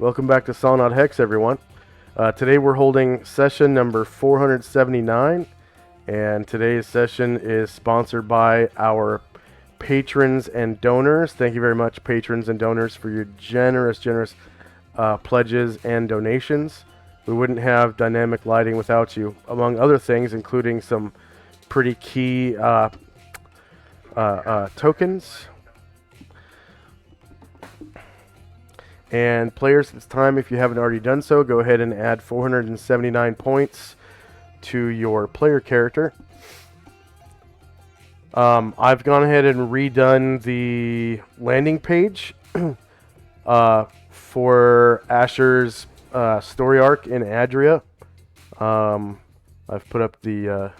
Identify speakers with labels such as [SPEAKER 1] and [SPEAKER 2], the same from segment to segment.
[SPEAKER 1] Welcome back to Solynod Hex, everyone. Today we're holding session number 479, and today's session is sponsored by our patrons and donors. Thank you very much, patrons and donors, for your generous pledges and donations. We wouldn't have dynamic lighting without you, among other things, including some pretty key tokens. And players, at this time, if you haven't already done so, go ahead and add 479 points to your player character. I've gone ahead and redone the landing page for Asher's story arc in Adria. I've put up the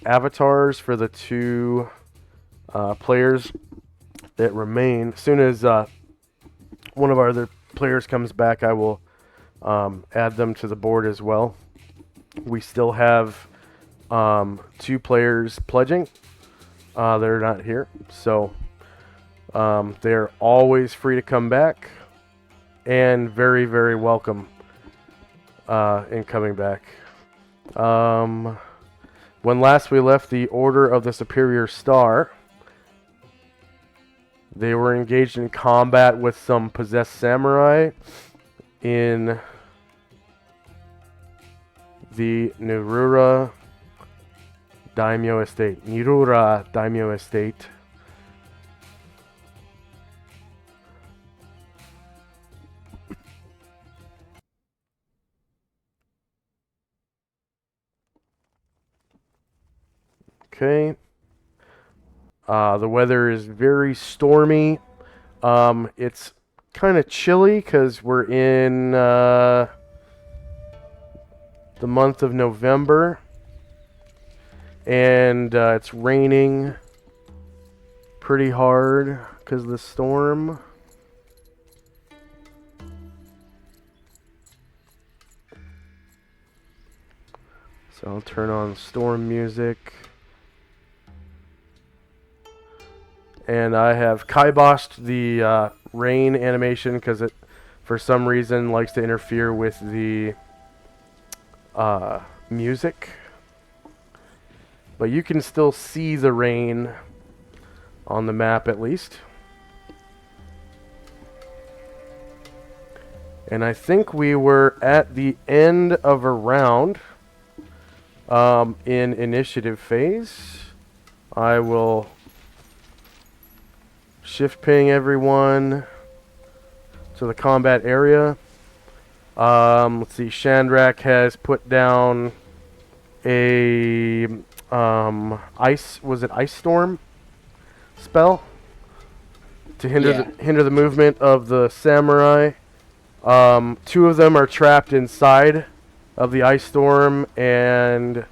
[SPEAKER 1] avatars for the two players that remain. As soon as one of our other players comes back, I will add them to the board as well. We still have two players pledging. They're not here, so they're always free to come back and very, very welcome in coming back. When last we left the Order of the Superior Star, they were engaged in combat with some possessed samurai in the Nirura Daimyo Estate. Okay. The weather is very stormy. It's kind of chilly because we're in the month of November, and it's raining pretty hard because of the storm. So I'll turn on storm music. And I have kiboshed the rain animation because it, for some reason, likes to interfere with the music. But you can still see the rain on the map at least. And I think we were at the end of a round in initiative phase. I will shift ping everyone to the combat area. Let's see, Shandrak has put down a ice storm spell to hinder the movement of the samurai. Two of them are trapped inside of the ice storm, and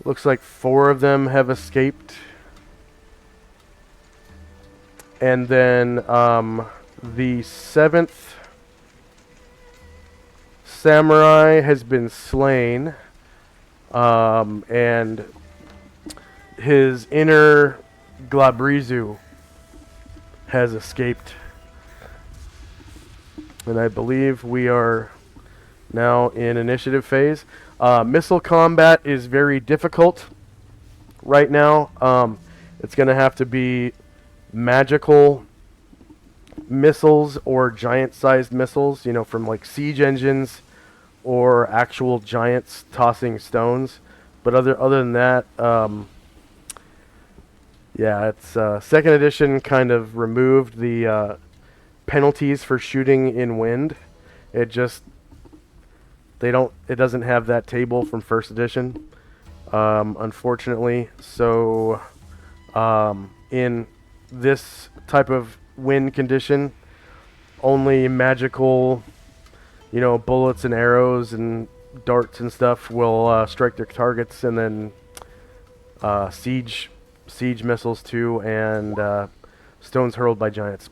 [SPEAKER 1] looks like 4 of them have escaped. And then the 7th samurai has been slain. And his inner Glabrizu has escaped. And I believe we are now in initiative phase. Missile combat is very difficult right now. It's going to have to be magical missiles or giant-sized missiles, from like siege engines or actual giants tossing stones. But other than that, it's second edition kind of removed the penalties for shooting in wind. It doesn't have that table from first edition, unfortunately. So in this type of wind condition, only magical, bullets and arrows and darts and stuff will strike their targets, and then siege missiles too, and stones hurled by giants.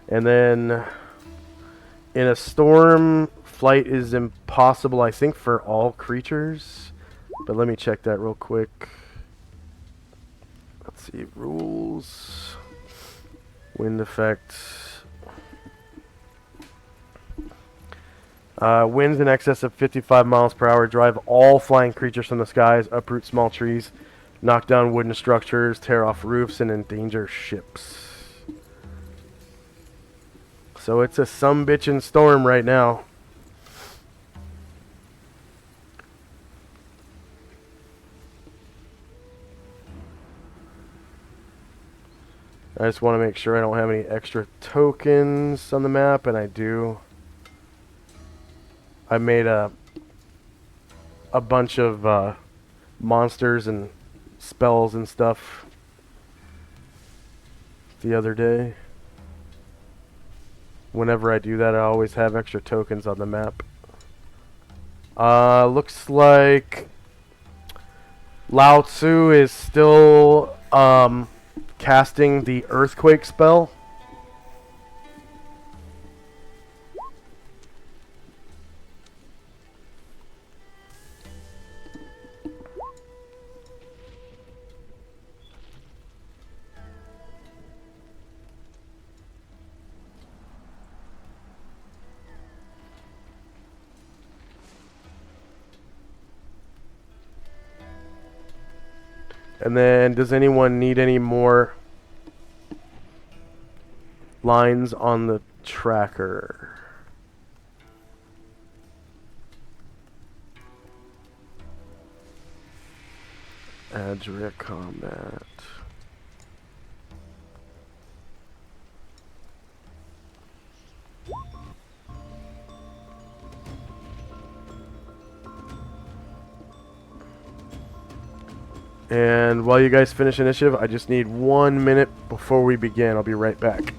[SPEAKER 1] And then in a storm, flight is impossible, I think, for all creatures. But let me check that real quick. Let's see, rules, wind effects. Winds in excess of 55 miles per hour drive all flying creatures from the skies, uproot small trees, knock down wooden structures, tear off roofs, and endanger ships. So it's a sumbitchin' storm right now. I just want to make sure I don't have any extra tokens on the map, and I do. I made a bunch of monsters and spells and stuff the other day. Whenever I do that, I always have extra tokens on the map. Looks like Lao Tzu is still casting the earthquake spell. And then, does anyone need any more lines on the tracker? Add direct combat. And while you guys finish initiative, I just need 1 minute before we begin. I'll be right back.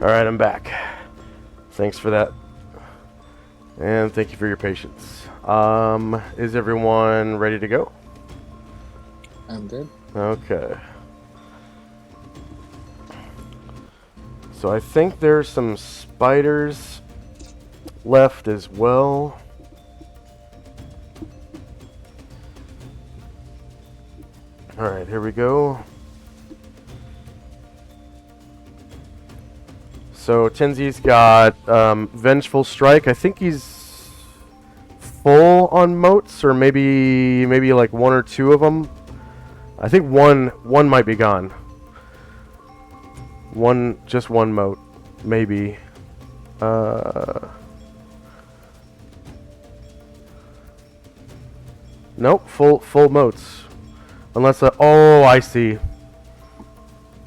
[SPEAKER 1] Alright, I'm back. Thanks for that. And thank you for your patience. Is everyone ready to go?
[SPEAKER 2] I'm good.
[SPEAKER 1] Okay. So I think there's some spiders left as well. Alright, here we go. So Tenzi's got Vengeful Strike. I think he's full on moats, or maybe like one or two of them. I think one might be gone. Just one moat, maybe. Nope, full moats. Unless oh, I see.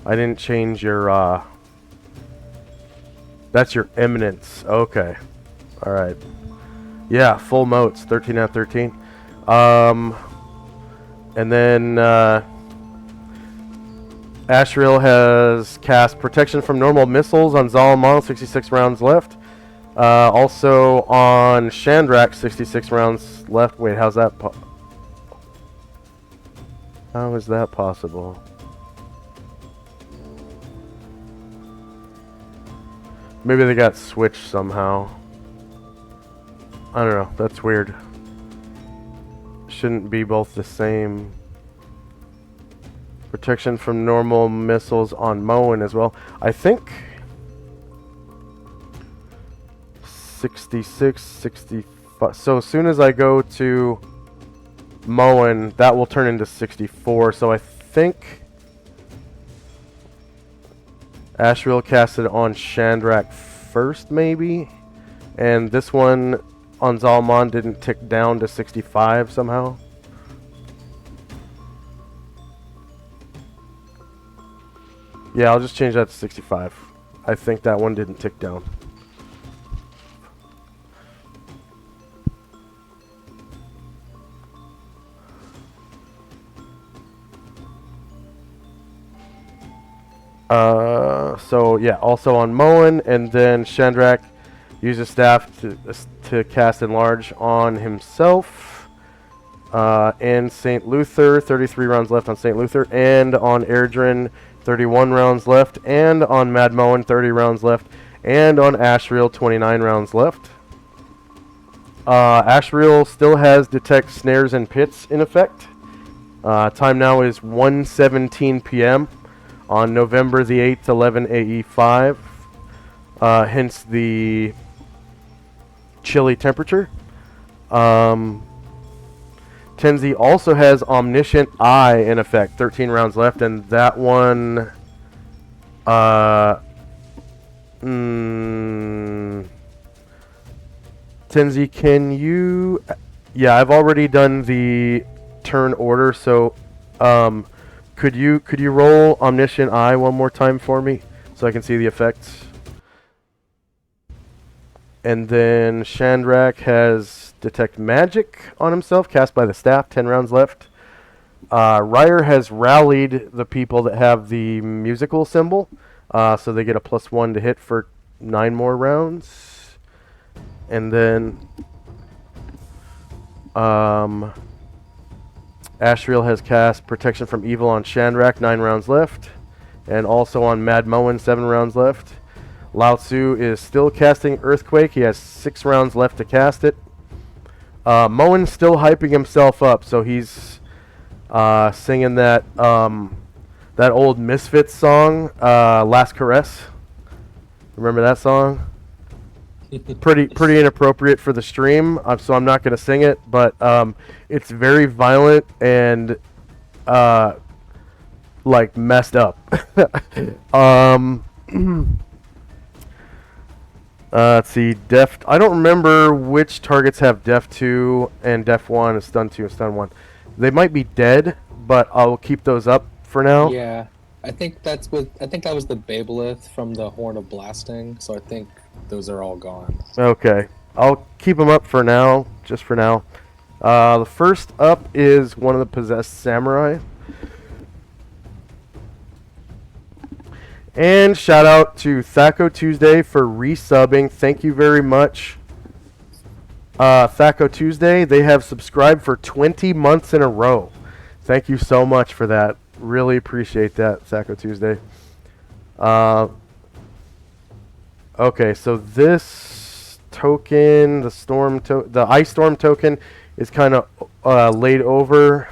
[SPEAKER 1] I didn't change your that's your eminence. Okay. All right. Yeah, full moats, 13 out of 13. And then Ashriel has cast Protection from Normal Missiles on Solynod, 66 rounds left. Also on Chandrak, 66 rounds left. Wait, how's that? How is that possible? Maybe they got switched somehow. I don't know. That's weird. Shouldn't be both the same. Protection from normal missiles on Moen as well. I think 66, 65. So as soon as I go to Moen, that will turn into 64. So I think Ashriel cast it on Chandrak first, maybe? And this one on Zalman didn't tick down to 65 somehow? Yeah, I'll just change that to 65. I think that one didn't tick down. So yeah, also on Moen, and then Chandrak uses staff to cast Enlarge on himself. And St. Luther, 33 rounds left on St. Luther, and on Erdrin, 31 rounds left, and on Mad Moen, 30 rounds left, and on Ashriel, 29 rounds left. Ashriel still has Detect Snares and Pits in effect. Time now is 1:17 p.m. on November the 8th, 11 AE5. Hence the chilly temperature. Tenzi also has Omniscient Eye in effect, 13 rounds left, and that one Tenzi, can you... Yeah, I've already done the turn order, so could you roll Omniscient Eye one more time for me so I can see the effects? And then Chandrak has Detect Magic on himself, cast by the staff, 10 rounds left. Ryer has rallied the people that have the musical symbol, so they get a +1 to hit for 9 more rounds. And then Ashriel has cast Protection from Evil on Chandrak, 9 rounds left. And also on Mad Moen, 7 rounds left. Lao Tzu is still casting Earthquake. He has 6 rounds left to cast it. Moen's still hyping himself up, so he's singing that that old Misfits song, Last Caress. Remember that song? pretty inappropriate for the stream, so I'm not going to sing it, but it's very violent and like messed up. Let's see, I don't remember which targets have Def 2 and Def 1 and Stun 2 and Stun 1. They might be dead, but I'll keep those up for now.
[SPEAKER 2] Yeah, I think that was the Babelith from the Horn of Blasting, so I think those are all gone.
[SPEAKER 1] Okay, I'll keep them up for now, just for now. The first up is one of the Possessed Samurai. And shout out to Thaco Tuesday for resubbing. Thank you very much. Thaco Tuesday, they have subscribed for 20 months in a row. Thank you so much for that. Really appreciate that, Thaco Tuesday. Okay, so this token, the Ice Storm token, is kind of laid over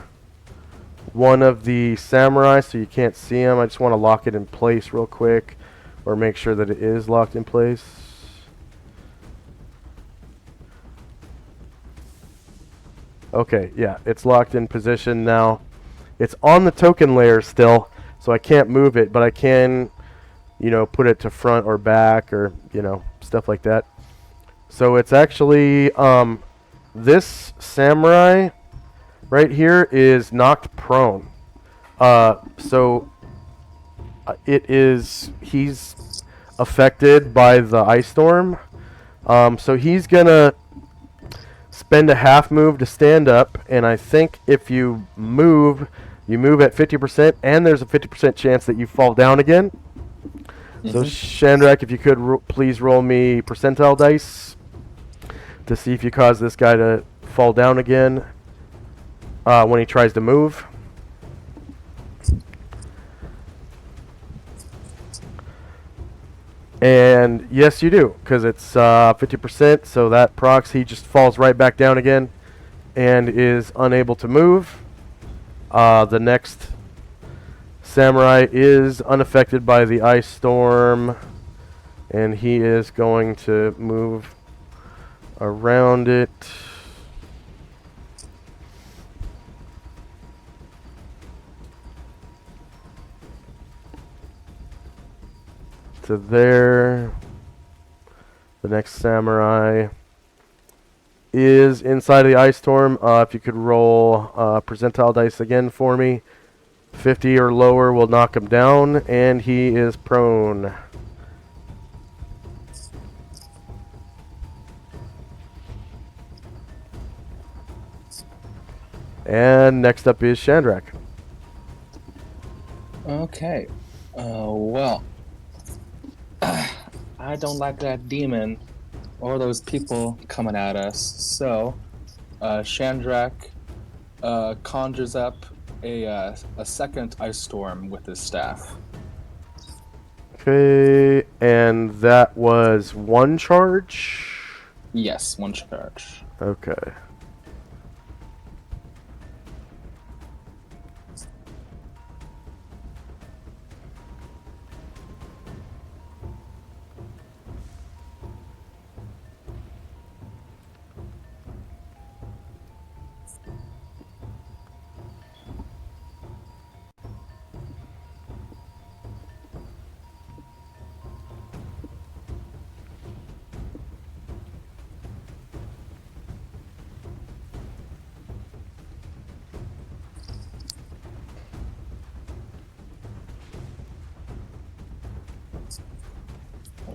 [SPEAKER 1] one of the samurai, so you can't see him. I just want to lock it in place real quick, or make sure that it is locked in place. Okay, yeah, it's locked in position now. It's on the token layer still, so I can't move it, but I can, put it to front or back, or, stuff like that. So it's actually, this samurai right here is knocked prone. He's affected by the ice storm. So he's gonna spend a half move to stand up, and I think if you move at 50%, and there's a 50% chance that you fall down again. So Shandrak, if you could please roll me percentile dice to see if you cause this guy to fall down again when he tries to move. And yes, you do, because it's 50%, so that procs, he just falls right back down again and is unable to move. The next samurai is unaffected by the ice storm, and he is going to move around it. To there. The next samurai is inside of the ice storm. If you could roll percentile dice again for me. 50 or lower will knock him down, and he is prone. And next up is Shandrak.
[SPEAKER 2] Okay. Well, I don't like that demon or those people coming at us. So, Shandrak conjures up a second ice storm with his staff.
[SPEAKER 1] Okay, and that was one charge?
[SPEAKER 2] Yes, one charge.
[SPEAKER 1] Okay.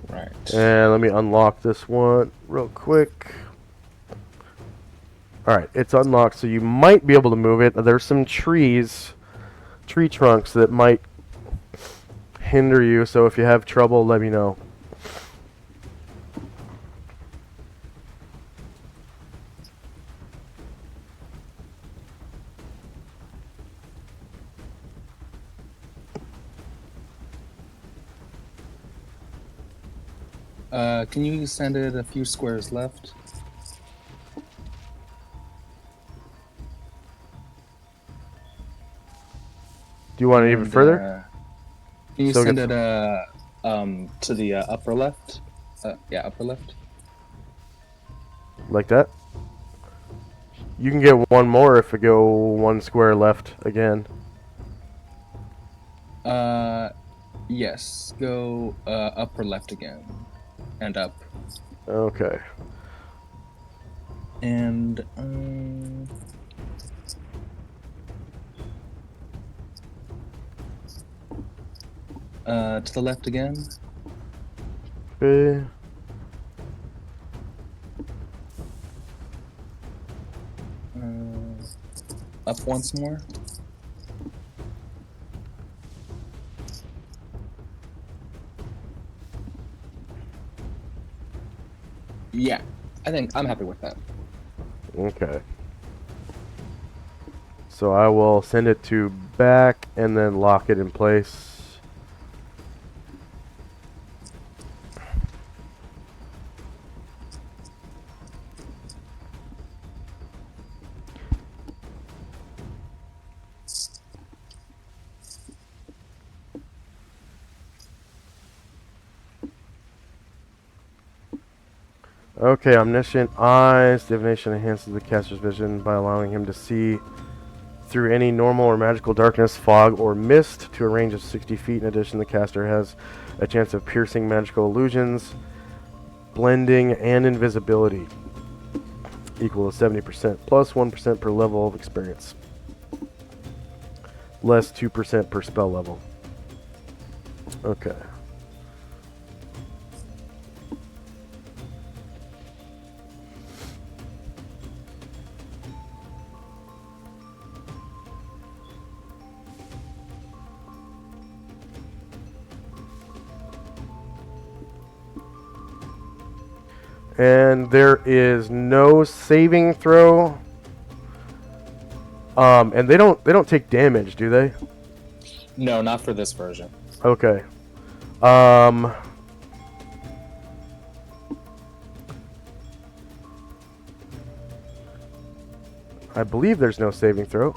[SPEAKER 2] Right.
[SPEAKER 1] And let me unlock this one real quick. Alright, it's unlocked, so you might be able to move it. There's some tree trunks that might hinder you, so if you have trouble, let me know.
[SPEAKER 2] Can you send it a few squares left?
[SPEAKER 1] Do you want it even further?
[SPEAKER 2] Can you send it to the upper left? Yeah, upper left.
[SPEAKER 1] Like that? You can get one more if we go one square left again.
[SPEAKER 2] Yes. Go upper left again. And up.
[SPEAKER 1] Okay.
[SPEAKER 2] And to the left again.
[SPEAKER 1] Okay.
[SPEAKER 2] Up once more. Yeah, I think I'm happy with that.
[SPEAKER 1] Okay. So I will send it to back and then lock it in place. Okay, Omniscient Eyes. Divination enhances the caster's vision by allowing him to see through any normal or magical darkness, fog, or mist to a range of 60 feet. In addition, the caster has a chance of piercing magical illusions, blending, and invisibility, equal to 70%, plus 1% per level of experience, less 2% per spell level. Okay. And there is no saving throw. And they don't take damage, do they?
[SPEAKER 2] No, not for this version.
[SPEAKER 1] Okay. I believe there's no saving throw.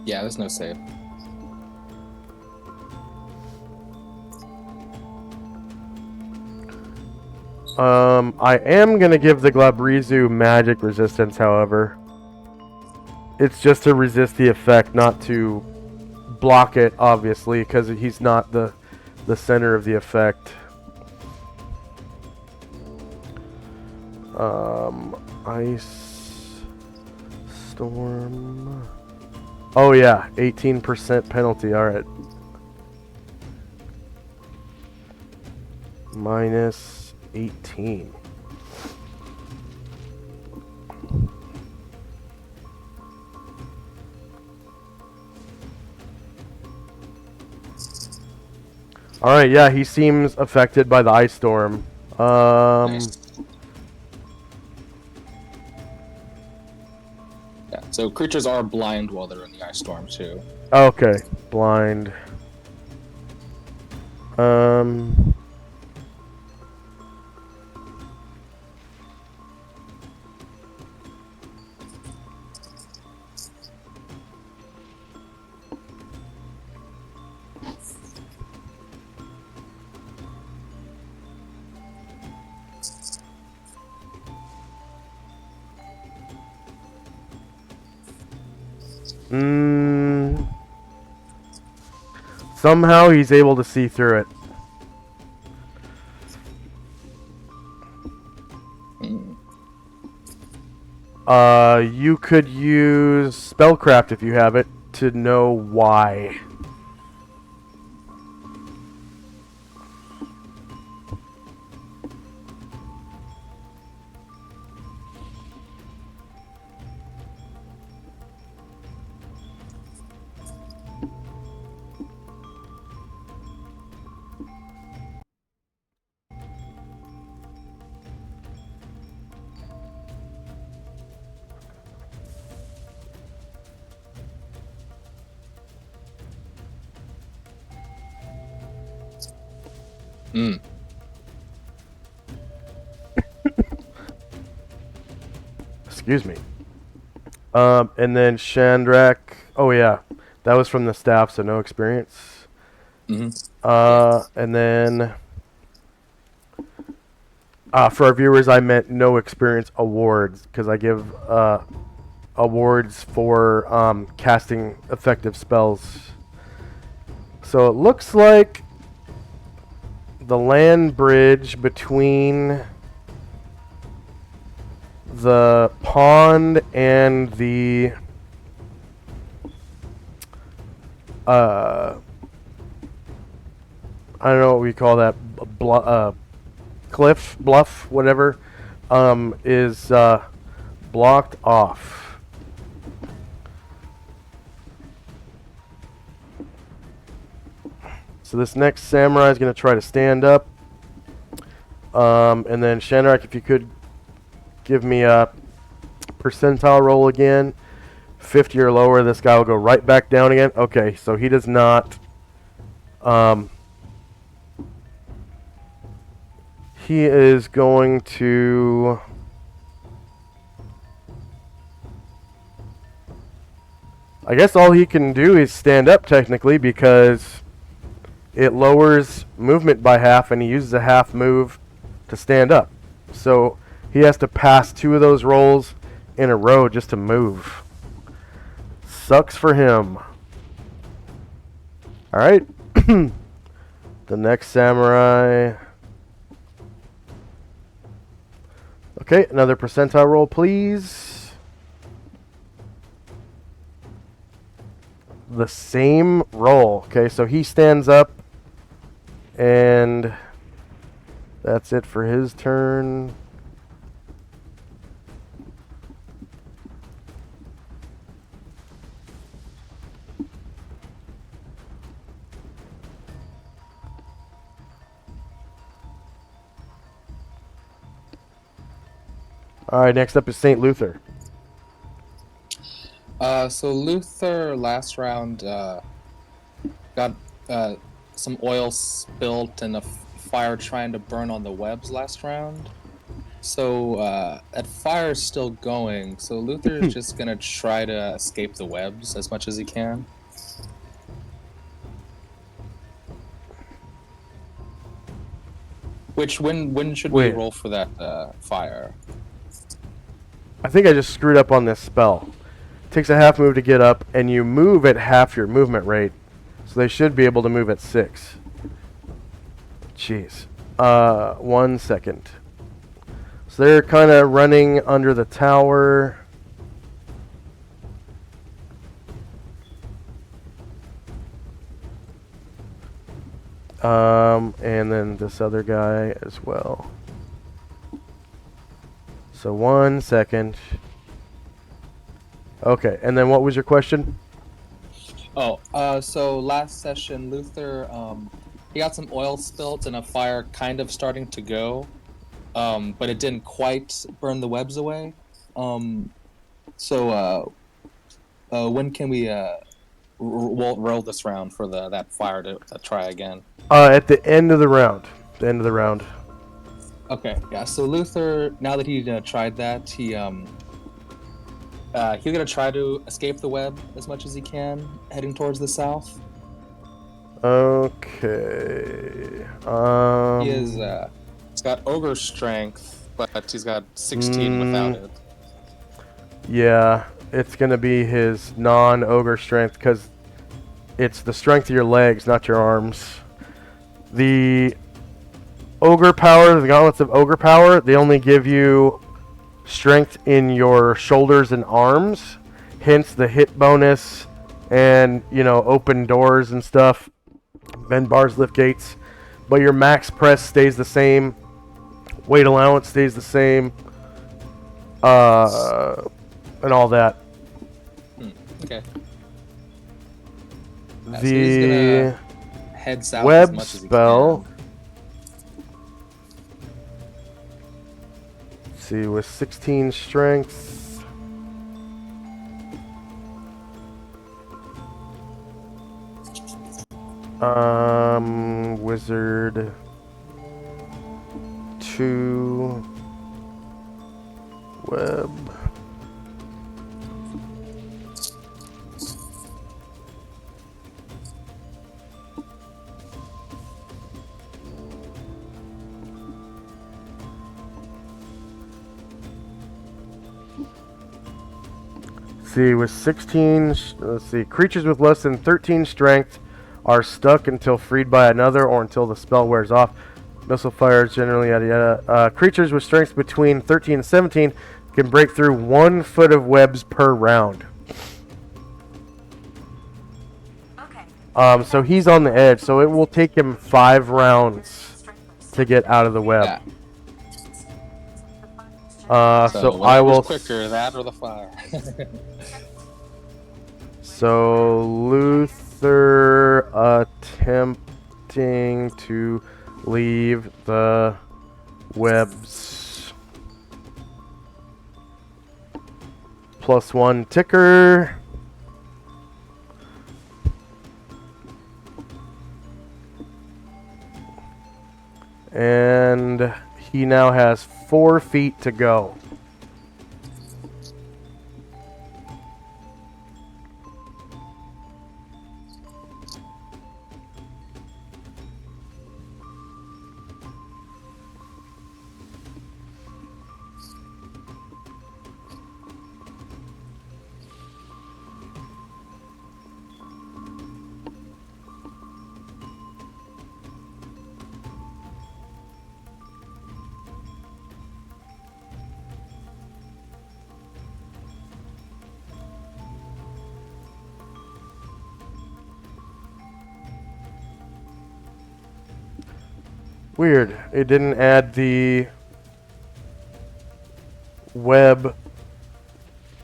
[SPEAKER 2] Yeah, there's no save.
[SPEAKER 1] I am gonna give the Glabrizu magic resistance, however. It's just to resist the effect, not to block it, obviously, because he's not the center of the effect. Ice Storm. Oh yeah, 18% penalty. All right. Minus 18. All right, yeah, he seems affected by the ice storm.
[SPEAKER 2] Nice. Yeah, so creatures are blind while they're in the ice storm too.
[SPEAKER 1] Okay, blind. Um. Somehow he's able to see through it. You could use Spellcraft if you have it to know why. Excuse me. And then Chandrak. Oh yeah, that was from the staff, so no experience. And then for our viewers, I meant no experience awards because I give awards for casting effective spells. So it looks like the land bridge between the pond and the I don't know what we call that, cliff, bluff, whatever, is blocked off. So this next samurai is going to try to stand up. And then Shanrak, if you could give me a percentile roll again. 50 or lower, this guy will go right back down again. Okay, so he does not. He is going to. I guess all he can do is stand up technically because it lowers movement by half and he uses a half move to stand up. So he has to pass 2 of those rolls in a row just to move. Sucks for him. Alright. The next samurai. Okay, another percentile roll, please. The same roll. Okay, so he stands up. And that's it for his turn. Alright, next up is St. Luther.
[SPEAKER 2] So Luther last round got some oil spilt and a fire trying to burn on the webs last round. So that fire's still going. So Luther is just gonna try to escape the webs as much as he can. Which when should we
[SPEAKER 1] Wait.
[SPEAKER 2] roll for that fire?
[SPEAKER 1] I think I just screwed up on this spell. Takes a half move to get up, and you move at half your movement rate. So they should be able to move at 6. Jeez. 1 second. So they're kind of running under the tower. And then this other guy as well. So 1 second. Okay, and then what was your question?
[SPEAKER 2] Oh, so last session Luther he got some oil spilt and a fire kind of starting to go, but it didn't quite burn the webs away. So when can we roll this round for that fire to try again?
[SPEAKER 1] At the end of the round. The end of the round.
[SPEAKER 2] Okay, yeah. So Luther, now that he tried that, he's gonna try to escape the web as much as he can, heading towards the south.
[SPEAKER 1] Okay.
[SPEAKER 2] He is. He's got ogre strength, but he's got 16 without it.
[SPEAKER 1] Yeah, it's gonna be his non-ogre strength because it's the strength of your legs, not your arms. The ogre power, the gauntlets of ogre power, they only give you strength in your shoulders and arms, hence the hit bonus and, you know, open doors and stuff, bend bars, lift gates. But your max press stays the same, weight allowance stays the same, and all that.
[SPEAKER 2] Okay. So he's
[SPEAKER 1] The
[SPEAKER 2] gonna head south as
[SPEAKER 1] web
[SPEAKER 2] much as he
[SPEAKER 1] spell.
[SPEAKER 2] can.
[SPEAKER 1] Let's see, with 16 strength. Wizard 2 web. See, with 16, let's see, creatures with less than 13 strength are stuck until freed by another or until the spell wears off. Missile fire is generally yada yada. Creatures with strengths between 13 and 17 can break through 1 foot of webs per round.
[SPEAKER 3] Okay.
[SPEAKER 1] So he's on the edge, so it will take him 5 rounds to get out of the web.
[SPEAKER 2] Yeah.
[SPEAKER 1] So I will.
[SPEAKER 2] Quicker, that or the fire.
[SPEAKER 1] So Luther attempting to leave the +1 ticker. And he now has 4 feet to go. Weird. It didn't add the web.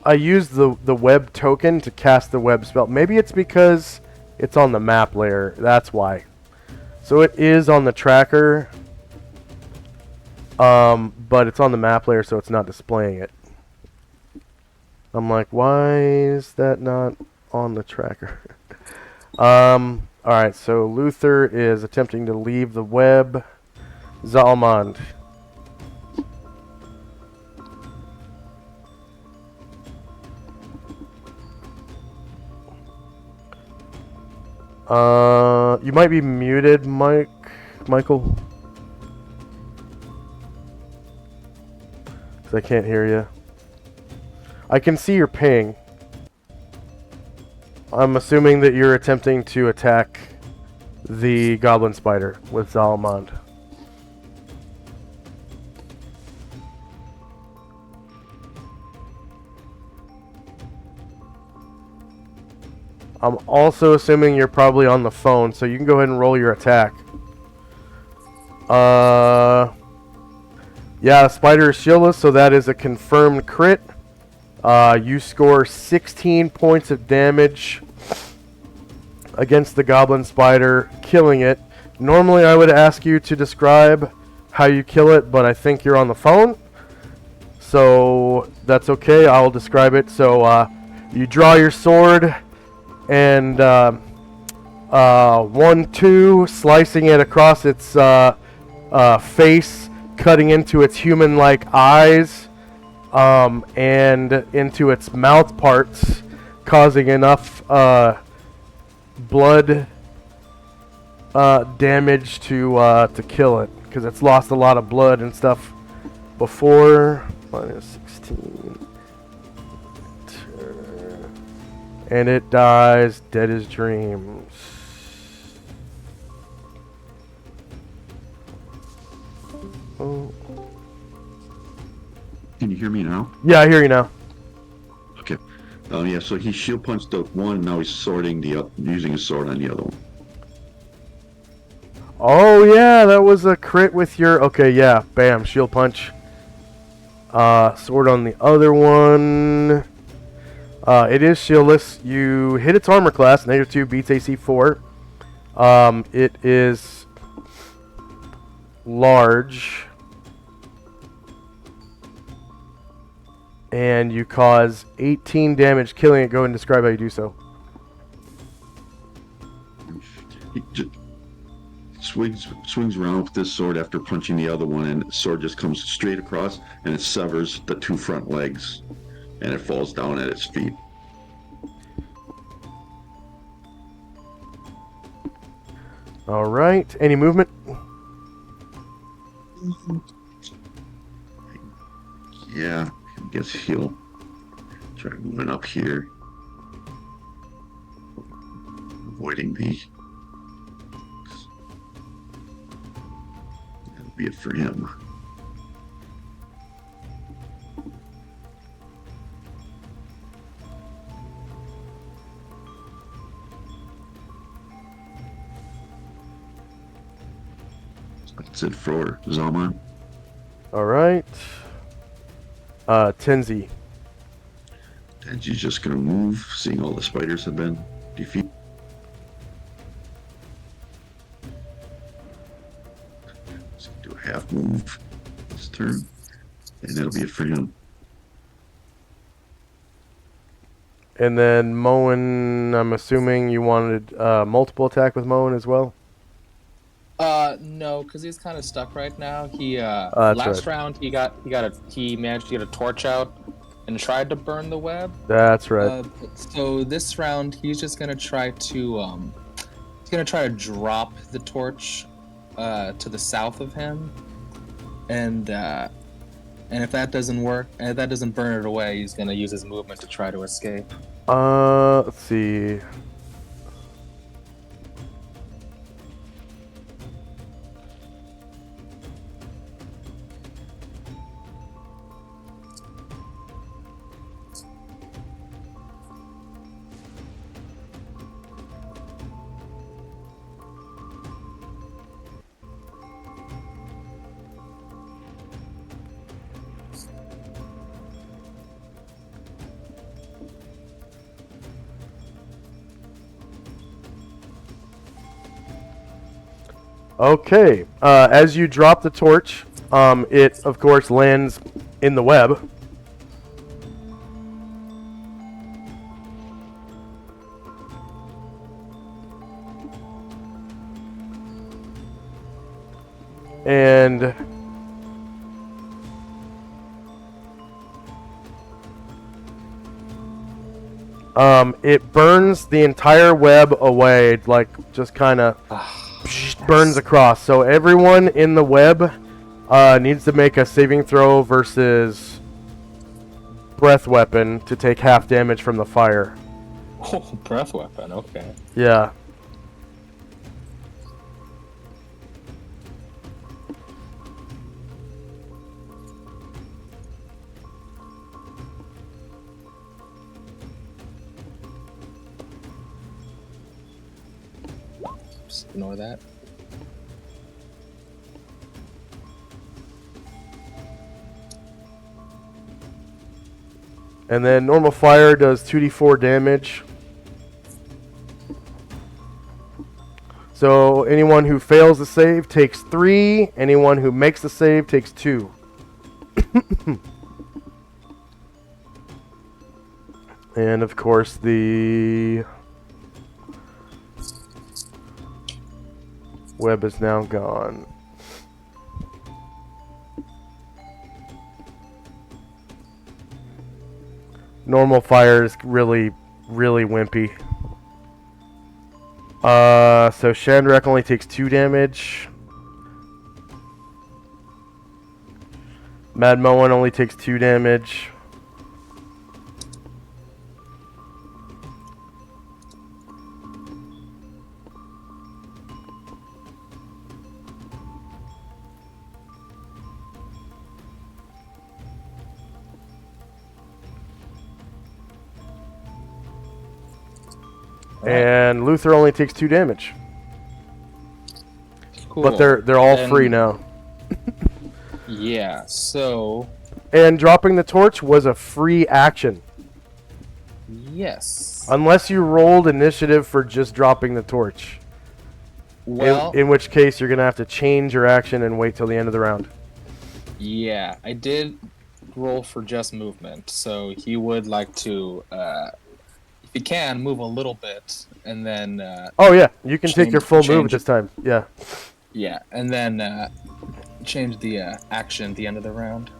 [SPEAKER 1] I used the web token to cast the web spell. Maybe it's because it's on the map layer. That's why. So it is on the tracker. But it's on the map layer, so it's not displaying it. I'm like, why is that not on the tracker? Alright, so Luther is attempting to leave the web. Zalmond. You might be muted, Michael. 'Cause I can't hear you. I can see your ping. I'm assuming that you're attempting to attack the goblin spider with Zalmond. I'm also assuming you're probably on the phone, so you can go ahead and roll your attack. Yeah, spider is shieldless, so that is a confirmed crit. You score 16 points of damage against the goblin spider, killing it. Normally I would ask you to describe how you kill it, but I think you're on the phone, so that's okay. I'll describe it. So you draw your sword and 1-2, slicing it across its face, cutting into its human-like eyes, and into its mouth parts, causing enough blood damage to kill it, because it's lost a lot of blood and stuff before. -16. And it dies dead as dreams. Oh.
[SPEAKER 4] Can you hear me now?
[SPEAKER 1] Yeah, I hear you now.
[SPEAKER 4] Okay. Yeah, so he shield punched out one, now he's sorting using his sword on the other one.
[SPEAKER 1] Oh yeah, that was a crit with your... Okay, yeah, bam, shield punch. Sword on the other one. It is shieldless. You hit its armor class, -2, beats AC 4. It is large. And you cause 18 damage killing it. Go ahead and describe how you do so.
[SPEAKER 4] He just swings around with this sword after punching the other one, and the sword just comes straight across, and it severs the 2 front legs, and it falls down at its feet.
[SPEAKER 1] All right. Any movement?
[SPEAKER 4] Yeah, I guess he'll try moving up here, avoiding me. That'll be it for him. That's it for Zalman.
[SPEAKER 1] All right. Tenzi.
[SPEAKER 4] And she's just gonna move, seeing all the spiders have been defeated. So do a half move this turn, and that'll be it for him.
[SPEAKER 1] And then Moen, I'm assuming you wanted multiple attack with Moen as well?
[SPEAKER 2] No, because he's kind of stuck right now. He
[SPEAKER 1] That's
[SPEAKER 2] last
[SPEAKER 1] right.
[SPEAKER 2] round he managed to get a torch out and tried to burn the web.
[SPEAKER 1] That's right.
[SPEAKER 2] So this round he's just gonna try to drop the torch to the south of him, and if that doesn't work, and if that doesn't burn it away, he's gonna use his movement to try to escape.
[SPEAKER 1] Let's see. Okay, as you drop the torch, it of course lands in the web. And it burns the entire web away, like just kind of burns across. So everyone in the web needs to make a saving throw versus breath weapon to take half damage from the fire.
[SPEAKER 2] Oh, breath weapon. Okay.
[SPEAKER 1] Yeah.
[SPEAKER 2] Just ignore that.
[SPEAKER 1] And then normal fire does 2d4 damage. So anyone who fails the save takes 3. Anyone who makes the save takes 2. And of course the web is now gone. Normal fire is really, really wimpy. So Shandrak only takes 2 damage. Mad Moen only takes 2 damage. And Luther only takes 2 damage.
[SPEAKER 2] Cool.
[SPEAKER 1] But they're all free now.
[SPEAKER 2] Yeah, so
[SPEAKER 1] And dropping the torch was a free action.
[SPEAKER 2] yes.
[SPEAKER 1] Unless you rolled initiative for just dropping the torch.
[SPEAKER 2] Well,
[SPEAKER 1] In which case you're going to have to change your action and wait till the end of the round.
[SPEAKER 2] yeah, I did roll for just movement, so he would like to, if he can, move a little bit, and then
[SPEAKER 1] Oh yeah, you can take your full move at
[SPEAKER 2] change-
[SPEAKER 1] this time. Yeah.
[SPEAKER 2] yeah, and then change the action at the end of the round.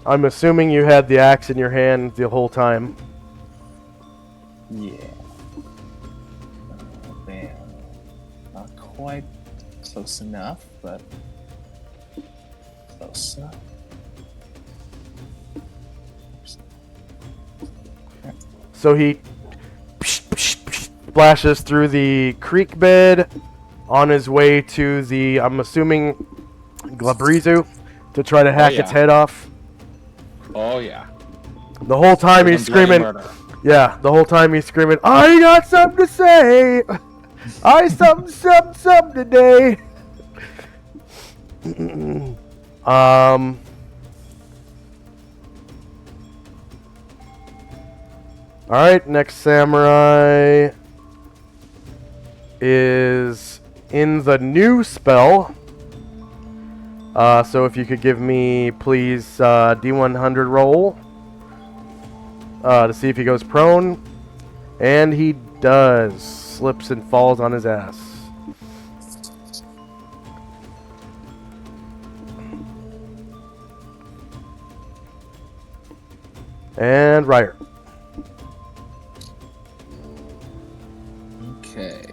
[SPEAKER 1] I'm assuming you had the axe in your hand the whole time.
[SPEAKER 2] Yeah. Man, not quite close enough, but close enough.
[SPEAKER 1] So he splashes through the creek bed on his way to the, I'm assuming, Glabrizu to try to hack its
[SPEAKER 2] yeah.
[SPEAKER 1] head off.
[SPEAKER 2] Oh yeah.
[SPEAKER 1] The whole time he's
[SPEAKER 2] Bloody
[SPEAKER 1] screaming,
[SPEAKER 2] murder.
[SPEAKER 1] yeah, the whole time he's screaming, I got something to say. I something today. Alright, next samurai is in the new spell. So if you could give me, please, D100 roll to see if he goes prone. And he does. Slips and falls on his ass. And Ryer.
[SPEAKER 2] Okay.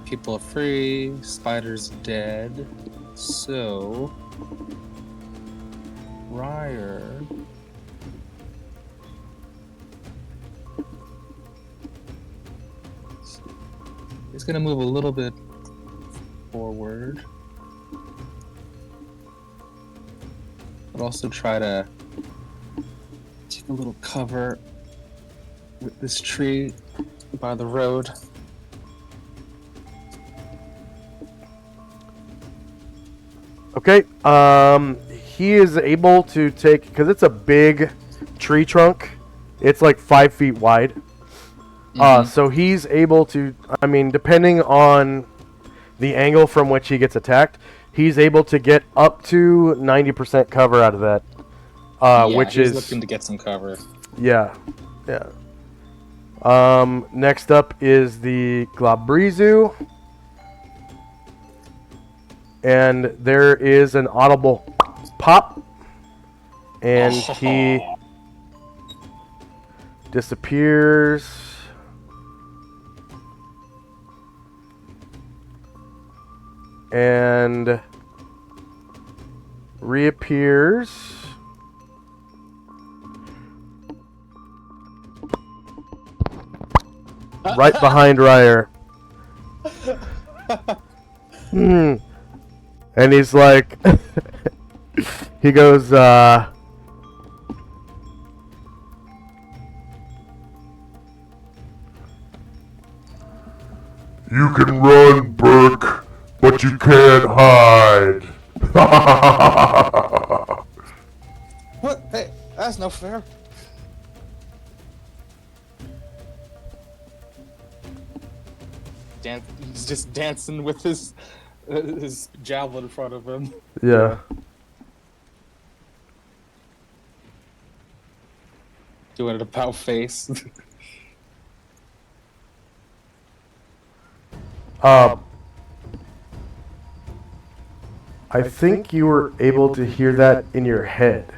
[SPEAKER 2] People are free. Spider's dead. So, Ryer. He's gonna move a little bit forward, but also try to take a little cover with this tree by the road.
[SPEAKER 1] Okay. He is able to take, because it's a big tree trunk. It's like 5 feet wide. So he's able to, I mean, depending on the angle from which he gets attacked, he's able to get up to 90% cover out of that. Which
[SPEAKER 2] he's
[SPEAKER 1] is
[SPEAKER 2] looking to get some cover.
[SPEAKER 1] Yeah. Next up is the Glabrizu. And there is an audible pop. And he disappears. And reappears. Right behind Ryer. And he's like, he goes,
[SPEAKER 5] You can run, Burke, but you can't hide.
[SPEAKER 2] What? Hey, that's no fair. He's just dancing with his javelin in front of him.
[SPEAKER 1] yeah.
[SPEAKER 2] Doing it about face.
[SPEAKER 1] I think you were able to hear that in your head.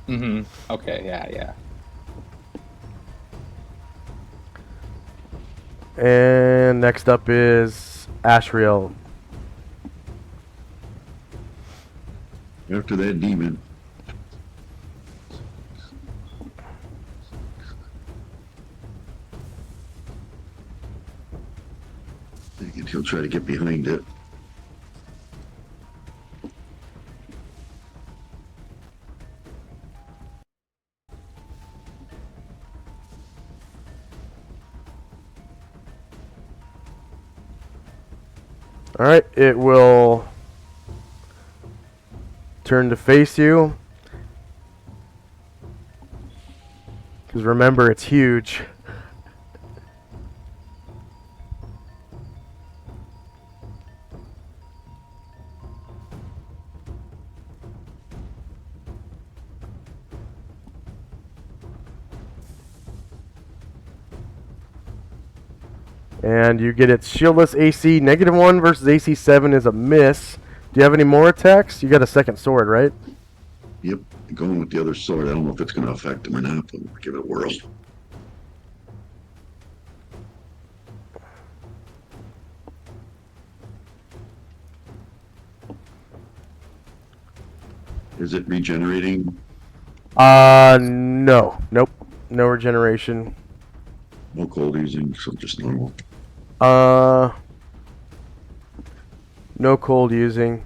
[SPEAKER 2] Mm-hmm. Okay, yeah.
[SPEAKER 1] And next up is Ashriel.
[SPEAKER 4] After that demon. And he'll try to get behind it.
[SPEAKER 1] Alright, it will turn to face you. Because remember, it's huge. And you get its shieldless AC. -1 versus AC 7 is a miss. Do you have any more attacks? You got a second sword, right?
[SPEAKER 4] Yep, going with the other sword. I don't know if it's going to affect him or not, but we'll give it a whirl. Is it regenerating?
[SPEAKER 1] No. Nope. No regeneration.
[SPEAKER 4] No cold using, so just normal.
[SPEAKER 1] No cold using.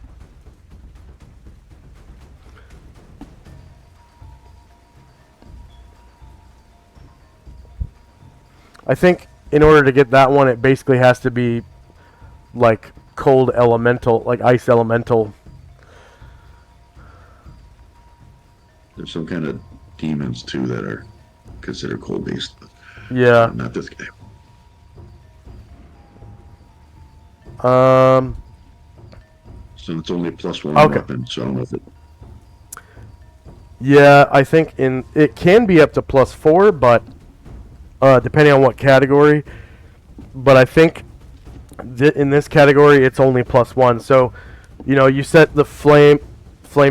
[SPEAKER 1] I think in order to get that one, it basically has to be like cold elemental, like ice elemental.
[SPEAKER 4] There's some kind of demons too that are considered cold based.
[SPEAKER 1] Yeah.
[SPEAKER 4] Not this guy. So it's only a +1
[SPEAKER 1] Okay.
[SPEAKER 4] weapon. So I don't know if it.
[SPEAKER 1] Yeah, I think it can be up to +4, but depending on what category. But I think in this category it's only +1. So, you set the flame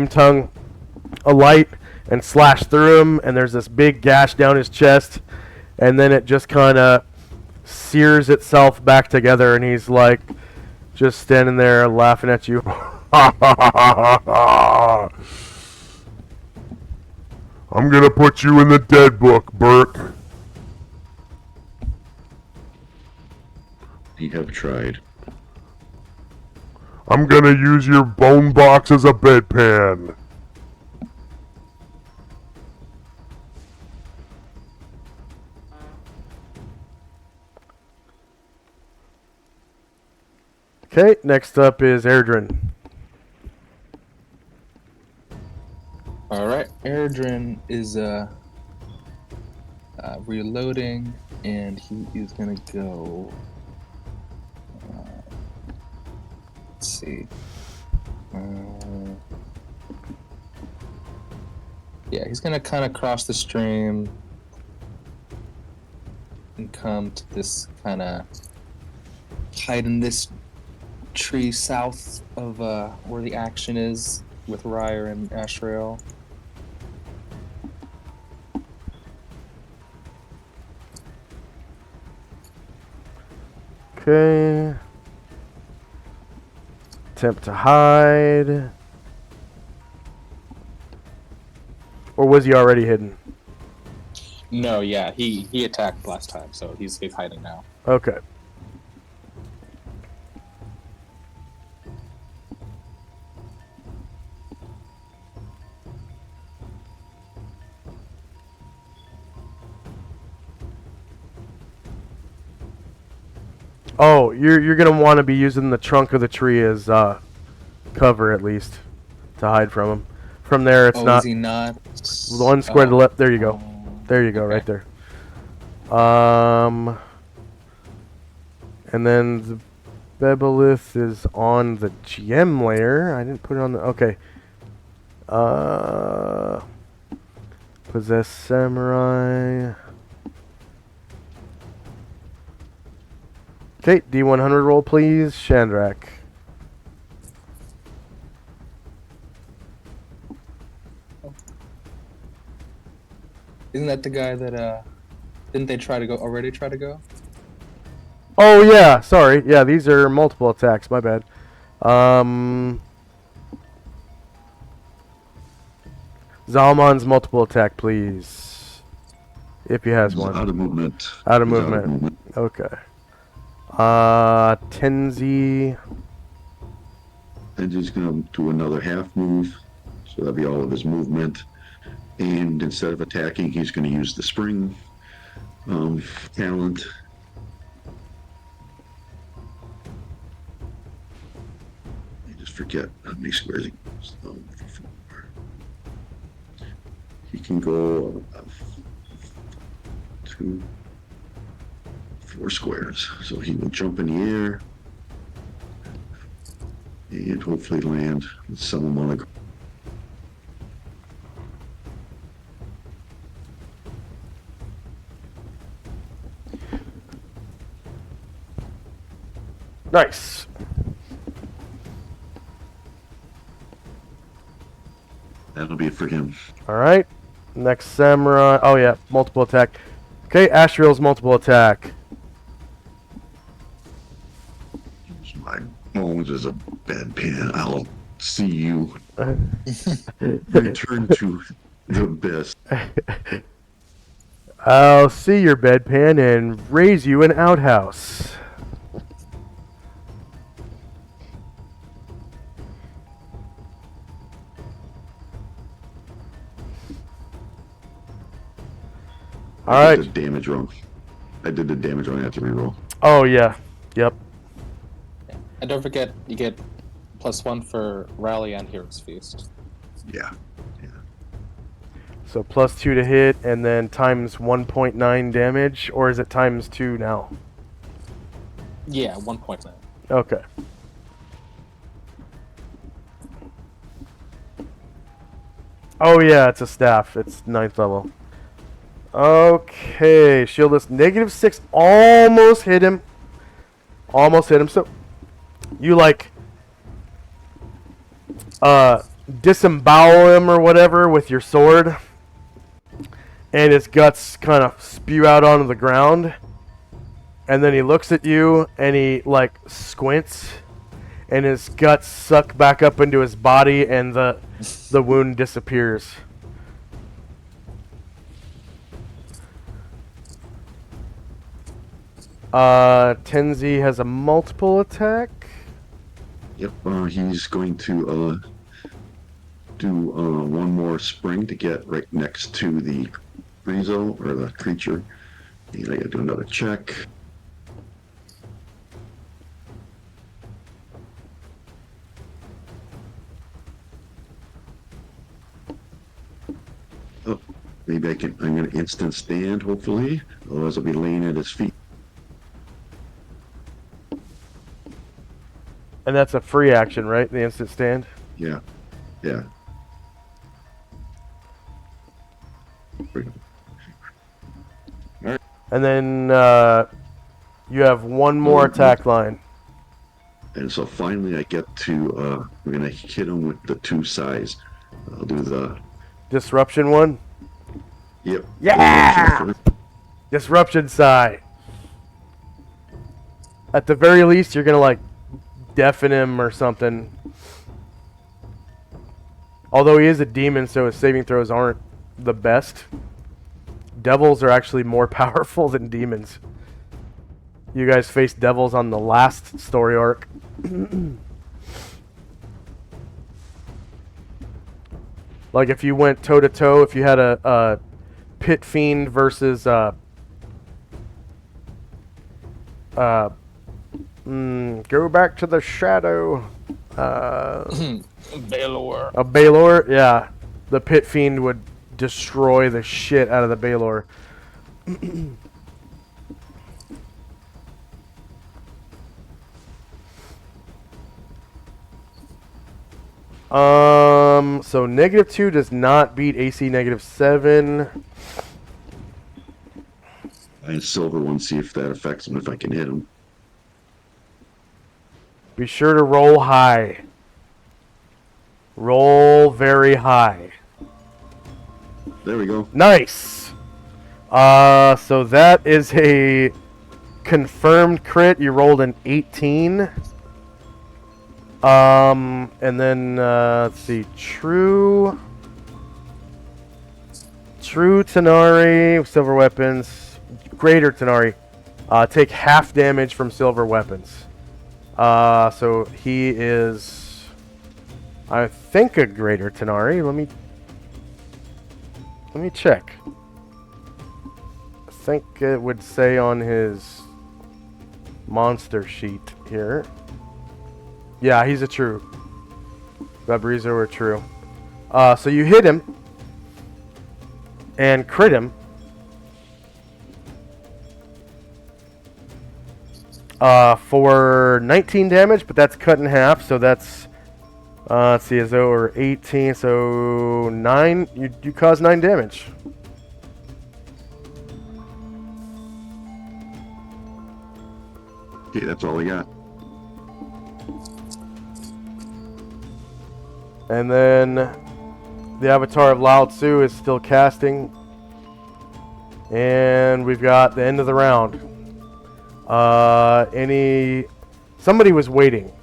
[SPEAKER 1] tongue alight and slash through him, and there's this big gash down his chest, and then it just kind of sears itself back together, and he's like just standing there laughing at you.
[SPEAKER 5] I'm gonna put you in the dead book, Burke.
[SPEAKER 4] You have tried.
[SPEAKER 5] I'm gonna use your bone box as a bedpan.
[SPEAKER 1] Okay, next up is Airdrin.
[SPEAKER 2] All right, Airdrin is reloading, and he is gonna go. Let's see. Yeah, he's gonna kind of cross the stream and come to this kind of hide in this tree south of where the action is with Ryer and Ashrael.
[SPEAKER 1] Okay. Attempt to hide. Or was he already hidden?
[SPEAKER 2] No, yeah, he attacked last time, so he's hiding now.
[SPEAKER 1] Okay. Oh, you're gonna want to be using the trunk of the tree as cover at least to hide from him. From there, it's not.
[SPEAKER 2] Is he not?
[SPEAKER 1] The one square to the left. There you go. There you go.
[SPEAKER 2] Okay.
[SPEAKER 1] Right there. And then the Bebelith is on the GM layer. I didn't put it on the. Okay. Possess Samurai. Okay, D100 roll, please. Shandrak.
[SPEAKER 2] Isn't that the guy that didn't they try to go?
[SPEAKER 1] Oh, yeah. Sorry. Yeah, these are multiple attacks. My bad. Zalman's multiple attack, please. If he has
[SPEAKER 4] He's
[SPEAKER 1] one.
[SPEAKER 4] out of movement.
[SPEAKER 1] Out of
[SPEAKER 4] He's
[SPEAKER 1] movement. Okay. Tenzi.
[SPEAKER 4] And he's going to do another half move. So that'll be all of his movement. And instead of attacking, he's going to use the spring talent. I just forget how many squares he goes. He can go 2, 4 squares. So he will jump in the air and hopefully land with some amount of.
[SPEAKER 1] Nice.
[SPEAKER 4] That'll be it for him.
[SPEAKER 1] Alright. Next Samurai. Oh, yeah. Multiple attack. Okay, Ashriel's multiple attack.
[SPEAKER 4] Use my bones as a bedpan. I'll see you. Return to the best.
[SPEAKER 1] I'll see your bedpan and raise you an outhouse. All
[SPEAKER 4] I
[SPEAKER 1] right.
[SPEAKER 4] did the damage wrong. I did the damage wrong. I have to reroll.
[SPEAKER 1] Oh, yeah. Yep.
[SPEAKER 2] And don't forget, you get +1 for Rally and Hero's Feast.
[SPEAKER 4] Yeah.
[SPEAKER 1] So +2 to hit, and then times 1.9 damage, or is it times 2 now?
[SPEAKER 2] Yeah, 1.9.
[SPEAKER 1] Okay. Oh yeah, it's a staff. It's 9th level. Okay, shieldless. -6. Almost hit him. Almost hit him. So you like disembowel him or whatever with your sword, and his guts kind of spew out onto the ground. And then he looks at you and he like squints, and his guts suck back up into his body, and the wound disappears. Tenzi has a multiple attack.
[SPEAKER 4] Yep, he's going to do one more spring to get right next to the Grizo, or the creature. I gotta do another check. Oh, maybe I'm gonna instant stand, hopefully. Otherwise I'll be laying at his feet.
[SPEAKER 1] And that's a free action, right? The instant stand?
[SPEAKER 4] Yeah. Yeah.
[SPEAKER 1] And then you have one more attack line.
[SPEAKER 4] And so finally I get to, we're gonna hit him with the 2 size. I'll do the,
[SPEAKER 1] Disruption one?
[SPEAKER 4] yep.
[SPEAKER 1] Yeah! Disruption Psy. At the very least, you're going to, like, deafen him or something. Although he is a demon, so his saving throws aren't the best. Devils are actually more powerful than demons. You guys faced devils on the last story arc. Like if you went toe to toe, if you had a pit fiend versus go back to the shadow.
[SPEAKER 2] Baylor.
[SPEAKER 1] A Baylor, yeah. The pit fiend would destroy the shit out of the Baylor. So -2 does not beat AC -7.
[SPEAKER 4] And silver one, see if that affects him, if I can hit him.
[SPEAKER 1] Be sure to roll high. Roll very high.
[SPEAKER 4] There we go.
[SPEAKER 1] Nice. So that is a confirmed crit. You rolled an 18. And then let's see, True Tanari, silver weapons, Greater Tanari, take half damage from silver weapons. So he is, I think, a Greater Tanari. Let me check. I think it would say on his monster sheet here. Yeah, he's a true. Babrizo or true. So you hit him and crit him. For 19 damage, but that's cut in half, so that's let's see, as though we're 18, so 9. You cause 9 damage.
[SPEAKER 4] Okay, that's all I got.
[SPEAKER 1] And then the Avatar of Lao Tzu is still casting. And we've got the end of the round. Somebody was waiting.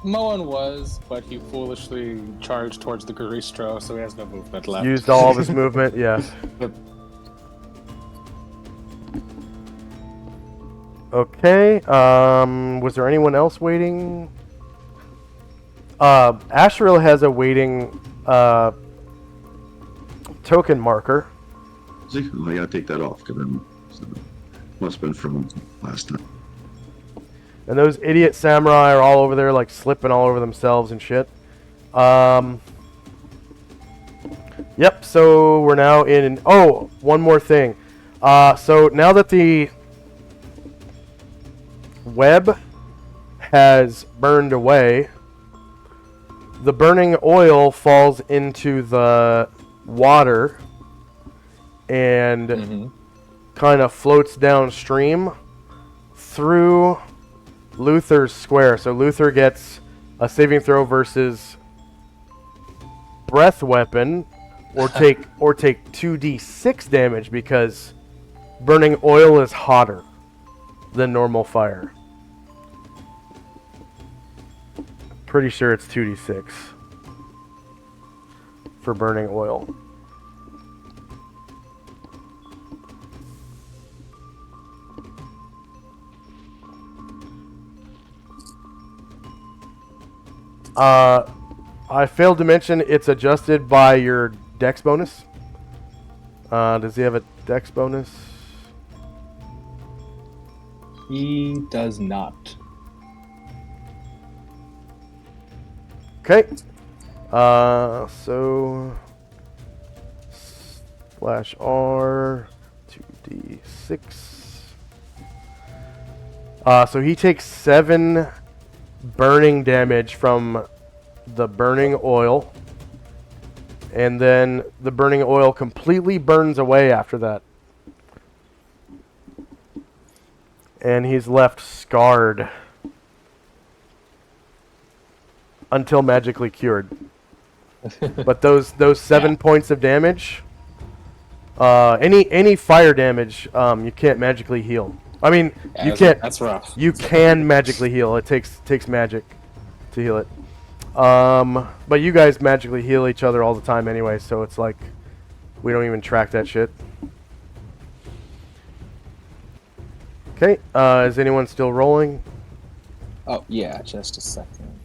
[SPEAKER 2] Moen was, but he foolishly charged towards the Garistro, so he has no movement left.
[SPEAKER 1] Used all of his movement, yes. Okay, was there anyone else waiting? Asheril has a waiting token marker.
[SPEAKER 4] See, I gotta take that off, because must have been from last time.
[SPEAKER 1] And those idiot samurai are all over there, like, slipping all over themselves and shit. Yep, so we're now in... Oh, one more thing. So now that the web has burned away, the burning oil falls into the water and kind of floats downstream through Luther's square. So Luther gets a saving throw versus breath weapon, or take 2d6 damage because burning oil is hotter than normal fire. Pretty sure it's 2d6 for burning oil. I failed to mention it's adjusted by your dex bonus. Does he have a dex bonus?
[SPEAKER 2] He does not.
[SPEAKER 1] Okay. So /R 2d6. So he takes 7 burning damage from the burning oil, and then the burning oil completely burns away after that, and he's left scarred until magically cured. But those 7 points of damage, any fire damage, you can't magically heal. I mean,
[SPEAKER 2] Yeah,
[SPEAKER 1] you can't.
[SPEAKER 2] That's rough.
[SPEAKER 1] You can magically heal. It takes magic to heal it. But you guys magically heal each other all the time anyway, so it's like we don't even track that shit. Okay, is anyone still rolling?
[SPEAKER 2] Oh, yeah, just a second.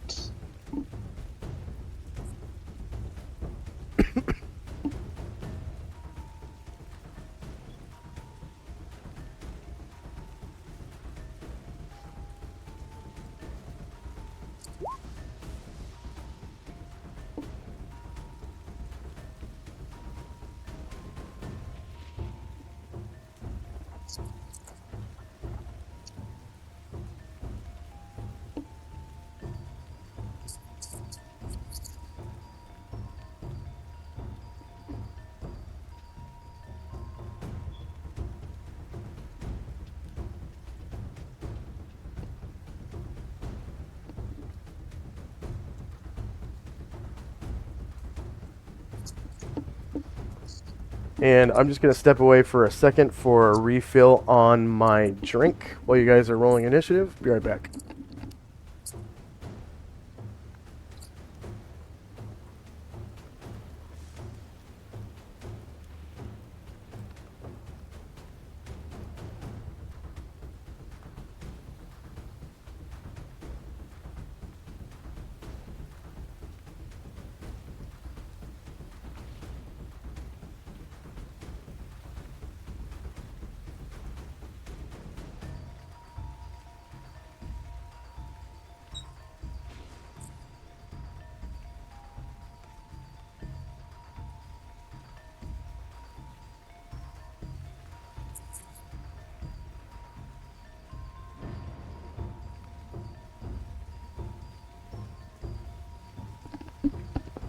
[SPEAKER 1] And I'm just going to step away for a second for a refill on my drink while you guys are rolling initiative. Be right back.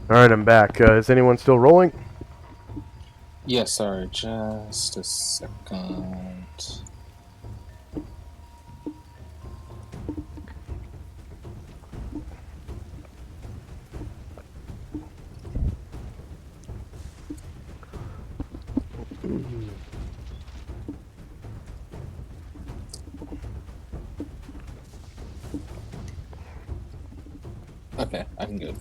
[SPEAKER 1] Alright, I'm back. Is anyone still rolling?
[SPEAKER 2] Yeah, sorry, just a second. Okay, I'm good.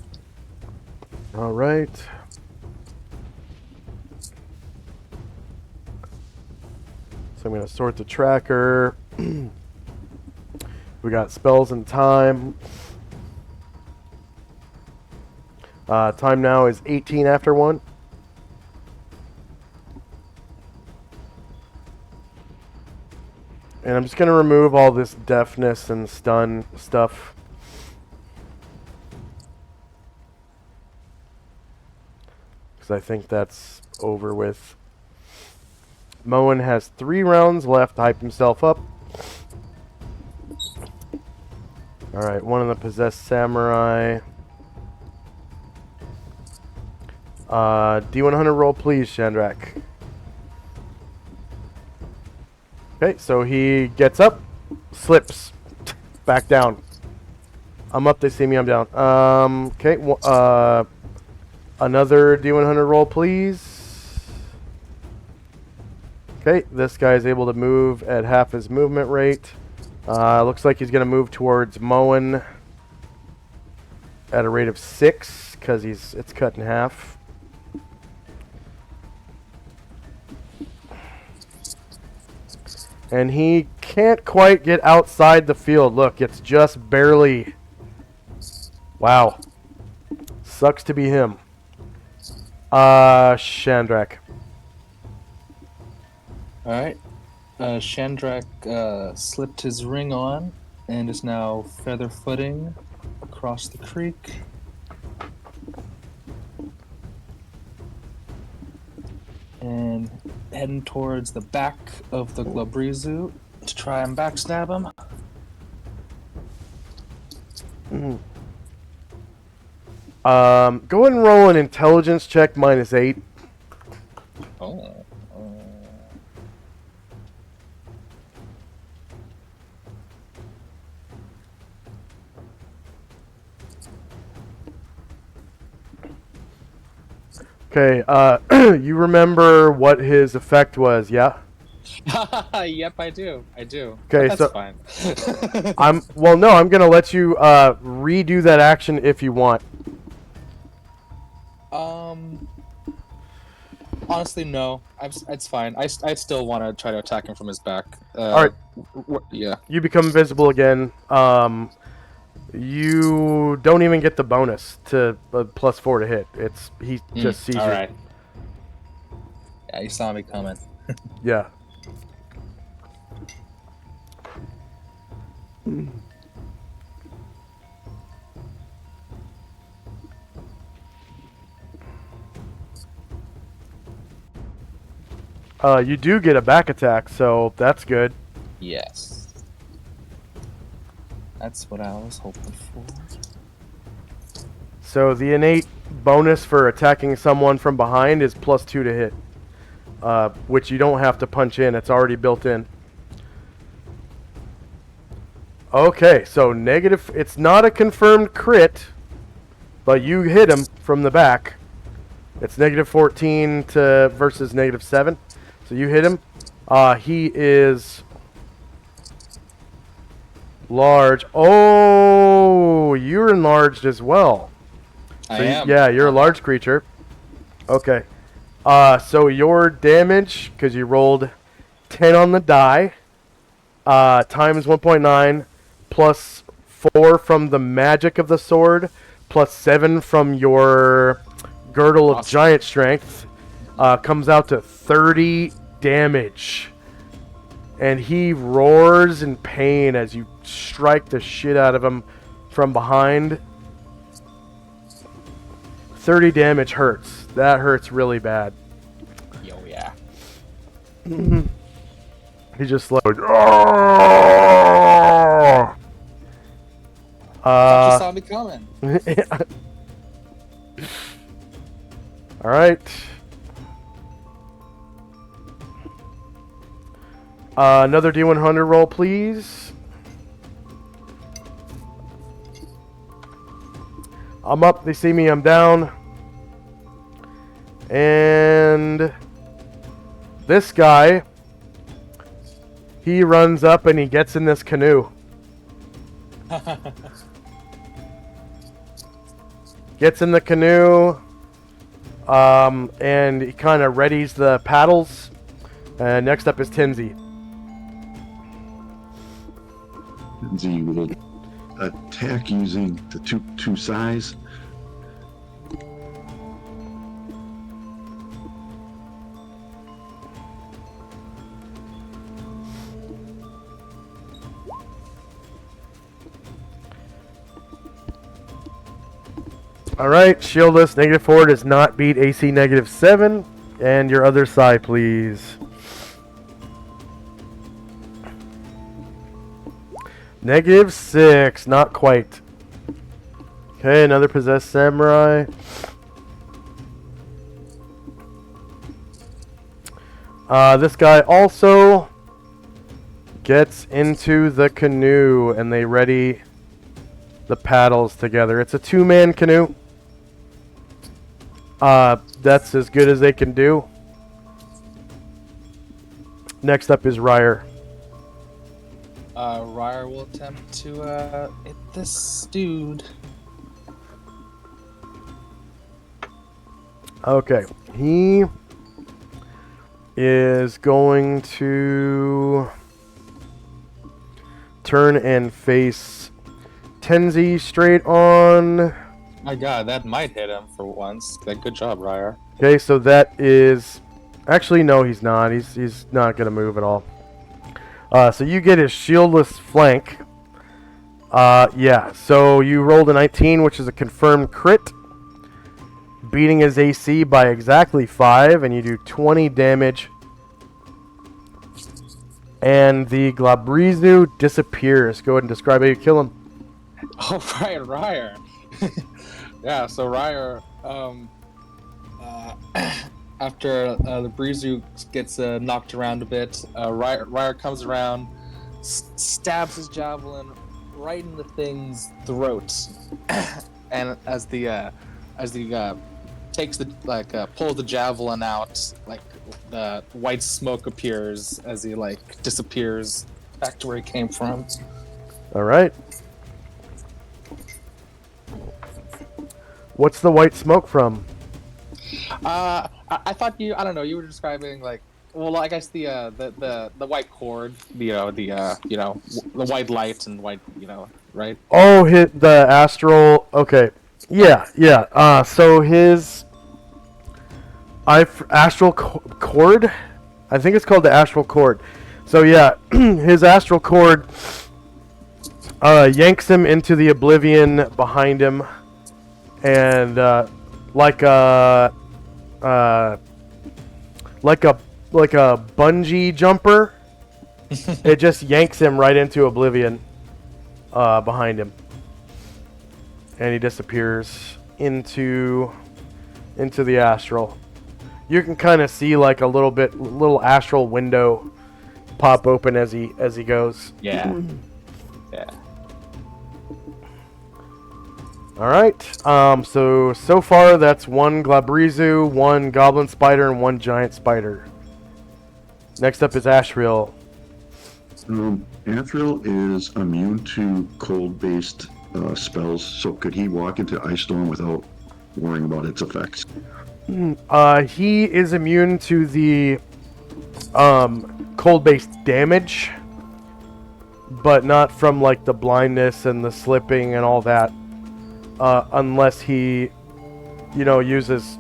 [SPEAKER 1] Alright. So I'm going to sort the tracker. We got spells and time. Time now is 18 after 1. And I'm just going to remove all this deafness and stun stuff. Because I think that's over with. Moen has 3 rounds left to hype himself up. Alright, one of the possessed samurai. D100 roll, please, Shandrak. Okay, so he gets up, slips, back down. I'm up, they see me, I'm down. Okay, another D100 roll, please. Okay, this guy is able to move at half his movement rate. Looks like he's going to move towards Moen at a rate of 6 because it's cut in half. And he can't quite get outside the field. Look, it's just barely. Wow. Sucks to be him. Shandrak.
[SPEAKER 2] Alright. Shandrak slipped his ring on and is now feather footing across the creek. And heading towards the back of the Glabrizu to try and backstab him.
[SPEAKER 1] Go ahead and roll an intelligence check -8.
[SPEAKER 2] Oh.
[SPEAKER 1] Okay, you remember what his effect was, yeah?
[SPEAKER 2] Yep, I do.
[SPEAKER 1] Okay,
[SPEAKER 2] That's
[SPEAKER 1] so
[SPEAKER 2] fine.
[SPEAKER 1] I'm gonna let you redo that action if you want.
[SPEAKER 2] Honestly, no. It's fine. I still want to try to attack him from his back.
[SPEAKER 1] Alright.
[SPEAKER 2] Yeah.
[SPEAKER 1] You become invisible again. You don't even get the bonus to +4 to hit. He just sees
[SPEAKER 2] all
[SPEAKER 1] you.
[SPEAKER 2] right. Yeah, you saw me coming.
[SPEAKER 1] Yeah. You do get a back attack, so that's good.
[SPEAKER 2] Yes. That's what I was hoping for.
[SPEAKER 1] So the innate bonus for attacking someone from behind is +2 to hit, which you don't have to punch in. It's already built in. Okay, so negative. It's not a confirmed crit, but you hit him from the back. It's -14 to versus -7. So you hit him. He is large. Oh, you're enlarged as well.
[SPEAKER 2] I
[SPEAKER 1] So
[SPEAKER 2] am.
[SPEAKER 1] yeah, you're a large creature. Okay. So your damage, because you rolled 10 on the die, times 1.9, plus 4 from the magic of the sword, plus 7 from your girdle of
[SPEAKER 2] Awesome.
[SPEAKER 1] giant strength, comes out to 30 damage. And he roars in pain as you strike the shit out of him from behind. 30 damage hurts. That hurts really bad.
[SPEAKER 2] Yo, yeah.
[SPEAKER 1] He just like,
[SPEAKER 2] You saw me coming.
[SPEAKER 1] all right. Another D100 roll, please. I'm up. They see me. I'm down. And this guy, he runs up and he gets in this canoe. Gets in the canoe, and he kind of readies the paddles. And next up is Tinsy.
[SPEAKER 4] Lindsay will attack using the two size.
[SPEAKER 1] Alright, shieldless, -4 does not beat AC -7. And your other side, please. -6, not quite. Okay, another possessed samurai. This guy also gets into the canoe, and they ready the paddles together. It's a 2-man canoe. That's as good as they can do. Next up is Ryer.
[SPEAKER 2] Ryer will attempt to hit this dude.
[SPEAKER 1] Okay, he is going to turn and face Tenzi straight on.
[SPEAKER 2] My God, that might hit him for once. Good job, Ryer.
[SPEAKER 1] Okay, so that is actually no, he's not. He's not gonna move at all. So you get his shieldless flank. Yeah. So you rolled a 19, which is a confirmed crit, beating his AC by exactly 5, and you do 20 damage. And the Glabrizu disappears. Go ahead and describe how you kill him.
[SPEAKER 2] Oh, right, Ryer. Yeah, so Ryer, after the Brizu gets knocked around a bit, Ryer comes around, stabs his javelin right in the thing's throat, and as the takes the pulls the javelin out, like the white smoke appears as he disappears back to where he came from.
[SPEAKER 1] All right. What's the white smoke from?
[SPEAKER 2] I thought I don't know, you were describing well, I guess the white cord, the white light and white, right?
[SPEAKER 1] Oh, hit the astral. Okay. Yeah. So his astral cord. I think it's called the astral cord. So yeah, his astral cord yanks him into the oblivion behind him, and like a bungee jumper, it just yanks him right into oblivion behind him, and he disappears into the astral. You can kind of see like a little astral window pop open as he goes.
[SPEAKER 2] Yeah. Yeah.
[SPEAKER 1] All right. So far that's 1 Glabrizu, 1 Goblin Spider, and 1 Giant Spider. Next up is Ashriel.
[SPEAKER 4] Athril is immune to cold-based spells, so could he walk into Ice Storm without worrying about its effects?
[SPEAKER 1] He is immune to the cold-based damage, but not from like the blindness and the slipping and all that. Unless he, uses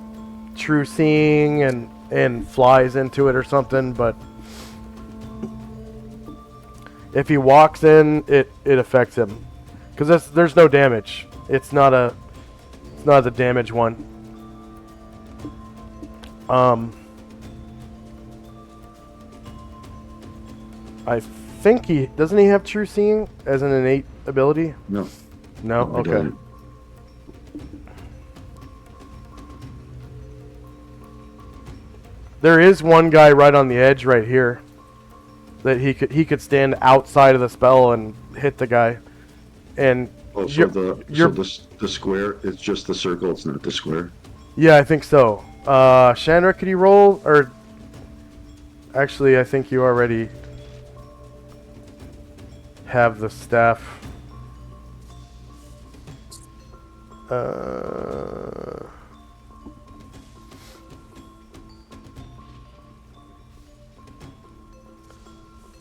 [SPEAKER 1] true seeing and flies into it or something. But if he walks in, it affects him, because there's no damage. It's not the damage one. I think doesn't he have true seeing as an innate ability?
[SPEAKER 4] No.
[SPEAKER 1] No.
[SPEAKER 4] He
[SPEAKER 1] Okay.
[SPEAKER 4] doesn't.
[SPEAKER 1] There is one guy right on the edge right here that he could stand outside of the spell and hit the guy. And
[SPEAKER 4] Oh, so the square, it's just the circle, it's not the square.
[SPEAKER 1] yeah, I think so. Chandra, could you roll? Or actually, I think you already have the staff.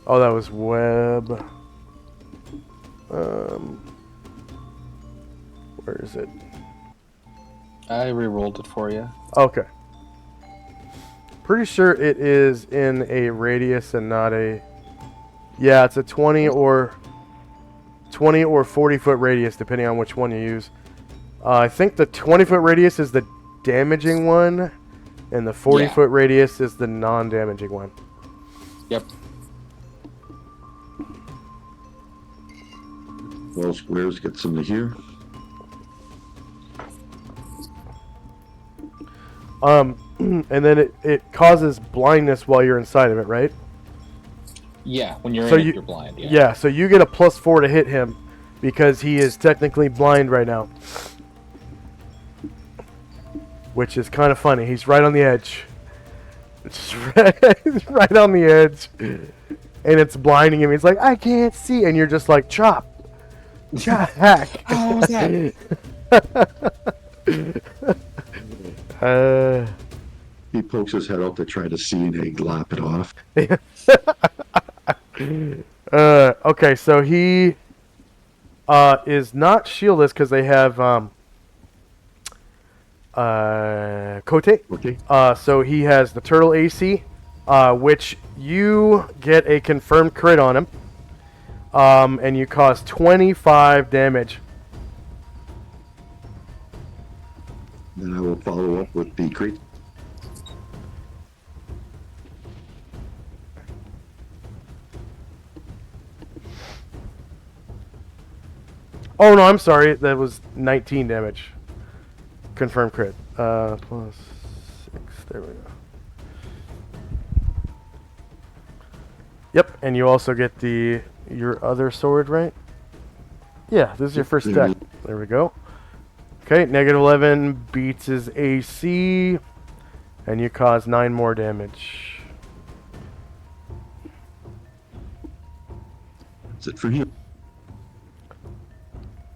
[SPEAKER 1] Oh, that was web. Where is it?
[SPEAKER 2] I re-rolled it for you.
[SPEAKER 1] Okay. Pretty sure it is in a radius and not a... Yeah, it's a 20 or 40 foot radius, depending on which one you use. I think the 20 foot radius is the damaging one, and the 40 foot radius is the non-damaging one.
[SPEAKER 2] Yep.
[SPEAKER 4] Well, squares gets them to here.
[SPEAKER 1] And then it causes blindness while you're inside of it, right?
[SPEAKER 2] Yeah, when you're
[SPEAKER 1] So
[SPEAKER 2] in it,
[SPEAKER 1] you-
[SPEAKER 2] you're blind. Yeah.
[SPEAKER 1] Yeah, so you get a +4 to hit him because he is technically blind right now. Which is kind of funny. He's right on the edge. It's right on the edge. And it's blinding him. He's like, I can't see. And you're just like, chop. Chop. Hack.
[SPEAKER 2] Oh, what's that?
[SPEAKER 4] He pokes his head out to try to see, and they lop it off.
[SPEAKER 1] Okay, so he is not shieldless because they have Kote.
[SPEAKER 4] Okay.
[SPEAKER 1] So he has the turtle AC, which you get a confirmed crit on him, and you cause 25 damage.
[SPEAKER 4] Then I will follow up with the crate.
[SPEAKER 1] Oh no, I'm sorry. That was 19 damage. Confirmed crit. +6. There we go. Yep, and you also get your other sword, right? Yeah, this is your first deck. There we go. Okay, -11 beats his AC, and you cause 9 more damage.
[SPEAKER 4] That's it for him.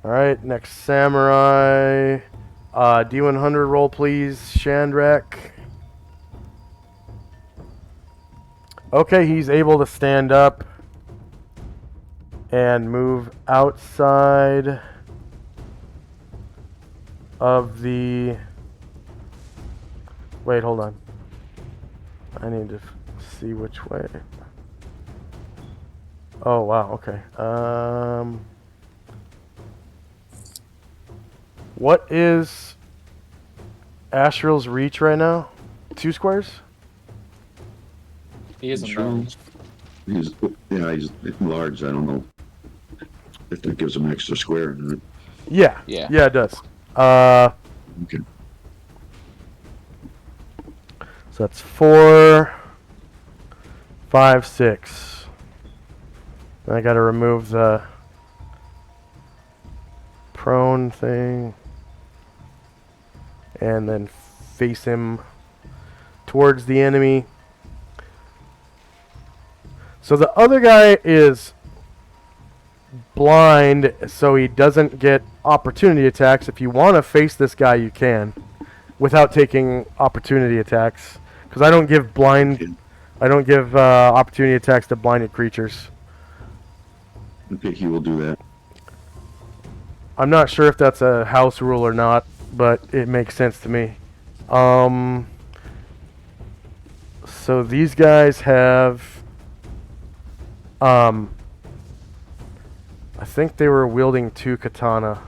[SPEAKER 1] Alright, next samurai. D100 roll, please, Shandrak. Okay, he's able to stand up and move outside of the... Wait, hold on. I need to see which way. Oh, wow, okay. What is Asriel's reach right now? 2 squares?
[SPEAKER 2] He isn't
[SPEAKER 4] Sure.
[SPEAKER 2] large.
[SPEAKER 4] He's large. I don't know if that gives him an extra square.
[SPEAKER 1] Yeah.
[SPEAKER 2] Yeah.
[SPEAKER 1] Yeah, it does.
[SPEAKER 4] Okay.
[SPEAKER 1] So that's 4, 5, 6. I gotta remove the prone thing. And then face him towards the enemy. So the other guy is blind, so he doesn't get opportunity attacks. If you want to face this guy, you can, without taking opportunity attacks. Because I don't give opportunity attacks to blinded creatures.
[SPEAKER 4] Okay, he will do that.
[SPEAKER 1] I'm not sure if that's a house rule or not, but it makes sense to me. So these guys have... I think they were wielding 2 katana.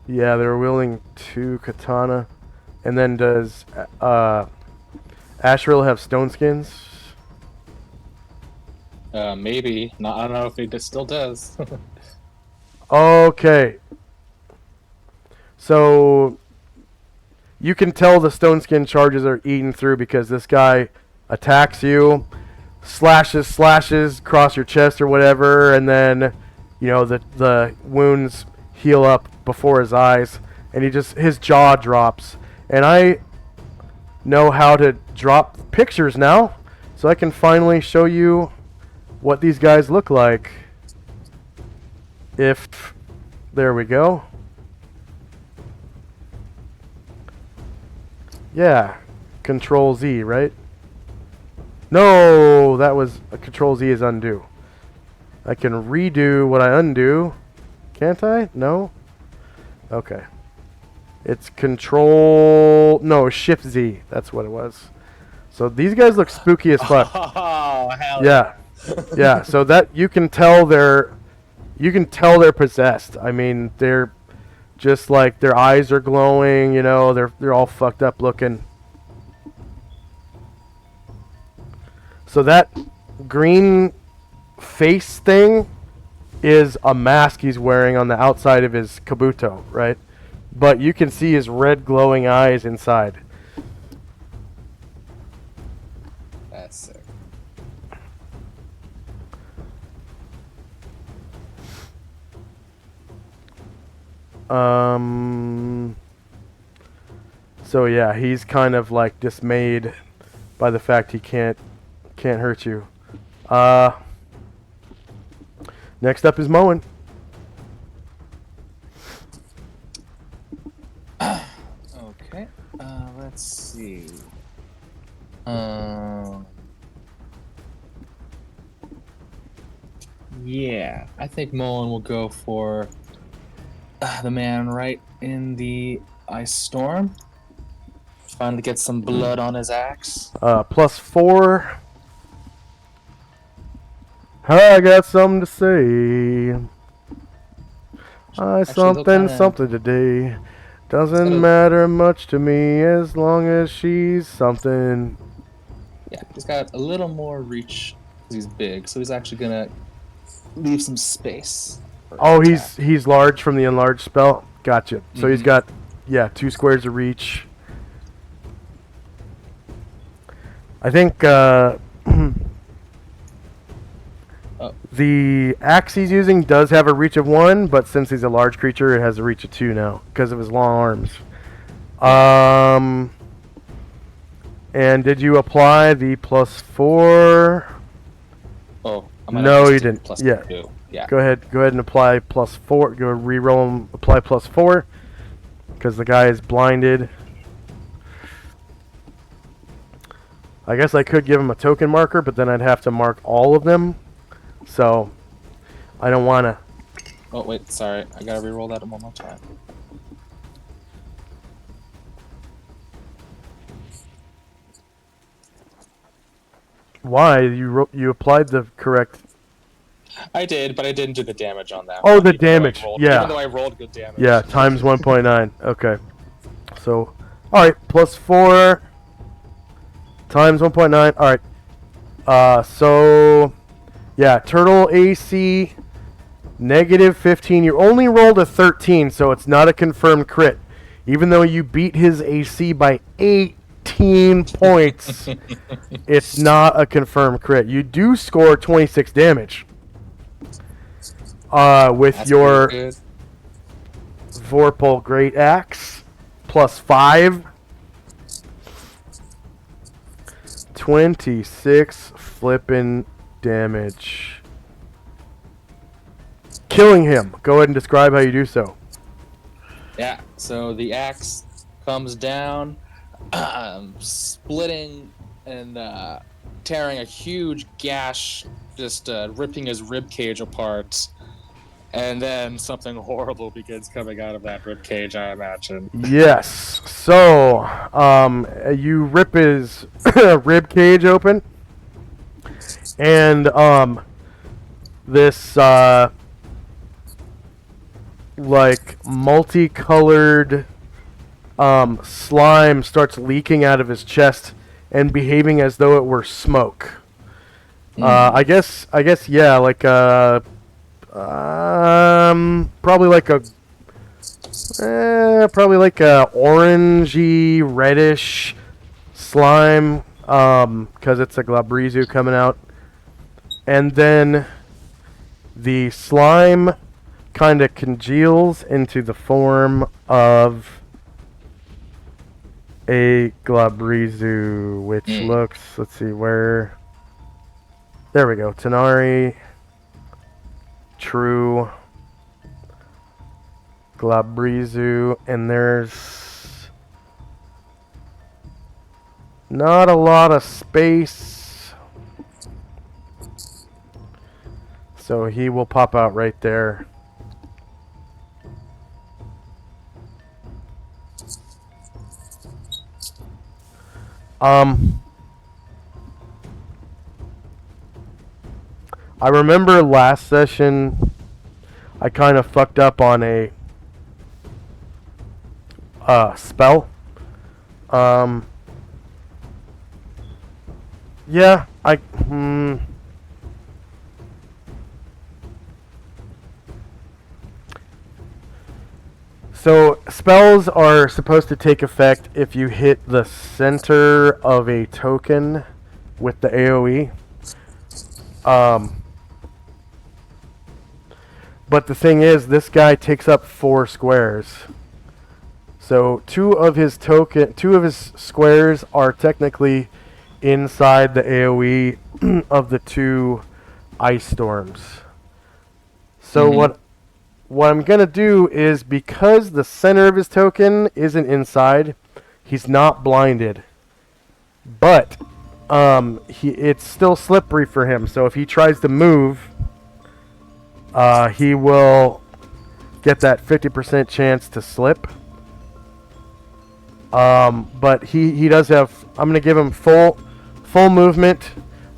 [SPEAKER 1] Yeah, they were wielding 2 katana. And then does Asriel have stone skins?
[SPEAKER 2] Maybe. No, I don't know if he still does.
[SPEAKER 1] Okay. So you can tell the stone skin charges are eaten through because this guy attacks you, slashes across your chest or whatever, and then the wounds heal up before his eyes, and his jaw drops. And I know how to drop pictures now, so I can finally show you what these guys look like. There we go. Yeah, Control Z, right? No, that was Control Z is undo. I can redo what I undo. Can't I? No? Okay. It's Shift Z. That's what it was. So these guys look spooky as fuck.
[SPEAKER 2] Oh, hell
[SPEAKER 1] Yeah. Yeah, so that you can tell they're possessed. I mean, they're Just like their eyes are glowing, you know, they're all fucked up looking. So that green face thing is a mask he's wearing on the outside of his kabuto, right? But you can see his red glowing eyes inside.
[SPEAKER 2] That's sick.
[SPEAKER 1] So yeah, he's kind of like dismayed by the fact he can't hurt you. Next up is Moen.
[SPEAKER 2] Okay. Let's see. Yeah, I think Mullen will go for the man right in the ice storm. Finally get some blood on his axe.
[SPEAKER 1] +4. I got something to say.
[SPEAKER 2] Actually,
[SPEAKER 1] Something today. Doesn't matter much to me as long as she's something.
[SPEAKER 2] Yeah, he's got a little more reach because he's big, so he's actually gonna leave some space.
[SPEAKER 1] Oh, he's large from the enlarged spell. Gotcha. So he's got 2 squares of reach. I think the axe he's using does have a reach of 1, but since he's a large creature, it has a reach of 2 now because of his long arms. And did you apply the +4?
[SPEAKER 2] Oh,
[SPEAKER 1] no, you didn't. Yeah.
[SPEAKER 2] 2. Yeah.
[SPEAKER 1] Go ahead and apply +4. Go re-roll and apply +4 because the guy is blinded. I guess I could give him a token marker, but then I'd have to mark all of them. So I don't want to.
[SPEAKER 2] Oh wait, sorry. I gotta re-roll that one more time.
[SPEAKER 1] Why? You applied the correct.
[SPEAKER 2] I did, but I didn't do the damage on that.
[SPEAKER 1] Oh, the damage. Yeah.
[SPEAKER 2] Even though I rolled good damage.
[SPEAKER 1] Yeah, times 1.9. Okay. So, all right, +4 times 1.9. All right. So, yeah, turtle AC -15. You only rolled a 13, so it's not a confirmed crit. Even though you beat his AC by 18 points, it's not a confirmed crit. You do score 26 damage. With
[SPEAKER 2] That's
[SPEAKER 1] your
[SPEAKER 2] good.
[SPEAKER 1] Vorpal Great Axe, +5. 26 flippin' damage. Killing him. Go ahead and describe how you do so.
[SPEAKER 2] Yeah, so the axe comes down, splitting and tearing a huge gash, just ripping his rib cage apart. And then something horrible begins coming out of that rib cage, I imagine.
[SPEAKER 1] Yes. So, you rip his rib cage open, and this like multicolored slime starts leaking out of his chest and behaving as though it were smoke. I guess yeah, like probably like a orangey reddish slime, because it's a Glabrizu coming out, and then the slime kind of congeals into the form of a Glabrizu, which looks, let's see where, there we go, Tanari, True, Glabrizu, and there's not a lot of space, so he will pop out right there. I remember last session I kind of fucked up on a spell. Yeah, So spells are supposed to take effect if you hit the center of a token with the AoE. But the thing is, this guy takes up 4 squares. So two of his squares are technically inside the AoE of the 2 ice storms. So what I'm gonna do is, because the center of his token isn't inside, he's not blinded. But it's still slippery for him. So if he tries to move, he will get that 50% chance to slip. But he does have. I'm gonna give him full movement.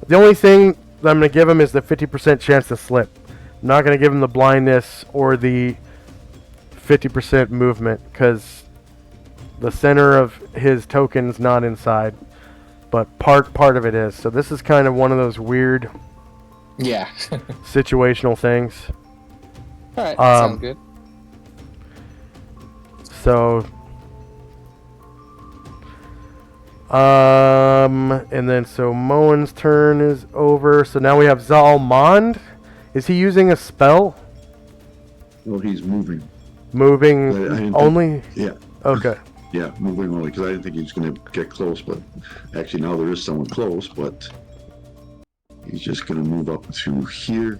[SPEAKER 1] The only thing that I'm gonna give him is the 50% chance to slip. I'm not gonna give him the blindness or the 50% movement, because the center of his token's not inside, but part of it is. So this is kind of one of those weird,
[SPEAKER 2] Yeah.
[SPEAKER 1] situational things.
[SPEAKER 2] All right. Sounds good.
[SPEAKER 1] So, and then so Moen's turn is over. So now we have Zalmond. Is he using a spell?
[SPEAKER 4] Well, he's moving.
[SPEAKER 1] Moving
[SPEAKER 4] I didn't think-
[SPEAKER 1] only?
[SPEAKER 4] Yeah.
[SPEAKER 1] Okay.
[SPEAKER 4] Yeah, moving only, because I didn't think he was going to get close, but actually now there is someone close, but he's just going to move up to here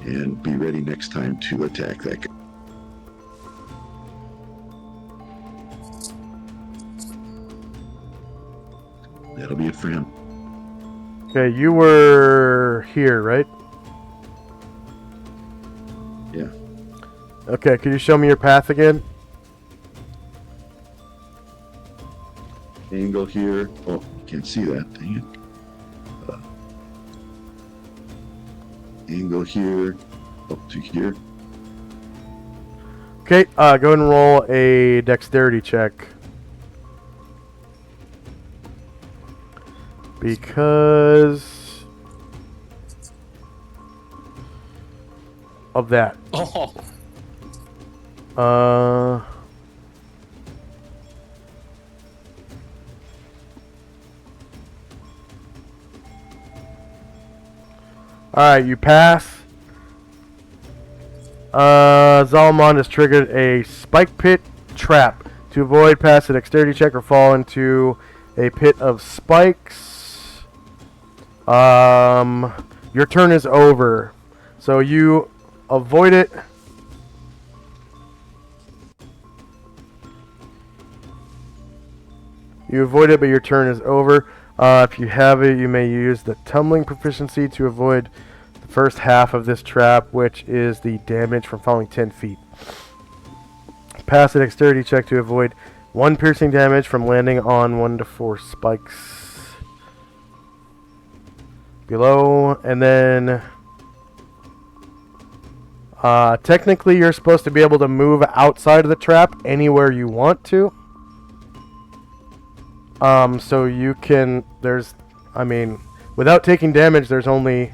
[SPEAKER 4] and be ready next time to attack that guy. That'll be it for him.
[SPEAKER 1] Okay, you were here, right?
[SPEAKER 4] Yeah.
[SPEAKER 1] Okay, could you show me your path again?
[SPEAKER 4] Angle here. Oh, you can't see that. Dang it. Angle here. Up to here.
[SPEAKER 1] Okay, go ahead and roll a dexterity check. Because of that.
[SPEAKER 2] Oh.
[SPEAKER 1] Alright, you pass. Zalmond has triggered a spike pit trap. To avoid, pass a dexterity check or fall into a pit of spikes. Your turn is over. So you avoid it. You avoid it, but your turn is over. If you have it, you may use the tumbling proficiency to avoid the first half of this trap, which is the damage from falling 10 feet. Pass a dexterity check to avoid 1 piercing damage from landing on 1 to 4 spikes below. And then technically you're supposed to be able to move outside of the trap anywhere you want to. So you can, without taking damage, there's only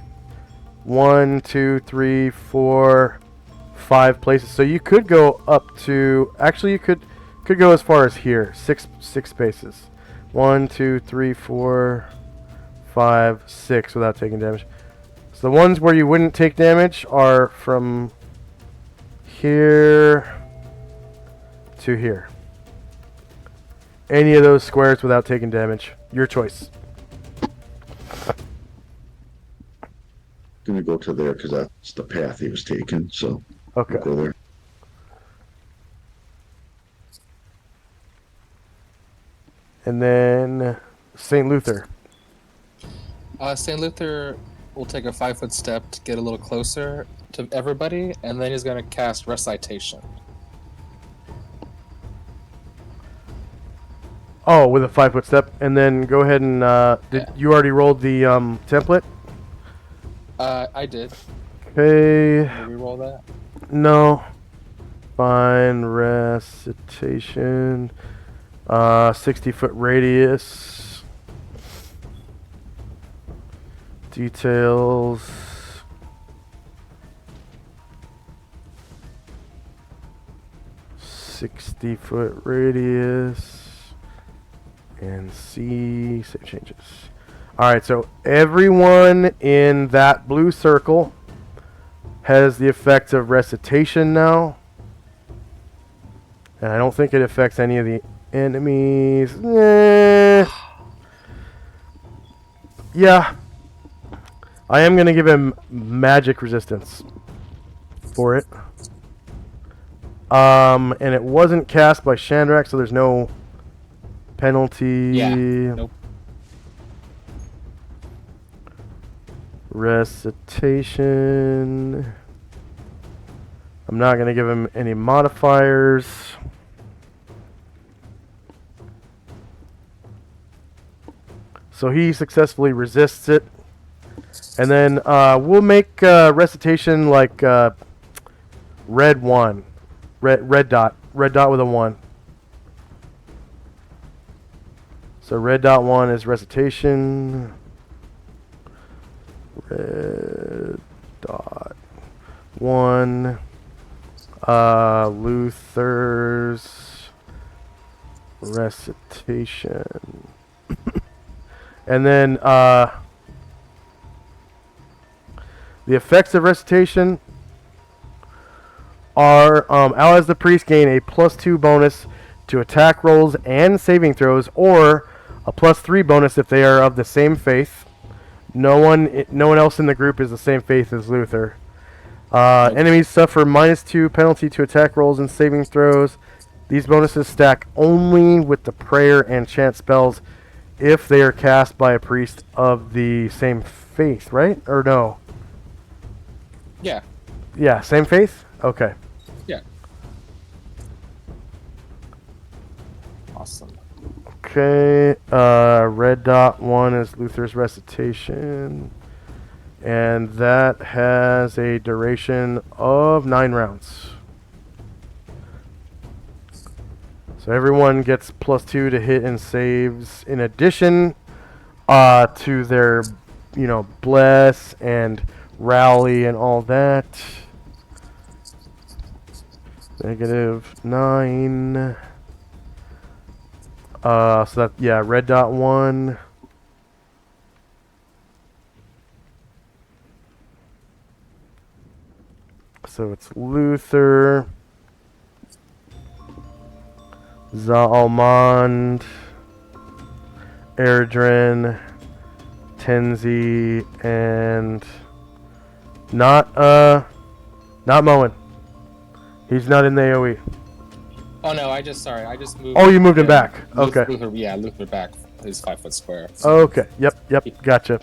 [SPEAKER 1] 1, 2, 3, 4, 5 places. So you could go up to, actually you could go as far as here, 6 spaces. 1, 2, 3, 4, 5, 6 without taking damage. So the ones where you wouldn't take damage are from here to here. Any of those squares without taking damage. Your choice.
[SPEAKER 4] Gonna go to there because that's the path he was taking, so
[SPEAKER 1] Okay.
[SPEAKER 4] we'll go there.
[SPEAKER 1] And then St. Luther.
[SPEAKER 2] St. Luther will take a 5-foot step to get a little closer to everybody, and then he's going to cast Recitation.
[SPEAKER 1] Oh, with a 5-foot step. And then go ahead and did you already rolled the template?
[SPEAKER 2] I did.
[SPEAKER 1] Okay.
[SPEAKER 2] Did we roll that?
[SPEAKER 1] No. fine. Recitation. 60-foot radius. Details. .60-foot radius. And C. Save changes. Alright, so everyone in that blue circle has the effect of recitation now. And I don't think it affects any of the enemies. Yeah. I am going to give him magic resistance for it. And it wasn't cast by Chandrak, so there's no penalty.
[SPEAKER 2] Yeah. Nope.
[SPEAKER 1] Recitation. I'm not going to give him any modifiers. So he successfully resists it. And then we'll make recitation like red 1. Red dot. Red dot with a 1. So red dot 1 is recitation. Red dot 1. Luther's recitation. And then the effects of recitation are allies the priest gain a +2 bonus to attack rolls and saving throws, or a +3 bonus if they are of the same faith. No one else in the group is the same faith as Luther. Enemies suffer -2 penalty to attack rolls and saving throws. These bonuses stack only with the prayer and chant spells if they are cast by a priest of the same faith, right? Or no?
[SPEAKER 2] Yeah.
[SPEAKER 1] Yeah, same faith? Okay.
[SPEAKER 2] Yeah. Awesome.
[SPEAKER 1] Okay, red dot 1 is Luther's recitation. And that has a duration of 9 rounds. So everyone gets +2 to hit and saves in addition to their, bless and rally and all that. -9. So that, yeah, red dot 1. So it's Luther, Zalmond, Erdrin, Tenzi, and not Moen. He's not in the AoE.
[SPEAKER 2] Oh no, I just moved.
[SPEAKER 1] Oh, you moved him back. Okay.
[SPEAKER 2] Luther back his 5-foot square.
[SPEAKER 1] Okay. Yep. Gotcha.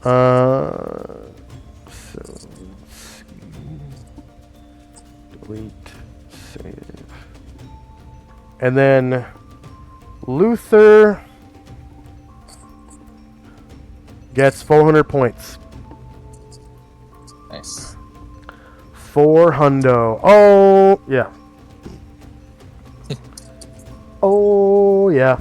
[SPEAKER 1] So let's see. Delete, save. And then Luther gets 400 points.
[SPEAKER 2] Nice.
[SPEAKER 1] 4 hundo. Oh, yeah. Oh, yeah.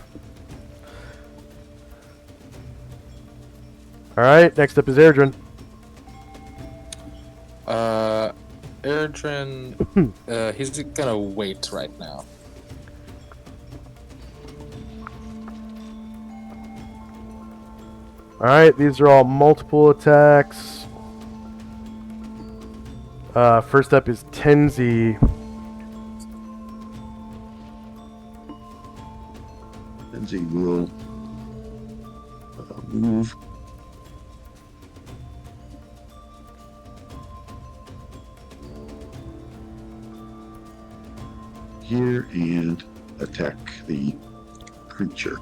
[SPEAKER 1] Alright, next up is Erdrin.
[SPEAKER 2] Erdrin, he's gonna wait right now.
[SPEAKER 1] Alright, these are all multiple attacks. First up is Tenzi.
[SPEAKER 4] Tenzi will move. Here and attack the creature.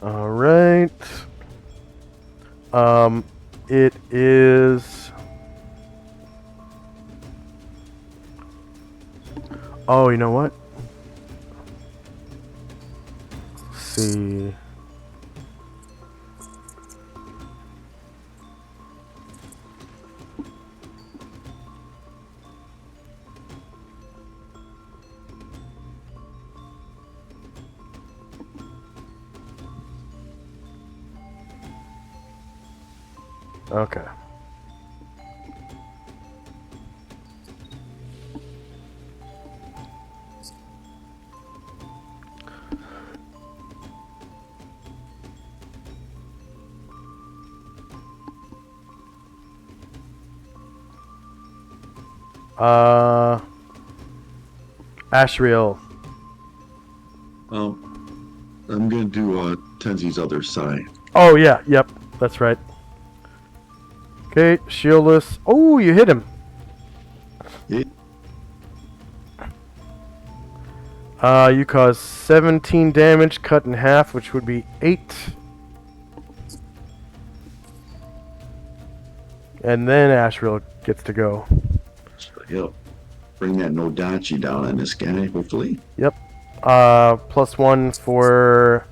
[SPEAKER 1] All right. It is. Oh, you know what? Let's see. Okay. Ashriel.
[SPEAKER 4] I'm gonna do Tenzi's other side.
[SPEAKER 1] Oh yeah, yep, that's right. Okay, shieldless. Oh, you hit him.
[SPEAKER 4] Yeah.
[SPEAKER 1] You cause 17 damage, cut in half, which would be 8. And then Ashriel gets to go.
[SPEAKER 4] So he'll bring that Nodachi down on this guy, hopefully.
[SPEAKER 1] Yep. +1 for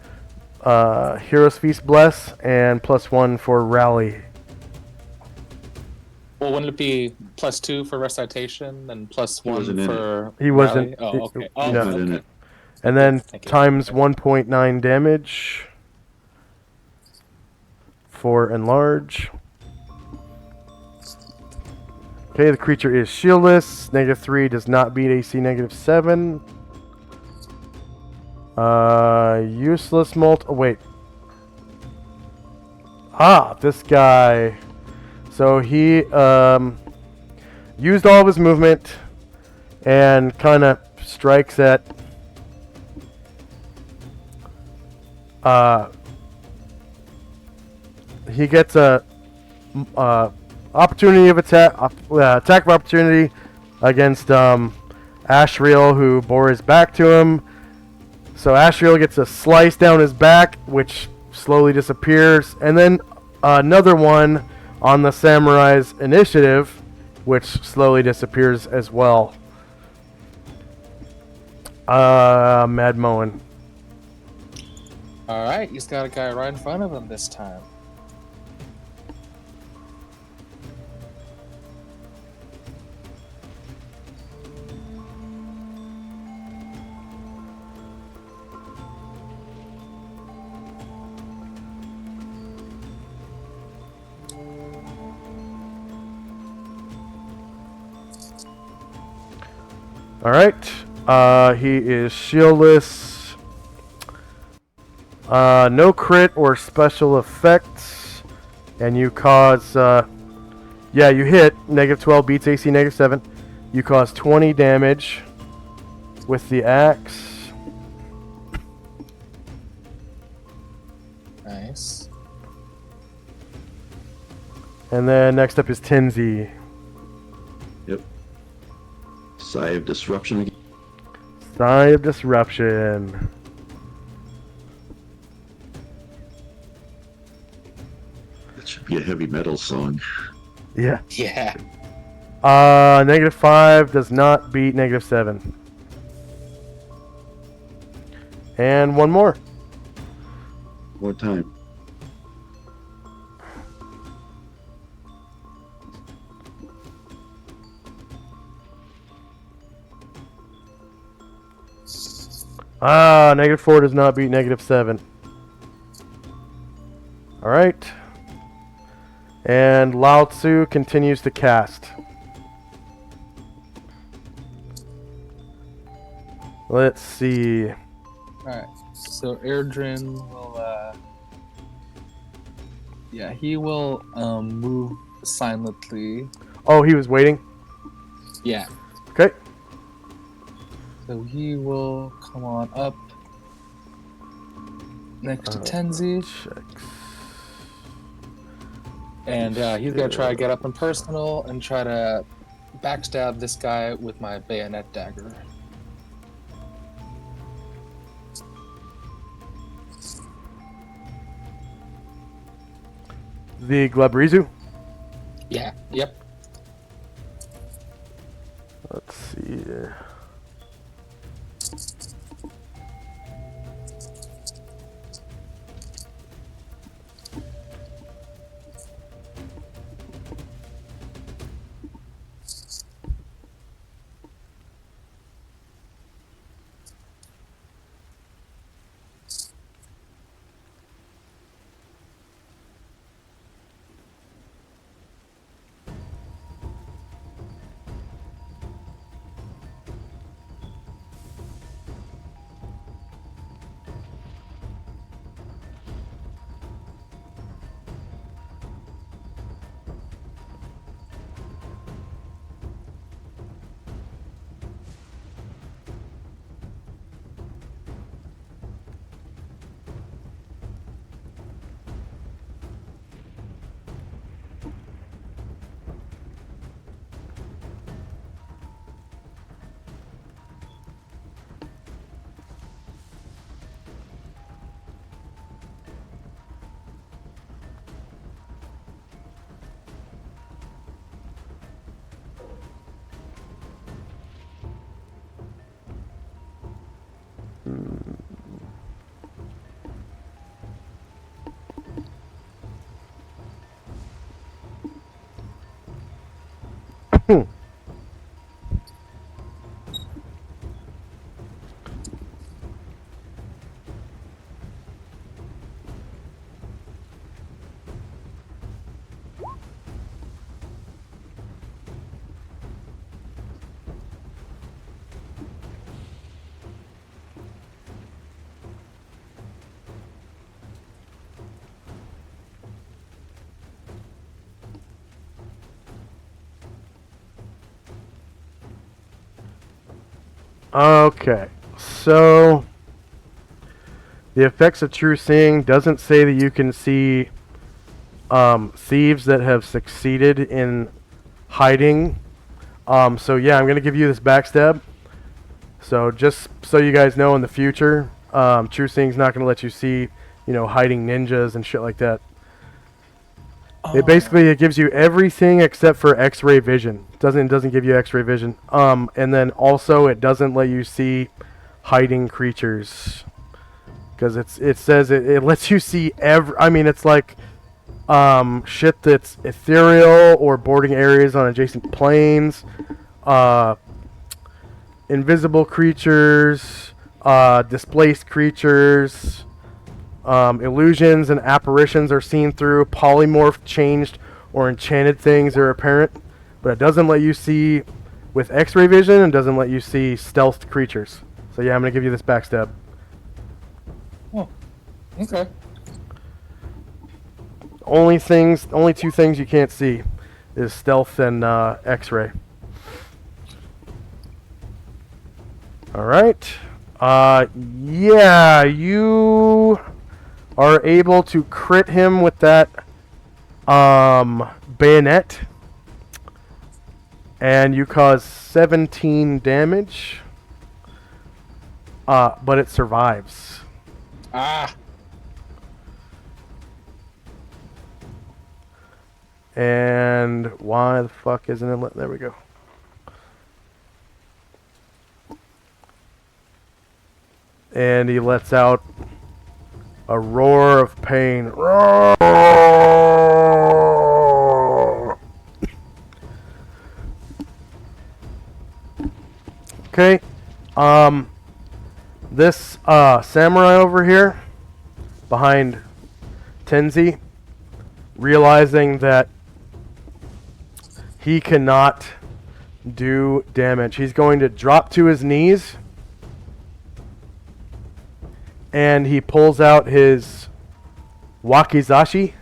[SPEAKER 1] Hero's Feast Bless, and +1 for Rally.
[SPEAKER 2] Well, wouldn't it be +2 for recitation and +1
[SPEAKER 4] wasn't in
[SPEAKER 2] for
[SPEAKER 1] He wasn't.
[SPEAKER 2] rally? Oh, okay. Oh,
[SPEAKER 1] Yeah.
[SPEAKER 4] Not in
[SPEAKER 2] okay.
[SPEAKER 4] it.
[SPEAKER 1] And then
[SPEAKER 2] Thank you.
[SPEAKER 1] times 1.9 damage for Enlarge. Okay, the creature is shieldless. -3 does not beat AC -7. Useless mult. Oh, wait. Ah, this guy. So he used all of his movement and kind of strikes at he gets a opportunity of attack of opportunity against Ashriel, who bore his back to him. So Ashriel gets a slice down his back, which slowly disappears, and then another one on the Samurai's initiative, which slowly disappears as well. Mad Moen.
[SPEAKER 2] All right, he's got a guy right in front of him this time.
[SPEAKER 1] All right. He is shieldless. No crit or special effects, and you cause. Yeah, you hit. -12 beats AC -7. You cause 20 damage with the axe.
[SPEAKER 2] Nice.
[SPEAKER 1] And then next up is Tenzi.
[SPEAKER 4] Yep. Sigh of Disruption again.
[SPEAKER 1] Sigh of Disruption.
[SPEAKER 4] That should be a heavy metal song.
[SPEAKER 1] Yeah.
[SPEAKER 2] Yeah.
[SPEAKER 1] -5 does not beat -7. And one more.
[SPEAKER 4] More time.
[SPEAKER 1] -4 does not beat -7. Alright. And Lao Tzu continues to cast. Let's see.
[SPEAKER 2] All right. So Airdrin will, yeah, he will move silently.
[SPEAKER 1] Oh, he was waiting?
[SPEAKER 2] Yeah.
[SPEAKER 1] Okay.
[SPEAKER 2] So he will come on up next to Tenzi,
[SPEAKER 1] Checks.
[SPEAKER 2] and he's gonna try to get up and personal and try to backstab this guy with my bayonet dagger.
[SPEAKER 1] The Glabrizu?
[SPEAKER 2] Yeah. Yep.
[SPEAKER 1] Let's see here. Okay, so the effects of True Seeing doesn't say that you can see thieves that have succeeded in hiding. So yeah, I'm gonna give you this backstab. So just so you guys know in the future, True Seeing's not gonna let you see, hiding ninjas and shit like that. It basically gives you everything except for X-ray vision. It doesn't give you X-ray vision. And then also it doesn't let you see hiding creatures because it says it lets you see it's like shit that's ethereal or boarding areas on adjacent planes, invisible creatures, displaced creatures. Illusions and apparitions are seen through. Polymorphed, changed, or enchanted things are apparent. But it doesn't let you see with X-ray vision and doesn't let you see stealthed creatures. So yeah, I'm going to give you this backstab.
[SPEAKER 2] Oh, okay.
[SPEAKER 1] Only two things you can't see is stealth and X-ray. Alright. Yeah, you are able to crit him with that bayonet, and you cause 17 damage, but it survives.
[SPEAKER 2] Ah.
[SPEAKER 1] And why the fuck isn't it there we go. And he lets out a roar of pain. Roar! Okay. This samurai over here, behind Tenzi, realizing that he cannot do damage, he's going to drop to his knees. And he pulls out his wakizashi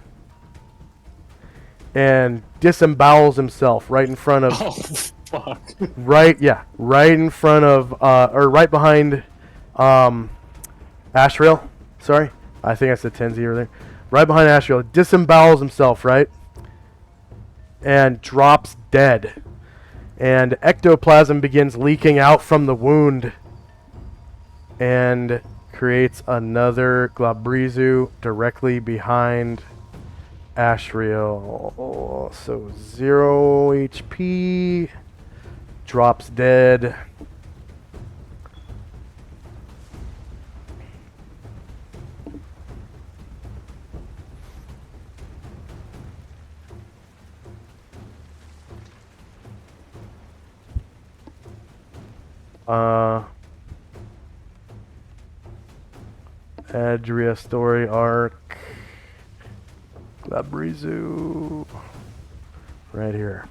[SPEAKER 1] and disembowels himself right in front of.
[SPEAKER 2] Oh, fuck.
[SPEAKER 1] Right in front of, or right behind, Ashrael. Sorry, I think I said Tenzi earlier. Right behind Ashrael, disembowels himself, right, and drops dead. And ectoplasm begins leaking out from the wound, and creates another Glabrizu directly behind Ashriel. So 0 HP. Drops dead. Adria story arc. Labrizu. Right here.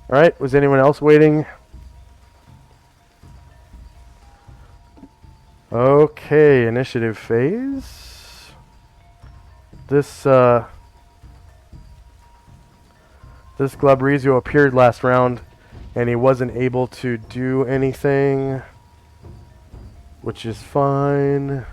[SPEAKER 1] Alright, was anyone else waiting? Okay, initiative phase. This Glabrizio appeared last round and he wasn't able to do anything, which is fine.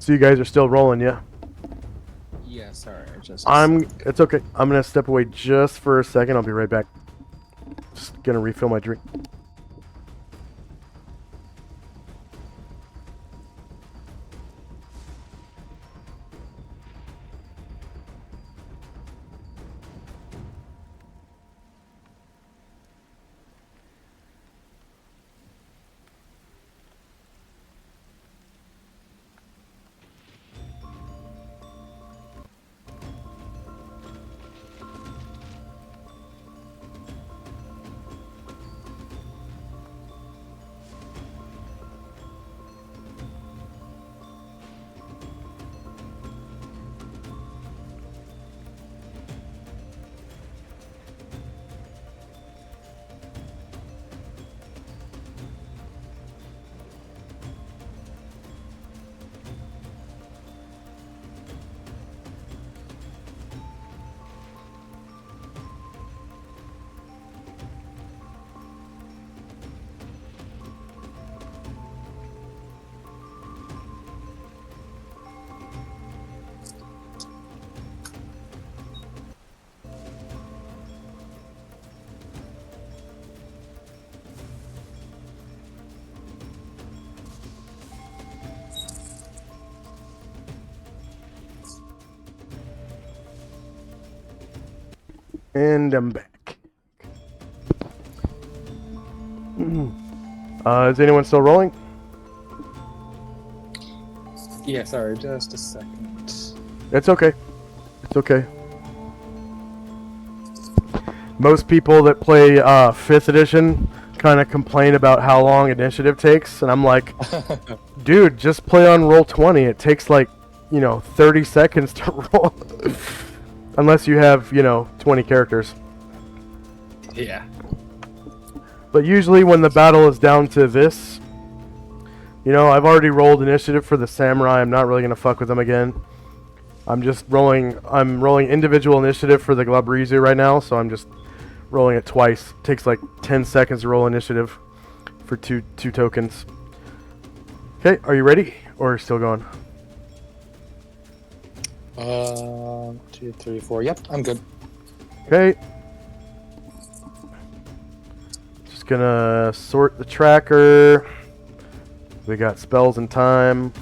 [SPEAKER 1] So you guys are still rolling, yeah?
[SPEAKER 2] Yeah, sorry.
[SPEAKER 1] It's okay. I'm gonna step away just for a second. I'll be right back. Just gonna refill my drink. And I'm back. Is anyone still rolling?
[SPEAKER 2] Yeah, sorry. Just a second.
[SPEAKER 1] It's okay. It's okay. Most people that play 5th edition kind of complain about how long initiative takes, and I'm like, dude, just play on Roll20. It takes like, 30 seconds to roll. Unless you have, 20 characters.
[SPEAKER 2] Yeah.
[SPEAKER 1] But usually when the battle is down to this, I've already rolled initiative for the samurai. I'm not really going to fuck with them again. I'm rolling individual initiative for the Glabrizio right now, so I'm just rolling it twice. It takes like 10 seconds to roll initiative for two tokens. Okay, are you ready? Or still going?
[SPEAKER 2] 2, 3, 4. Yep, I'm good.
[SPEAKER 1] Okay. Just gonna sort the tracker. We got spells and time.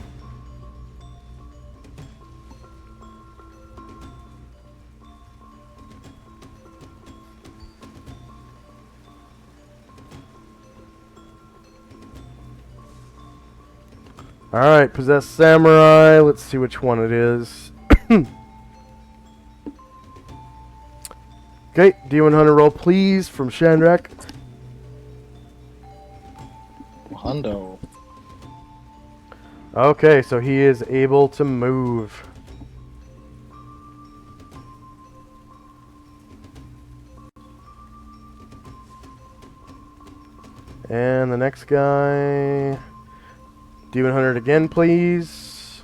[SPEAKER 1] Alright, Possessed Samurai. Let's see which one it is. Okay, D100 roll please from Shandrak.
[SPEAKER 2] Hundo.
[SPEAKER 1] Okay, so he is able to move. And the next guy... Demon Hunter again, please.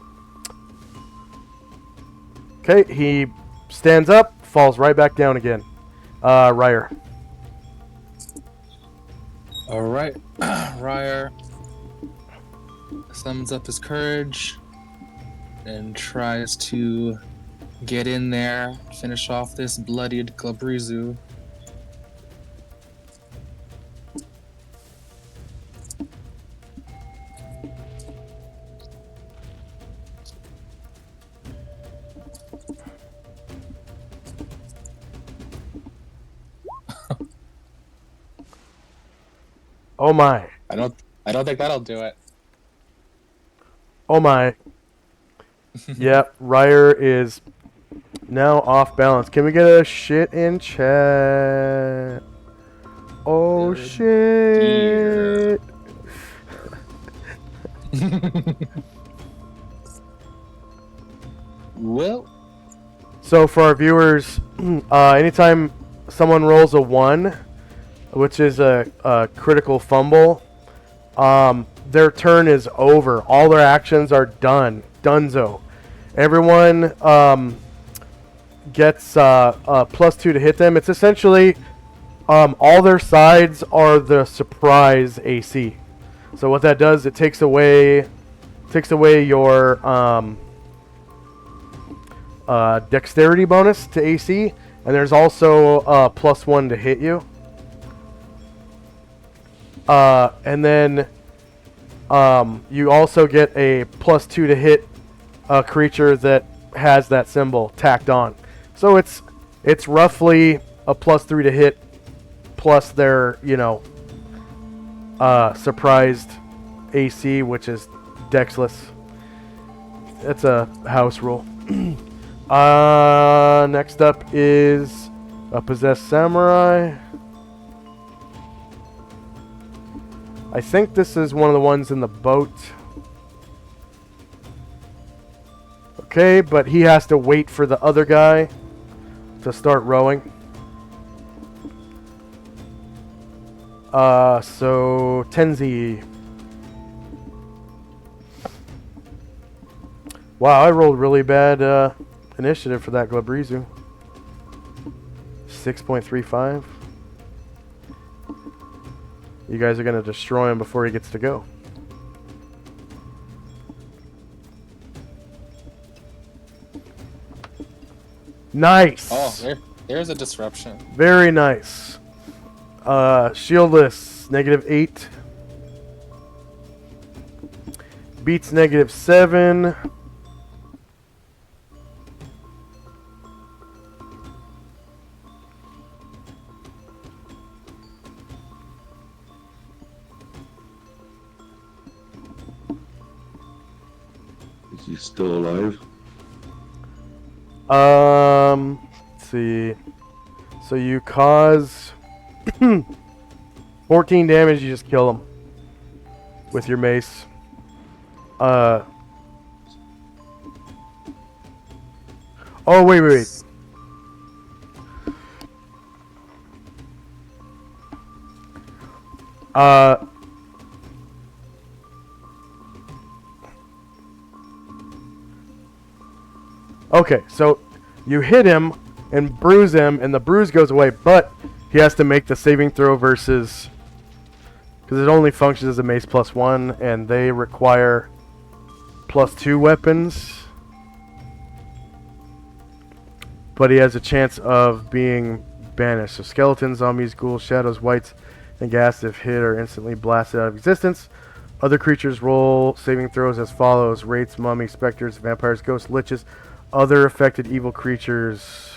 [SPEAKER 1] Okay, he stands up, falls right back down again. Ryer.
[SPEAKER 2] Alright. Ryer summons up his courage and tries to get in there, finish off this bloodied Glabrizu.
[SPEAKER 1] Oh my.
[SPEAKER 2] I don't think that'll do it.
[SPEAKER 1] Oh my. Yep, Ryer is now off balance. Can we get a shit in chat? Oh
[SPEAKER 2] Good
[SPEAKER 1] shit.
[SPEAKER 2] Well,
[SPEAKER 1] So for our viewers, anytime someone rolls a 1, which is a critical fumble, their turn is over. All their actions are done. Dunzo. Everyone gets +2 to hit them. It's essentially all their sides are the surprise AC. So what that does, it takes away your dexterity bonus to AC, and there's also +1 to hit you. And then you also get a +2 to hit a creature that has that symbol tacked on. So it's roughly a +3 to hit plus their, surprised AC, which is dexless. It's a house rule. Next up is a possessed samurai. I think this is one of the ones in the boat. Okay, but he has to wait for the other guy to start rowing. So Tenzi. Wow, I rolled really bad initiative for that Glabrizu. 6.35. You guys are going to destroy him before he gets to go. Nice.
[SPEAKER 2] oh, there's a disruption.
[SPEAKER 1] Very nice. Shieldless, -8. Beats -7.
[SPEAKER 4] Is he still alive?
[SPEAKER 1] Let's see. So you cause 14 damage, you just kill him with your mace. Oh, wait. Okay, so you hit him and bruise him, and the bruise goes away, but he has to make the saving throw versus... Because it only functions as a mace +1, and they require +2 weapons. But he has a chance of being banished. So skeletons, zombies, ghouls, shadows, wights, and ghast, if hit, are instantly blasted out of existence. Other creatures roll saving throws as follows: wraiths, mummies, specters, vampires, ghosts, liches, other affected evil creatures.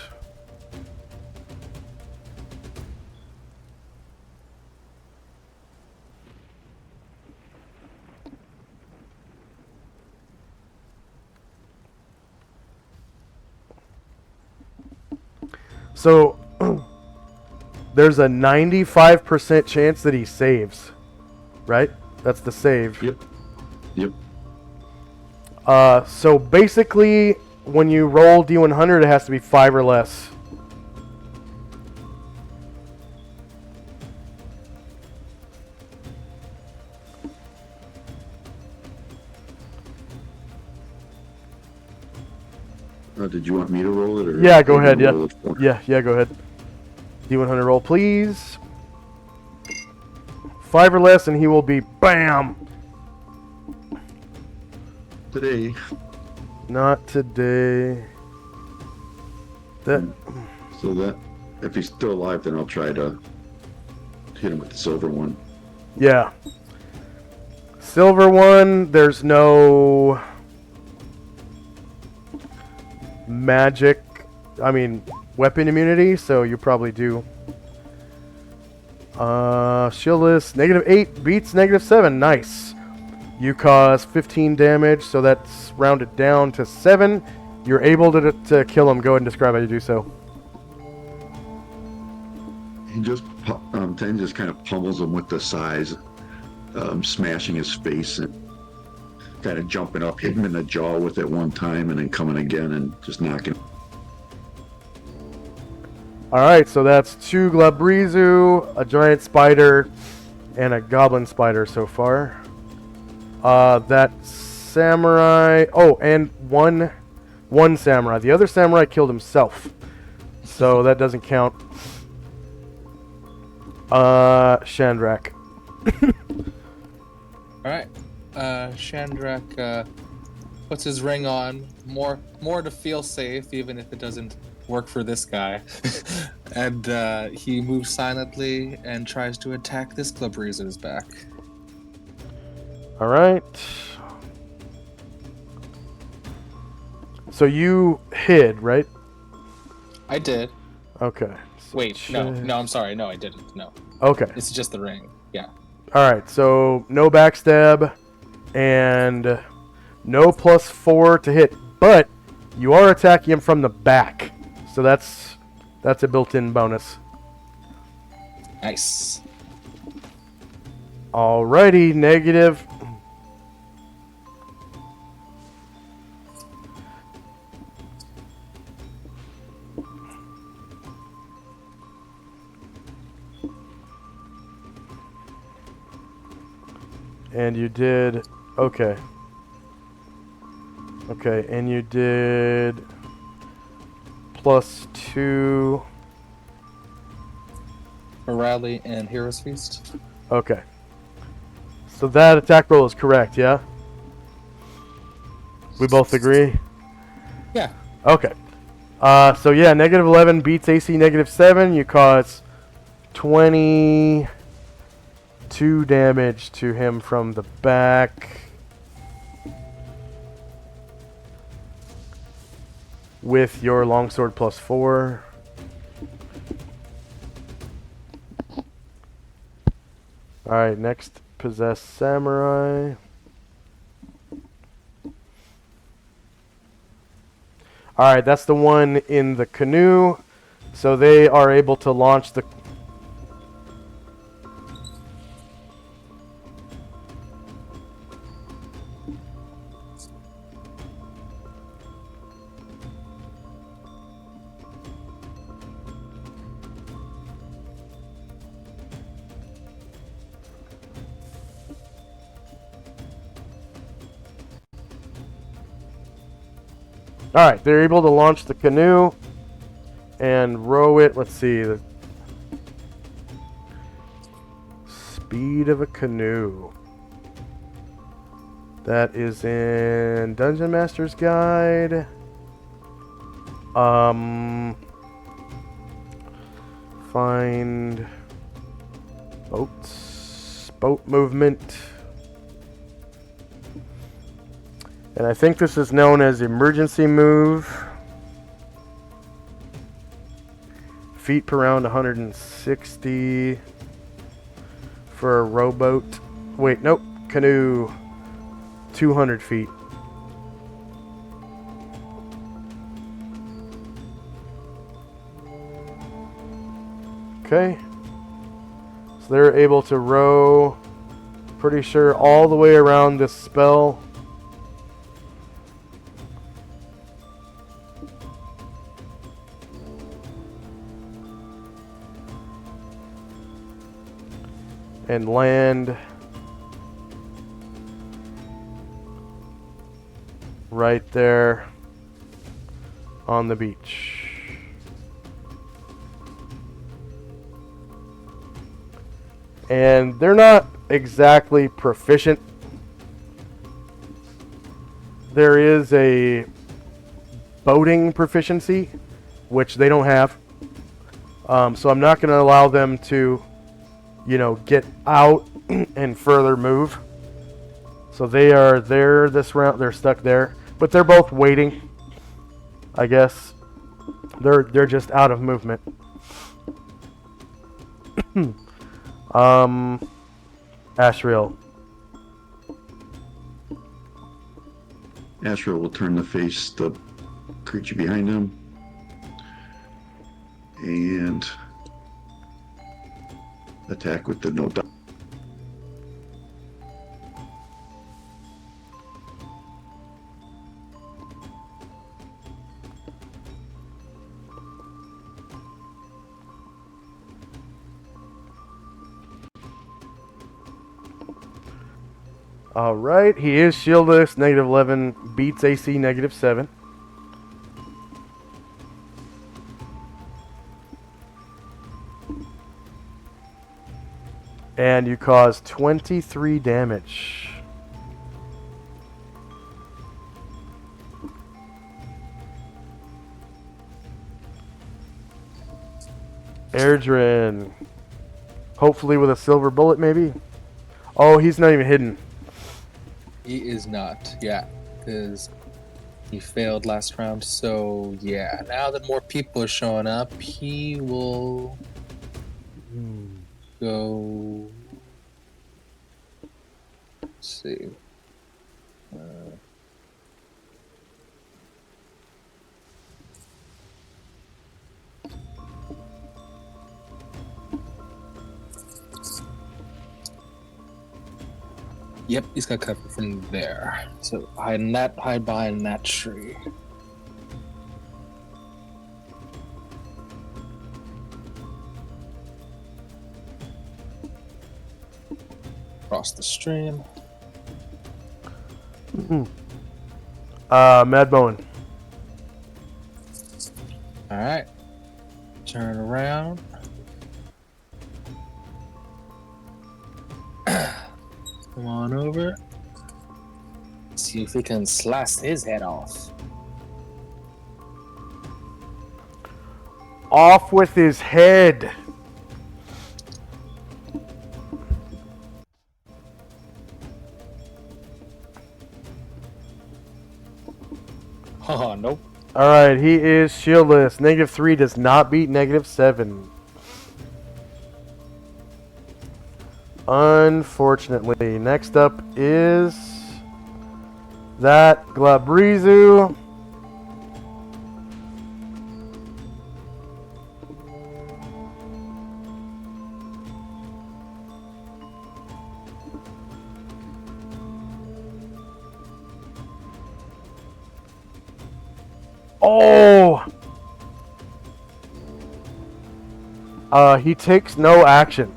[SPEAKER 1] So there's a 95% chance that he saves, right? That's the save.
[SPEAKER 4] Yep.
[SPEAKER 1] So basically, when you roll D100, it has to be 5 or less.
[SPEAKER 4] Did you want me to roll it? Or
[SPEAKER 1] Yeah, go
[SPEAKER 4] are you
[SPEAKER 1] ahead.
[SPEAKER 4] gonna
[SPEAKER 1] Yeah.
[SPEAKER 4] roll it for me?
[SPEAKER 1] Yeah, go ahead. D100 roll, please. 5 or less, and he will be BAM!
[SPEAKER 4] Today.
[SPEAKER 1] Not today. That.
[SPEAKER 4] So that, if he's still alive, then I'll try to hit him with the silver one.
[SPEAKER 1] Yeah. Silver one, there's no magic, weapon immunity, so you probably do. Shieldless, -8 beats -7, nice. You cause 15 damage, so that's rounded down to 7. You're able to kill him. Go ahead and describe how you do so.
[SPEAKER 4] He just, Ten just kind of pummels him with the size, smashing his face and kind of jumping up, hitting him in the jaw with it one time, and then coming again and just knocking.
[SPEAKER 1] Alright, so that's 2 Glabrizu, a giant spider, and a goblin spider so far. That samurai... Oh, and one samurai. The other samurai killed himself, so that doesn't count. Shandrak.
[SPEAKER 2] Alright. Shandrak puts his ring on, more to feel safe, even if it doesn't work for this guy. And he moves silently and tries to attack this Glabrizu's back.
[SPEAKER 1] Alright. So you hid, right?
[SPEAKER 2] I did.
[SPEAKER 1] Okay. So
[SPEAKER 2] Wait, no, I'm sorry. No, I didn't. No.
[SPEAKER 1] Okay.
[SPEAKER 2] It's just the ring. Yeah.
[SPEAKER 1] Alright, so no backstab and no +4 to hit, but you are attacking him from the back. So that's a built-in bonus.
[SPEAKER 2] Nice.
[SPEAKER 1] Alrighty, negative. And you did... Okay. Okay, and you did... +2...
[SPEAKER 2] For Rally and Hero's Feast.
[SPEAKER 1] Okay. So that attack roll is correct, yeah? We both agree?
[SPEAKER 2] Yeah.
[SPEAKER 1] Okay. So yeah, -11 beats AC -7. You cause 22 damage to him from the back. With your longsword +4. Alright, next possessed samurai. Alright, that's the one in the canoe. So they are able to launch the... Alright, they're able to launch the canoe and row it. Let's see. The speed of a canoe. That is in Dungeon Master's Guide. Find boats. Boat movement. And I think this is known as emergency move. Feet per round 160 for a rowboat. Wait, nope. Canoe 200 feet. Okay. So they're able to row, pretty sure, all the way around this spell. And land right there on the beach. And they're not exactly proficient. There is a boating proficiency, which they don't have. So I'm not going to allow them to, you know, get out and further move. So they are there this round. They're stuck there, but they're both waiting. I guess they're just out of movement. Ashriel.
[SPEAKER 4] Ashra will turn to face the creature behind him. And attack with the no die.
[SPEAKER 1] Alright, he is shieldless, -11, beats AC -7. And you cause 23 damage. Airdrin. Hopefully with a silver bullet, maybe? Oh, he's not even hidden.
[SPEAKER 2] He is not, yeah, because he failed last round. So yeah, now that more people are showing up, he will go. Let's see. Yep, he's got cover from there. So hide behind that tree. Cross the stream.
[SPEAKER 1] Mad Bowen.
[SPEAKER 2] Alright. Turn around. Come on over. See if we can slice his head off.
[SPEAKER 1] Off with his head.
[SPEAKER 2] Oh, nope.
[SPEAKER 1] Alright, he is shieldless. -3 does not beat -7. Unfortunately. Next up is that Glabrizu. Oh! He takes no action.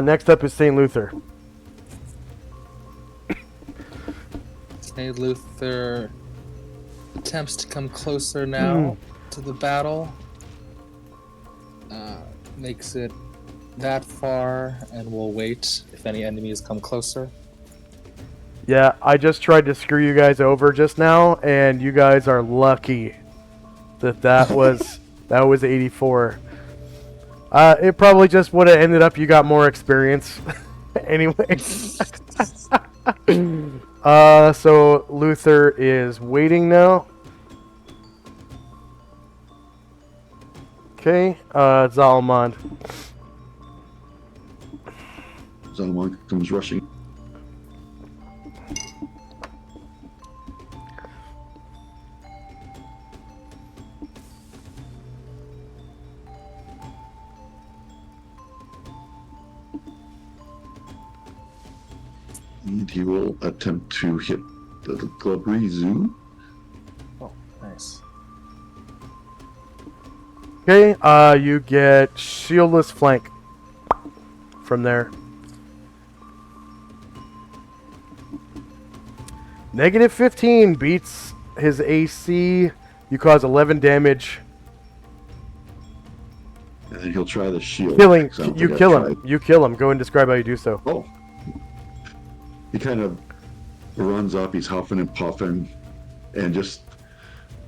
[SPEAKER 1] Next up is St. Luther.
[SPEAKER 2] St. Luther attempts to come closer now to the battle. Makes it that far and will wait if any enemies come closer.
[SPEAKER 1] Yeah, I just tried to screw you guys over just now, and you guys are lucky that was 84. It probably just would have ended up you got more experience anyway. So Luther is waiting now. Okay, Zalmond.
[SPEAKER 4] Zalmond comes rushing. And he will attempt to hit the Glabrezu.
[SPEAKER 2] Oh, nice.
[SPEAKER 1] Okay, you get shieldless flank from there. Negative 15 beats his AC. You cause 11 damage.
[SPEAKER 4] And then he'll try the shield.
[SPEAKER 1] Killing,
[SPEAKER 4] 'cause I don't
[SPEAKER 1] you
[SPEAKER 4] think I've
[SPEAKER 1] kill him.
[SPEAKER 4] tried.
[SPEAKER 1] You kill him. Go and describe how you do so.
[SPEAKER 4] Oh. He kind of runs up, he's huffing and puffing, and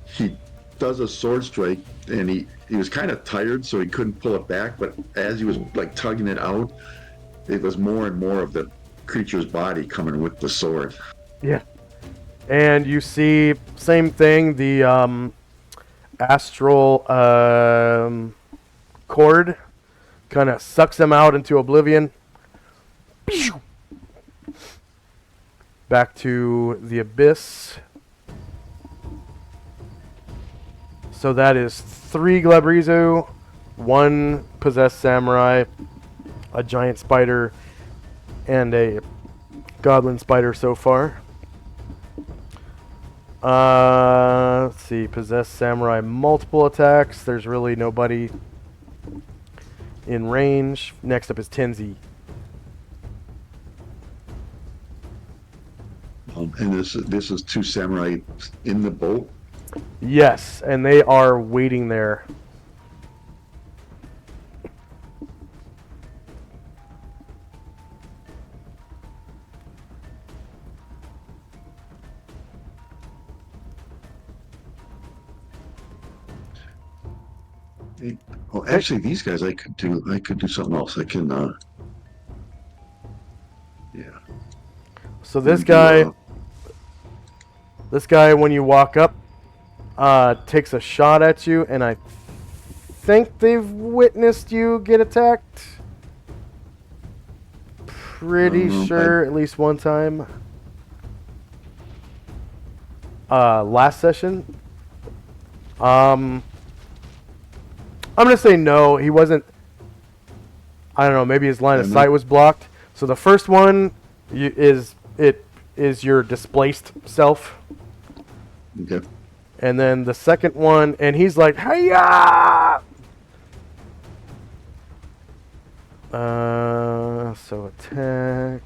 [SPEAKER 4] he does a sword strike, and he was kind of tired, so he couldn't pull it back, but as he was like tugging it out, it was more and more of the creature's body coming with the sword.
[SPEAKER 1] Yeah. And you see, same thing, the astral cord kind of sucks him out into oblivion. Back to the abyss. So that is 3 Glabrezu, 1 possessed samurai, a giant spider, and a goblin spider so far. Let's see, possessed samurai, multiple attacks. There's really nobody in range. Next up is Tenzi.
[SPEAKER 4] And this is 2 samurai in the boat.
[SPEAKER 1] Yes, and they are waiting there.
[SPEAKER 4] Oh, actually, these guys I could do something else. I can yeah.
[SPEAKER 1] So this
[SPEAKER 4] Do,
[SPEAKER 1] guy, when you walk up, takes a shot at you, and I think they've witnessed you get attacked. Pretty sure at least one time. Last session. I'm gonna say no. He wasn't. I don't know. Maybe his line of sight was blocked. So the first one is your displaced self.
[SPEAKER 4] Okay.
[SPEAKER 1] And then the second one, and he's like, "Hiya!" So attack.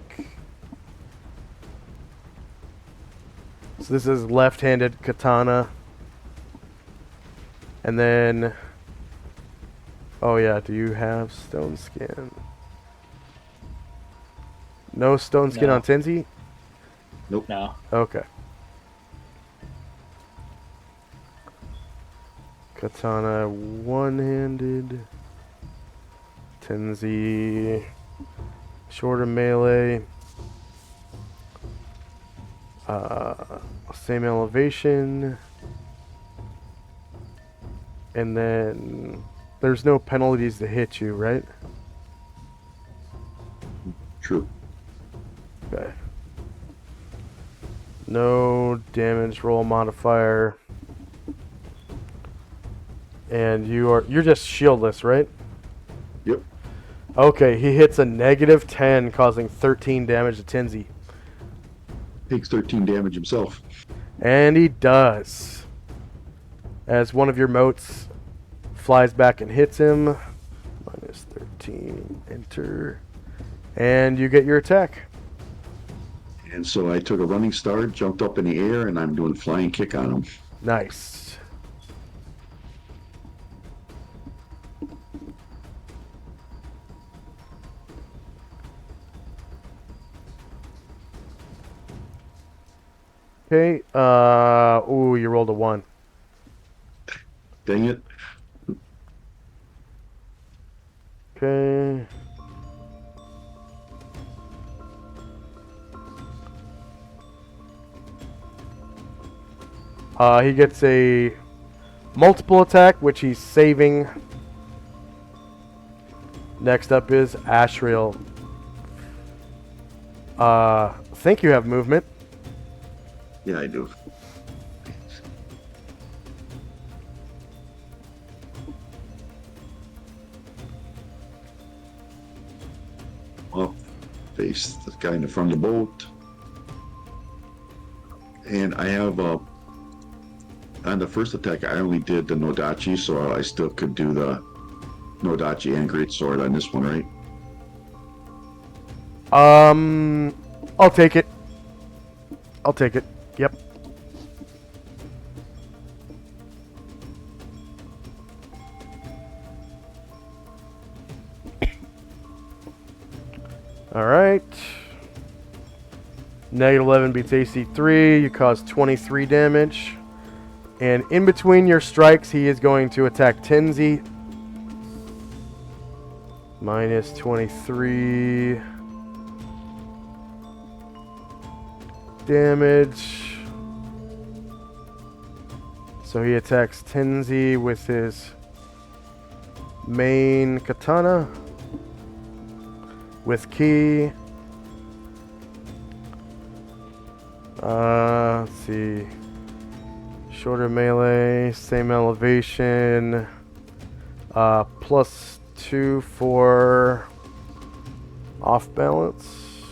[SPEAKER 1] So this is left-handed katana. And then, oh yeah, do you have stone skin? No stone skin
[SPEAKER 2] No.
[SPEAKER 1] on Tenzi?
[SPEAKER 2] No.
[SPEAKER 1] Okay. Katana one-handed. Tenzi shorter melee. Same elevation. And then there's no penalties to hit you, right?
[SPEAKER 4] True.
[SPEAKER 1] Okay. No damage roll modifier. And you're just shieldless, right?
[SPEAKER 4] Yep.
[SPEAKER 1] Okay, he hits a negative 10, causing 13 damage to Tenzi.
[SPEAKER 4] Takes 13 damage himself.
[SPEAKER 1] And he does. As one of your motes flies back and hits him. Minus 13, enter. And you get your attack.
[SPEAKER 4] And so I took a running start, jumped up in the air, and I'm doing flying kick on him.
[SPEAKER 1] Nice. Okay, ooh, you rolled a 1.
[SPEAKER 4] Dang it.
[SPEAKER 1] Okay. He gets a multiple attack, which he's saving. Next up is Ashriel. Think you have movement.
[SPEAKER 4] Yeah, I do. Well, face the guy in the front of the boat. And I have on the first attack, I only did the Nodachi, so I still could do the Nodachi and Great Sword on this one, right?
[SPEAKER 1] I'll take it. I'll take it. Yep. All right. Negative 11 beats AC 3. You cause 23 damage. And in between your strikes, he is going to attack Tenzi. Minus 23 damage. So he attacks Tenzi with his main katana. With ki. Let's see. Shorter melee, same elevation. +2 for off balance.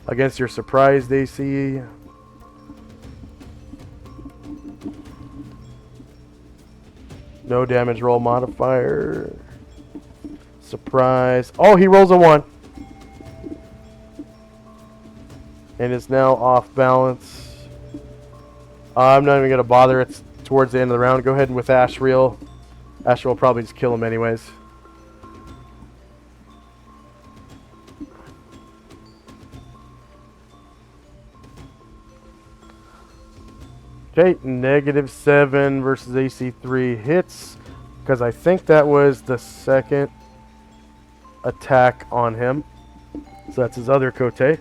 [SPEAKER 1] Against your surprised AC. No damage roll modifier. Surprise. Oh, he rolls a 1. And is now off balance. I'm not even going to bother. It's towards the end of the round. Go ahead and with Ashriel. Ashriel will probably just kill him anyways. Okay, -7 versus AC 3 hits. Because I think that was the second attack on him. So that's his other Kote.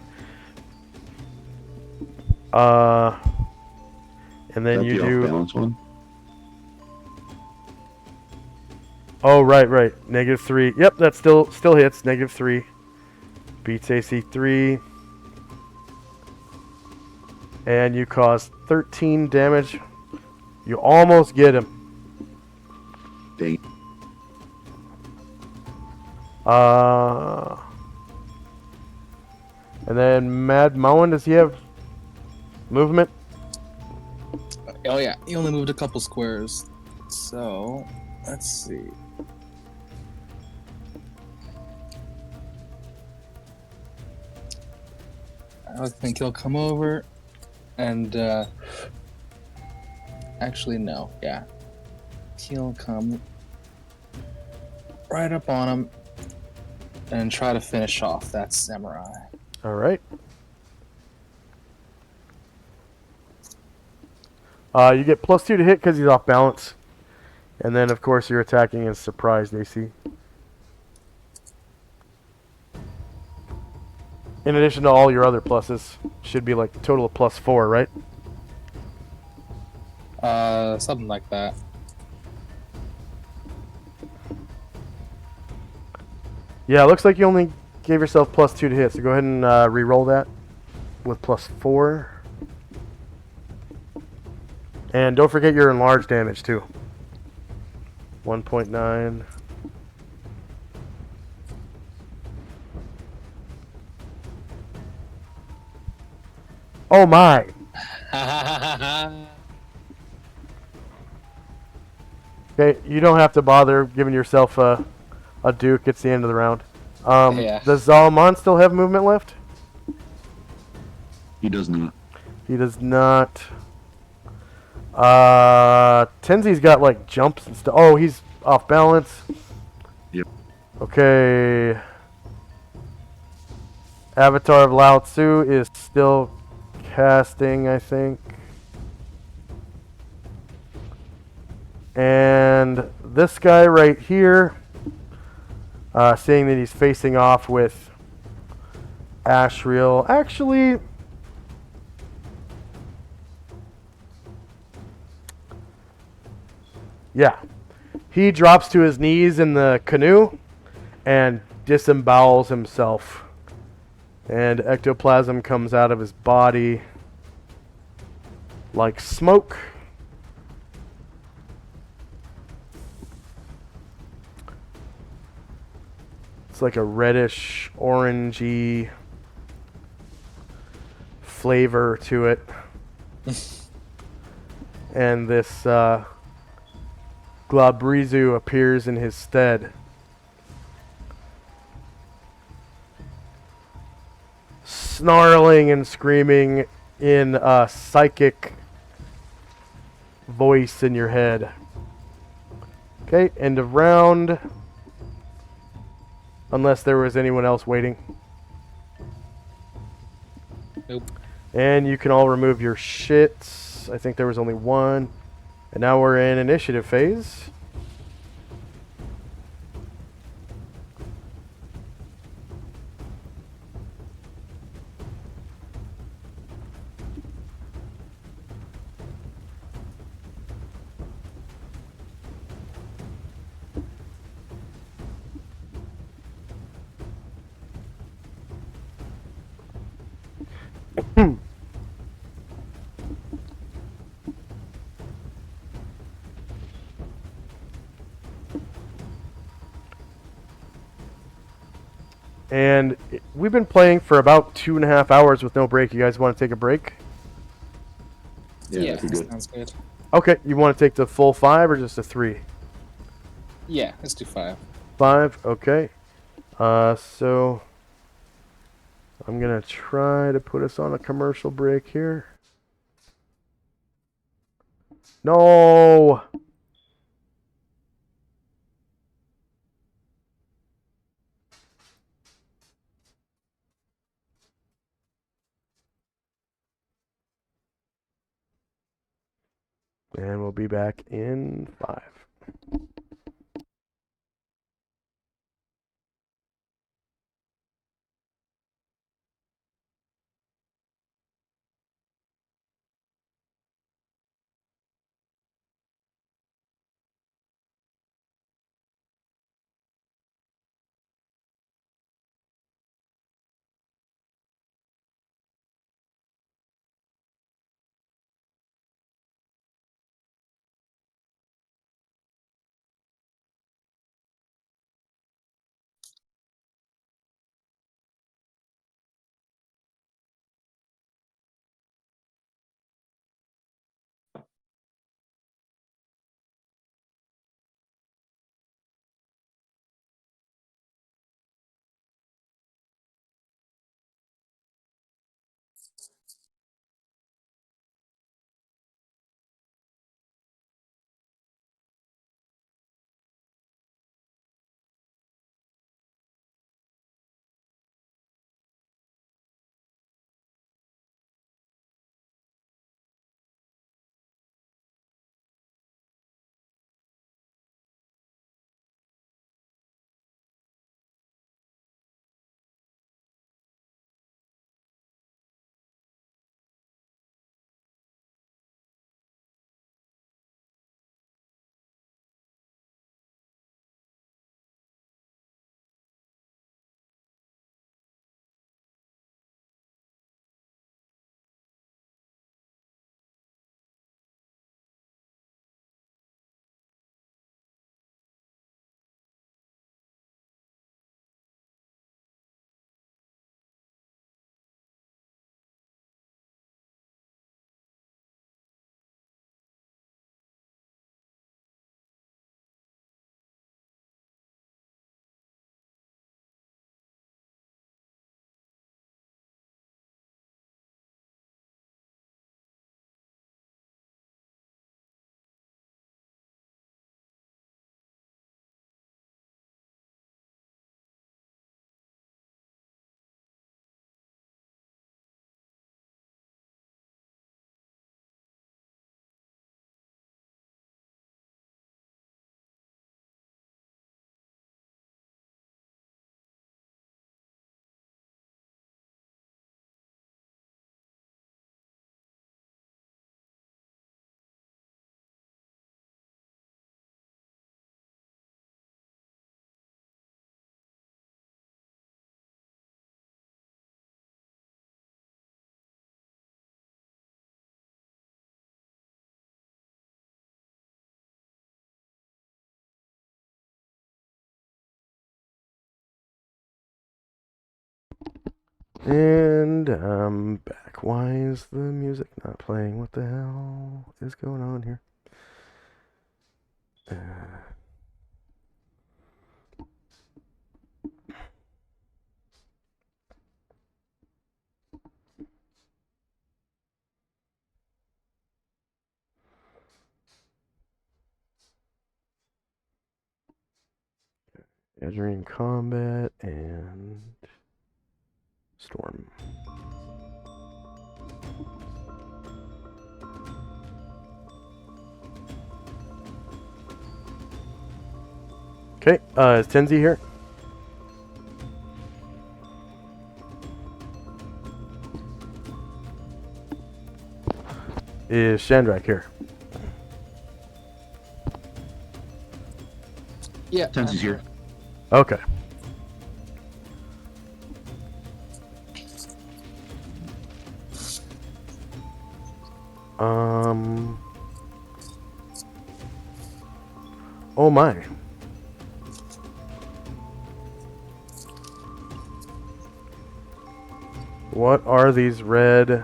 [SPEAKER 1] And then
[SPEAKER 4] That
[SPEAKER 1] you
[SPEAKER 4] the
[SPEAKER 1] do.
[SPEAKER 4] off balance one.
[SPEAKER 1] Oh, right. -3. Yep, that still hits. -3. Beats AC 3. And you cause 13 damage. You almost get him.
[SPEAKER 4] Dang.
[SPEAKER 1] And then Mad Moen, does he have movement?
[SPEAKER 2] Oh yeah, he only moved a couple squares. So, let's see. I think he'll come over and actually no, yeah. He'll come right up on him and try to finish off that samurai.
[SPEAKER 1] All right. You get +2 to hit because he's off balance. And then, of course, you're attacking his surprised AC. In addition to all your other pluses. Should be like a total of +4, right?
[SPEAKER 2] Something like that.
[SPEAKER 1] Yeah, it looks like you only gave yourself +2 to hit. So go ahead and re-roll that with +4. And don't forget your enlarged damage, too. 1.9. Oh my! Okay, you don't have to bother giving yourself a duke. It's the end of the round.
[SPEAKER 2] Yeah.
[SPEAKER 1] Does Zalman still have movement left?
[SPEAKER 4] He does not.
[SPEAKER 1] He does not. Tenzi's got like jumps and stuff. Oh, he's off balance.
[SPEAKER 4] Yep.
[SPEAKER 1] Okay. Avatar of Lao Tzu is still casting, I think. And this guy right here, seeing that he's facing off with Ashriel, actually, yeah, he drops to his knees in the canoe and disembowels himself. And ectoplasm comes out of his body like smoke. It's like a reddish, orangey flavor to it. And this Glabrizu appears in his stead. Snarling and screaming in a psychic voice in your head. Okay, end of round. Unless there was anyone else waiting.
[SPEAKER 2] Nope.
[SPEAKER 1] And you can all remove your shits. I think there was only one. And now we're in initiative phase. And we've been playing for about 2.5 hours with no break. You guys want to take a break?
[SPEAKER 2] Yeah,
[SPEAKER 4] that'd be good.
[SPEAKER 2] sounds good.
[SPEAKER 1] Okay, you want to take the full 5 or just a 3?
[SPEAKER 2] Yeah, let's do 5.
[SPEAKER 1] 5, okay. So I'm gonna try to put us on a commercial break here. No! And we'll be back in 5. And I'm back. Why is the music not playing? What the hell is going on here? Entering combat and storm. Okay, is Tenzi here? Is Shandrak here?
[SPEAKER 2] Yeah.
[SPEAKER 4] Tenzi's here.
[SPEAKER 1] Okay. Oh my. What are these red?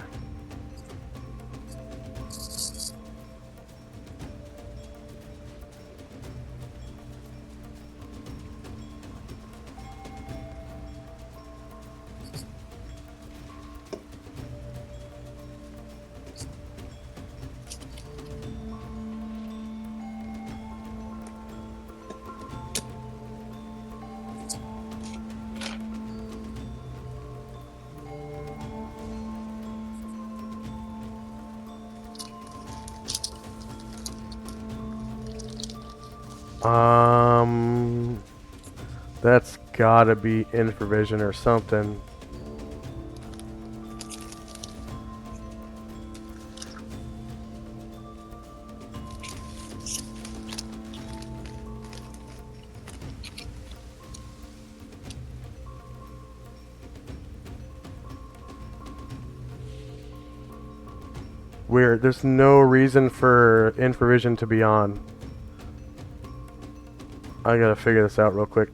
[SPEAKER 1] That's gotta be infravision or something. Weird. There's no reason for infravision to be on. I gotta figure this out real quick.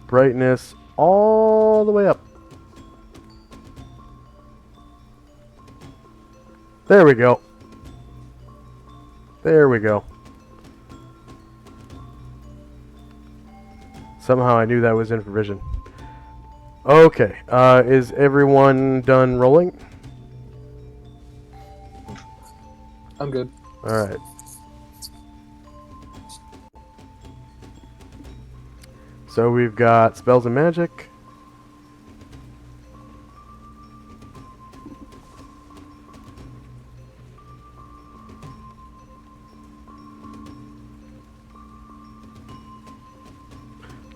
[SPEAKER 1] Brightness all the way up. There we go. There we go. Somehow I knew that was infravision. Okay, is everyone done rolling?
[SPEAKER 2] I'm good.
[SPEAKER 1] Alright. So we've got spells and magic.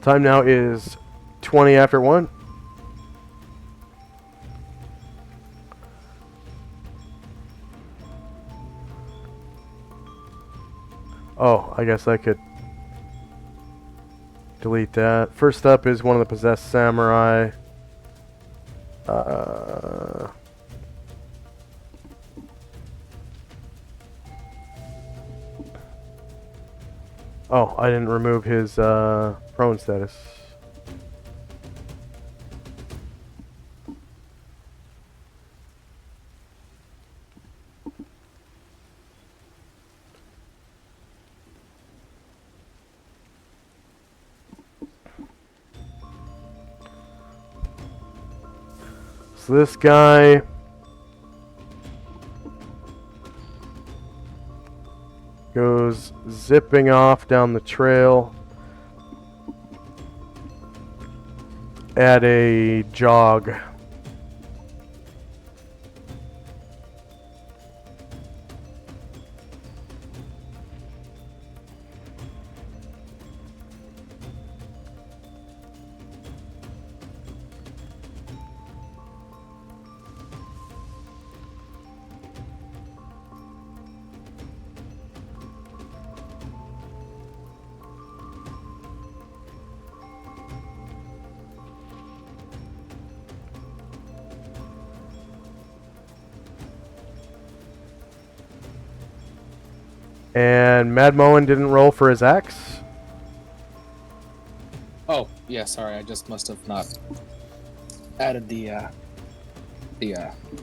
[SPEAKER 1] Time now is 20 after 1. Oh, I guess I could delete that. First up is one of the possessed samurai. Oh, I didn't remove his prone status. So this guy goes zipping off down the trail at a jog. And Mad Moen didn't roll for his axe.
[SPEAKER 2] Oh, yeah, sorry, I just must have not added the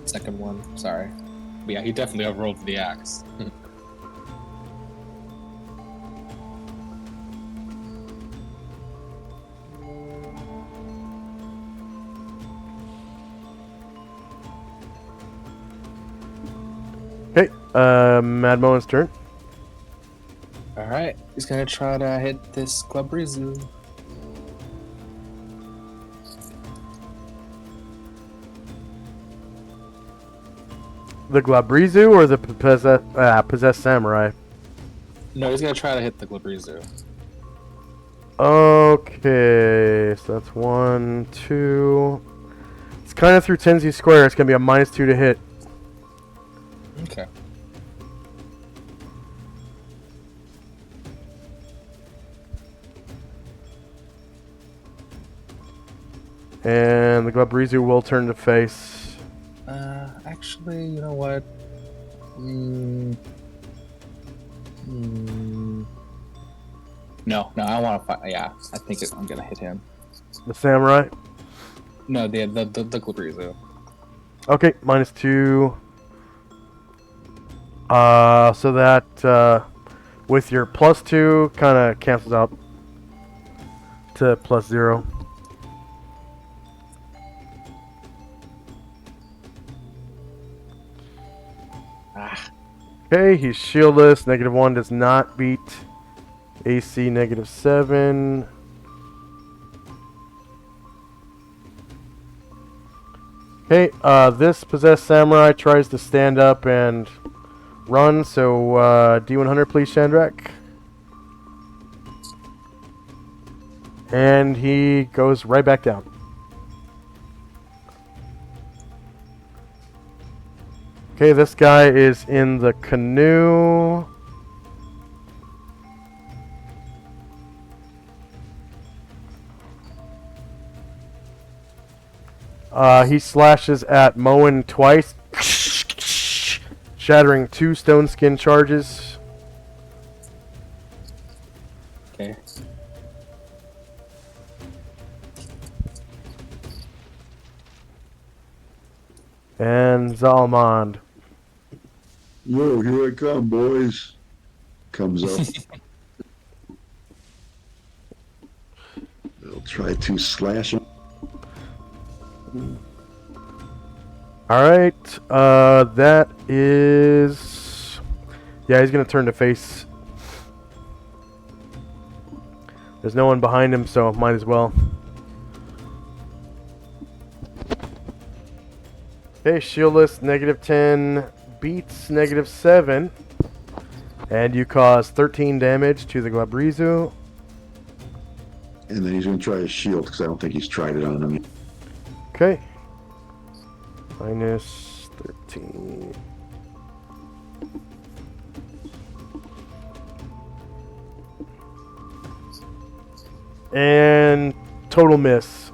[SPEAKER 2] second one. Sorry. But yeah, he definitely overrolled for the axe.
[SPEAKER 1] Okay, Mad Moen's turn.
[SPEAKER 2] Alright, he's gonna try to hit this Glabrizu.
[SPEAKER 1] The Glabrizu or the possessed samurai?
[SPEAKER 2] No, he's gonna try to hit the Glabrizu.
[SPEAKER 1] Okay, so that's 1, 2. It's kind of through Tenzi Square. It's gonna be a -2 to hit.
[SPEAKER 2] Okay.
[SPEAKER 1] And the Glabrizu will turn to face.
[SPEAKER 2] Actually, you know what? No, I want to fight. Yeah, I think I'm gonna hit him.
[SPEAKER 1] The samurai.
[SPEAKER 2] No, the Glabrizu.
[SPEAKER 1] Okay, -2. So that with your +2 kind of cancels out to +0.
[SPEAKER 2] Ah,
[SPEAKER 1] Okay, he's shieldless. -1 does not beat AC -7. Okay, this possessed samurai tries to stand up and run, so D100 please, Shandrak. And he goes right back down. Okay, this guy is in the canoe. He slashes at Moen twice, shattering 2 stone skin charges.
[SPEAKER 2] okay.
[SPEAKER 1] And Zalmond.
[SPEAKER 4] Whoa, here I come, boys. Comes up. They'll try to slash him.
[SPEAKER 1] Alright, that is... Yeah, he's going to turn to face. There's no one behind him, so might as well. Okay, shieldless, -10, beats -7. And you cause 13 damage to the Glabrizu.
[SPEAKER 4] And then he's going to try his shield because I don't think he's tried it on him.
[SPEAKER 1] Okay. -13. And total miss.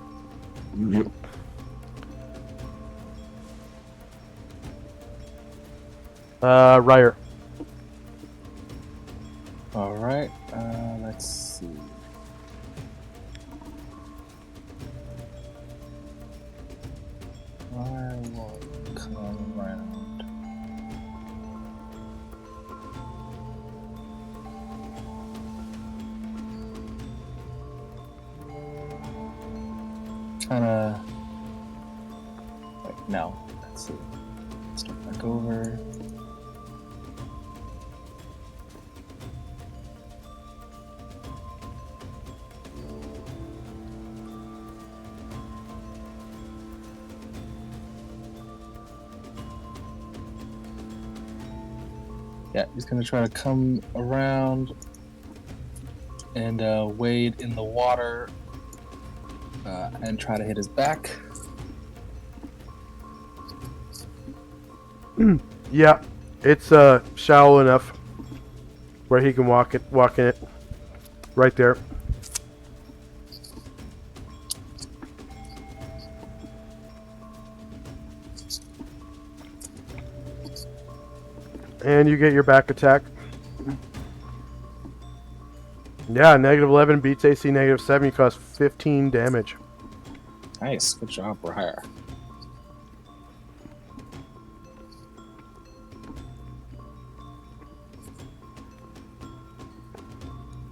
[SPEAKER 4] Yep.
[SPEAKER 1] Ryer.
[SPEAKER 2] Alright, let's see. I will come around. Kinda. Wait, no. Let's see. Start back over. Yeah, he's gonna try to come around and wade in the water and try to hit his back.
[SPEAKER 1] Yeah, it's shallow enough where he can walk in it. Right there. And you get your back attack. Yeah, -11 beats AC -7. You cause 15 damage.
[SPEAKER 2] Nice. Good job, Briar.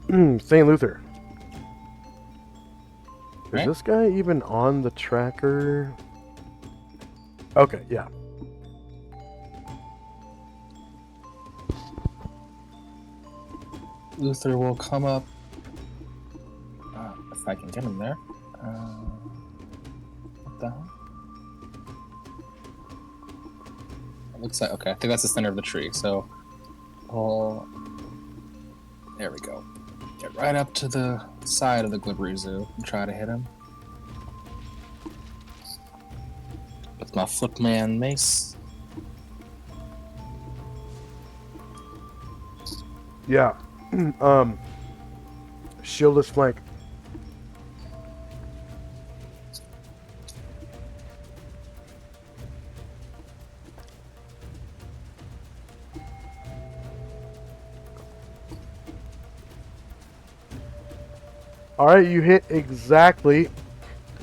[SPEAKER 1] St. Luther. Is
[SPEAKER 2] Right.
[SPEAKER 1] this guy even on the tracker? Okay, yeah.
[SPEAKER 2] Luther will come up. If I can get him there. What the hell? It looks like, okay, I think that's the center of the tree. So, there we go. Get right up to the side of the Glibbery Zoo and try to hit him. With my Footman Mace.
[SPEAKER 1] Yeah. Shieldless flank. Alright, you hit exactly,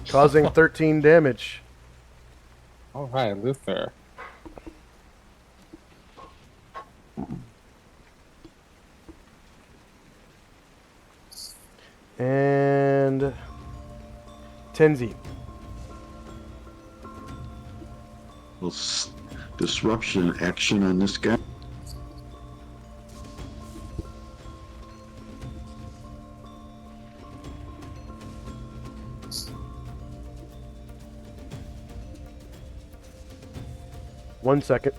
[SPEAKER 1] causing 13 damage.
[SPEAKER 2] Alright, Luther.
[SPEAKER 1] And Tenzi.
[SPEAKER 4] Well, disruption action on this guy.
[SPEAKER 1] One second.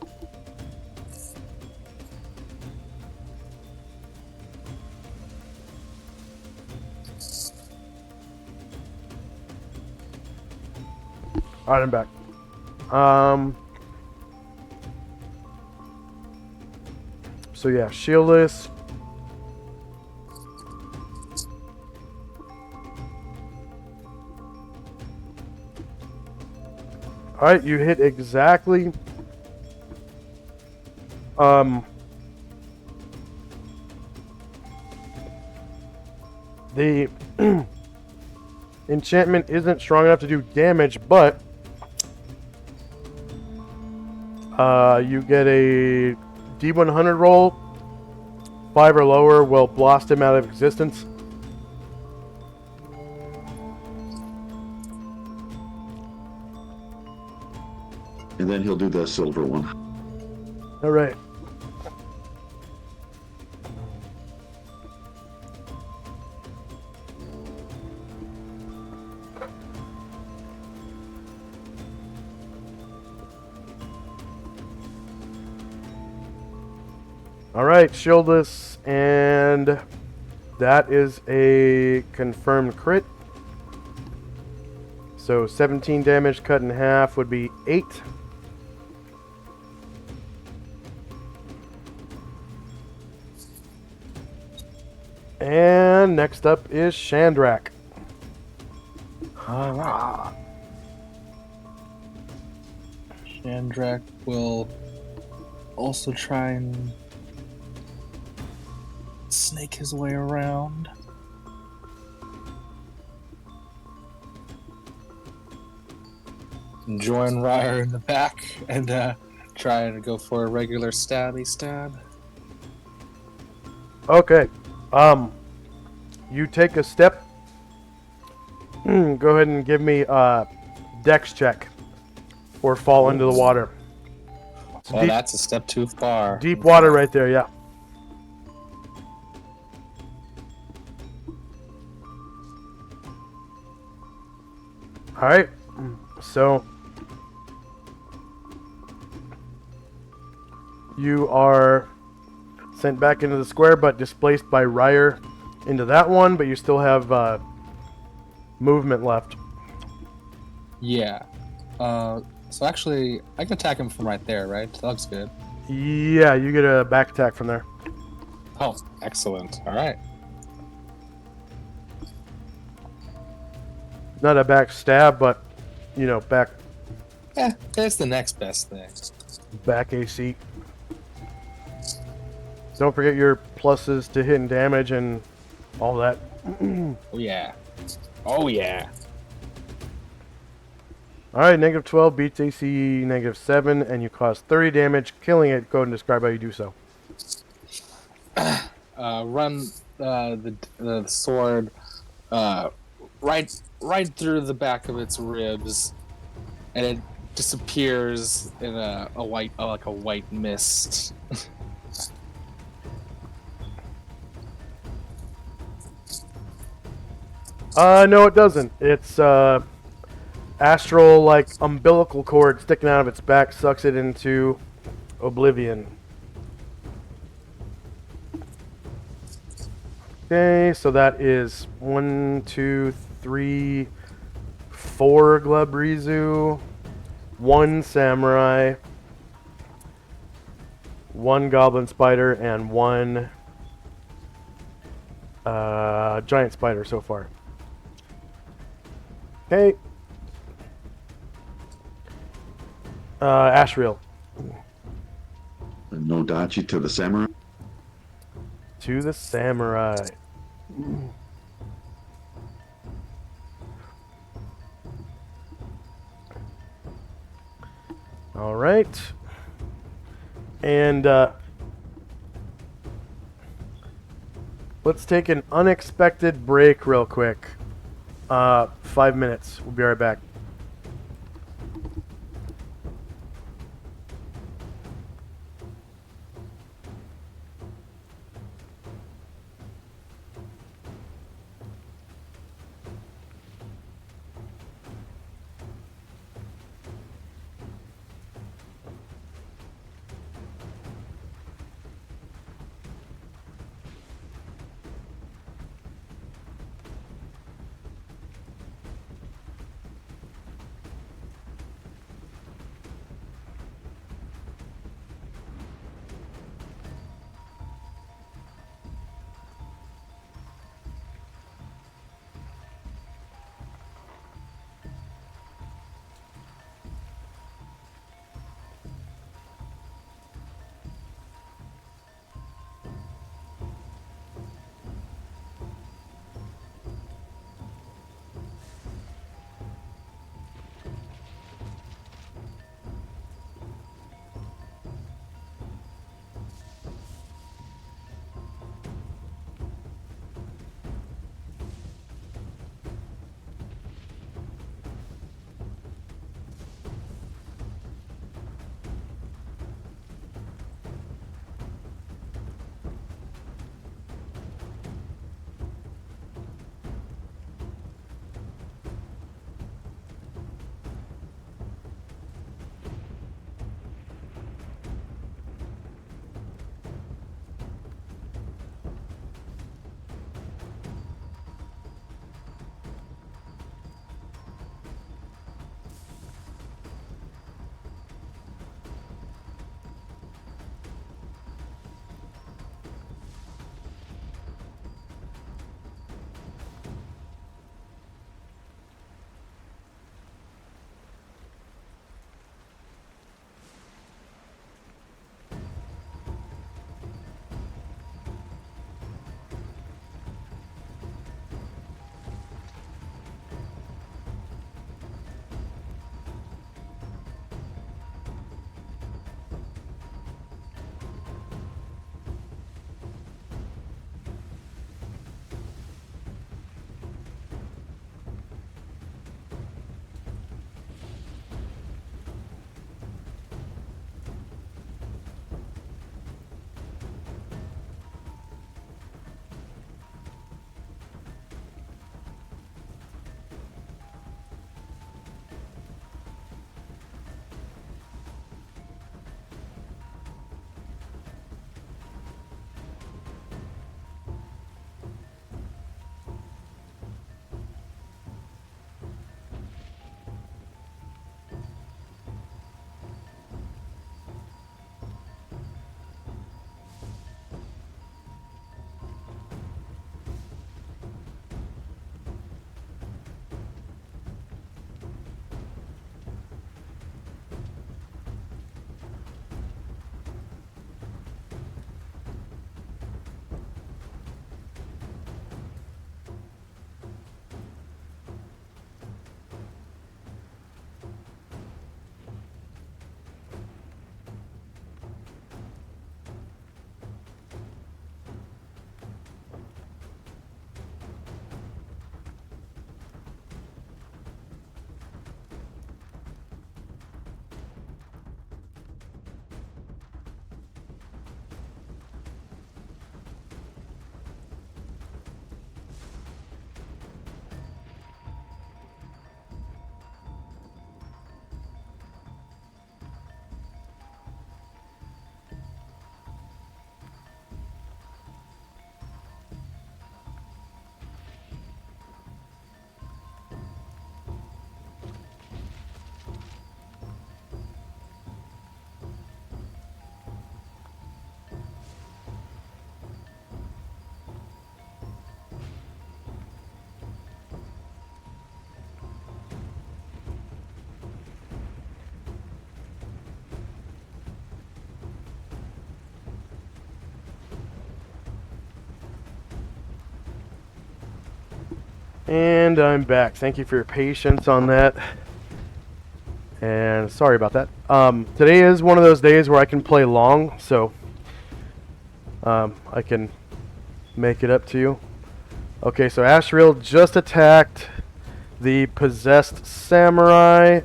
[SPEAKER 1] Alright, I'm back. So yeah, shieldless. Alright, you hit exactly. The enchantment isn't strong enough to do damage, but you get a D100 roll. 5 or lower will blast him out of existence.
[SPEAKER 4] And then he'll do the silver one.
[SPEAKER 1] Alright. Alright, shieldless, and that is a confirmed crit. So 17 damage cut in half would be 8. And next up is Shandrak.
[SPEAKER 2] Alright. Shandrak will also try and snake his way around. Join Ryer in the back and try and go for a regular stabby stab.
[SPEAKER 1] Okay. You take a step. Go ahead and give me a dex check. Or fall into the water. It's
[SPEAKER 2] Well, that's a step too far.
[SPEAKER 1] deep water right there, yeah. Alright. So you are sent back into the square, but displaced by Ryer into that one, but you still have movement left.
[SPEAKER 2] Yeah. So actually, I can attack him from right there, right? That looks good.
[SPEAKER 1] Yeah, you get a back attack from there.
[SPEAKER 2] Oh, excellent. All right.
[SPEAKER 1] Not a back stab, but, you know, back
[SPEAKER 2] It's the next best thing.
[SPEAKER 1] AC. Don't forget your pluses to hit and damage and All that.
[SPEAKER 2] Oh yeah. Oh yeah.
[SPEAKER 1] Alright, negative 12 beats AC negative 7, and you cause 30 damage, killing it. Go ahead and describe how you do so.
[SPEAKER 2] Run the sword right through the back of its ribs, and it disappears in a white like a white mist.
[SPEAKER 1] No, it doesn't. It's astral, like, umbilical cord sticking out of its back, sucks it into oblivion. Okay, so that is 1, 2, 3, 4 Glabrezu, 1 Samurai, 1 Goblin Spider, and 1 Giant Spider so far. Okay. Ashriel.
[SPEAKER 4] No Dachi to the samurai.
[SPEAKER 1] To the Samurai. All right. And let's take an unexpected break real quick. 5 minutes. We'll be right back. And I'm back. Thank you for your patience on that. And sorry about that. Today is one of those days where I can play long, so I can make it up to you. Okay, so Ashriel just attacked the possessed samurai.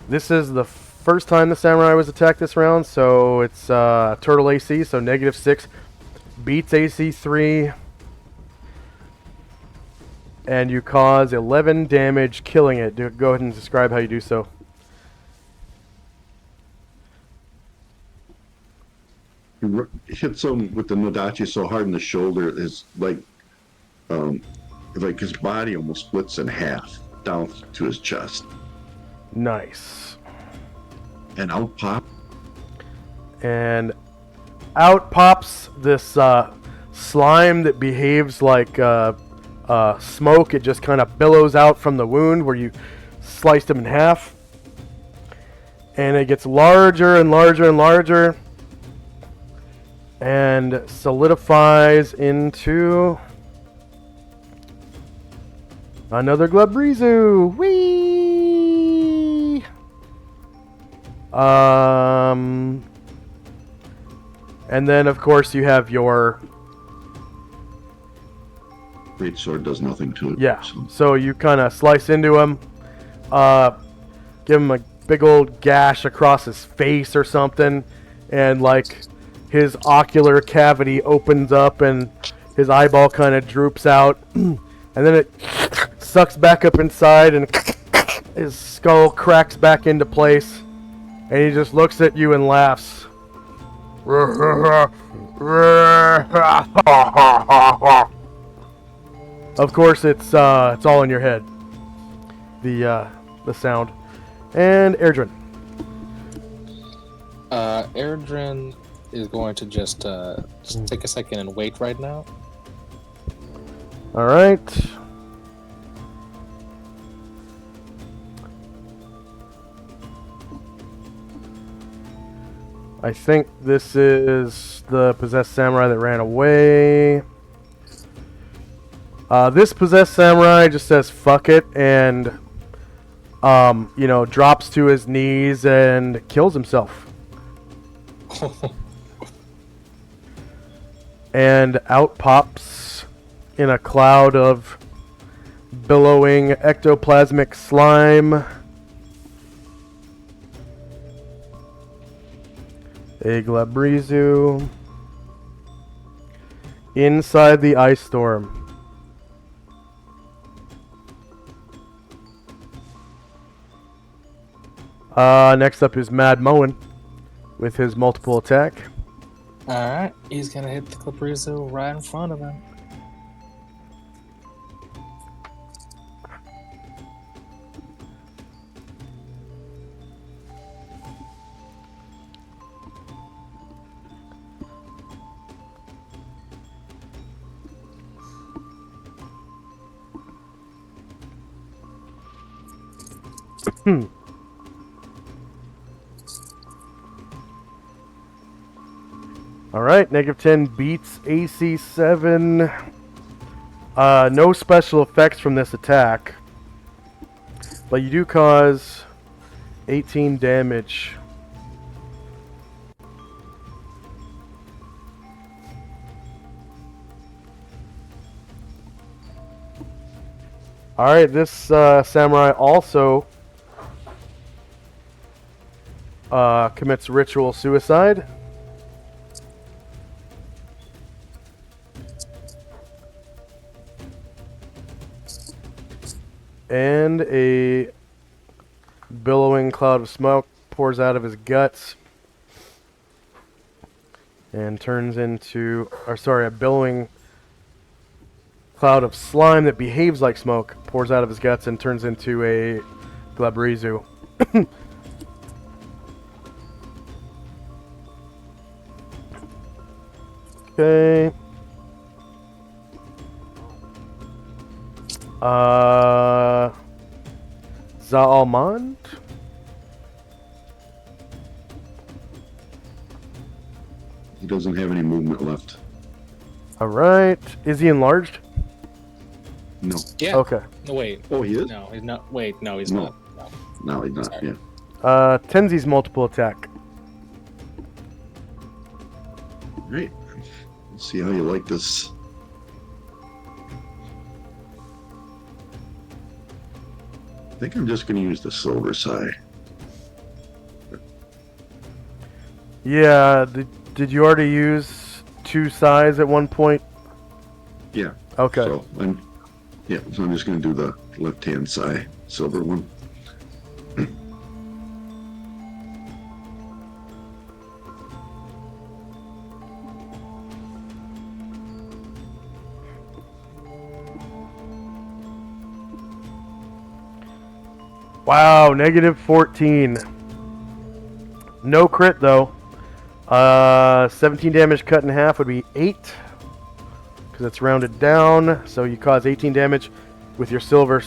[SPEAKER 1] This is the first time the samurai was attacked this round, so it's turtle AC, so -6, beats AC 3, and you cause 11 damage killing it. Go ahead and describe how you do so.
[SPEAKER 4] You hits him with the Nodachi so hard in the shoulder, it's like his body almost splits in half down to his chest.
[SPEAKER 1] Nice.
[SPEAKER 4] And out pop.
[SPEAKER 1] And out pops this slime that behaves like smoke. It just kind of billows out from the wound where you sliced him in half. And it gets larger and larger and larger. And solidifies into another Glabrizu. Whee! And then of course you have your
[SPEAKER 4] Great sword does nothing to it.
[SPEAKER 1] yeah. So you kind of slice into him, give him a big old gash across his face or something, and like his ocular cavity opens up and his eyeball kind of droops out, and then it sucks back up inside and his skull cracks back into place, and he just looks at you and laughs. Of course, it's all in your head. The sound. And Airdrin.
[SPEAKER 2] Airdrin is going to just take a second and wait right now.
[SPEAKER 1] All right. I think this is the possessed samurai that ran away. This possessed samurai just says fuck it and drops to his knees and kills himself. And out pops in a cloud of billowing ectoplasmic slime a Glabrizu inside the ice storm. Next up is Mad Moen with his multiple attack.
[SPEAKER 2] Alright, he's gonna hit the Glabrizu right in front of him.
[SPEAKER 1] Alright, -10 beats AC 7. No special effects from this attack, but you do cause 18 damage. Alright, this samurai also commits ritual suicide. And a billowing cloud of smoke pours out of his guts and turns into, a billowing cloud of slime that behaves like smoke pours out of his guts and turns into a Glabrizu. Okay. Zaalmond?
[SPEAKER 4] He doesn't have any movement left.
[SPEAKER 1] Alright. Is he enlarged?
[SPEAKER 4] No.
[SPEAKER 2] Yeah.
[SPEAKER 1] Okay.
[SPEAKER 2] No, wait.
[SPEAKER 4] Oh, he is?
[SPEAKER 2] No, he's not. Wait, no, he's
[SPEAKER 4] No.
[SPEAKER 2] not. No.
[SPEAKER 4] No, he's not.
[SPEAKER 2] Sorry.
[SPEAKER 4] Yeah.
[SPEAKER 1] Tenzi's multiple attack.
[SPEAKER 4] All right. Let's see how you like this. I think I'm just going to use the silver side.
[SPEAKER 1] Yeah. Did you already use 2 size at one point?
[SPEAKER 4] Yeah.
[SPEAKER 1] Okay.
[SPEAKER 4] So I'm just going to do the left-hand side silver one.
[SPEAKER 1] Wow, negative 14. No crit though. 17 damage cut in half would be 8. Because it's rounded down. So you cause 18 damage with your silver.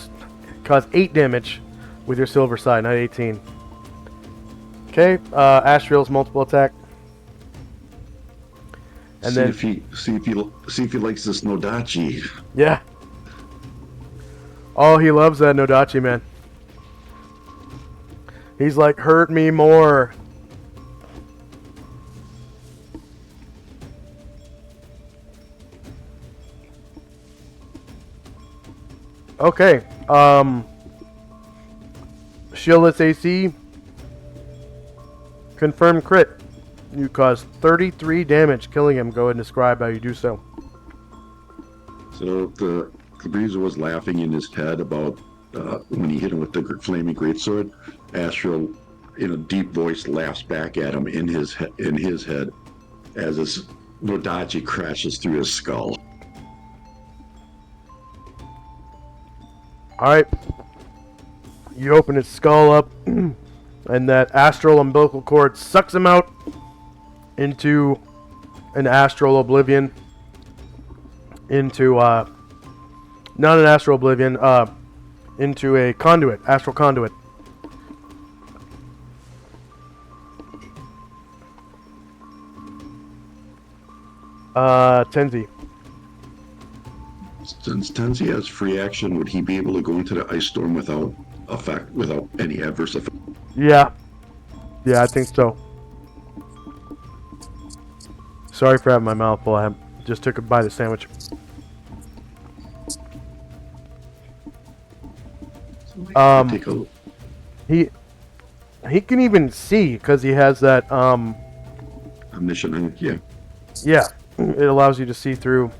[SPEAKER 1] Cause 8 damage with your silver side, not 18. Okay, Astriel's multiple attack. And
[SPEAKER 4] see
[SPEAKER 1] then
[SPEAKER 4] if he likes this Nodachi.
[SPEAKER 1] yeah. Oh, he loves that Nodachi, man. He's like, hurt me more. Okay. Shieldless AC. Confirmed crit. You cause 33 damage, killing him. Go ahead and describe how you do so.
[SPEAKER 4] So the Breezer was laughing in his head about when he hit him with the flaming greatsword. Astral, in a deep voice, laughs back at him in his head as his Nodachi crashes through his skull.
[SPEAKER 1] Alright. You open his skull up, and that astral umbilical cord sucks him out into an astral oblivion. Into, not an astral oblivion, into a conduit, astral conduit. Tenzi.
[SPEAKER 4] Since Tenzi has free action, would he be able to go into the ice storm without any adverse effect?
[SPEAKER 1] Yeah. Yeah, I think so. Sorry for having my mouth full. I just took a bite of sandwich.
[SPEAKER 4] Take a
[SPEAKER 1] He can even see because he has that
[SPEAKER 4] omniscient. Yeah.
[SPEAKER 1] yeah, it allows you to see through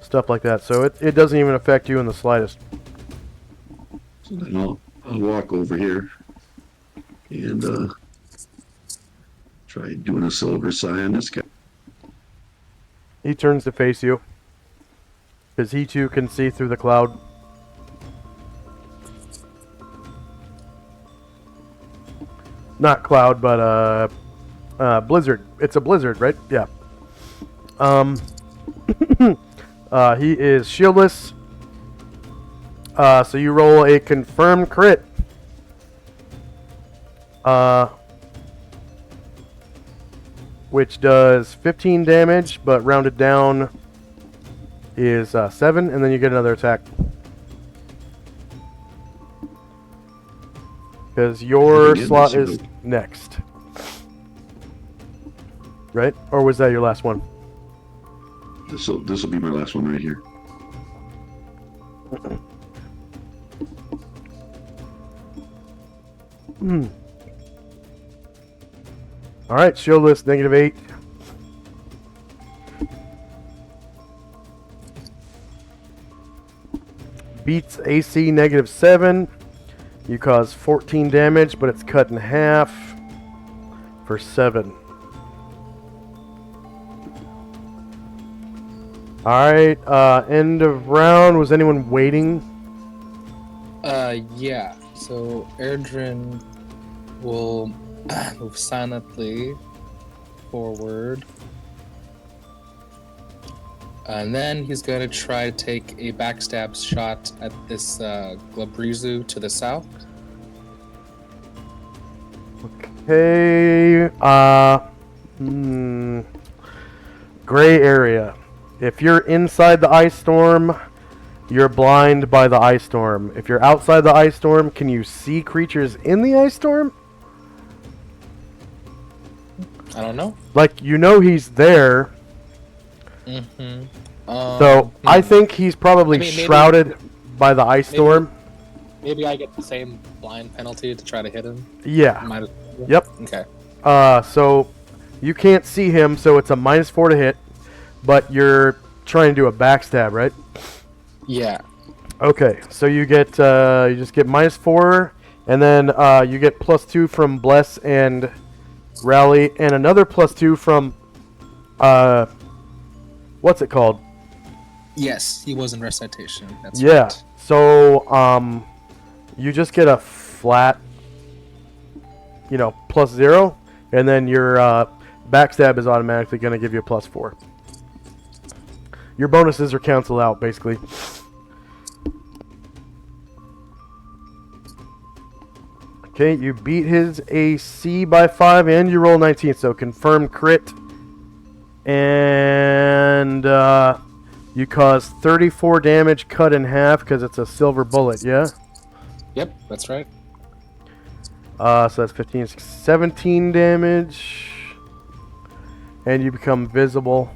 [SPEAKER 1] stuff like that, so it doesn't even affect you in the slightest.
[SPEAKER 4] So then I'll walk over here and try doing a silver sign on this guy.
[SPEAKER 1] He turns to face you because he too can see through the cloud. Not cloud, but blizzard. It's a blizzard, right? Yeah. He is shieldless. So you roll a confirmed crit. Which does 15 damage, but rounded down is 7, and then you get another attack. Because your slot is next. Right? Or was that your last one?
[SPEAKER 4] This will be my last one right here.
[SPEAKER 1] Alright, shieldless, -8. Beats AC -7. You cause 14 damage, but it's cut in half for 7. Alright, end of round. Was anyone waiting?
[SPEAKER 2] Yeah. So Erdrin will move silently forward. And then he's going to try to take a backstab shot at this Glabrizu to the south.
[SPEAKER 1] Okay, gray area. If you're inside the ice storm, you're blind by the ice storm. If you're outside the ice storm, can you see creatures in the ice storm?
[SPEAKER 2] I don't know.
[SPEAKER 1] Like, you know he's there.
[SPEAKER 2] Mm-hmm.
[SPEAKER 1] So I think he's probably
[SPEAKER 2] maybe-
[SPEAKER 1] shrouded by the ice storm.
[SPEAKER 2] Maybe I get the same blind penalty to try to hit him.
[SPEAKER 1] Yeah.
[SPEAKER 2] Might as-
[SPEAKER 1] Yep.
[SPEAKER 2] Okay.
[SPEAKER 1] So you can't see him, so it's a -4 to hit, but you're trying to do a backstab, right?
[SPEAKER 2] Yeah.
[SPEAKER 1] Okay, so you get you just get -4, and then you get +2 from Bless and Rally, and another +2 from what's it called?
[SPEAKER 2] Yes, he was in recitation. That's
[SPEAKER 1] Yeah.
[SPEAKER 2] right.
[SPEAKER 1] So you just get a flat, +0, and then your backstab is automatically going to give you a +4. Your bonuses are canceled out, basically. Okay, you beat his AC by 5, and you roll 19, so confirmed crit. And you cause 34 damage cut in half because it's a silver bullet, yeah?
[SPEAKER 2] Yep, that's right.
[SPEAKER 1] So that's 15, 17 damage. And you become visible.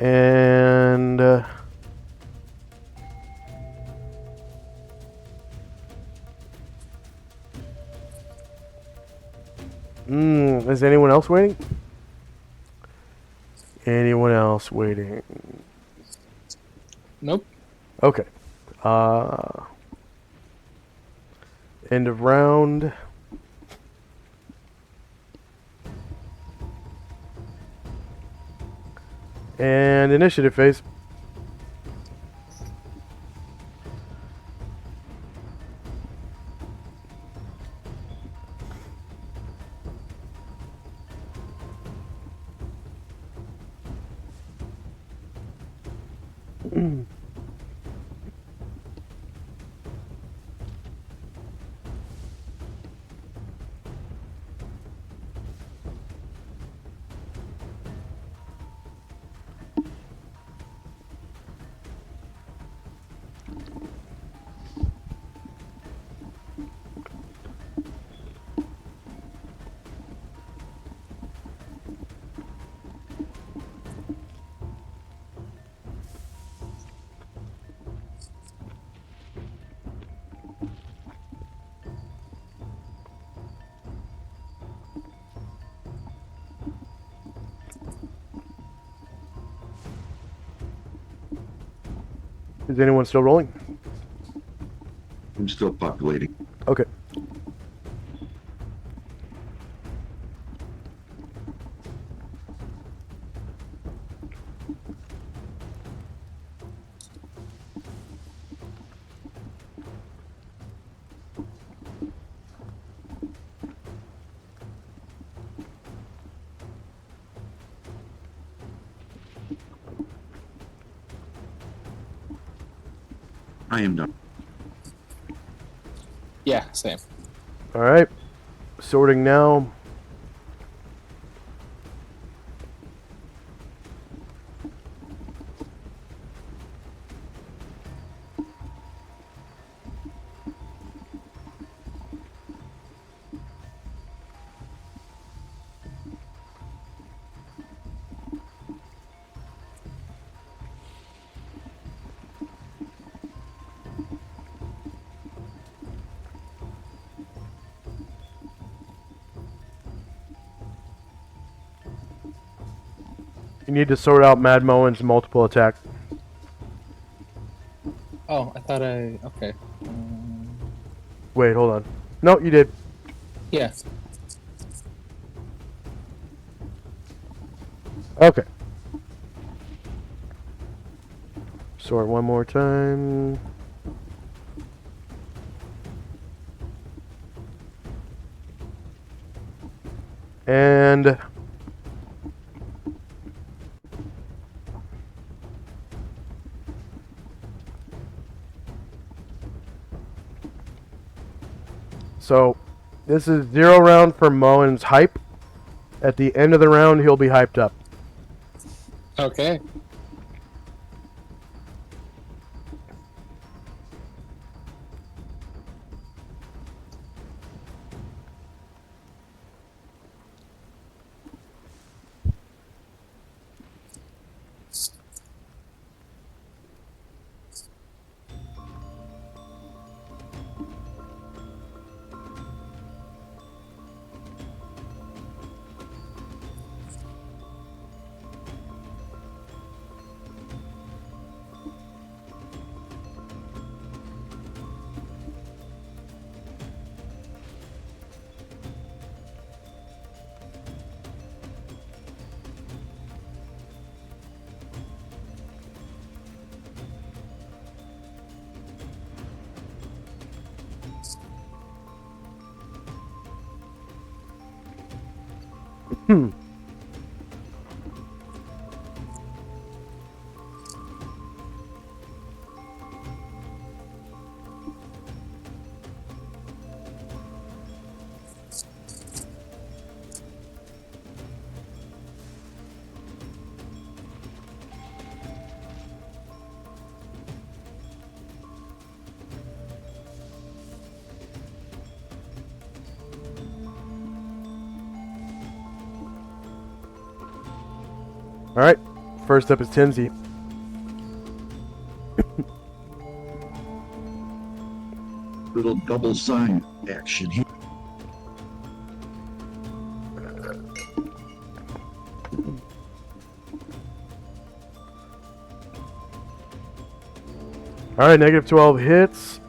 [SPEAKER 1] And is anyone else waiting? Anyone else waiting?
[SPEAKER 2] Nope.
[SPEAKER 1] Okay. End of round. And initiative phase. Is anyone still rolling?
[SPEAKER 4] I'm still populating.
[SPEAKER 1] Okay.
[SPEAKER 4] I am done.
[SPEAKER 2] Yeah, same.
[SPEAKER 1] All right. Sorting now. You need to sort out Mad Moen's multiple attack.
[SPEAKER 2] Oh, I thought I... Okay.
[SPEAKER 1] Wait, hold on. No, you did.
[SPEAKER 2] Yeah.
[SPEAKER 1] Okay. Sort one more time. And so this is 0 round for Moen's hype. At the end of the round, he'll be hyped up.
[SPEAKER 2] Okay.
[SPEAKER 1] All right. First up is Tenzi.
[SPEAKER 4] Little double sign action here.
[SPEAKER 1] All right, negative 12 hits.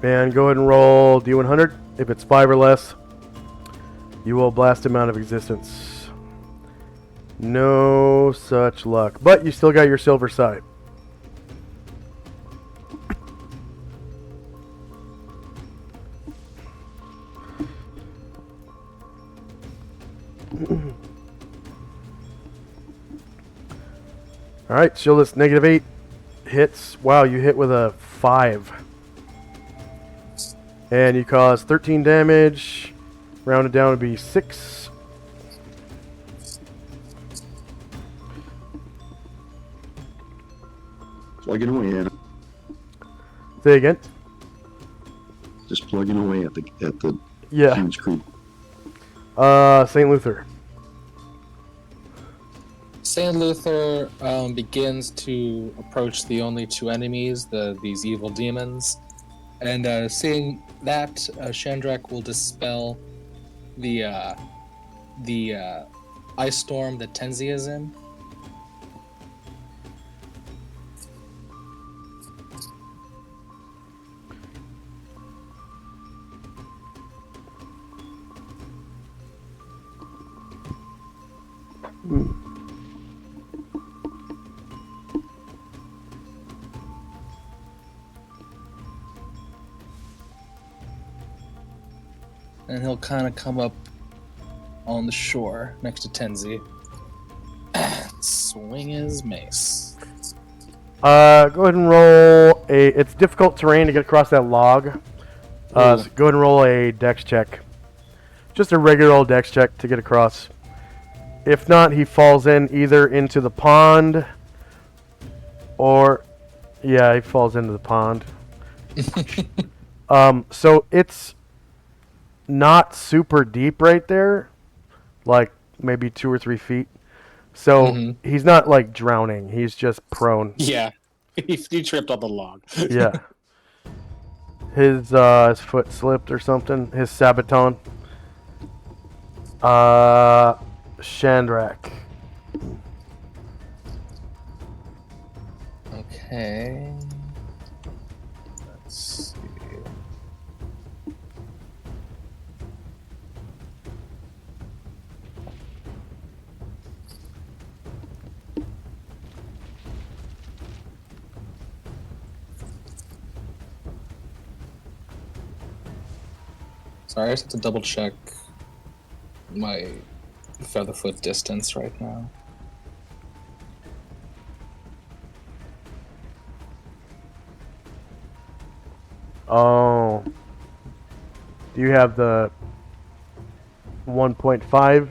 [SPEAKER 1] And go ahead and roll D100. If it's 5 or less, you will blast him out of existence. No such luck. But you still got your silver side. All right, Shieldless, negative 8 hits. Wow, you hit with a 5. And you cause 13 damage. Rounded down would be 6.
[SPEAKER 4] Plugging away at it.
[SPEAKER 1] Say again?
[SPEAKER 4] Just plugging away at the
[SPEAKER 1] Yeah.
[SPEAKER 4] huge creep.
[SPEAKER 1] St. Luther.
[SPEAKER 2] Saint Luther begins to approach the only two enemies, these evil demons, and seeing that, Shandrak will dispel the ice storm that Tenzi is in. And he'll kind of come up on the shore next to Tenzi. Swing his mace.
[SPEAKER 1] Go ahead and roll a... It's difficult terrain to get across that log. So go ahead and roll a dex check. Just a regular old dex check to get across. If not, he falls in either into the pond or... Yeah, he falls into the pond. So it's not super deep right there. Like maybe 2 or 3 feet. So he's not like drowning. He's just prone.
[SPEAKER 2] Yeah. He tripped on the log.
[SPEAKER 1] Yeah. His foot slipped or something. His sabaton. Shandrak.
[SPEAKER 2] Okay. Let's see. Sorry, I just have to double check my featherfoot distance right now.
[SPEAKER 1] Oh. Do you have the 1.5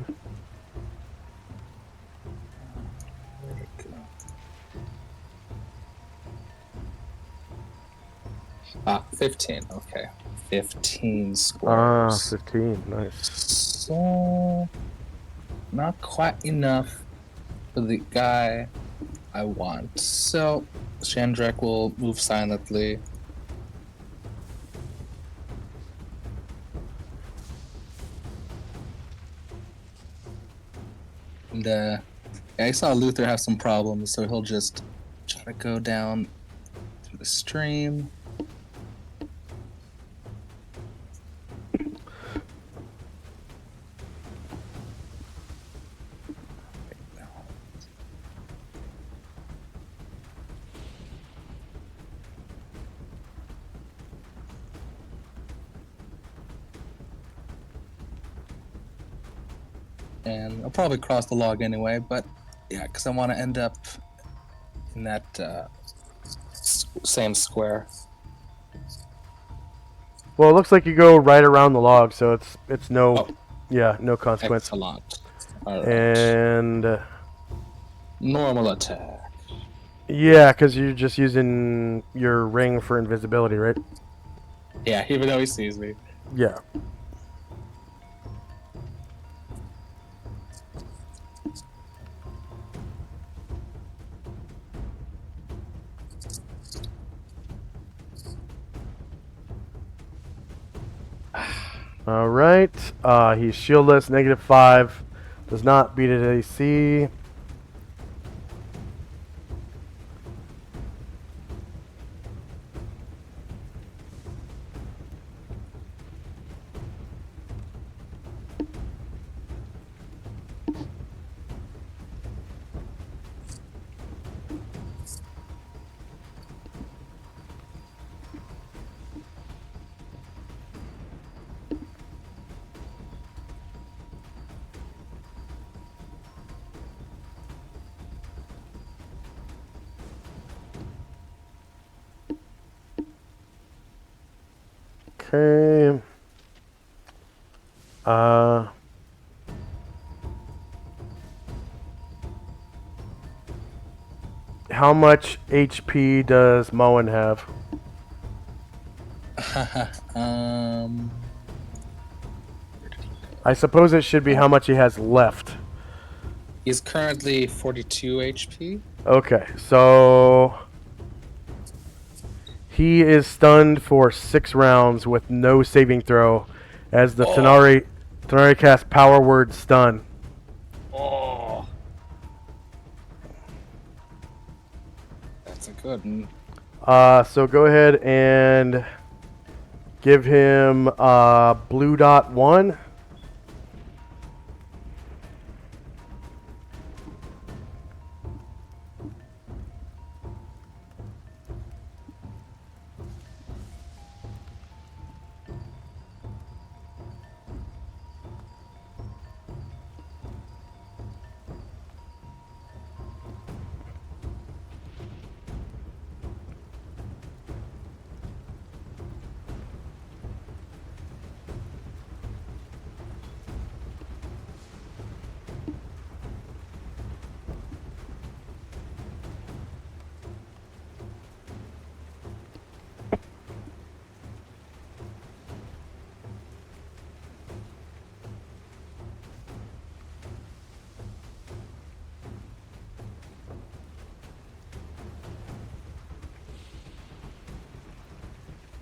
[SPEAKER 2] 15. Okay. 15
[SPEAKER 1] Ah,
[SPEAKER 2] squares.
[SPEAKER 1] 15. Nice.
[SPEAKER 2] So, not quite enough for the guy I want. So, Shandrak will move silently. And, I saw Luther have some problems, so he'll just try to go down through the stream. And I'll probably cross the log anyway, but yeah, because I want to end up in that same square.
[SPEAKER 1] Well, it looks like you go right around the log, so it's no,
[SPEAKER 2] Oh.
[SPEAKER 1] yeah, no consequence.
[SPEAKER 2] Excellent. All right.
[SPEAKER 1] And
[SPEAKER 2] Normal attack.
[SPEAKER 1] yeah, because you're just using your ring for invisibility, right?
[SPEAKER 2] Yeah, even though he sees me.
[SPEAKER 1] Yeah. All right. He's shieldless, -5. Does not beat his AC. Okay. How much HP does Moen have?
[SPEAKER 2] um,
[SPEAKER 1] I suppose it should be how much he has left.
[SPEAKER 2] he's currently 42 HP.
[SPEAKER 1] Okay, so he is stunned for 6 rounds with no saving throw as the Tenari cast Power Word Stun.
[SPEAKER 2] Oh, that's a good one.
[SPEAKER 1] So go ahead and give him blue dot 1.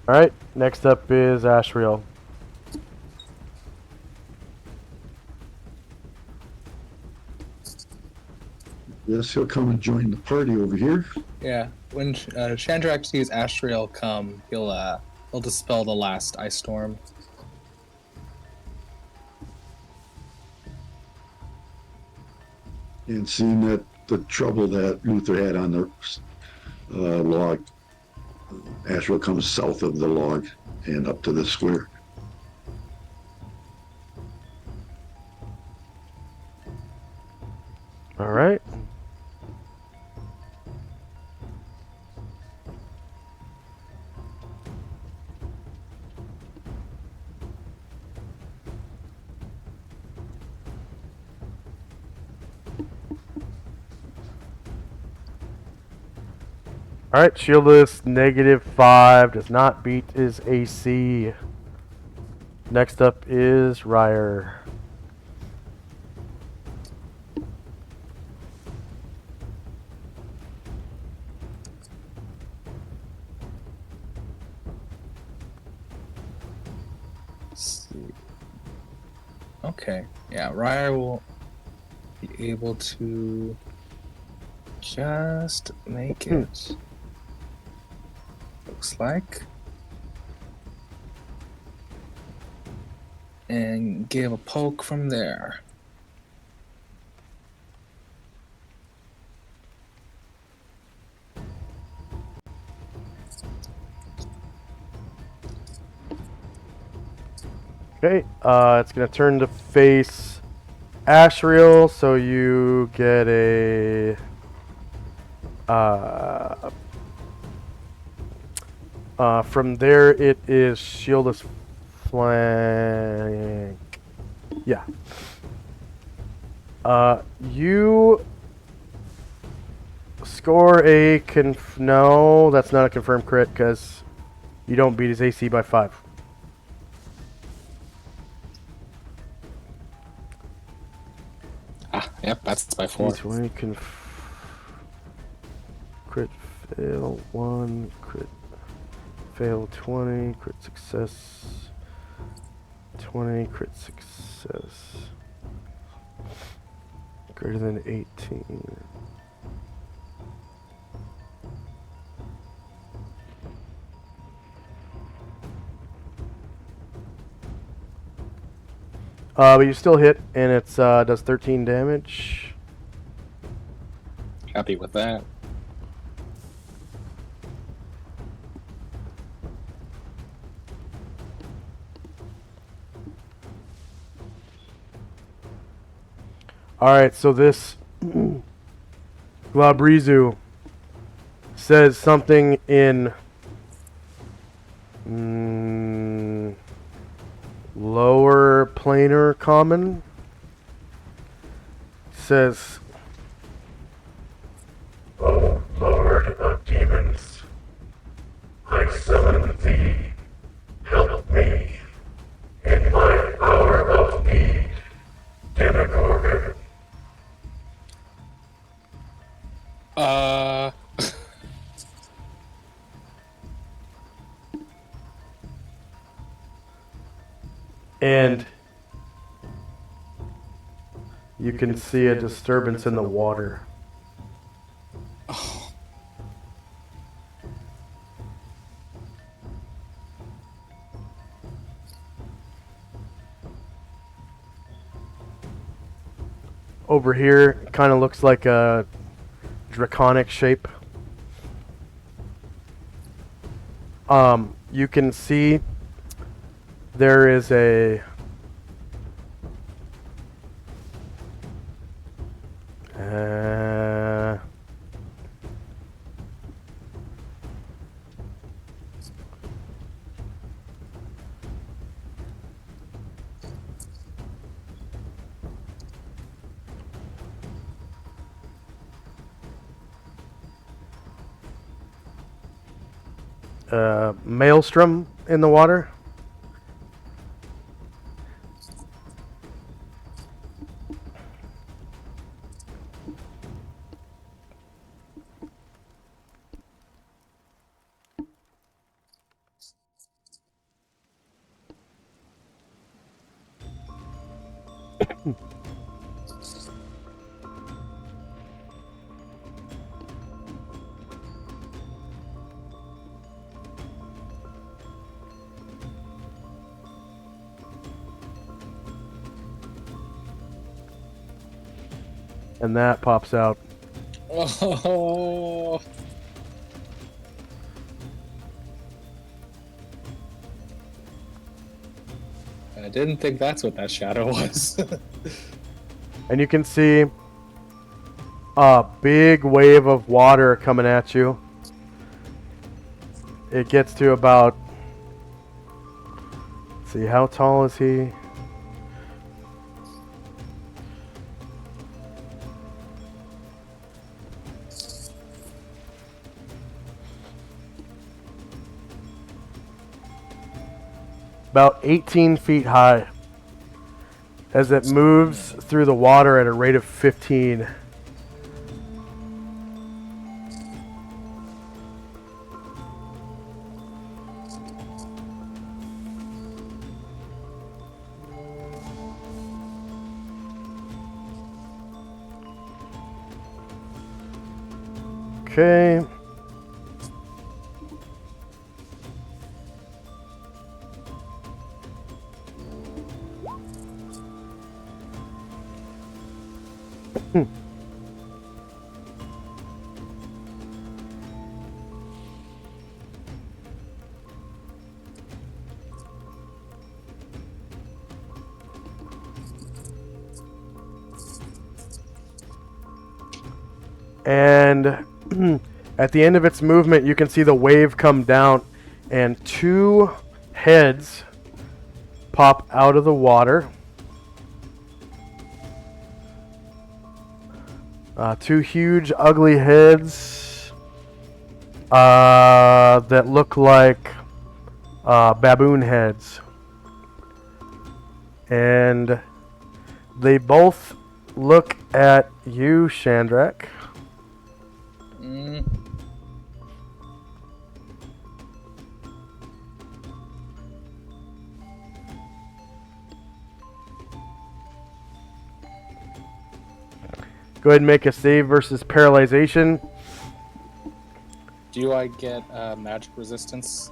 [SPEAKER 1] Alright, next up is Ashriel.
[SPEAKER 4] Yes, he'll come and join the party over here.
[SPEAKER 2] Yeah, when Shandrak sees Ashriel come, he'll dispel the last ice storm.
[SPEAKER 4] And seeing that the trouble that Luther had on the log, Asheville comes south of the log and up to the square.
[SPEAKER 1] Alright. Alright, Shieldless, -5, does not beat his AC. Next up is Ryer.
[SPEAKER 2] Let's see. Okay, yeah, Ryer will be able to just make it. Looks like. And give a poke from there.
[SPEAKER 1] Okay, it's gonna turn to face Ashriel, so you get a from there it is Shieldless flank. Yeah. You score a no, that's not a confirmed crit because you don't beat his AC by 5.
[SPEAKER 2] Ah, yep, that's by 4.
[SPEAKER 1] D20 crit fail 1, crit fail 20, crit success 20, crit success greater than 18. But you still hit, and it's does 13 damage.
[SPEAKER 2] Happy with that.
[SPEAKER 1] Alright, so this Glabrizu says something in lower planar common. Says,
[SPEAKER 5] O Lord of Demons, I summon thee. Help me in my hour of need, Demogorgon.
[SPEAKER 1] and you can see a disturbance in the water. Over here, kind of looks like a draconic shape. You can see there is a maelstrom in the water. And that pops out.
[SPEAKER 2] Oh. I didn't think that's what that shadow was.
[SPEAKER 1] And you can see a big wave of water coming at you. It gets to about, let's see, how tall is he? about 18 feet high as it moves through the water at a rate of 15. Okay. And at the end of its movement, you can see the wave come down, and two heads pop out of the water. Two huge, ugly heads that look like baboon heads. And they both look at you, Shandrak. Go ahead and make a save versus paralyzation.
[SPEAKER 2] Do I get magic resistance?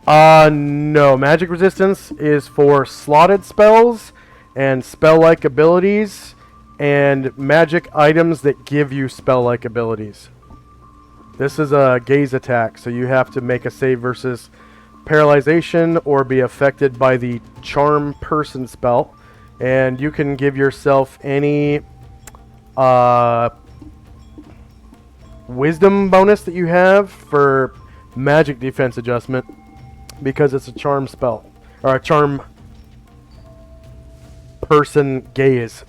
[SPEAKER 1] No. Magic resistance is for slotted spells and spell-like abilities and magic items that give you spell-like abilities. This is a gaze attack, so you have to make a save versus paralyzation or be affected by the charm person spell. And you can give yourself any wisdom bonus that you have for magic defense adjustment because it's a charm spell or a charm person gaze.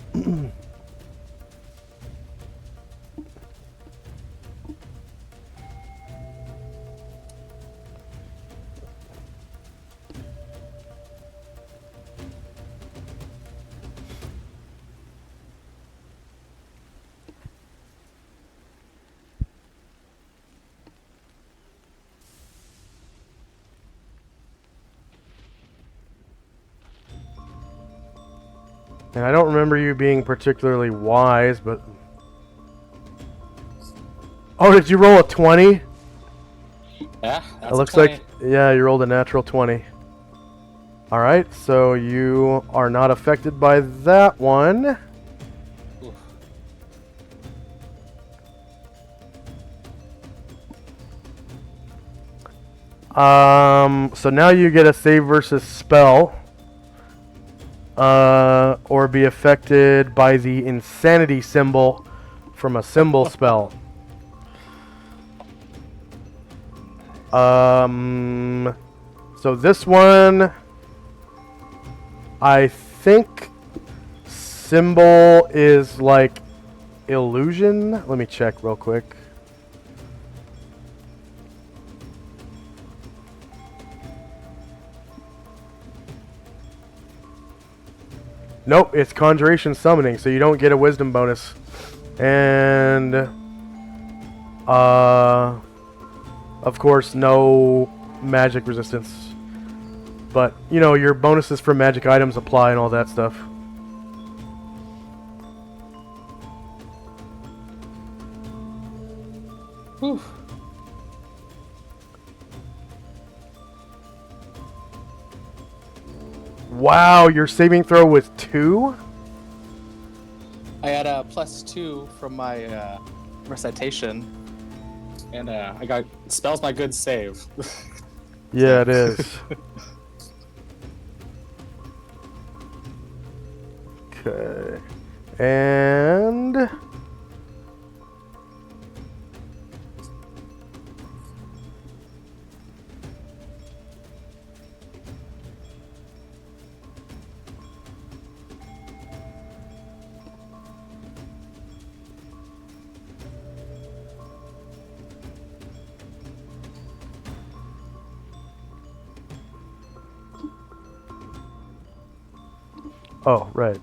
[SPEAKER 1] And I don't remember you being particularly wise, but... Oh, did you roll a 20?
[SPEAKER 2] Yeah, that's
[SPEAKER 1] It looks
[SPEAKER 2] 20.
[SPEAKER 1] like... Yeah, you rolled a natural 20. Alright, so you are not affected by that one.
[SPEAKER 2] Oof.
[SPEAKER 1] So now you get a save versus spell. Or be affected by the insanity symbol from a symbol spell. So this one, I think symbol is like illusion. Let me check real quick. Nope, it's conjuration summoning, so you don't get a wisdom bonus. And of course no magic resistance. But, you know, your bonuses for magic items apply and all that stuff.
[SPEAKER 2] Whew.
[SPEAKER 1] Wow, your saving throw was 2?
[SPEAKER 2] I had a +2 from my recitation, and I got spell's my good save.
[SPEAKER 1] Yeah, it is. Okay. And... Oh, right.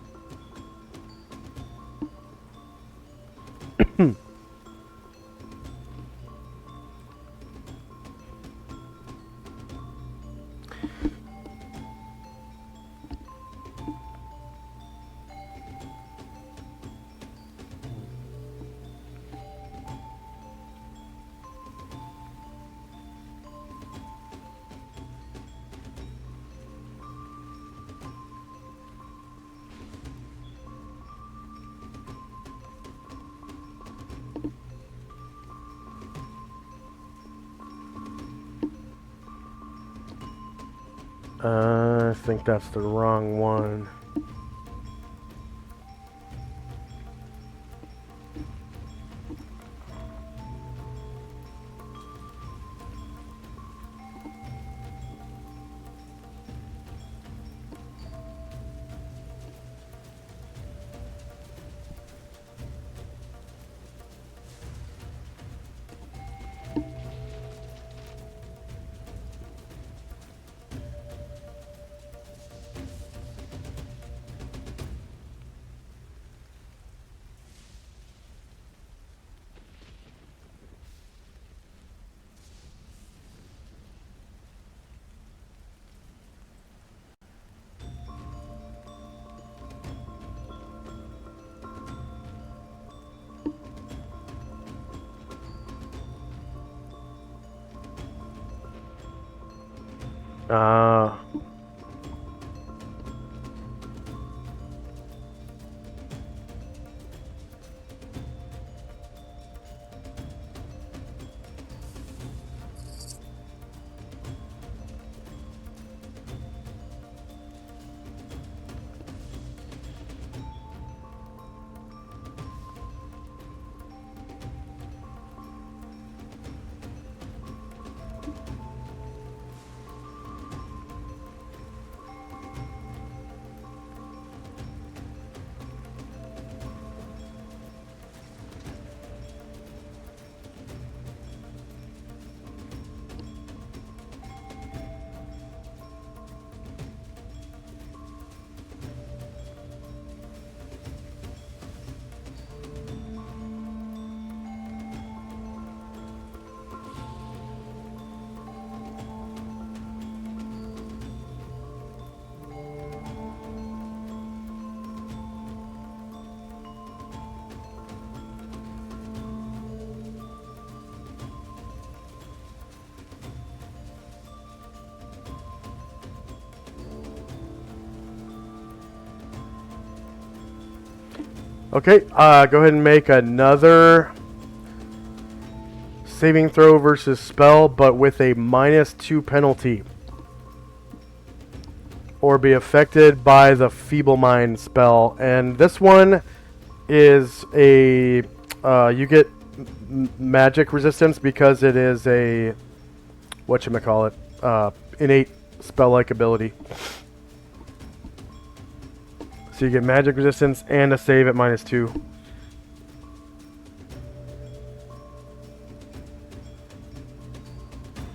[SPEAKER 1] I think that's the wrong one. Uh, okay, go ahead and make another saving throw versus spell, but with a -2 penalty. Or be affected by the Feeble Mind spell. And this one is a... you get magic resistance because it is a... whatchamacallit? Innate spell-like ability. So you get magic resistance and a save at -2.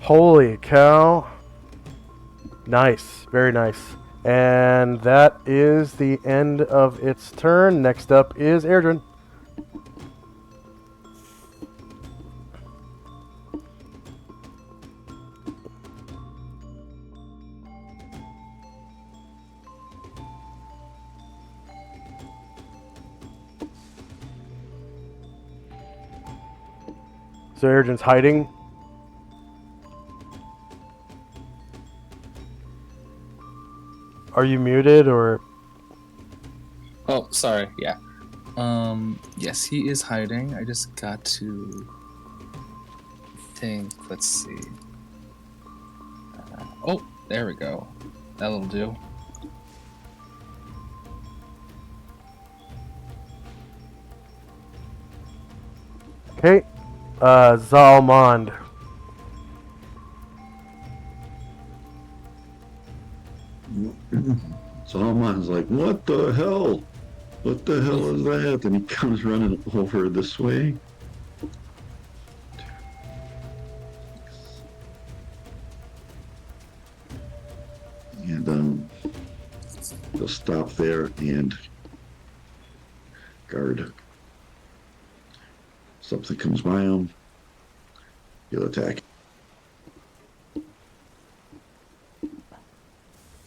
[SPEAKER 1] Holy cow. Nice. Very nice. And that is the end of its turn. Next up is Airdrin. So Airdrin's hiding. Are you muted or?
[SPEAKER 2] Oh, sorry. Yeah. Yes, he is hiding. I just got to think. Let's see. Oh, there we go. That'll do.
[SPEAKER 1] Okay. Zalmond.
[SPEAKER 4] Salman's like, what the hell? What the hell is that? And he comes running over this way. And the So stop there and guard. Something comes by him, he'll attack.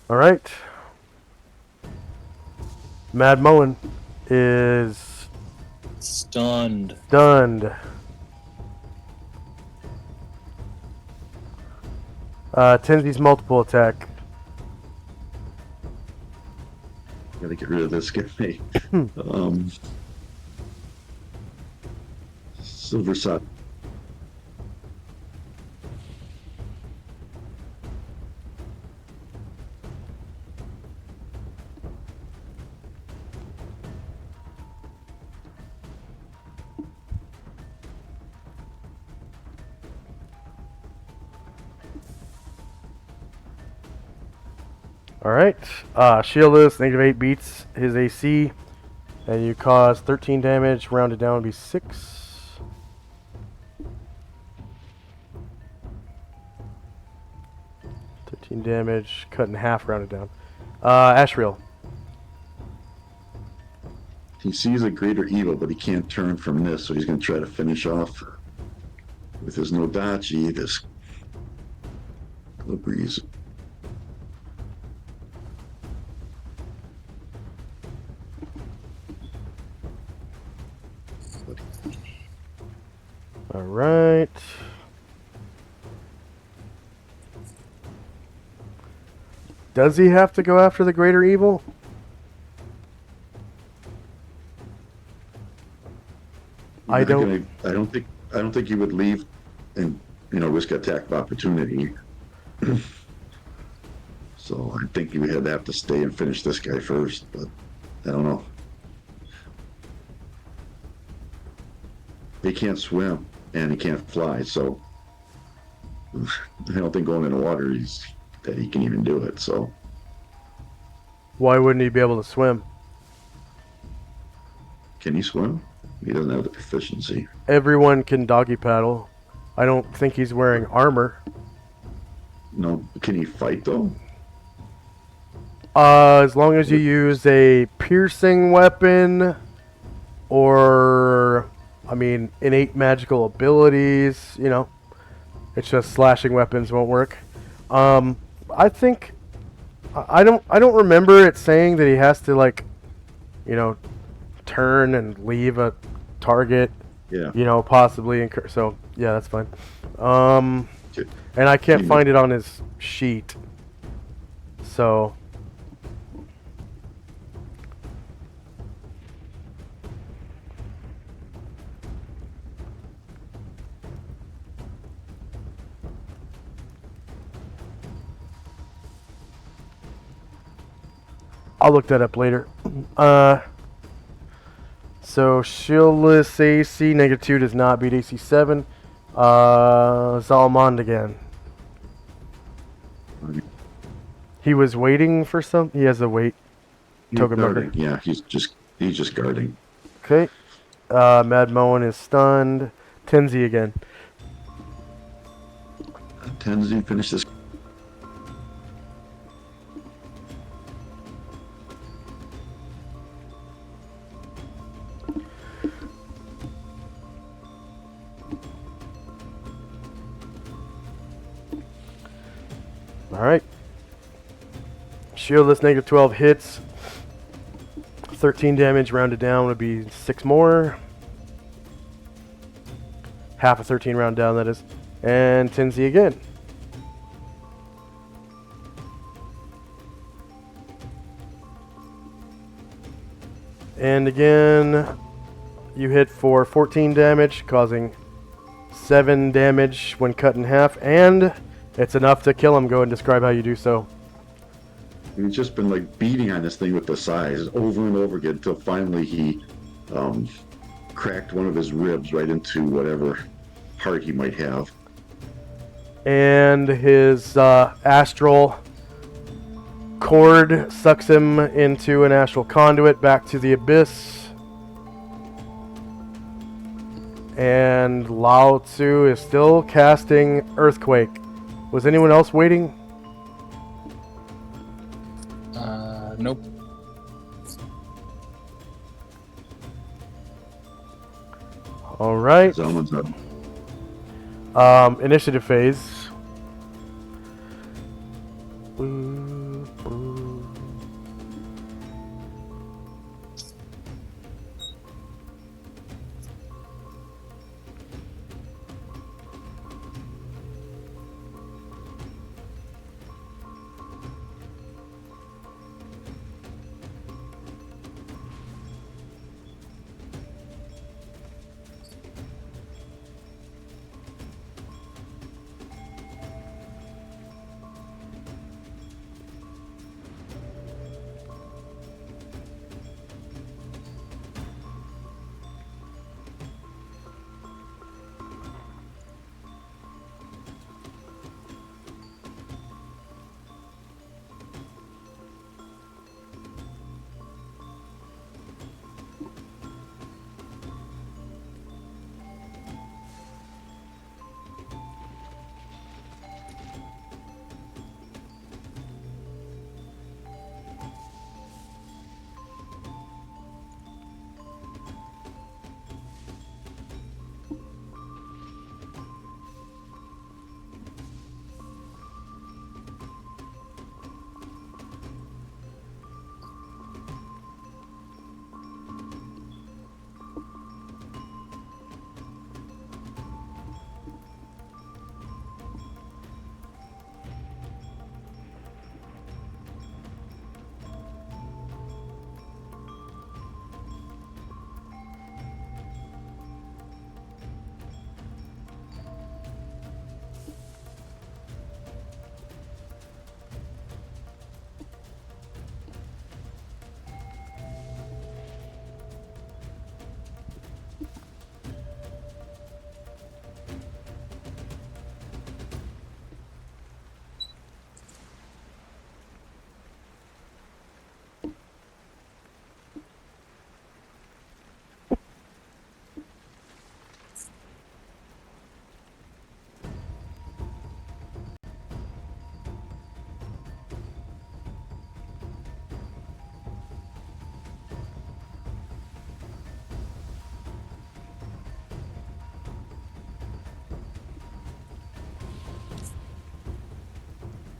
[SPEAKER 1] All right. Mad Moen is
[SPEAKER 2] Stunned.
[SPEAKER 1] stunned. Tenzi's multiple attack.
[SPEAKER 4] Gotta get rid of this guy. Silver Sot.
[SPEAKER 1] All right. Shieldless, -8 beats his AC, and you cause 13 damage. Rounded down would be 6. Damage, cut in half, rounded down. Ashriel.
[SPEAKER 4] He sees a greater evil, but he can't turn from this, so he's going to try to finish off with his Nodachi, this breeze.
[SPEAKER 1] All right. Does he have to go after the greater evil? I don't
[SPEAKER 4] think he would leave and risk attack of opportunity. So I think he would have to stay and finish this guy first, but I don't know. He can't swim and he can't fly, so I don't think going in the water that he can even do it. So
[SPEAKER 1] Why wouldn't he be able to swim?
[SPEAKER 4] can he swim? He doesn't have the proficiency.
[SPEAKER 1] Everyone can doggy paddle. I don't think he's wearing armor.
[SPEAKER 4] No, can he fight though?
[SPEAKER 1] As long as you use a piercing weapon or, innate magical abilities, it's just slashing weapons won't work. I think I don't remember it saying that he has to turn and leave a target.
[SPEAKER 4] Yeah.
[SPEAKER 1] Possibly so yeah, that's fine. And I can't find it on his sheet. So I'll look that up later. So shieldless AC -2 does not beat AC 7. Zalmond again. He was waiting for some. He has a wait token marker.
[SPEAKER 4] Yeah, he's just guarding.
[SPEAKER 1] Okay. Mad Moen is stunned. Tenzi again.
[SPEAKER 4] Tenzi, finish this.
[SPEAKER 1] Alright. Shieldless -12 hits. 13 damage rounded down would be 6 more. Half of 13 round down, that is. And Tenzi again. And again, you hit for 14 damage, causing 7 damage when cut in half, and it's enough to kill him. Go and describe how you do so.
[SPEAKER 4] He's just been beating on this thing with the size over and over again until finally he cracked one of his ribs right into whatever heart he might have.
[SPEAKER 1] And his astral cord sucks him into an astral conduit back to the abyss. And Lao Tzu is still casting Earthquake. Was anyone else waiting?
[SPEAKER 2] Nope.
[SPEAKER 1] All right.
[SPEAKER 4] Someone's up.
[SPEAKER 1] Initiative phase.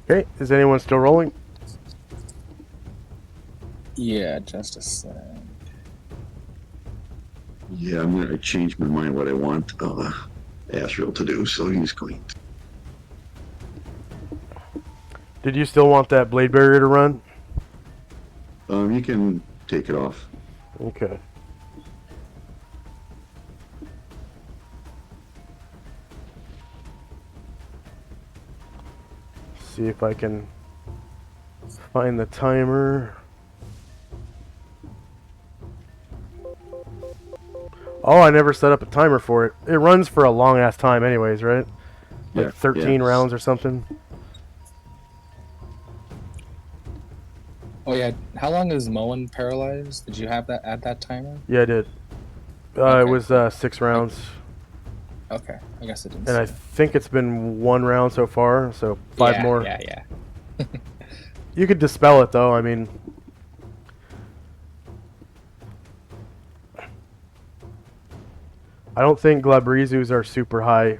[SPEAKER 1] Okay, is anyone still rolling?
[SPEAKER 2] Yeah, just a sec.
[SPEAKER 4] Yeah, I'm gonna change my mind what I want Asriel to do, so he's going to.
[SPEAKER 1] Did you still want that blade barrier to run?
[SPEAKER 4] You can take it off.
[SPEAKER 1] Okay. See if I can find the timer. Oh, I never set up a timer for it. It runs for a long ass time anyways, right? Like
[SPEAKER 4] Yeah,
[SPEAKER 1] 13
[SPEAKER 4] yeah.
[SPEAKER 1] rounds or something.
[SPEAKER 2] Oh yeah, how long is Moen paralyzed? Did you have that at that timer?
[SPEAKER 1] Yeah, I did. It
[SPEAKER 2] Okay.
[SPEAKER 1] was 6 rounds.
[SPEAKER 2] Okay, I guess it didn't.
[SPEAKER 1] And I
[SPEAKER 2] say.
[SPEAKER 1] think it's been 1 round so far, so 5
[SPEAKER 2] yeah,
[SPEAKER 1] more.
[SPEAKER 2] Yeah.
[SPEAKER 1] You could dispel it though, I mean. I don't think Glabrizus are super high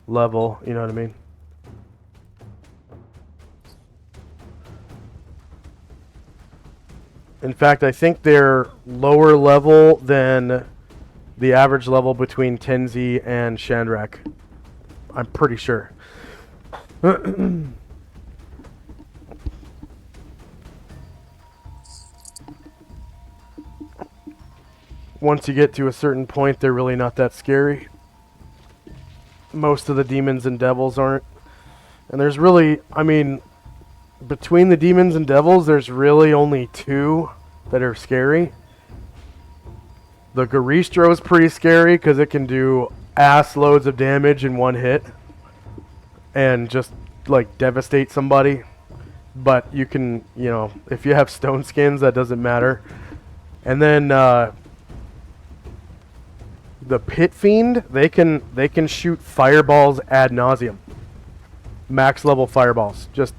[SPEAKER 1] level, you know what I mean? In fact, I think they're lower level than the average level between Tenzi and Shandrak. I'm pretty sure. Once you get to a certain point, they're really not that scary. Most of the demons and devils aren't. And there's really, I mean, between the demons and devils, there's really only 2 that are scary. The Garistro is pretty scary because it can do ass loads of damage in 1 hit and just like devastate somebody. But you can, you know, if you have stone skins, that doesn't matter. And then the Pit Fiend, they can shoot fireballs ad nauseum. Max level fireballs, just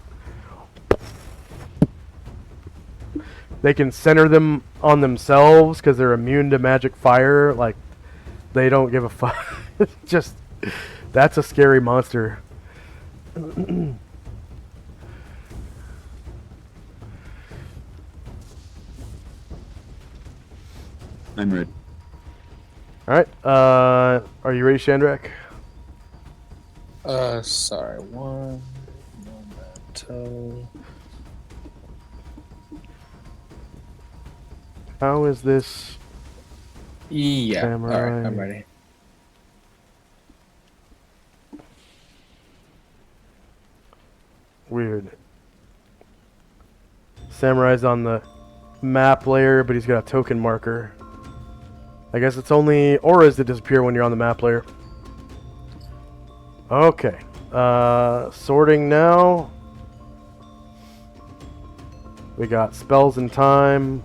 [SPEAKER 1] they can center them on themselves because they're immune to magic fire. Like, they don't give a fuck. Just, that's a scary monster.
[SPEAKER 4] I'm ready.
[SPEAKER 1] All right. Are you ready, Shandrak?
[SPEAKER 2] Sorry, one momento.
[SPEAKER 1] How is this?
[SPEAKER 2] Yeah,
[SPEAKER 1] Samurai.
[SPEAKER 2] alright, I'm ready.
[SPEAKER 1] Weird. Samurai's on the map layer, but he's got a token marker. I guess it's only auras that disappear when you're on the map layer. Okay. Sorting now. We got spells and time.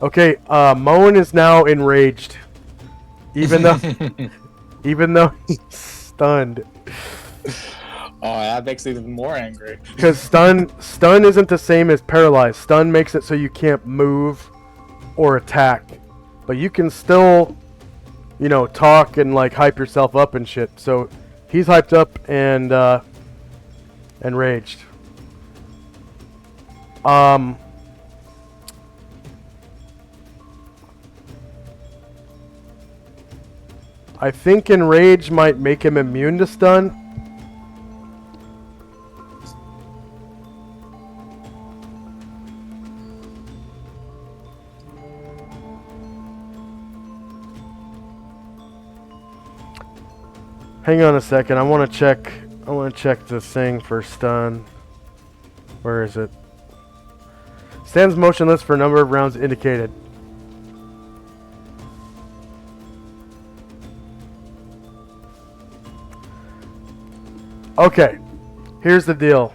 [SPEAKER 1] Okay, Moen is now enraged. Even though even though he's stunned.
[SPEAKER 2] Oh, that makes me even more angry.
[SPEAKER 1] Because stun isn't the same as paralyzed. Stun makes it so you can't move or attack. But you can still, you know, talk and like hype yourself up and shit. So he's hyped up and enraged. I think enrage might make him immune to stun. Hang on a second. I want to check the thing for stun. Where is it? Stands motionless for a number of rounds indicated. Okay, here's the deal.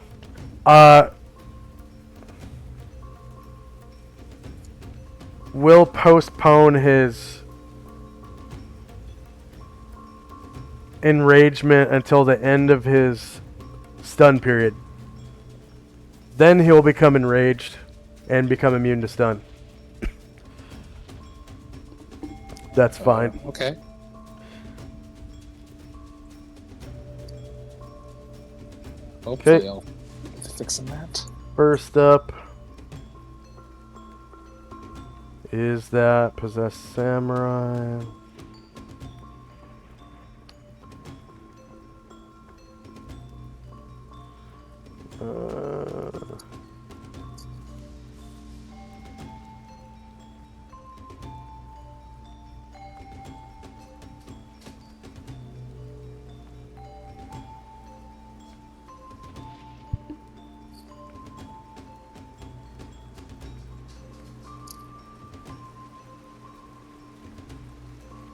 [SPEAKER 1] We'll postpone his enragement until the end of his stun period. Then he'll become enraged and become immune to stun. That's fine.
[SPEAKER 2] Okay. Hopefully
[SPEAKER 1] Okay.
[SPEAKER 2] I'll fix that.
[SPEAKER 1] First up is that possessed samurai.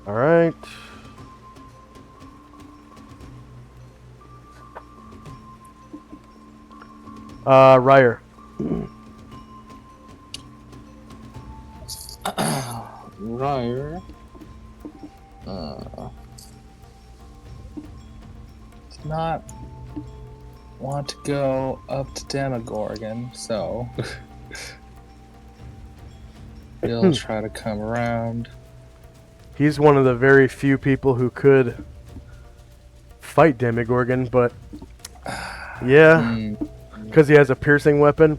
[SPEAKER 1] All right. Ryer.
[SPEAKER 2] Ryer. Does not want to go up to Demogorgon, so he'll try to come around.
[SPEAKER 1] He's one of the very few people who could fight Demogorgon, but yeah, because he has a piercing weapon.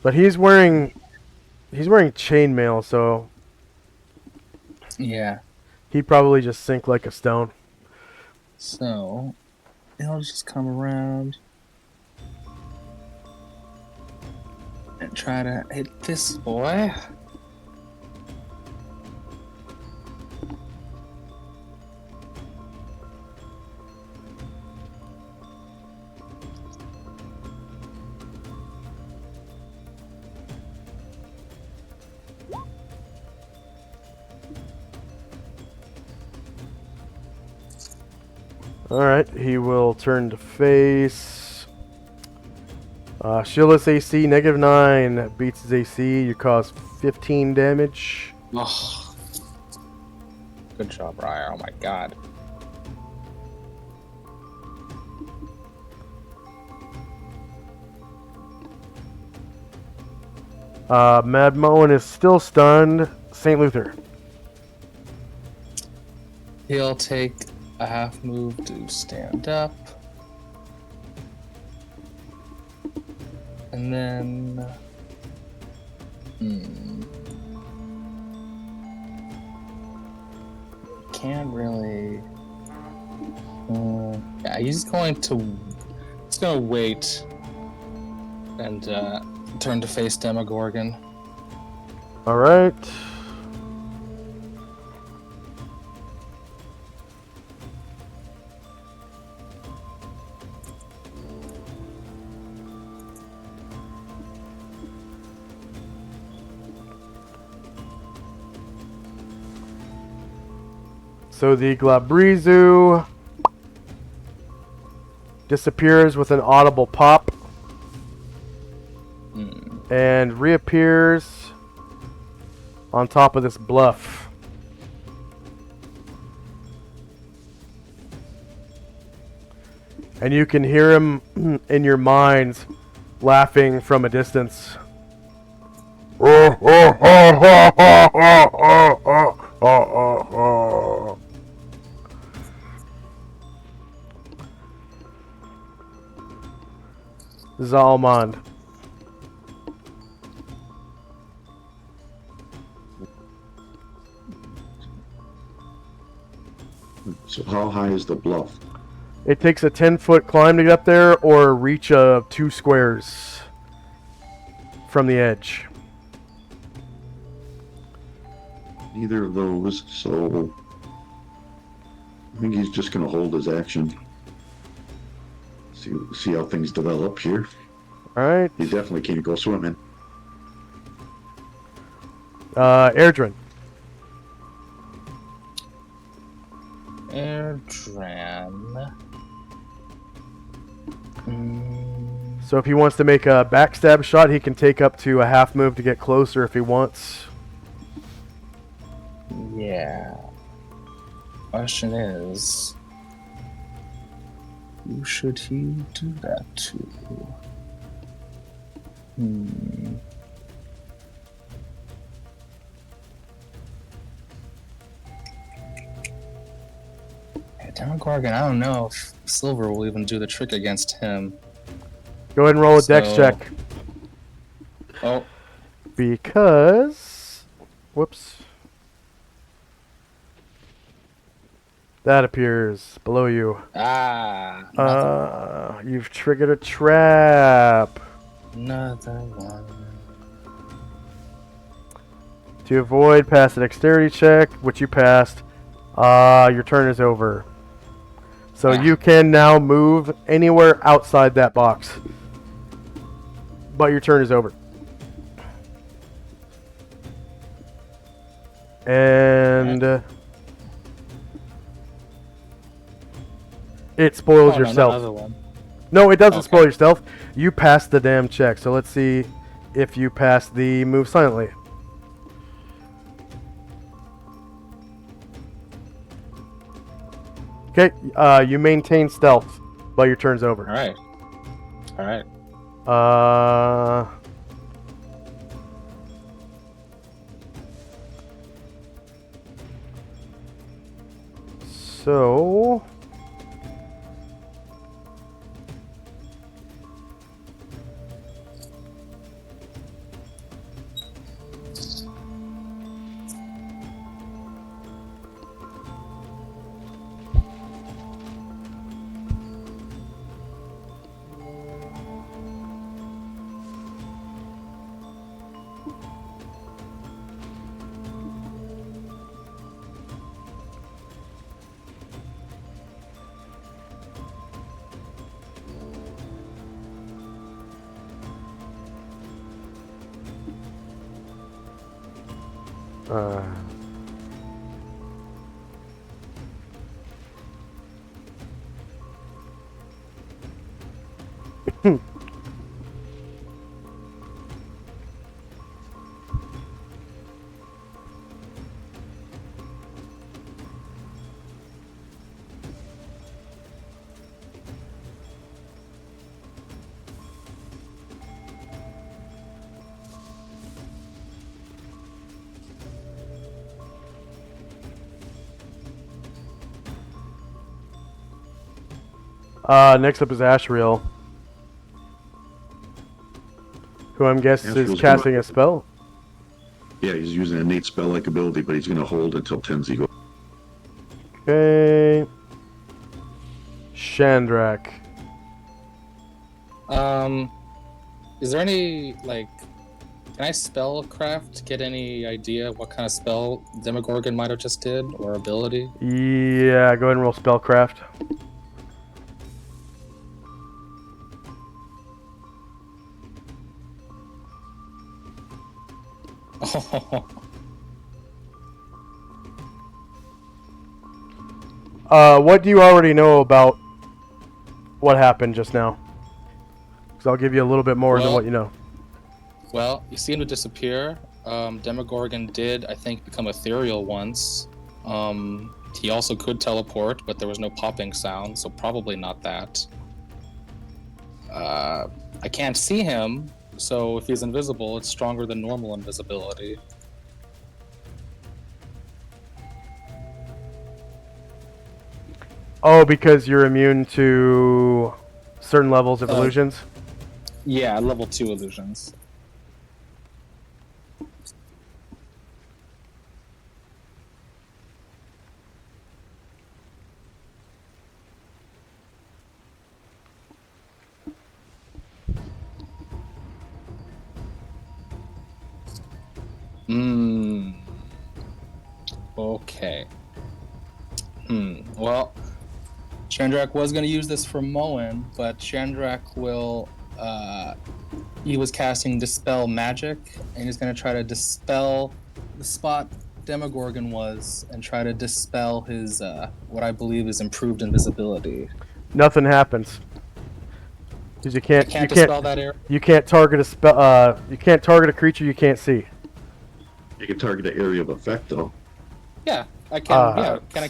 [SPEAKER 1] But he's wearing chainmail, so
[SPEAKER 2] Yeah.
[SPEAKER 1] he'd probably just sink like a stone.
[SPEAKER 2] So he'll just come around and try to hit this boy.
[SPEAKER 1] Alright, he will turn to face Shieldless AC -9 beats his AC. You cause 15 damage.
[SPEAKER 2] Oh. Good job, Ryer. Oh my god.
[SPEAKER 1] Mad Moen is still stunned. St. Luther.
[SPEAKER 2] He'll take a half move to stand up. And then... Can't really... yeah, he's going to wait and turn to face Demogorgon.
[SPEAKER 1] All right. So the Glabrizu disappears with an audible pop and reappears on top of this bluff. And you can hear him in your minds laughing from a distance. Zalmond.
[SPEAKER 4] So how high is the bluff?
[SPEAKER 1] It takes a 10-foot climb to get up there or a reach of 2 squares from the edge.
[SPEAKER 4] Neither of those, so I think he's just going to hold his action. See how things develop here.
[SPEAKER 1] All right.
[SPEAKER 4] He definitely can't go swimming.
[SPEAKER 1] Airdrin.
[SPEAKER 2] Airdran.
[SPEAKER 1] So if he wants to make a backstab shot, he can take up to a half move to get closer if he wants.
[SPEAKER 2] Yeah. Question is, who should he do that to? Yeah, Demogorgon, I don't know if Silver will even do the trick against him.
[SPEAKER 1] Go ahead and roll a dex
[SPEAKER 2] So-
[SPEAKER 1] check.
[SPEAKER 2] Oh,
[SPEAKER 1] Because... Whoops. That appears below you. You've triggered a trap.
[SPEAKER 2] another one.
[SPEAKER 1] To avoid, pass a dexterity check, which you passed. Your turn is over. So you can now move anywhere outside that box. But your turn is over. And it spoils your stealth.
[SPEAKER 2] Another one.
[SPEAKER 1] No, it doesn't
[SPEAKER 2] Okay.
[SPEAKER 1] spoil your stealth. You passed the damn check. So let's see if you pass the move silently. Okay, you maintain stealth, but your turn's over.
[SPEAKER 2] All right. All right.
[SPEAKER 1] So Next up is Ashriel, who I'm guessing is
[SPEAKER 4] Ashriel's
[SPEAKER 1] casting a spell.
[SPEAKER 4] Yeah, he's using an innate spell-like ability, but he's going to hold until Tenzi goes.
[SPEAKER 1] Okay. Shandrak.
[SPEAKER 2] Is there any, like, can I spellcraft get any idea what kind of spell Demogorgon might have just did, or ability?
[SPEAKER 1] Yeah, go ahead and roll spellcraft. What do you already know about what happened just now? Because I'll give you a little bit more than what you know.
[SPEAKER 2] Well, you see him to disappear. Demogorgon did, I think, become ethereal once. He also could teleport, but there was no popping sound, so probably not that. I can't see him, so if he's invisible, it's stronger than normal invisibility.
[SPEAKER 1] Oh, because you're immune to certain levels of illusions?
[SPEAKER 2] Yeah, level 2 illusions. Okay. Well, Chandrak was going to use this for Moen, but Chandrak will, he was casting Dispel Magic, and he's going to try to dispel the spot Demogorgon was, and try to dispel his, what I believe is improved invisibility.
[SPEAKER 1] Nothing happens. Because you can't
[SPEAKER 2] Dispel that area?
[SPEAKER 1] You can't target a spell. You can't target a creature you can't see.
[SPEAKER 4] You can target an area of effect, though.
[SPEAKER 2] Yeah, I can. Yeah, can I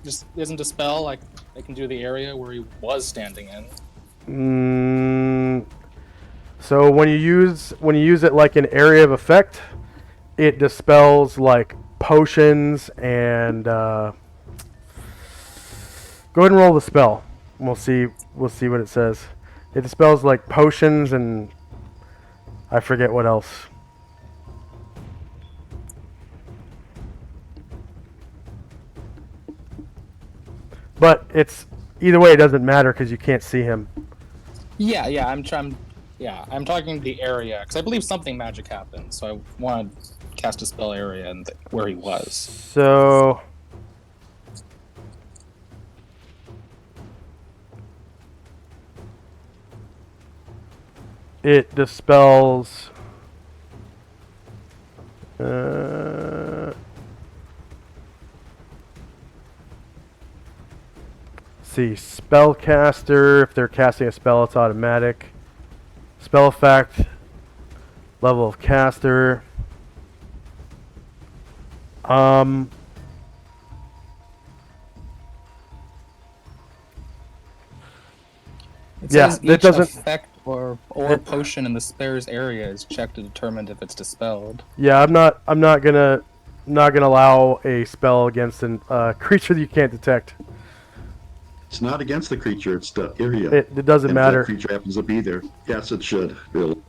[SPEAKER 2] just isn't Dispel like I can do the area where he was standing in?
[SPEAKER 1] So when you use it like an area of effect, it dispels like potions and go ahead and roll the spell. We'll see what it says. It dispels like potions and I forget what else. But it's either way, it doesn't matter because you can't see him.
[SPEAKER 2] Yeah, I'm talking the area because I believe something magic happened, so I want to cast a spell area and where he was.
[SPEAKER 1] So it dispels. See, spellcaster. If they're casting a spell, it's automatic. Spell effect. Level of caster.
[SPEAKER 2] Says
[SPEAKER 1] that
[SPEAKER 2] each
[SPEAKER 1] doesn't
[SPEAKER 2] effect or potion in the spare's area is checked to determine if it's dispelled.
[SPEAKER 1] Yeah, I'm not gonna allow a spell against a creature that you can't detect.
[SPEAKER 4] It's not against the creature; it's the area.
[SPEAKER 1] It doesn't
[SPEAKER 4] and
[SPEAKER 1] matter.
[SPEAKER 4] If the creature happens to be there, yes, it should. Really.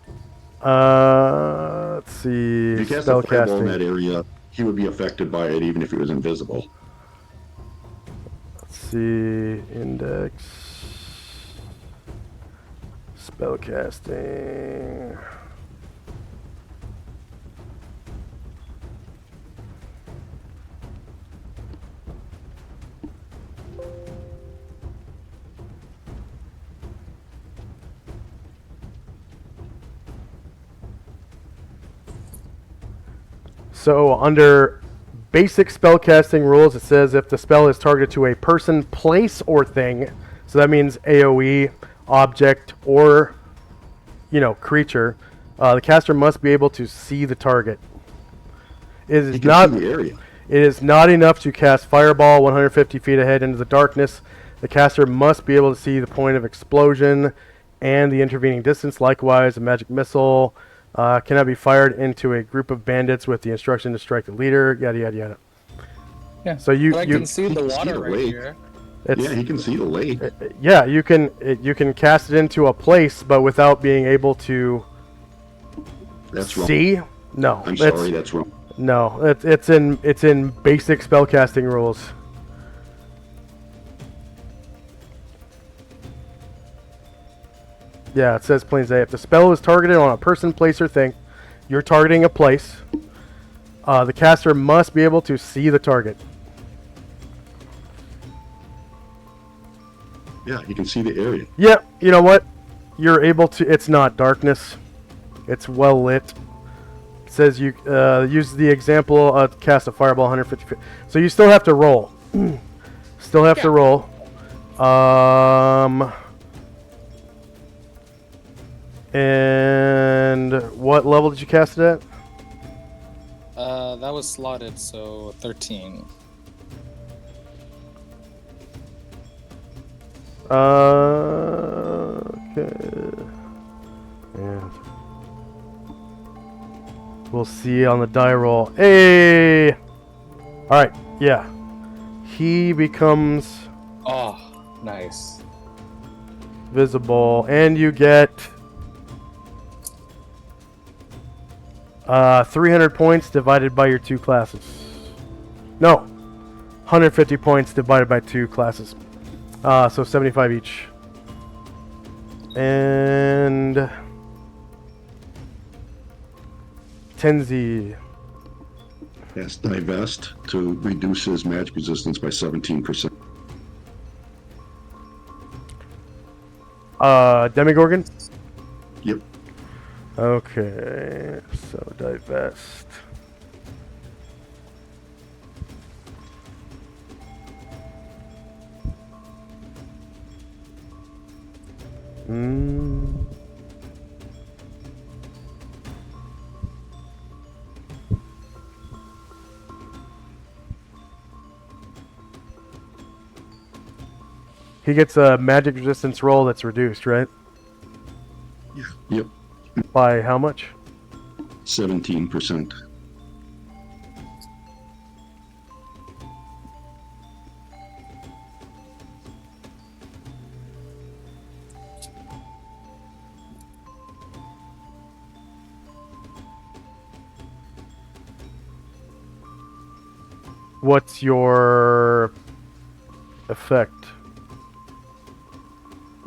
[SPEAKER 1] Let's see.
[SPEAKER 4] If you cast
[SPEAKER 1] Spell
[SPEAKER 4] a fireball in
[SPEAKER 1] casting.
[SPEAKER 4] that area, he would be affected by it, even if he was invisible.
[SPEAKER 1] Let's see. Index. Spell casting. So under basic spellcasting rules, it says if the spell is targeted to a person, place, or thing, so that means AoE, object, or creature, the caster must be able to see the target. It is not
[SPEAKER 4] see the area.
[SPEAKER 1] It is not enough to cast Fireball 150 feet ahead into the darkness. The caster must be able to see the point of explosion and the intervening distance. Likewise, a magic missile cannot be fired into a group of bandits with the instruction to strike the leader. Yada yada yada.
[SPEAKER 2] Yeah.
[SPEAKER 1] So
[SPEAKER 2] but I can see the water right here.
[SPEAKER 1] It's
[SPEAKER 4] Yeah, he can see the lake.
[SPEAKER 1] yeah, you can cast it into a place, but without being able to
[SPEAKER 4] That's wrong.
[SPEAKER 1] see. No,
[SPEAKER 4] I'm sorry, that's wrong.
[SPEAKER 1] no. It's in basic spellcasting rules. Yeah, it says plain as day. If the spell is targeted on a person, place, or thing, you're targeting a place. The caster must be able to see the target.
[SPEAKER 4] Yeah, you can see the area.
[SPEAKER 1] Yeah, you know what? You're able to. It's not darkness. It's well lit. It says you use the example cast a fireball 150 feet. So you still have to roll. Still have to roll. And what level did you cast it at?
[SPEAKER 2] That was slotted, so 13.
[SPEAKER 1] Okay. And we'll see on the die roll. Hey! Alright, yeah. He becomes
[SPEAKER 2] Oh, nice.
[SPEAKER 1] visible, and you get 300 points divided by your 2 classes. No, 150 points divided by 2 classes. So 75 each. And Tenzi.
[SPEAKER 4] Yes, divest to reduce his magic resistance by 17%.
[SPEAKER 1] Demigorgon.
[SPEAKER 4] Yep.
[SPEAKER 1] Okay, so divest. He gets a magic resistance roll that's reduced, right?
[SPEAKER 4] Yep.
[SPEAKER 1] By how much?
[SPEAKER 4] 17%.
[SPEAKER 1] What's your effect?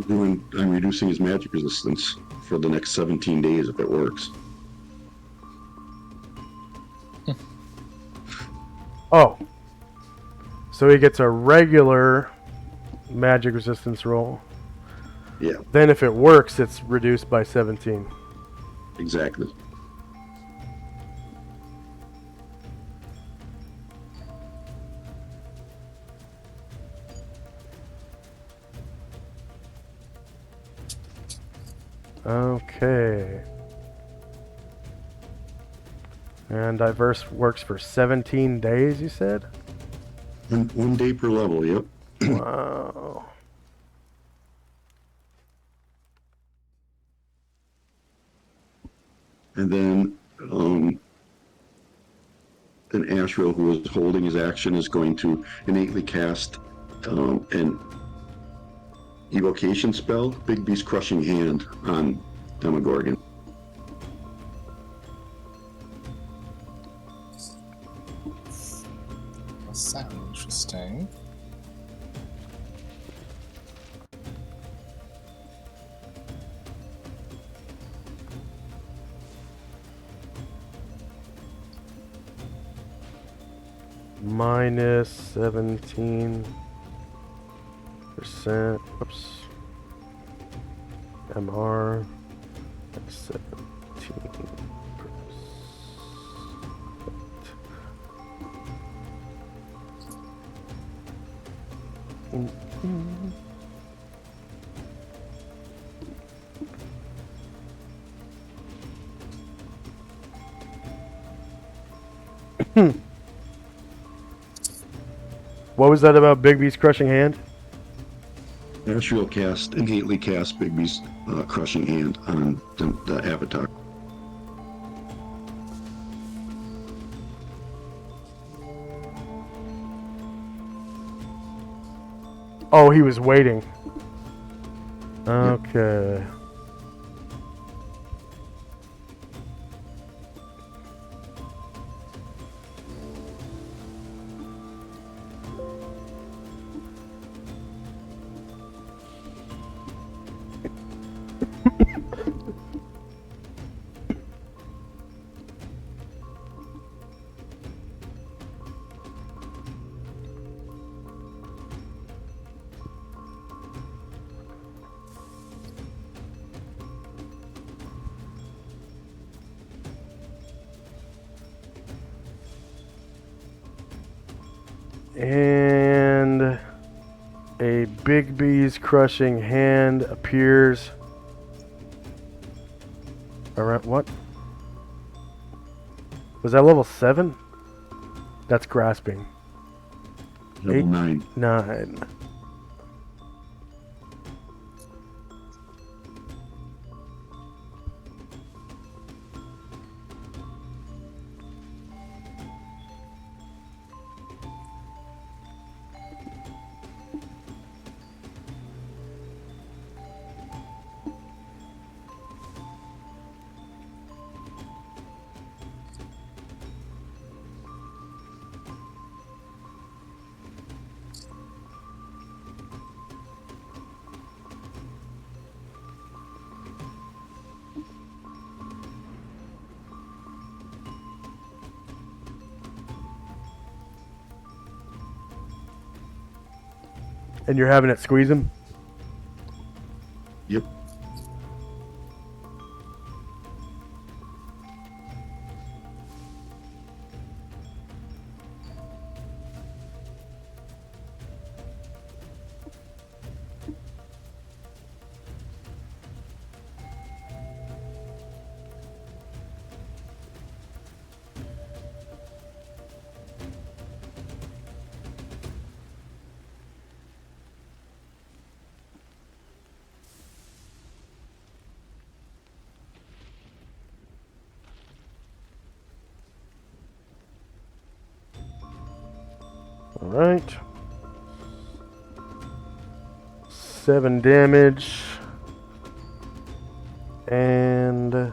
[SPEAKER 4] I'm reducing his magic resistance for the next 17 days if it works.
[SPEAKER 1] Oh. So he gets a regular magic resistance roll.
[SPEAKER 4] Yeah,
[SPEAKER 1] Then if it works, it's reduced by 17.
[SPEAKER 4] exactly.
[SPEAKER 1] Okay. And diverse works for 17 days, you said?
[SPEAKER 4] One day per level, yep.
[SPEAKER 1] Wow.
[SPEAKER 4] And then Asriel, who is holding his action, is going to innately cast an evocation spell, Big Beast Crushing Hand, on Demogorgon.
[SPEAKER 2] That sounds interesting.
[SPEAKER 1] Minus 17%. Oops. MR. 17%. What was that about Big Beast Crushing Hand?
[SPEAKER 4] Asriel innately cast Big Beast Crushing Hand on the Avatar.
[SPEAKER 1] Oh, he was waiting. Okay. And a Big B's crushing hand appears around. What? Was that level 7? That's grasping.
[SPEAKER 4] Level 9.
[SPEAKER 1] 9. And you're having it squeeze him?
[SPEAKER 4] Yep.
[SPEAKER 1] Alright. 7 damage. And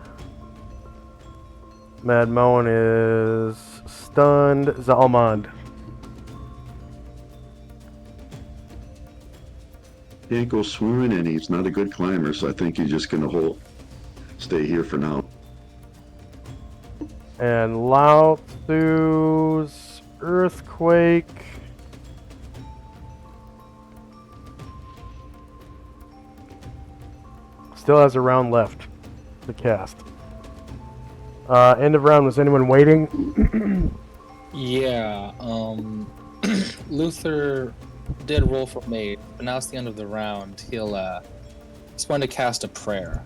[SPEAKER 1] Mad Moan is stunned. Zalmond.
[SPEAKER 4] Can't go swimming, and he's not a good climber, so I think he's just gonna stay here for now.
[SPEAKER 1] And Lao Tzu's Earthquake. Still has a round left to cast. End of round. Was anyone waiting?
[SPEAKER 2] Yeah, Luther did roll for mate, but now it's the end of the round. He's going to cast a prayer.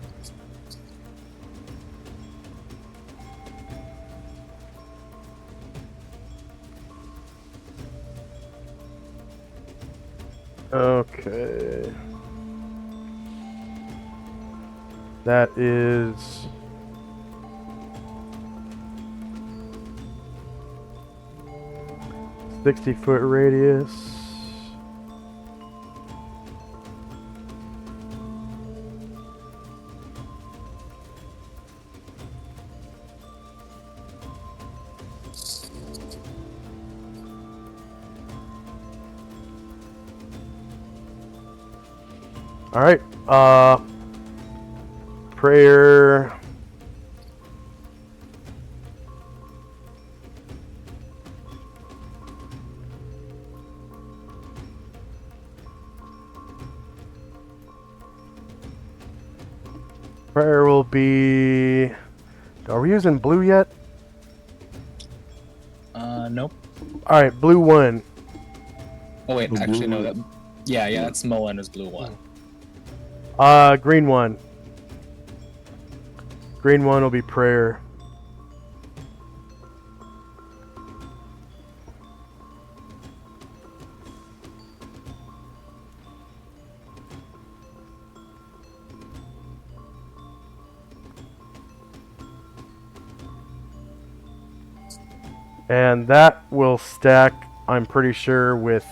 [SPEAKER 1] Okay. That is 60-foot radius. All right. Prayer. Prayer will be. Are we using blue yet?
[SPEAKER 2] Nope.
[SPEAKER 1] All right, blue 1.
[SPEAKER 2] Oh wait,
[SPEAKER 4] Oh,
[SPEAKER 2] actually
[SPEAKER 4] blue
[SPEAKER 2] no.
[SPEAKER 4] one.
[SPEAKER 2] Yeah, that's Moana's blue one.
[SPEAKER 1] Green 1. Green 1 will be prayer. And that will stack, I'm pretty sure, with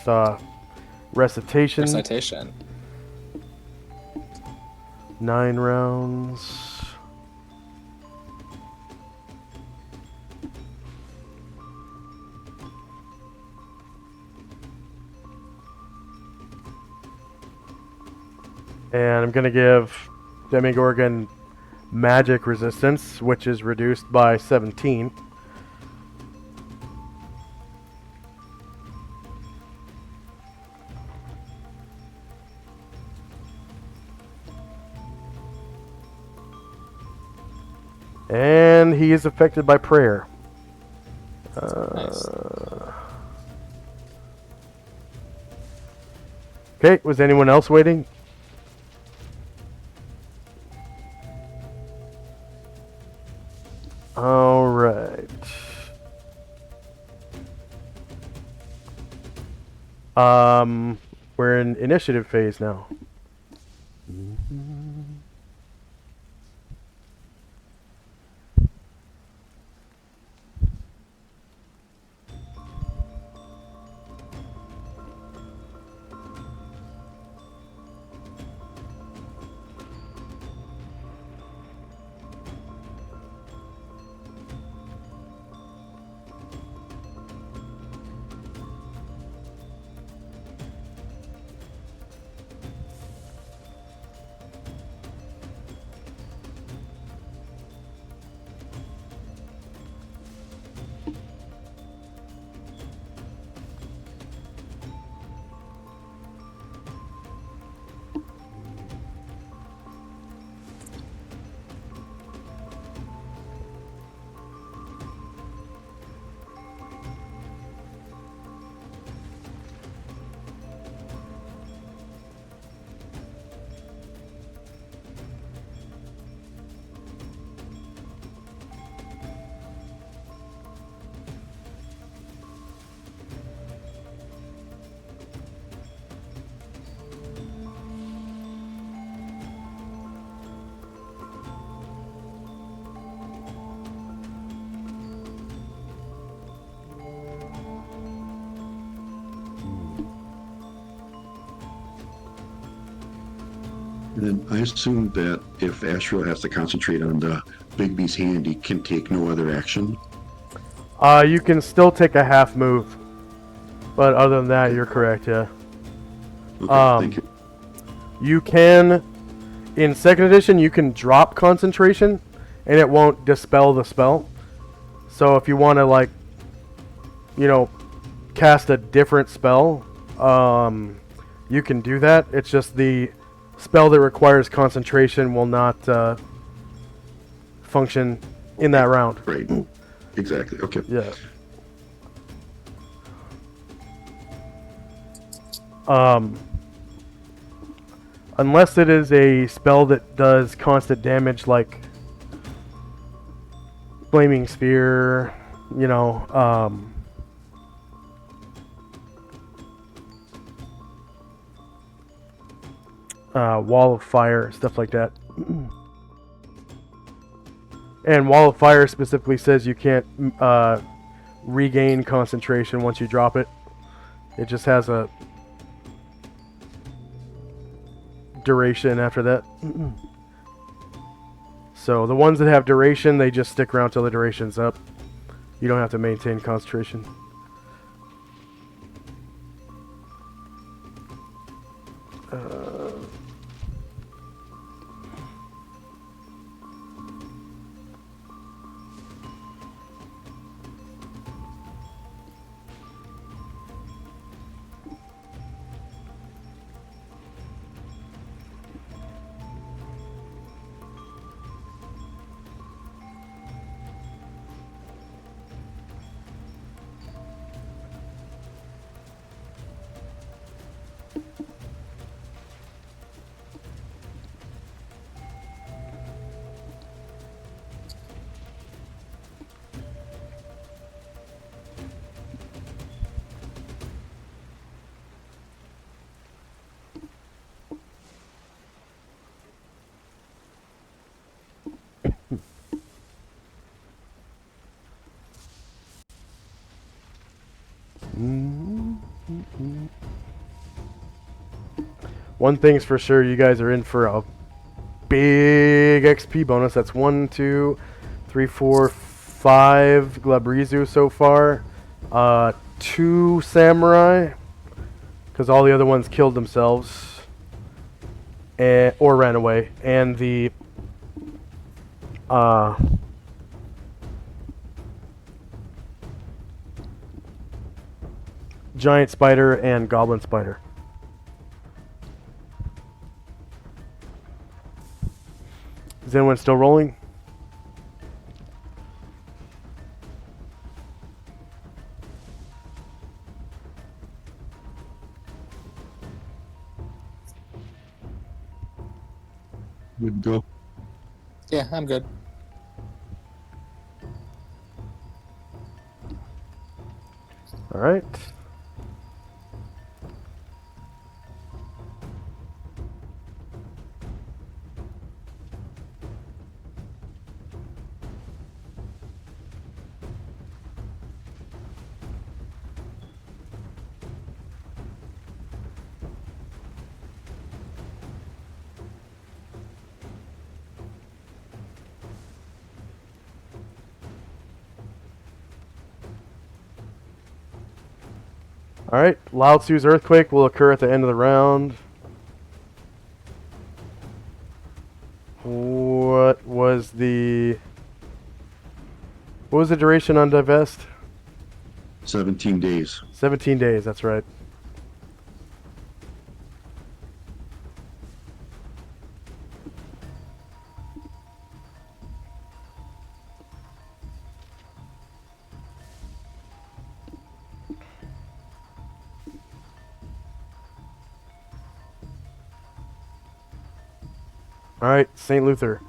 [SPEAKER 1] Recitation.
[SPEAKER 2] Recitation.
[SPEAKER 1] 9 rounds. And I'm going to give Demigorgon magic resistance, which is reduced by 17. And he is affected by prayer.
[SPEAKER 2] Nice.
[SPEAKER 1] Okay, was anyone else waiting? All right. We're in initiative phase now.
[SPEAKER 4] And then I assume that if Ashriel has to concentrate on the Bigby's hand, he can take no other action.
[SPEAKER 1] You can still take a half move, but other than that, you're correct. Yeah.
[SPEAKER 4] Okay, thank you.
[SPEAKER 1] You can, in second edition, you can drop concentration, and it won't dispel the spell. So if you want to, like, you know, cast a different spell, you can do that. It's just the spell that requires concentration will not function in that round.
[SPEAKER 4] Right. Exactly. Okay.
[SPEAKER 1] Yeah. Unless it is a spell that does constant damage, like Flaming Sphere, you know, Wall of Fire, stuff like that. And Wall of Fire specifically says you can't regain concentration once you drop it. It just has a duration after that. So the ones that have duration, they just stick around till the duration's up. You don't have to maintain concentration. One thing's for sure, you guys are in for a big XP bonus. That's 1, 2, 3, 4, 5 Glabrizu so far. 2 Samurai, because all the other ones killed themselves or ran away. And the Giant Spider and Goblin Spider. Is anyone still rolling?
[SPEAKER 4] Good to go.
[SPEAKER 2] Yeah, I'm good.
[SPEAKER 1] All right. All right. Lao Tzu's Earthquake will occur at the end of the round. What was the duration on Divest?
[SPEAKER 4] 17 days.
[SPEAKER 1] 17 days, that's right. All right, St. Luther.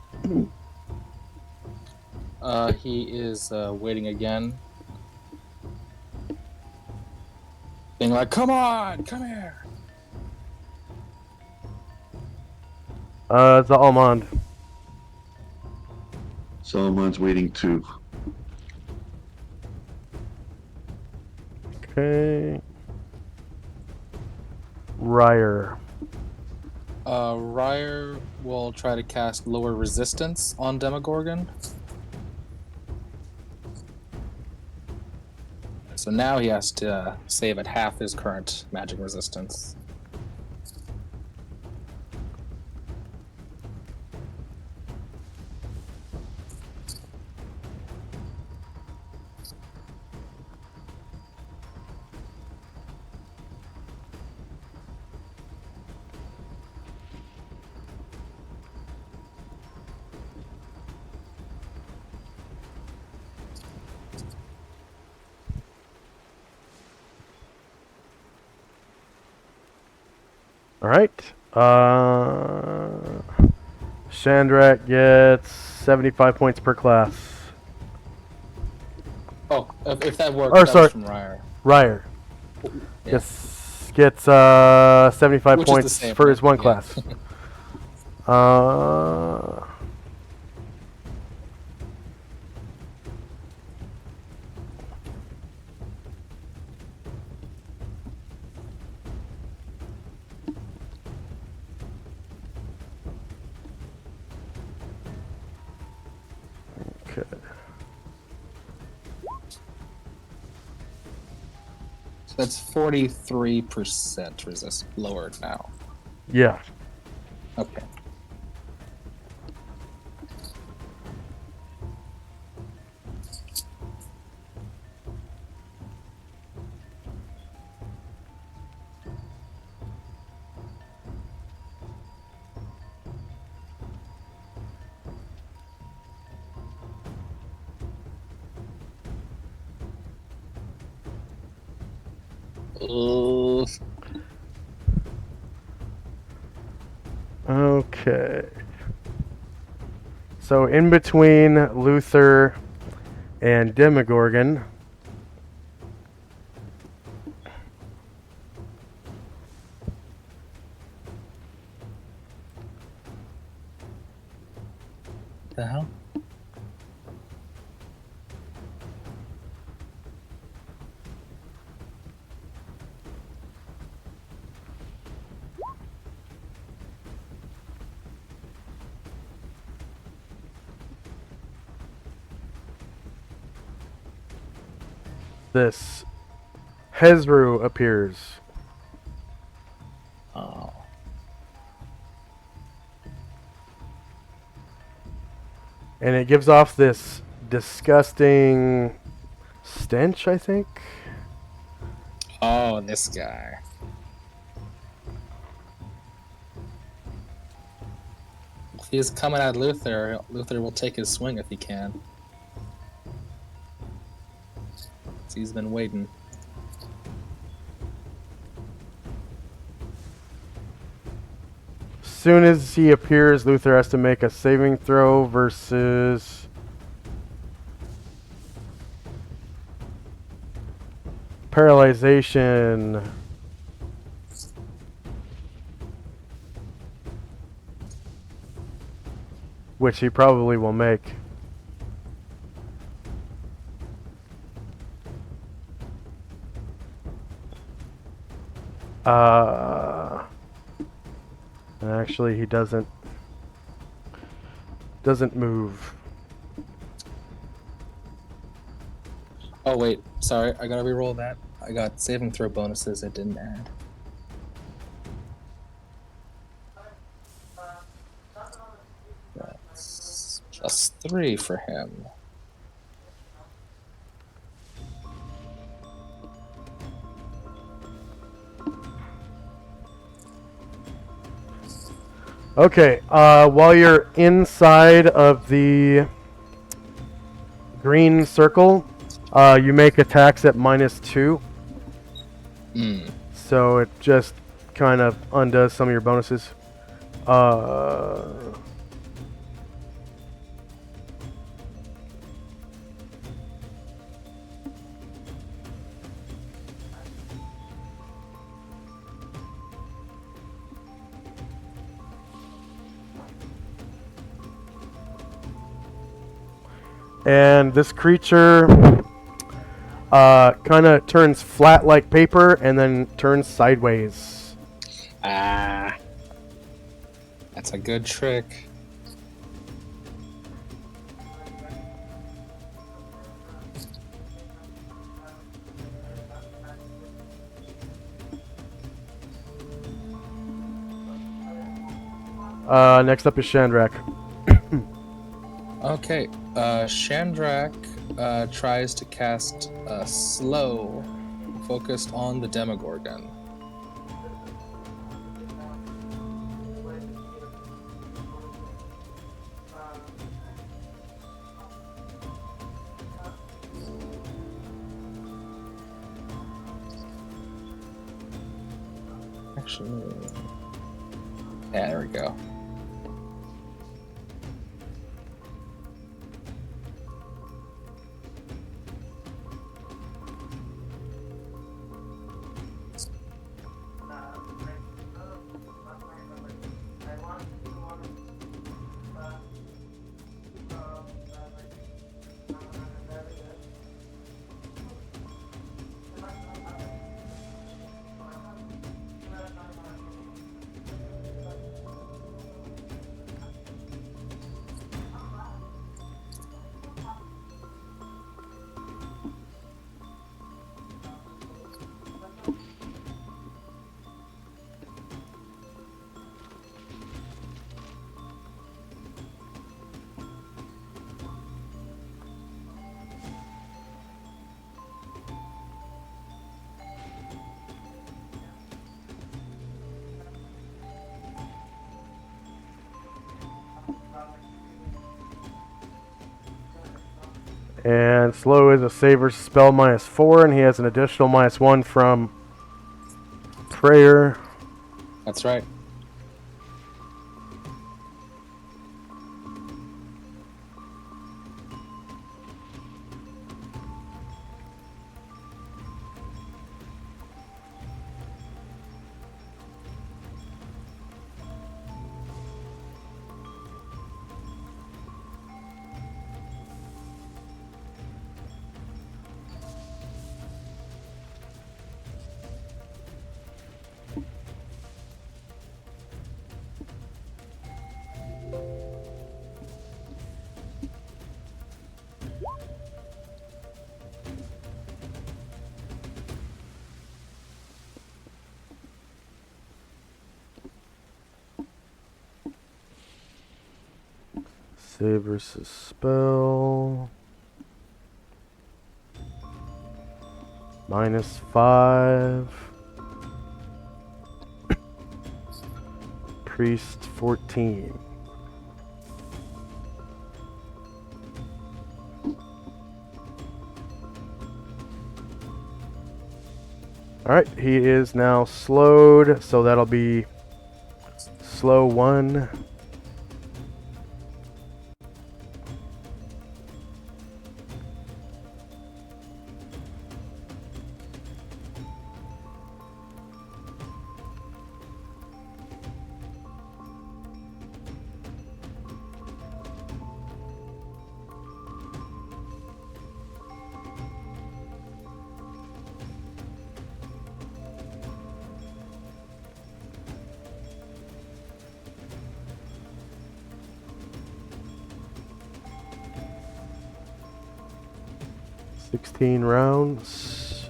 [SPEAKER 2] He is waiting again. Being like, come on, come here.
[SPEAKER 1] The Almond.
[SPEAKER 4] Solomon's waiting too.
[SPEAKER 1] Okay. Ryer.
[SPEAKER 2] Ryer will try to cast Lower Resistance on Demogorgon. So now he has to save at half his current magic resistance.
[SPEAKER 1] All right. Shandrak gets 75 points per class.
[SPEAKER 2] Oh, if that works,
[SPEAKER 1] Or,
[SPEAKER 2] that
[SPEAKER 1] sorry.
[SPEAKER 2] was from Ryer.
[SPEAKER 1] Ryer
[SPEAKER 2] Yeah.
[SPEAKER 1] gets 75
[SPEAKER 2] Which is the
[SPEAKER 1] points
[SPEAKER 2] same,
[SPEAKER 1] for his one
[SPEAKER 2] yeah.
[SPEAKER 1] class. Okay.
[SPEAKER 2] So that's 43% resist lowered now.
[SPEAKER 1] Yeah.
[SPEAKER 2] Okay.
[SPEAKER 1] Okay. So in between Luther and Demogorgon,
[SPEAKER 2] The hell?
[SPEAKER 1] this Hezru appears.
[SPEAKER 2] Oh.
[SPEAKER 1] And it gives off this disgusting stench, I think.
[SPEAKER 2] Oh, this guy. If he's coming at Luther, Luther will take his swing if he can. He's been waiting.
[SPEAKER 1] Soon as he appears, Luther has to make a saving throw versus paralyzation. Which he probably will make. Actually, he doesn't move.
[SPEAKER 2] Oh wait, sorry, I gotta reroll that. I got saving throw bonuses it didn't add. That's just 3 for him.
[SPEAKER 1] Okay, while you're inside of the green circle, you make attacks at -2. So it just kind of undoes some of your bonuses. And this creature kind of turns flat like paper and then turns sideways.
[SPEAKER 2] Ah. That's a good trick.
[SPEAKER 1] Next up is Shandrak.
[SPEAKER 2] Okay, Shandrak tries to cast Slow, focused on the Demogorgon. Actually, yeah, there we go.
[SPEAKER 1] And Slow is a Saver spell -4, and he has an additional -1 from Prayer.
[SPEAKER 2] That's right.
[SPEAKER 1] Save versus spell. -5. Priest 14. Alright, he is now slowed, so that'll be slow 1. Sixteen rounds.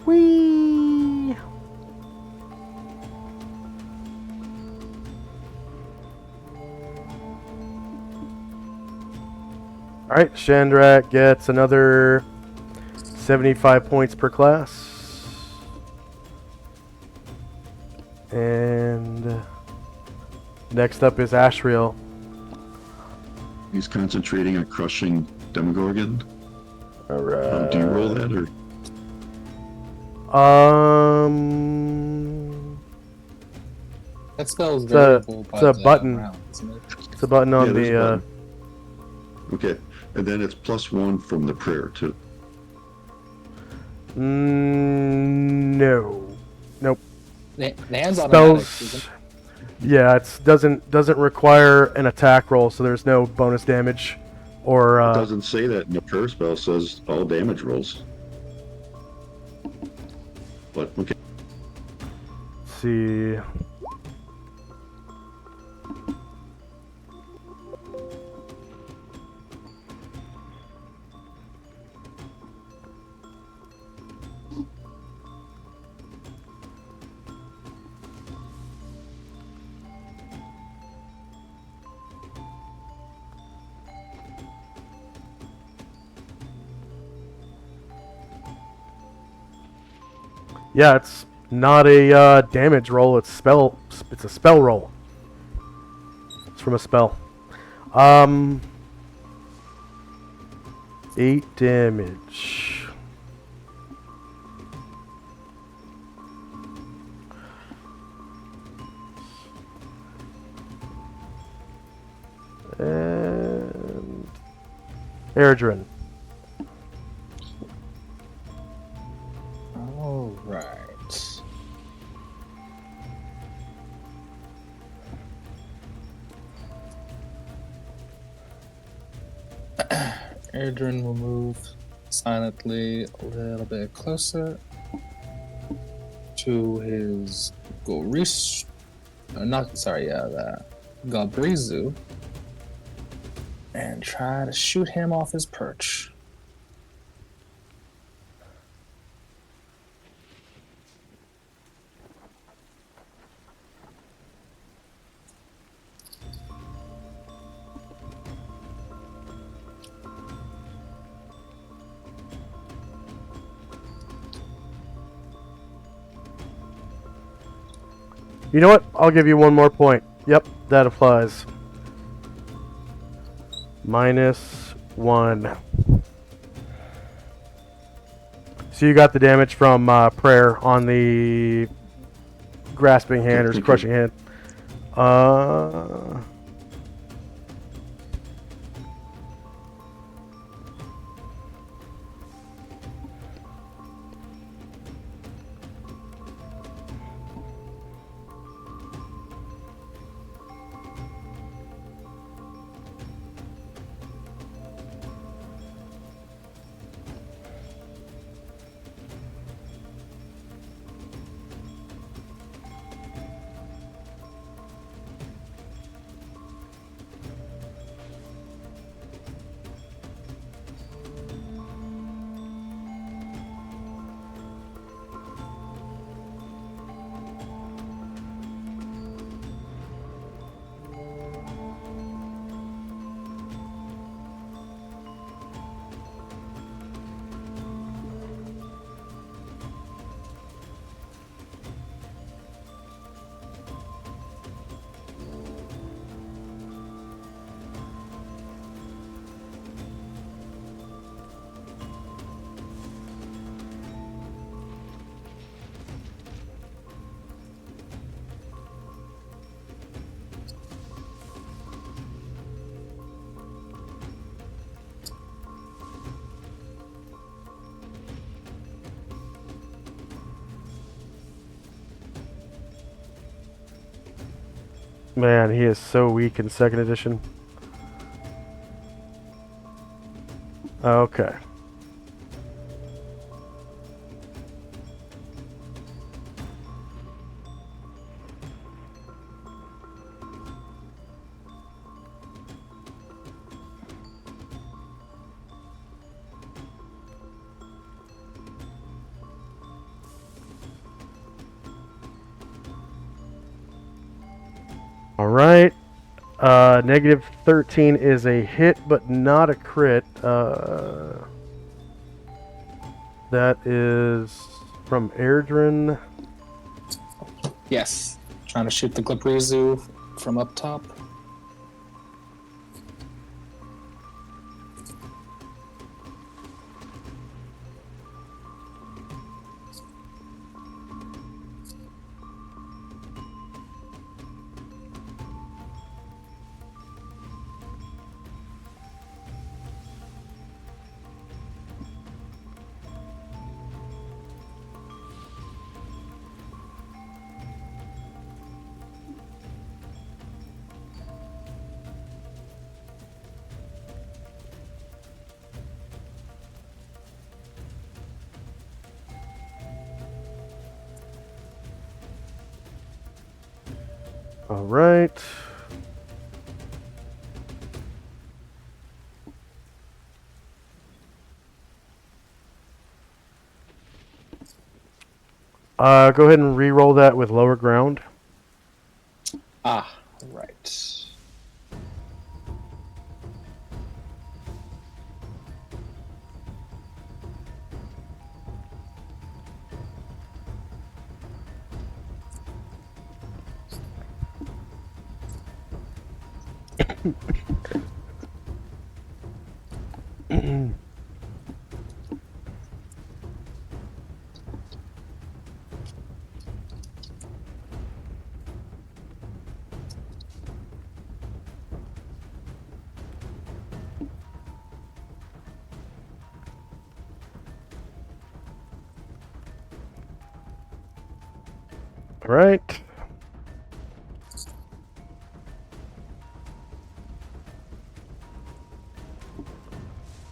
[SPEAKER 1] Whee! Alright, Shandrak gets another 75 points per class. And next up is Ashriel.
[SPEAKER 4] He's concentrating on crushing Demogorgon.
[SPEAKER 1] Alright.
[SPEAKER 4] Do you roll that or?
[SPEAKER 2] That spell's
[SPEAKER 1] It's a-
[SPEAKER 2] variable by
[SPEAKER 1] it's a
[SPEAKER 2] the
[SPEAKER 1] button.
[SPEAKER 2] round, isn't it?
[SPEAKER 1] It's a button on
[SPEAKER 4] there's a
[SPEAKER 1] the
[SPEAKER 4] button. Okay, and then it's +1 from the prayer too.
[SPEAKER 1] no. Nope.
[SPEAKER 2] The hand's automatic,
[SPEAKER 1] Spells.
[SPEAKER 2] isn't it?
[SPEAKER 1] Yeah, it doesn't require an attack roll, so there's no bonus damage or
[SPEAKER 4] It doesn't say that in the prayer spell. It says all damage rolls. But okay,
[SPEAKER 1] let's see. Yeah, it's not a damage roll. It's spell. It's a spell roll. It's from a spell. 8 damage. And Erdrin.
[SPEAKER 2] All right. Erdrin will move silently a little bit closer to his Gorish. The Galbrizu, and try to shoot him off his perch.
[SPEAKER 1] You know what? I'll give you one more point. Yep, that applies. -1. So you got the damage from prayer on the grasping hand or
[SPEAKER 4] thank you.
[SPEAKER 1] crushing hand. Man, he is so weak in second edition. Okay. All right. Negative 13 is a hit, but not a crit. That is from Airdrin.
[SPEAKER 2] Yes. Trying to shoot the Glibrizu from up top.
[SPEAKER 1] All right. Go ahead and re-roll that with lower ground.
[SPEAKER 2] Ah, right.
[SPEAKER 1] All right.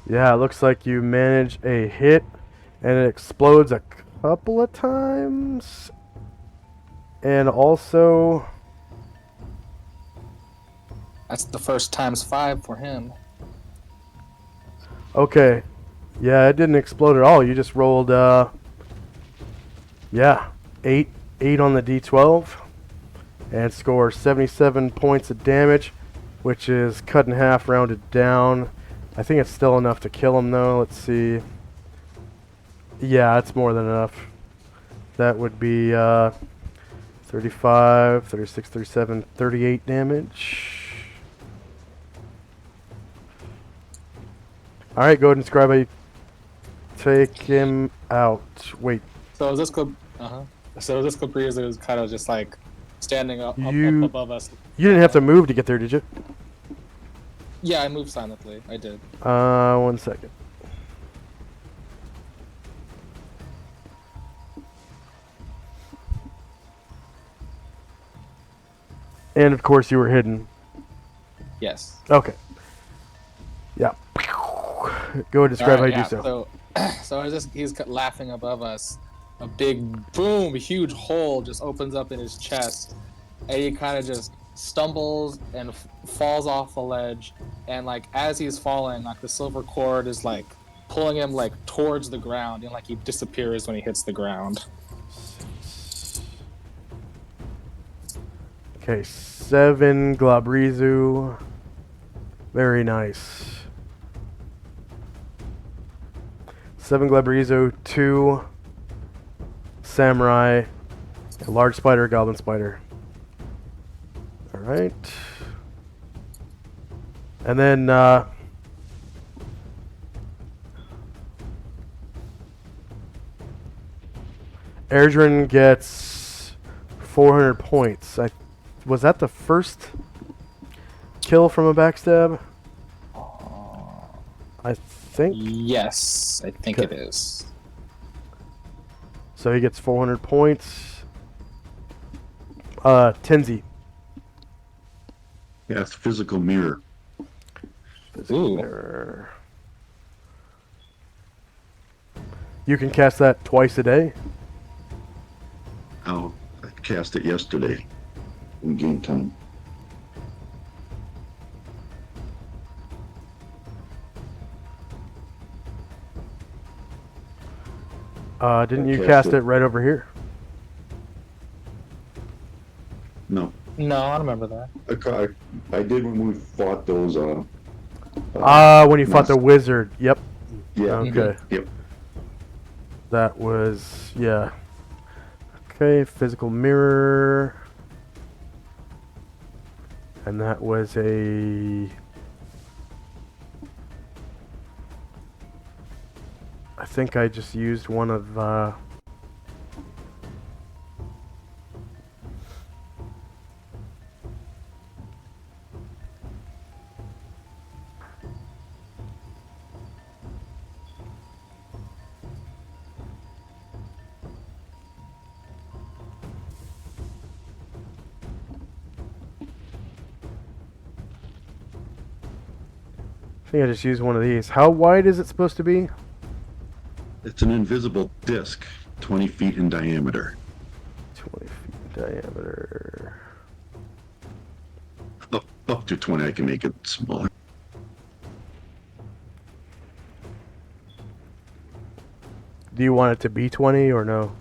[SPEAKER 1] Yeah, it looks like you manage a hit, and it explodes a couple of times. And also,
[SPEAKER 2] That's the first times 5 for him.
[SPEAKER 1] okay, yeah, it didn't explode at all. You just rolled, yeah, 8 on the D12, and score 77 points of damage, which is cut in half, rounded down. I think it's still enough to kill him, though. Let's see. Yeah, it's more than enough. That would be 35, 36, 37, 38 damage. All right, go ahead and describe how you take him out. Wait,
[SPEAKER 2] So this Glibrizu is kind of just like standing up
[SPEAKER 1] You-
[SPEAKER 2] above us.
[SPEAKER 1] you didn't have to move to get there, did you?
[SPEAKER 2] Yeah, I moved silently. I did.
[SPEAKER 1] 1 second. And of course, you were hidden.
[SPEAKER 2] Yes.
[SPEAKER 1] Okay. Yeah. Go ahead and describe how you do so.
[SPEAKER 2] So he's laughing above us. A big boom, huge hole just opens up in his chest, and he kind of just stumbles and falls off the ledge. And like as he's falling, like the silver cord is like pulling him like towards the ground, and like he disappears when he hits the ground.
[SPEAKER 1] Okay, 7 Glabrizu. Very nice. 7 Glabrizu, 2 Samurai, a large spider, a goblin spider. Alright. And then, Airdrin gets 400 points. Was that the first kill from a backstab? I think.
[SPEAKER 2] Yes, I think it is.
[SPEAKER 1] So he gets 400 points. Tenzi.
[SPEAKER 4] Yeah, it's physical mirror.
[SPEAKER 1] Physical
[SPEAKER 2] Ooh.
[SPEAKER 1] mirror. You can cast that twice a day.
[SPEAKER 4] I cast it yesterday in game time.
[SPEAKER 1] Didn't
[SPEAKER 4] I
[SPEAKER 1] you
[SPEAKER 4] cast
[SPEAKER 1] cast
[SPEAKER 4] it.
[SPEAKER 1] it right over here?
[SPEAKER 4] No,
[SPEAKER 2] No, I don't remember that.
[SPEAKER 4] I did when we fought those.
[SPEAKER 1] When you fought the
[SPEAKER 4] monsters.
[SPEAKER 1] wizard. Yep.
[SPEAKER 4] Yeah.
[SPEAKER 1] Okay.
[SPEAKER 4] Yep.
[SPEAKER 1] That was, yeah. Okay, physical mirror. And that was I think I just used one of, I think I just used one of these. How wide is it supposed to be?
[SPEAKER 4] It's an invisible disc, 20 feet in diameter.
[SPEAKER 1] 20 feet diameter.
[SPEAKER 4] Up to 20, I can make it smaller.
[SPEAKER 1] Do you want it to be 20 or no?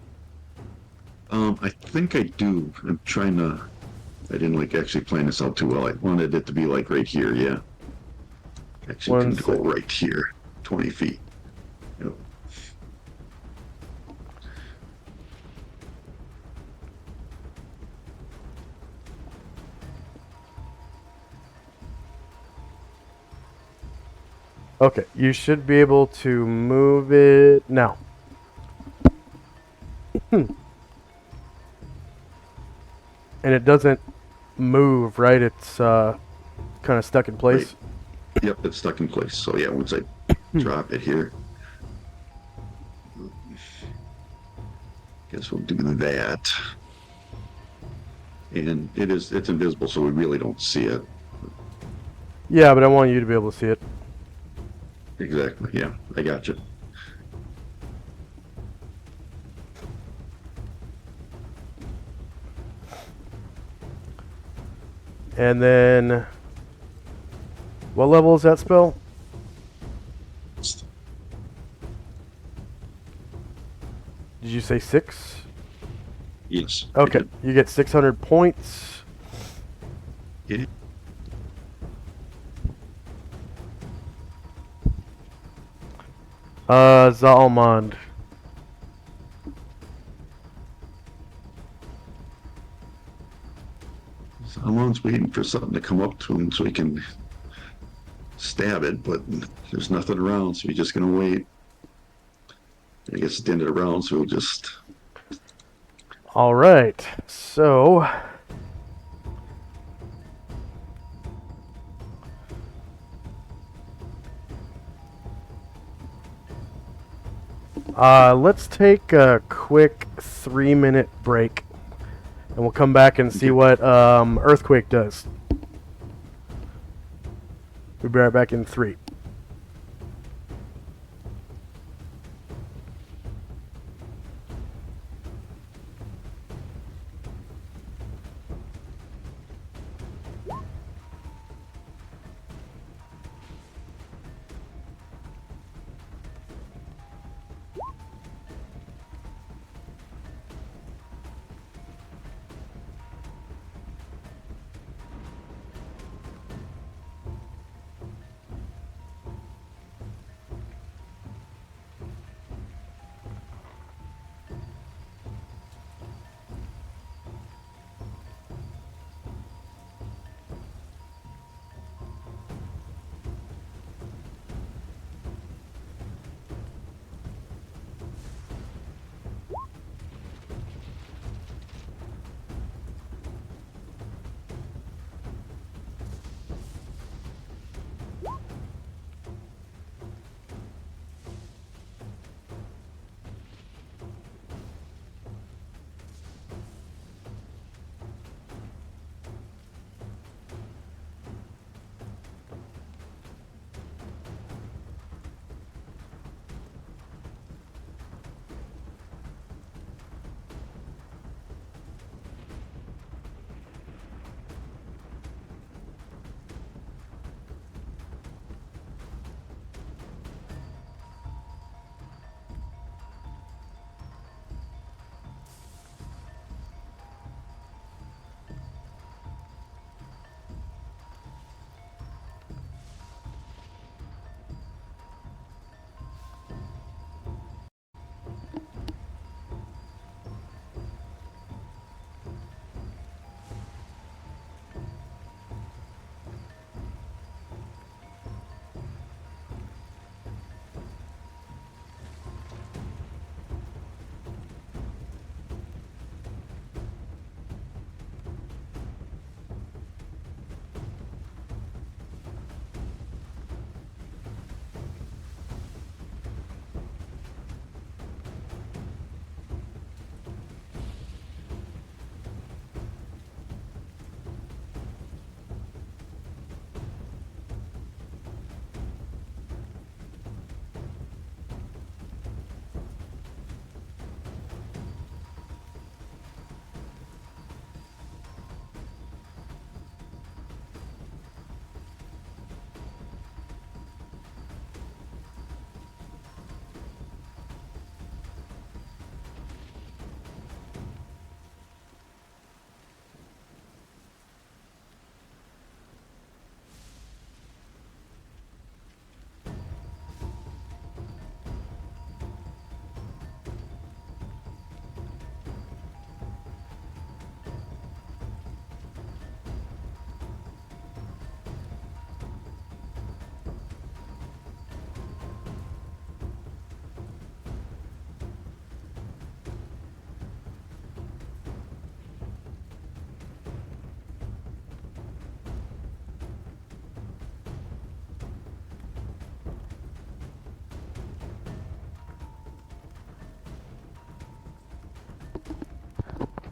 [SPEAKER 4] I think I do. I'm trying to. I didn't actually plan this out too well. I wanted it to be like right here. Yeah. Actually,
[SPEAKER 1] One
[SPEAKER 4] can go
[SPEAKER 1] sec.
[SPEAKER 4] right here, 20 feet. Yep.
[SPEAKER 1] Okay, you should be able to move it now. And it doesn't move, right? It's kind of stuck in place.
[SPEAKER 4] Yep, it's stuck in place. So yeah, once I drop it here, guess we'll do that. And it's invisible, so we really don't see it.
[SPEAKER 1] Yeah, but I want you to be able to see it.
[SPEAKER 4] Exactly. Yeah, I got you.
[SPEAKER 1] And then, what level is that spell? Did you say 6?
[SPEAKER 4] Yes. I
[SPEAKER 1] Okay,
[SPEAKER 4] did.
[SPEAKER 1] you get 600 points.
[SPEAKER 4] Yeah.
[SPEAKER 1] Zalmond.
[SPEAKER 4] Someone's waiting for something to come up to him so he can stab it, but there's nothing around, so he's just gonna wait. I guess it's the end of the round, so we'll just.
[SPEAKER 1] All right, so let's take a quick 3-minute break, and we'll come back and see what Earthquake does. We'll be right back in 3.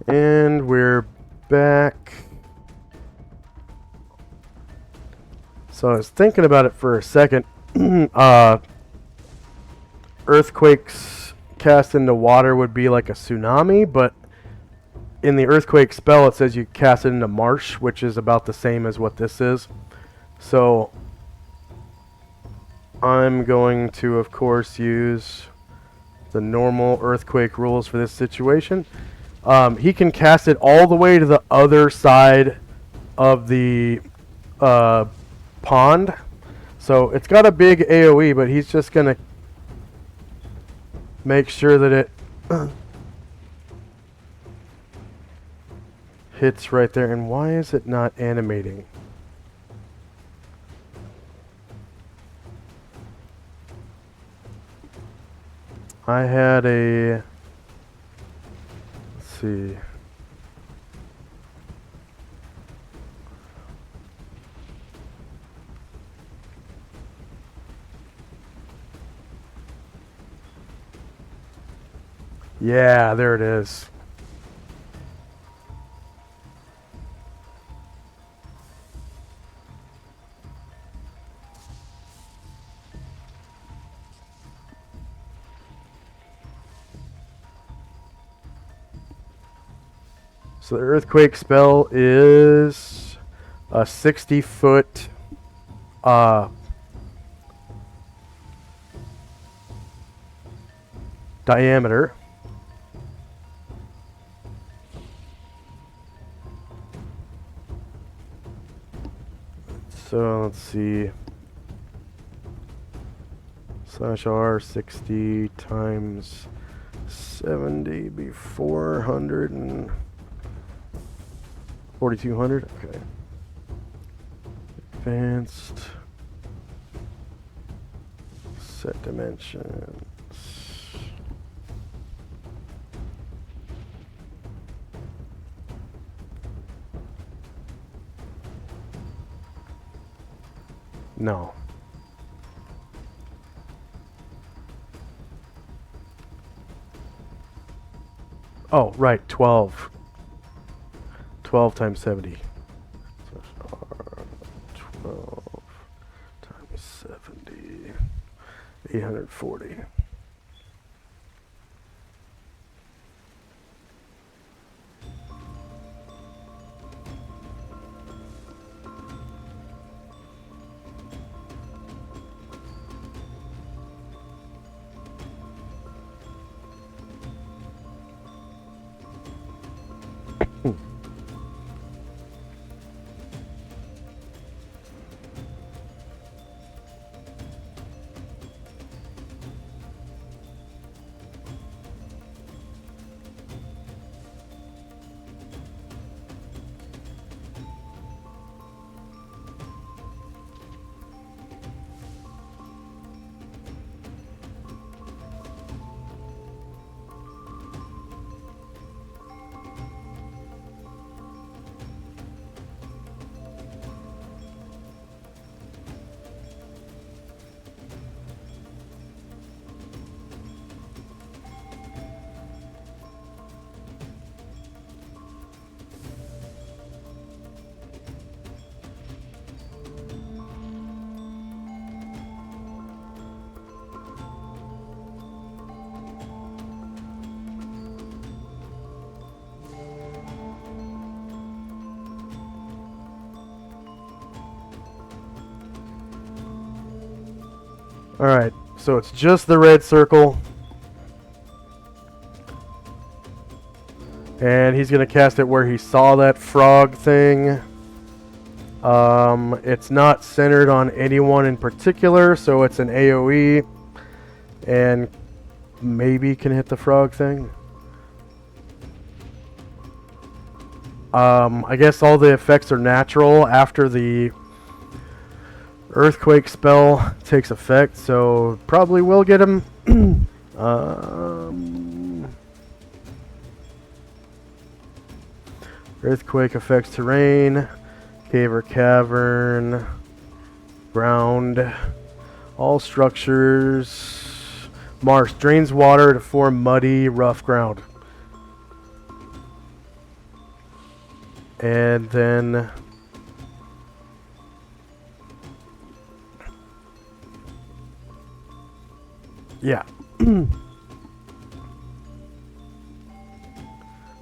[SPEAKER 1] And we're back. So I was thinking about it for a second. Earthquakes cast into water would be like a tsunami, but in the earthquake spell it says you cast it into marsh, which is about the same as what this is. So I'm going to, of course, use the normal earthquake rules for this situation. He can cast it all the way to the other side of the pond. So it's got a big AoE, but he's just going to make sure that it hits right there. And why is it not animating? I had a... Let's see. Yeah, there it is. So the earthquake spell is a 60-foot diameter. So let's see. Slash R 60 times 70 be 400 and 4200. Okay. Advanced. Set dimensions. No. Oh, right, 12. 12 times 70. So 12 times 70. 840. Alright, so it's just the red circle. And he's going to cast it where he saw that frog thing. It's not centered on anyone in particular, so it's an AoE. And maybe can hit the frog thing. I guess all the effects are natural after the earthquake spell takes effect, so probably will get him. Earthquake affects terrain, cave or cavern, ground, all structures. Marsh drains water to form muddy, rough ground. And then yeah.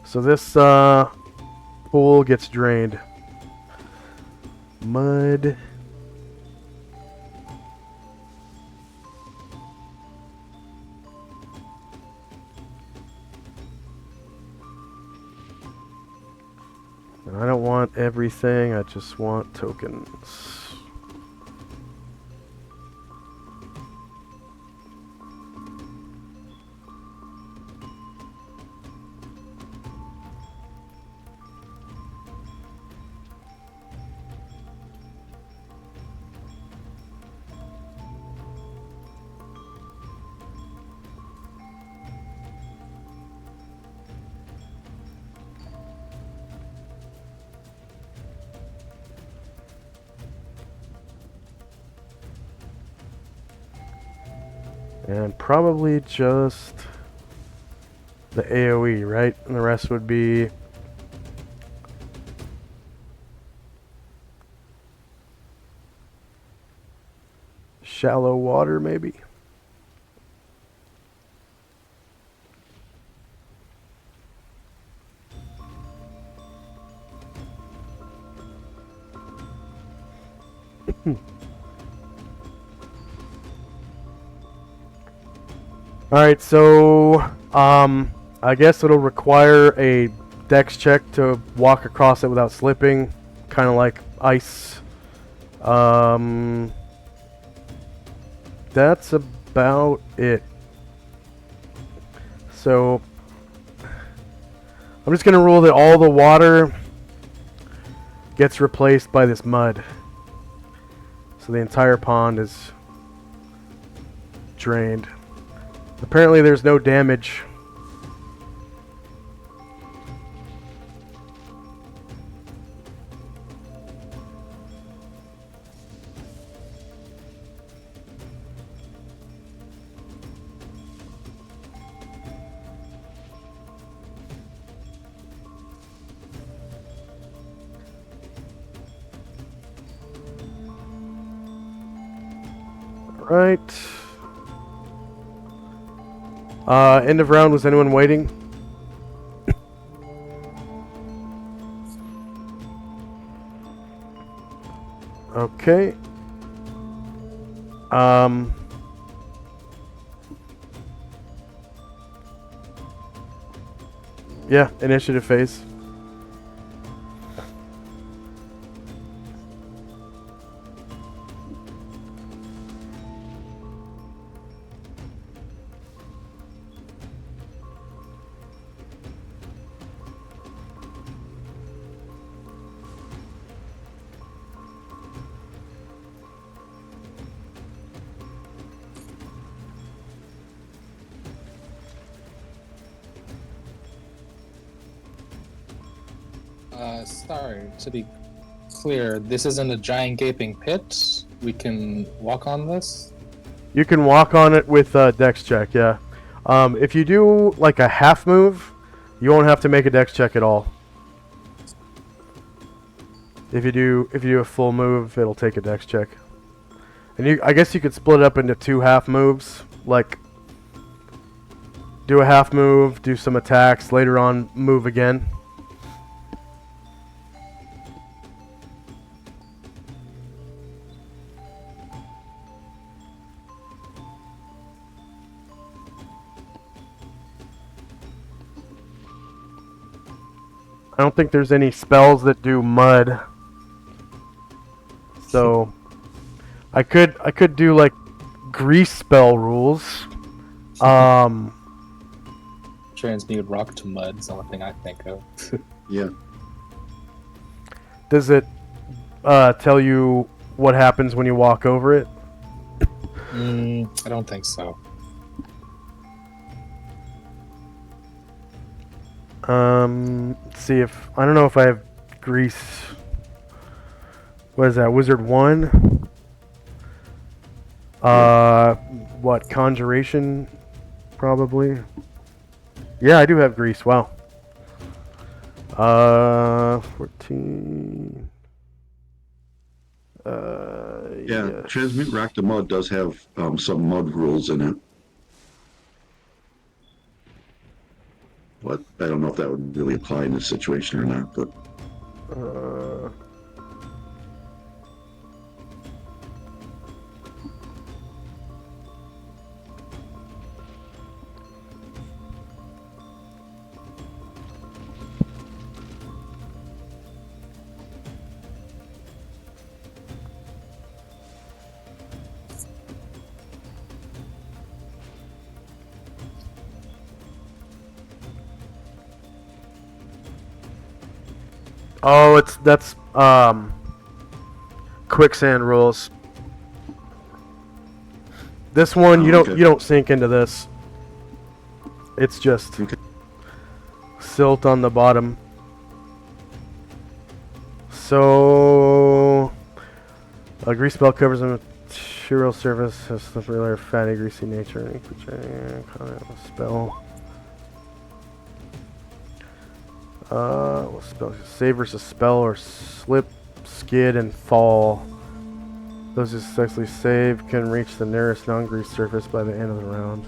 [SPEAKER 1] So this pool gets drained. Mud. And I don't want everything, I just want tokens. And probably just the AoE, right? And the rest would be shallow water, maybe? Alright, so I guess it'll require a dex check to walk across it without slipping, kind of like ice. That's about it. So I'm just going to rule that all the water gets replaced by this mud. So the entire pond is drained. Apparently there's no damage. Right. End of round. Was anyone waiting? Okay. Yeah, initiative phase.
[SPEAKER 2] Sorry, to be clear, this isn't a giant gaping pit. We can walk on this?
[SPEAKER 1] You can walk on it with a dex check, yeah. If you do like a half move, you won't have to make a dex check at all. If you do a full move, it'll take a dex check. And I guess you could split it up into two half moves, like do a half move, do some attacks, later on move again. I don't think there's any spells that do mud. So I could do like grease spell rules.
[SPEAKER 2] Transmute rock to mud is the only thing I think of.
[SPEAKER 4] Yeah.
[SPEAKER 1] Does it tell you what happens when you walk over it?
[SPEAKER 2] I don't think so.
[SPEAKER 1] Let's see if I don't know if I have grease. What is that? Wizard 1? What, conjuration? Probably. Yeah, I do have grease. Wow. 14.
[SPEAKER 4] Yeah,
[SPEAKER 1] Yes.
[SPEAKER 4] Transmute Rock to Mud does have some mud rules in it. But I don't know if that would really apply in this situation or not. But
[SPEAKER 1] Uh, oh, that's quicksand rules. This one you
[SPEAKER 4] okay.
[SPEAKER 1] don't sink into this. It's just
[SPEAKER 4] Okay.
[SPEAKER 1] silt on the bottom. So a grease spell covers a material surface, has slippery layer of fatty, greasy nature. Spell. What spell? Save versus spell or slip, skid, and fall. Those who successfully save can reach the nearest non-grease surface by the end of the round.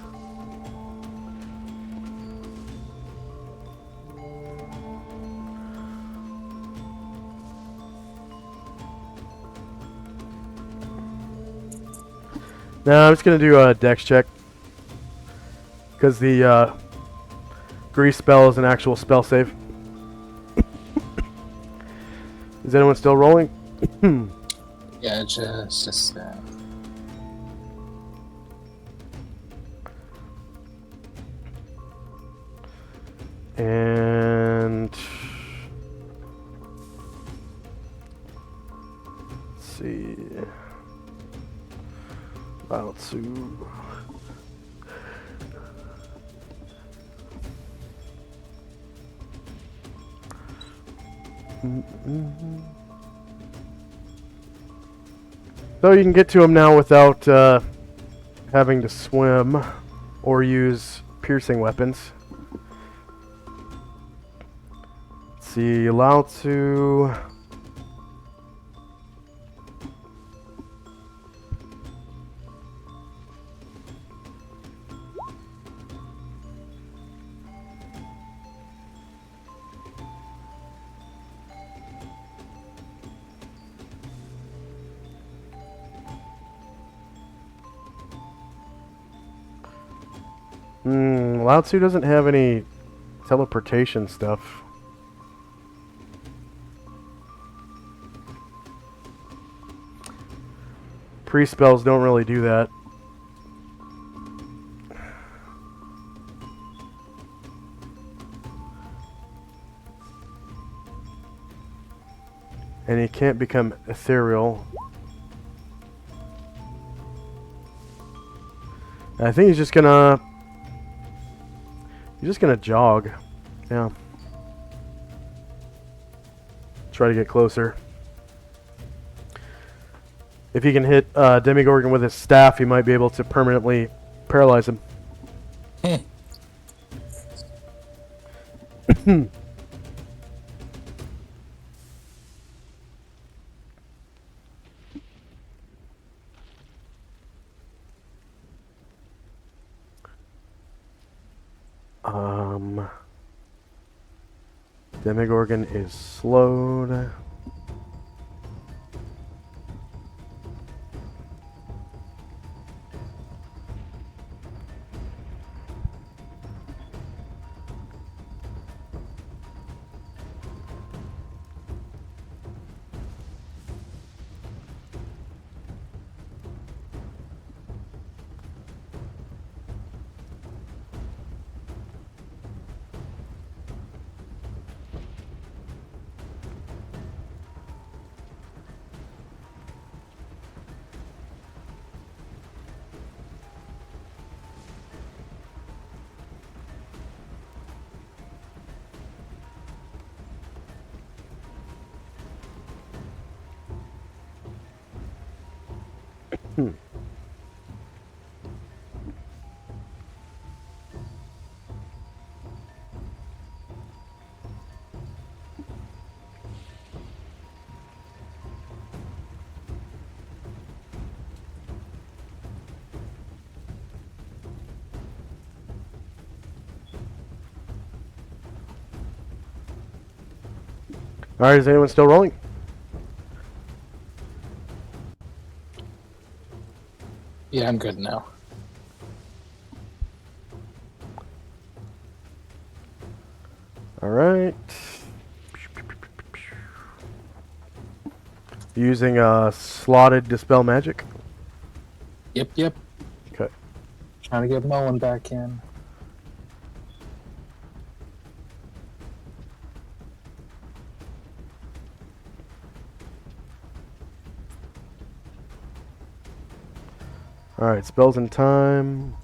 [SPEAKER 1] Now I'm just gonna do a dex check because the grease spell is an actual spell save. Is anyone still rolling?
[SPEAKER 2] Yeah, just
[SPEAKER 1] And let's see. About to. So you can get to him now without having to swim or use piercing weapons. Let's see, allowed to. Lao Tzu doesn't have any teleportation stuff. Pre-spells don't really do that. And he can't become ethereal. I think he's just gonna jog. Yeah. Try to get closer. If he can hit Demigorgon with his staff, he might be able to permanently paralyze him. Demigorgon is slowed. All right, is anyone still rolling?
[SPEAKER 2] Yeah, I'm good now.
[SPEAKER 1] All right. Using a slotted dispel magic.
[SPEAKER 2] Yep.
[SPEAKER 1] Okay.
[SPEAKER 2] Trying to get Mullen back in.
[SPEAKER 1] All right, spells in time.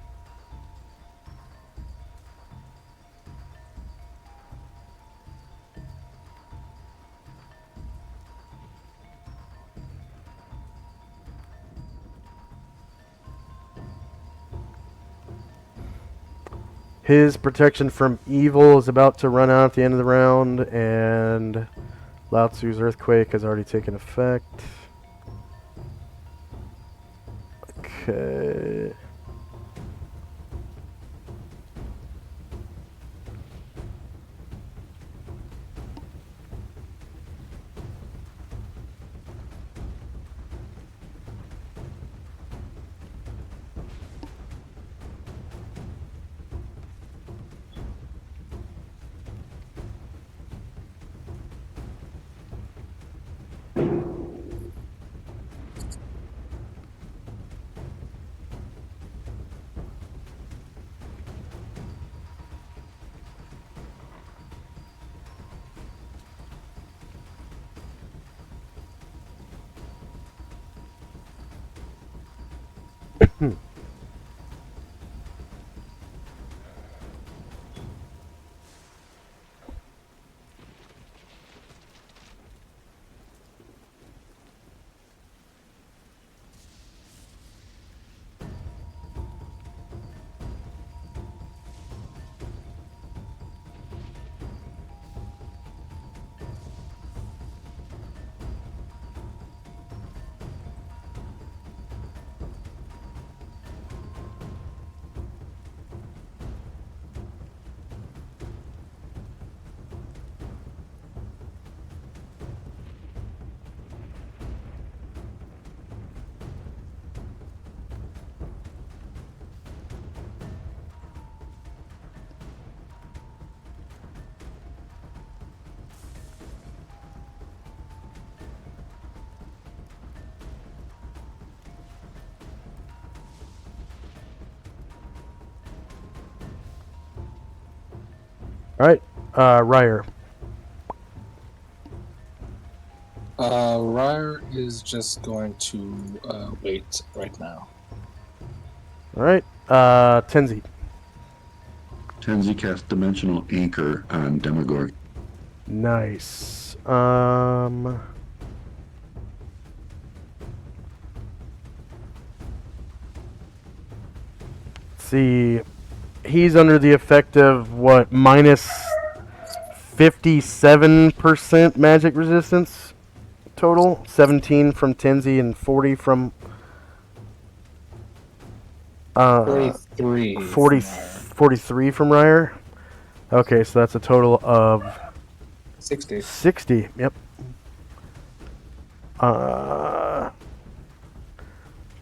[SPEAKER 1] His protection from evil is about to run out at the end of the round, and Lao Tzu's Earthquake has already taken effect. Okay. All right, Ryer.
[SPEAKER 2] Ryer is just going to wait right now.
[SPEAKER 1] All right, Tenzi.
[SPEAKER 4] Tenzi casts Dimensional Anchor on Demogorg.
[SPEAKER 1] Nice. Let's see. He's under the effect of what, minus 57% magic resistance total? 17 from Tenzi and 40 from
[SPEAKER 2] 43.
[SPEAKER 1] 40,
[SPEAKER 2] from Ryer.
[SPEAKER 1] 43 from Ryer. Okay, so that's a total of
[SPEAKER 2] 60.
[SPEAKER 1] 60. Yep.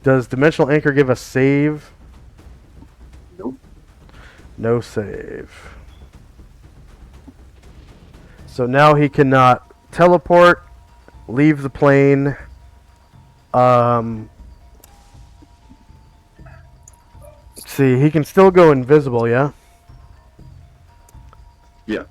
[SPEAKER 1] Does Dimensional Anchor give a save?
[SPEAKER 2] Nope.
[SPEAKER 1] No save. So now he cannot teleport, leave the plane. Let's see, he can still go invisible, yeah?
[SPEAKER 4] Yeah.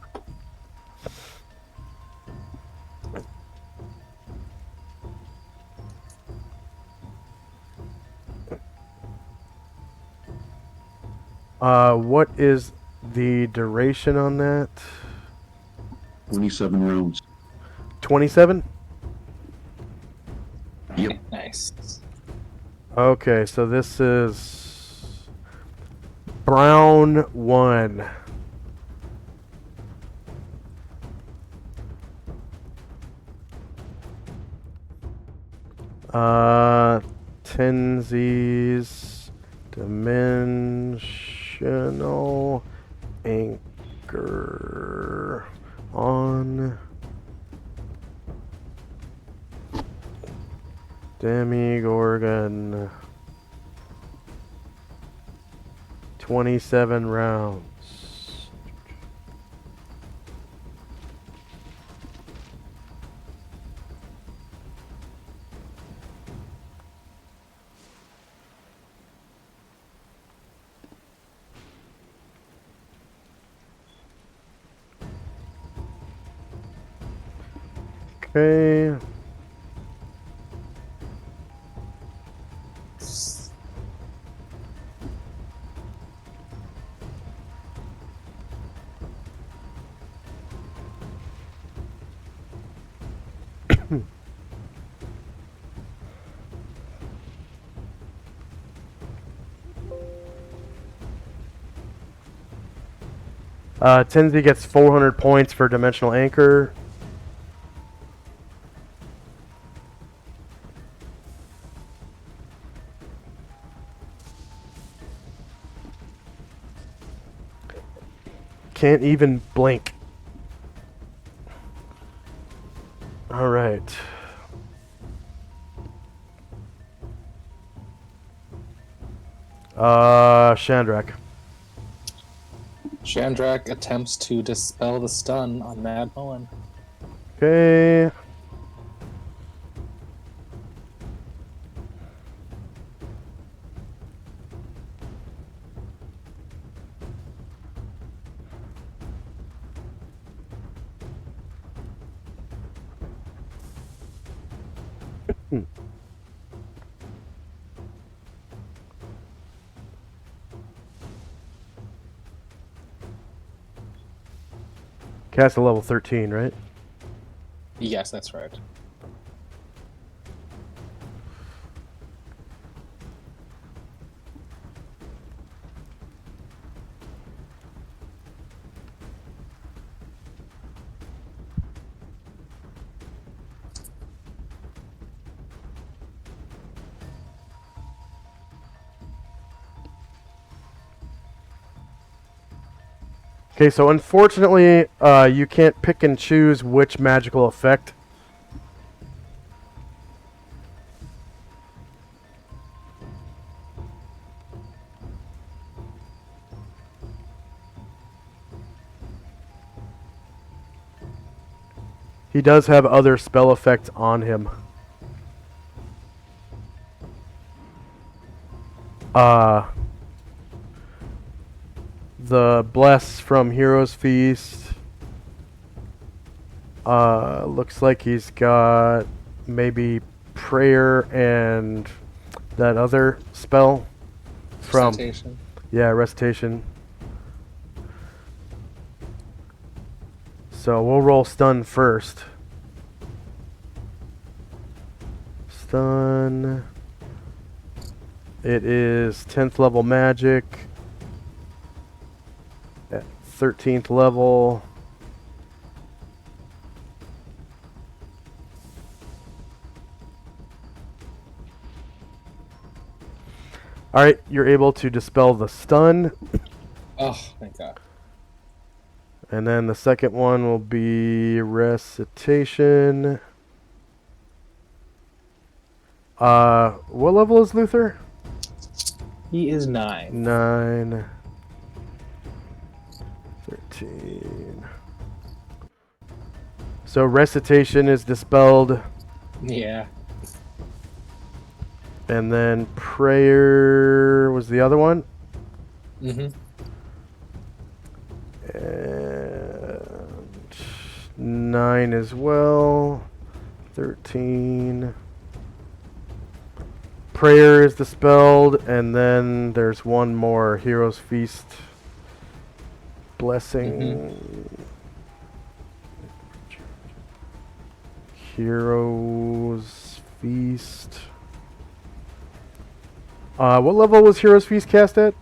[SPEAKER 1] What is the duration on that?
[SPEAKER 4] 27 rounds.
[SPEAKER 1] 27?
[SPEAKER 4] Yep.
[SPEAKER 2] Nice.
[SPEAKER 1] Okay, so this is Brown 1. Tenzi's Dimensional Anchor on Demigorgon. 27 rounds. Okay. Tenzi gets 400 points for Dimensional Anchor. Can't even blink. Alright. Shandrak.
[SPEAKER 2] Shandrak attempts to dispel the stun on Mad Moen.
[SPEAKER 1] Okay. Cast a level 13, right?
[SPEAKER 2] Yes, that's right.
[SPEAKER 1] Okay, so unfortunately, you can't pick and choose which magical effect. He does have other spell effects on him. The Bless from Hero's Feast. Looks like he's got maybe Prayer and that other spell from
[SPEAKER 2] Recitation.
[SPEAKER 1] Recitation. So we'll roll stun first. Stun. It is 10th level magic. At 13th level. Alright, you're able to dispel the stun.
[SPEAKER 2] Oh, thank God.
[SPEAKER 1] And then the second one will be Recitation. What level is Luther?
[SPEAKER 2] He is 9.
[SPEAKER 1] 9. 13. So Recitation is dispelled.
[SPEAKER 2] Yeah.
[SPEAKER 1] And then Prayer was the other one.
[SPEAKER 2] Mm-hmm.
[SPEAKER 1] And 9 as well. 13. Prayer is dispelled, and then there's one more. Hero's Feast. Blessing. Hero's Feast. What level was Hero's Feast cast at?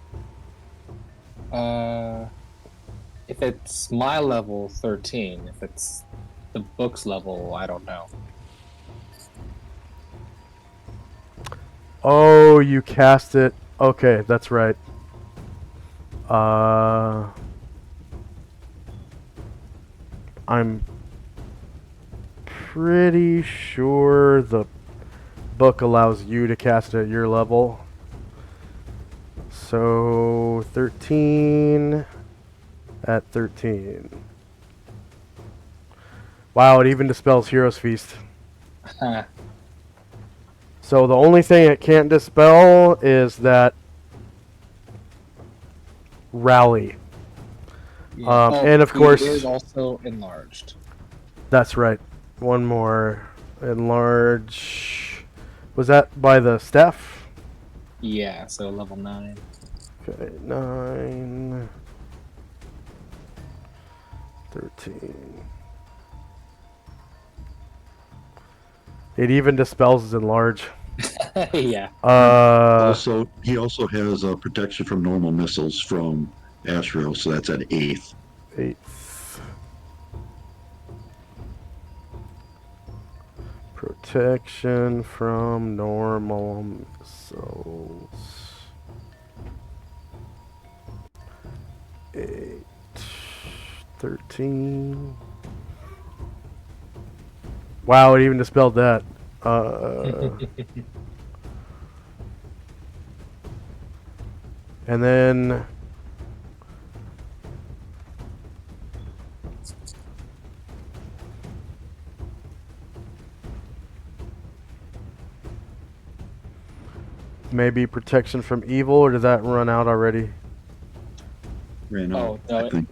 [SPEAKER 2] If it's my level, 13. If it's the book's level, I don't know.
[SPEAKER 1] Oh, you cast it. Okay, that's right. I'm pretty sure the book allows you to cast it at your level. So 13 at 13. Wow, it even dispels Hero's Feast. So the only thing it can't dispel is that rally.
[SPEAKER 2] Yeah.
[SPEAKER 1] And of course,
[SPEAKER 2] it is also enlarged.
[SPEAKER 1] that's right. One more. Enlarge. Was that by the staff?
[SPEAKER 2] Yeah, so level 9.
[SPEAKER 1] Okay, 9. 13. It even dispels enlarge.
[SPEAKER 2] Yeah.
[SPEAKER 4] Also, he also has protection from normal missiles from Ashrael, so that's at 8th.
[SPEAKER 1] 8th. Protection from normal missiles. 8. 13. Wow, it even dispelled that. And then maybe protection from evil, or did that run out already?
[SPEAKER 4] Ran out,
[SPEAKER 2] no,
[SPEAKER 4] I think.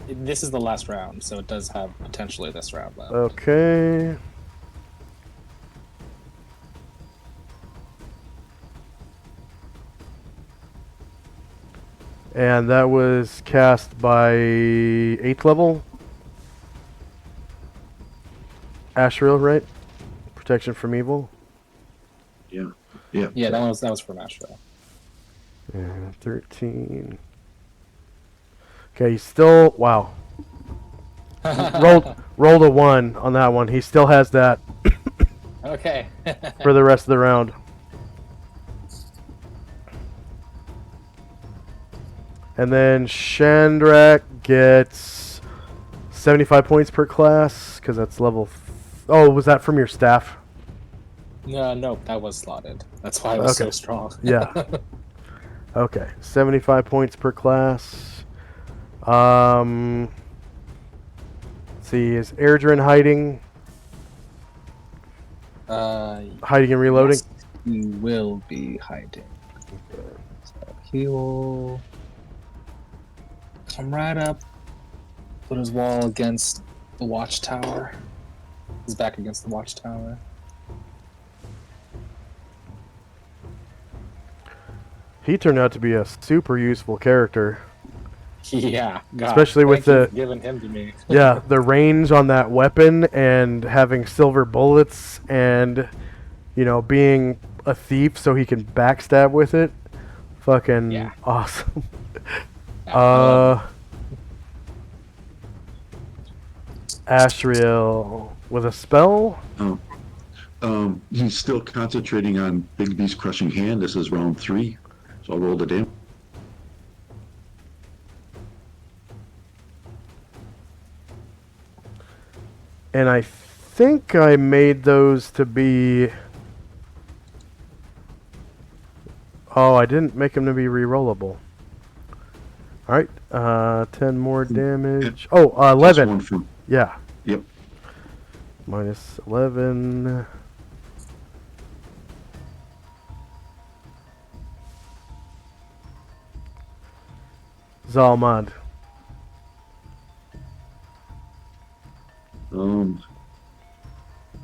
[SPEAKER 2] this is the last round, so it does have potentially this round left.
[SPEAKER 1] Okay. And that was cast by 8th level. Ashrael, right? Protection from evil.
[SPEAKER 4] Yeah.
[SPEAKER 2] Yeah, that was from Astro.
[SPEAKER 1] And 13. Okay, he's still wow. Rolled a 1 on that one. He still has that
[SPEAKER 2] Okay.
[SPEAKER 1] for the rest of the round. And then Shandrak gets 75 points per class because that's level. Oh, was that from your staff?
[SPEAKER 2] No, that was slotted. That's why it was so strong.
[SPEAKER 1] Yeah. Okay, 75 points per class. Let's see, is Airdrin hiding? Hiding and reloading?
[SPEAKER 2] Yes, he will be hiding. So he will come right up, put his wall against the watchtower. His back against the watchtower.
[SPEAKER 1] He turned out to be a super useful character.
[SPEAKER 2] Yeah, God,
[SPEAKER 1] especially with
[SPEAKER 2] thank you
[SPEAKER 1] the
[SPEAKER 2] for giving him to me.
[SPEAKER 1] yeah, the range on that weapon and having silver bullets and being a thief so he can backstab with it. Fucking
[SPEAKER 2] Yeah.
[SPEAKER 1] awesome. Ashriel with a spell.
[SPEAKER 4] He's still concentrating on Bigby's crushing hand. This is round 3, so I'll roll the damage.
[SPEAKER 1] And I think I made those to be. Oh, I didn't make them to be rerollable. All right, 10 more damage. Oh, 11.
[SPEAKER 4] One from,
[SPEAKER 1] Yeah.
[SPEAKER 4] Yep.
[SPEAKER 1] Minus 11. Zalmad.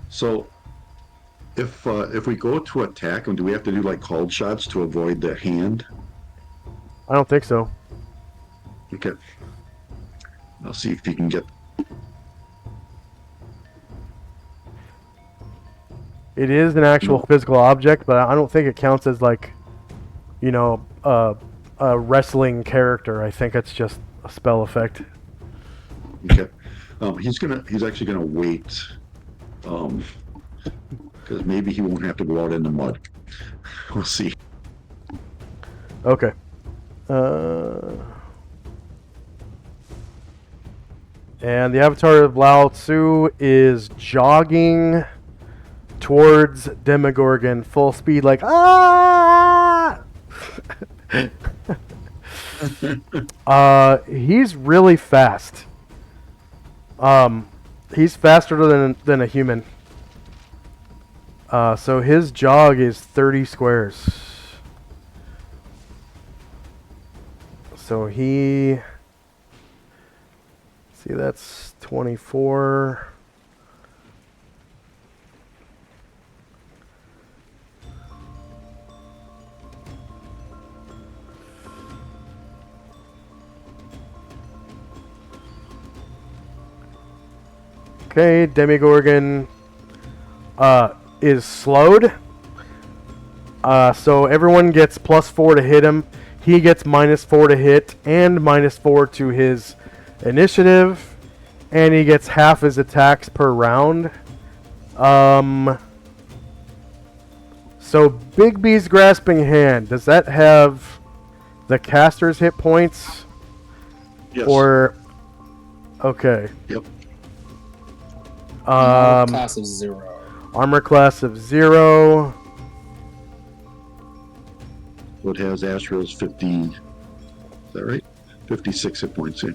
[SPEAKER 4] So if we go to attack him, do we have to do like called shots to avoid the hand?
[SPEAKER 1] I don't think so.
[SPEAKER 4] Okay. I'll see if you can get.
[SPEAKER 1] It is an actual physical object, but I don't think it counts as like, a wrestling character. I think it's just a spell effect.
[SPEAKER 4] Okay. He's actually gonna wait. Because maybe he won't have to go out in the mud. We'll see.
[SPEAKER 1] Okay. And the avatar of Lao Tzu is jogging towards Demogorgon, full speed, like ah. He's really fast. He's faster than a human. So his jog is 30 squares. So he... See, that's 24. Okay, Demogorgon is slowed. So everyone gets +4 to hit him. He gets -4 to hit and -4 to his initiative. And he gets half his attacks per round. So Big B's Grasping Hand, does that have the caster's hit points?
[SPEAKER 4] Yes.
[SPEAKER 1] Or... Okay.
[SPEAKER 4] Yep.
[SPEAKER 2] Class of 0.
[SPEAKER 1] Armor class of 0.
[SPEAKER 4] What has Asriel's 50? Is that right? 56 hit points. Yeah.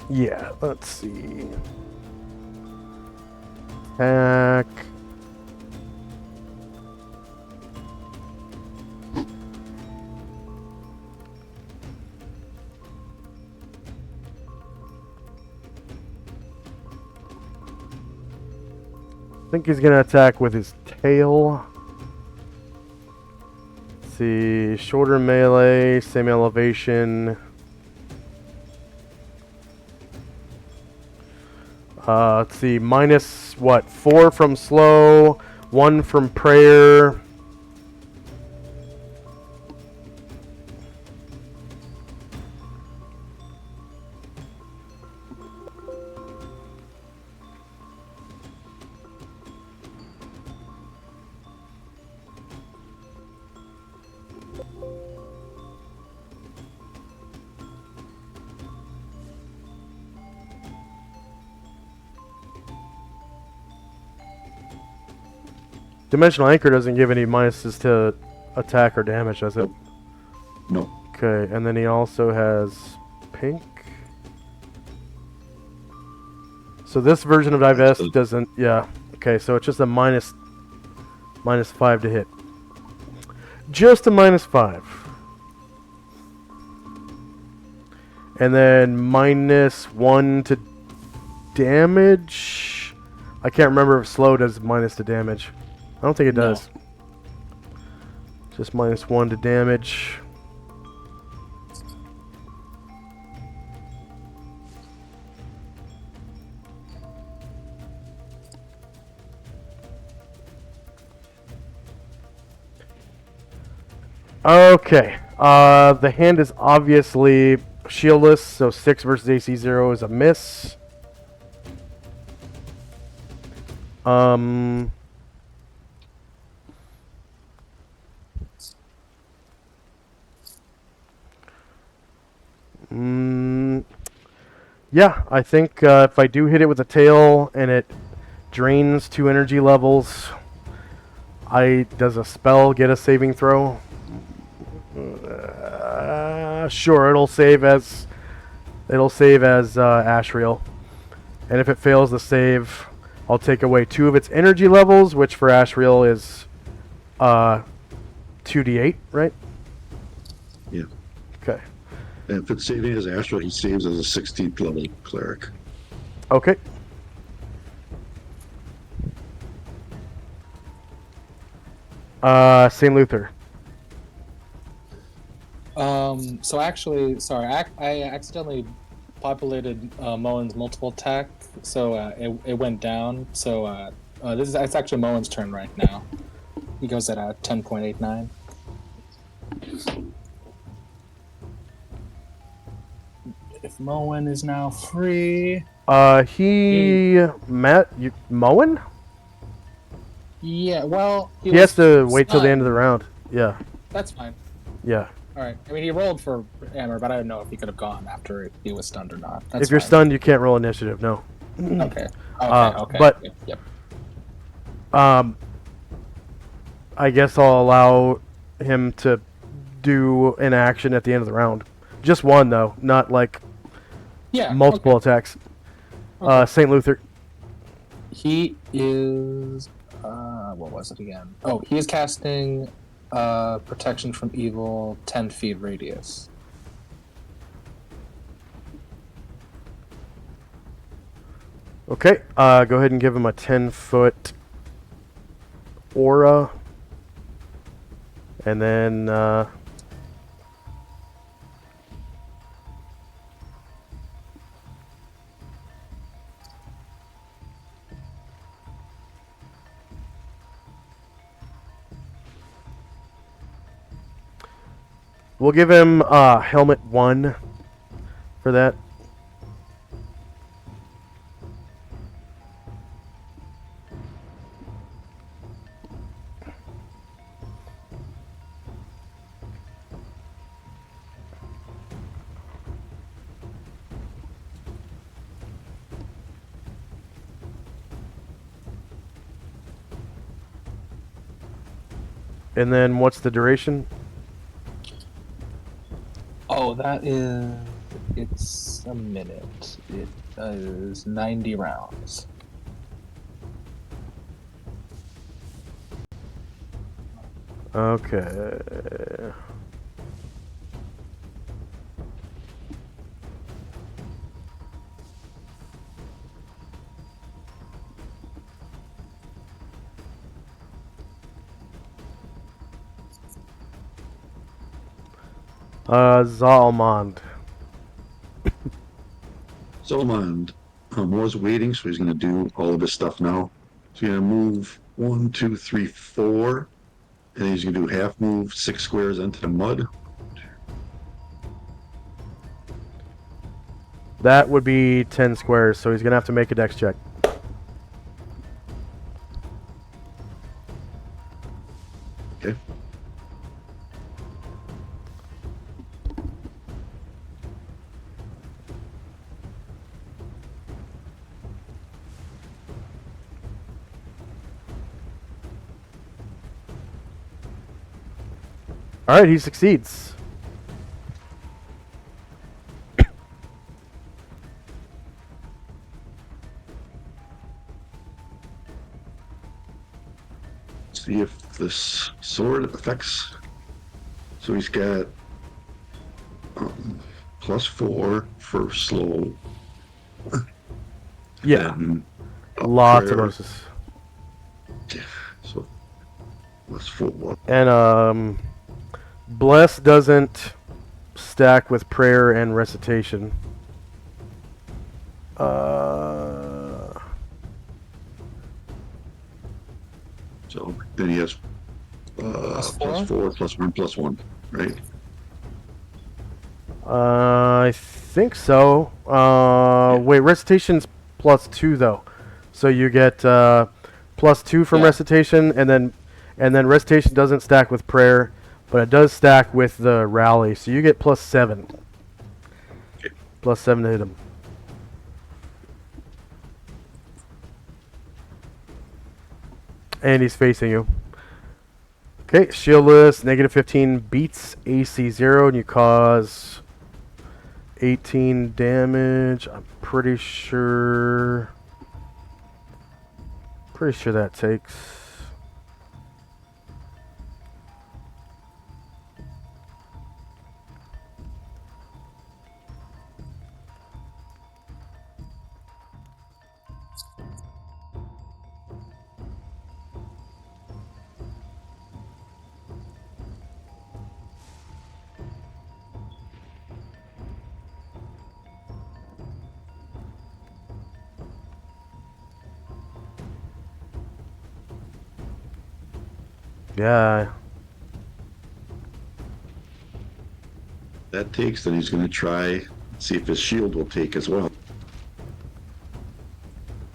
[SPEAKER 1] Yeah, let's see. Attack. I think he's gonna attack with his tail. Let's see, shorter melee, same elevation. Let's see, -4 from slow, 1 from prayer. Dimensional Anchor doesn't give any minuses to attack or damage, does it?
[SPEAKER 4] No.
[SPEAKER 1] Okay, and then he also has pink. So this version of Divest doesn't... Yeah. Okay, so it's just a -5 to hit. Just a -5. And then -1 to damage. I can't remember if slow does minus to damage. I don't think it does. Just -1 to damage. Okay. The hand is obviously shieldless, so 6 versus AC 0 is a miss. Yeah, I think if I do hit it with a tail and it drains 2 energy levels, does a spell get a saving throw? Sure, it'll save as Ashriel, and if it fails the save, I'll take away 2 of its energy levels, which for Ashriel is 2d8, right?
[SPEAKER 4] Yeah.
[SPEAKER 1] Okay.
[SPEAKER 4] And if it's saving as Asriel, he saves as a 16th level cleric.
[SPEAKER 1] Okay. St. Luther.
[SPEAKER 2] So actually, sorry, I accidentally populated Moen's multiple attack, so it went down. So it's actually Moen's turn right now. He goes at 10.89. If Moen is now free,
[SPEAKER 1] Moen?
[SPEAKER 2] yeah. Well,
[SPEAKER 1] He has to wait till the end of the round. Yeah.
[SPEAKER 2] That's fine.
[SPEAKER 1] Yeah.
[SPEAKER 2] All right. I mean, he rolled for hammer, but I don't know if he could have gone after he was stunned or not. That's
[SPEAKER 1] If you're
[SPEAKER 2] fine.
[SPEAKER 1] stunned, you can't roll initiative. No.
[SPEAKER 2] Okay. Okay.
[SPEAKER 1] But
[SPEAKER 2] Yep.
[SPEAKER 1] I guess I'll allow him to do an action at the end of the round. Just one though, not like
[SPEAKER 2] Yeah.
[SPEAKER 1] multiple attacks.
[SPEAKER 2] Okay.
[SPEAKER 1] St. Luther.
[SPEAKER 2] He is. What was it again? Oh, he is casting protection from evil, 10 feet radius.
[SPEAKER 1] Okay. Go ahead and give him a 10-foot aura, and then. We'll give him helmet 1 for that. And then what's the duration?
[SPEAKER 2] Oh, it's a minute. It is 90 rounds.
[SPEAKER 1] Okay. Zalmond.
[SPEAKER 4] Solomon, Moore's waiting, so he's going to do all of his stuff now. So he's going to move 1, 2, 3, 4, and then he's going to do half move 6 squares into the mud.
[SPEAKER 1] That would be 10 squares, so he's going to have to make a dex check.
[SPEAKER 4] Okay.
[SPEAKER 1] All right, he succeeds.
[SPEAKER 4] See if this sword affects. So he's got +4 for slow.
[SPEAKER 1] Yeah.
[SPEAKER 4] And
[SPEAKER 1] Lots of
[SPEAKER 4] prayer.
[SPEAKER 1] bonuses.
[SPEAKER 4] So +4.
[SPEAKER 1] And Bless doesn't stack with prayer and recitation.
[SPEAKER 4] So then he has +4, +1, +1, right?
[SPEAKER 1] I think so. Wait, recitation's +2 though, so you get +2 from recitation, and then recitation doesn't stack with prayer, but it does stack with the rally, so you get +7.
[SPEAKER 4] Okay.
[SPEAKER 1] +7 to hit him. And he's facing you. Okay, shieldless, -15 beats AC 0, and you cause 18 damage. I'm pretty sure that takes. Yeah.
[SPEAKER 4] That takes, then he's going to try see if his shield will take as well.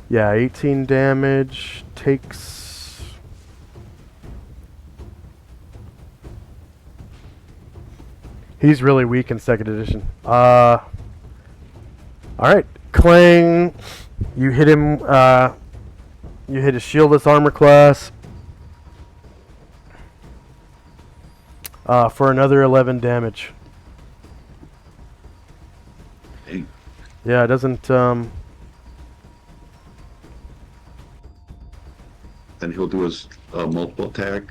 [SPEAKER 1] Yeah, 18 damage. Takes... He's really weak in second edition. Alright. Clang. You hit him, you hit his shieldless armor class. For another 11 damage.
[SPEAKER 4] Hey,
[SPEAKER 1] Yeah, it doesn't,
[SPEAKER 4] then he'll do his multiple attack.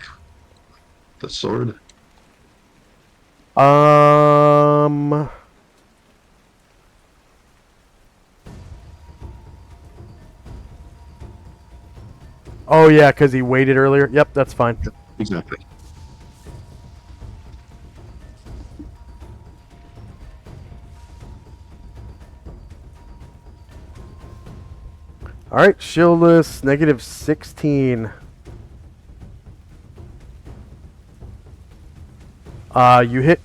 [SPEAKER 4] The sword.
[SPEAKER 1] Oh yeah, because he waited earlier. Yep, that's fine.
[SPEAKER 4] Exactly.
[SPEAKER 1] Alright, shieldless, negative 16. You hit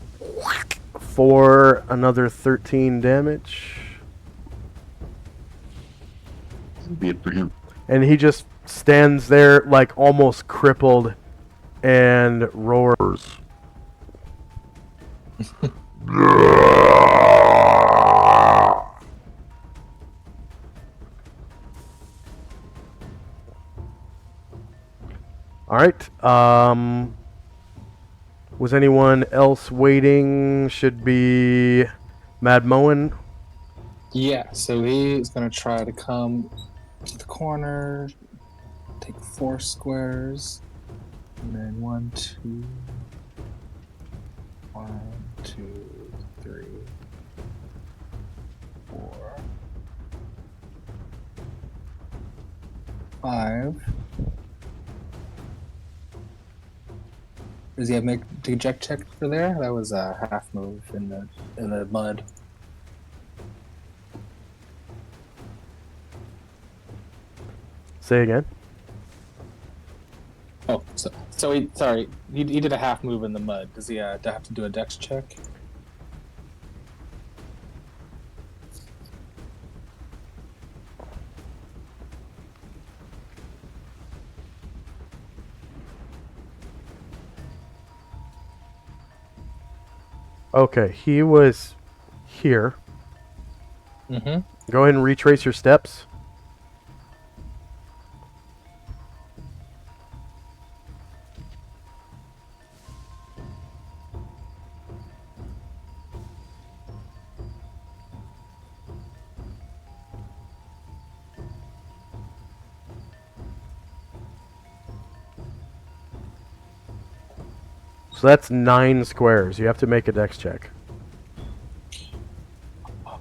[SPEAKER 1] for another 13 damage.
[SPEAKER 4] Be it for him.
[SPEAKER 1] And he just stands there like almost crippled and roars. Alright, was anyone else waiting? Should be Mad Moen.
[SPEAKER 2] Yeah, so he is going to try to come to the corner, take 4 squares, and then 1, 2, 1, 2, 3, 4, 5. Does he have make to eject check for there? That was a half move in the mud.
[SPEAKER 1] Say again.
[SPEAKER 2] Oh, so he sorry, he did a half move in the mud. Does he have to do a dex check?
[SPEAKER 1] Okay, he was here.
[SPEAKER 2] Mm-hmm.
[SPEAKER 1] Go ahead and retrace your steps. So that's 9 squares. You have to make a dex check.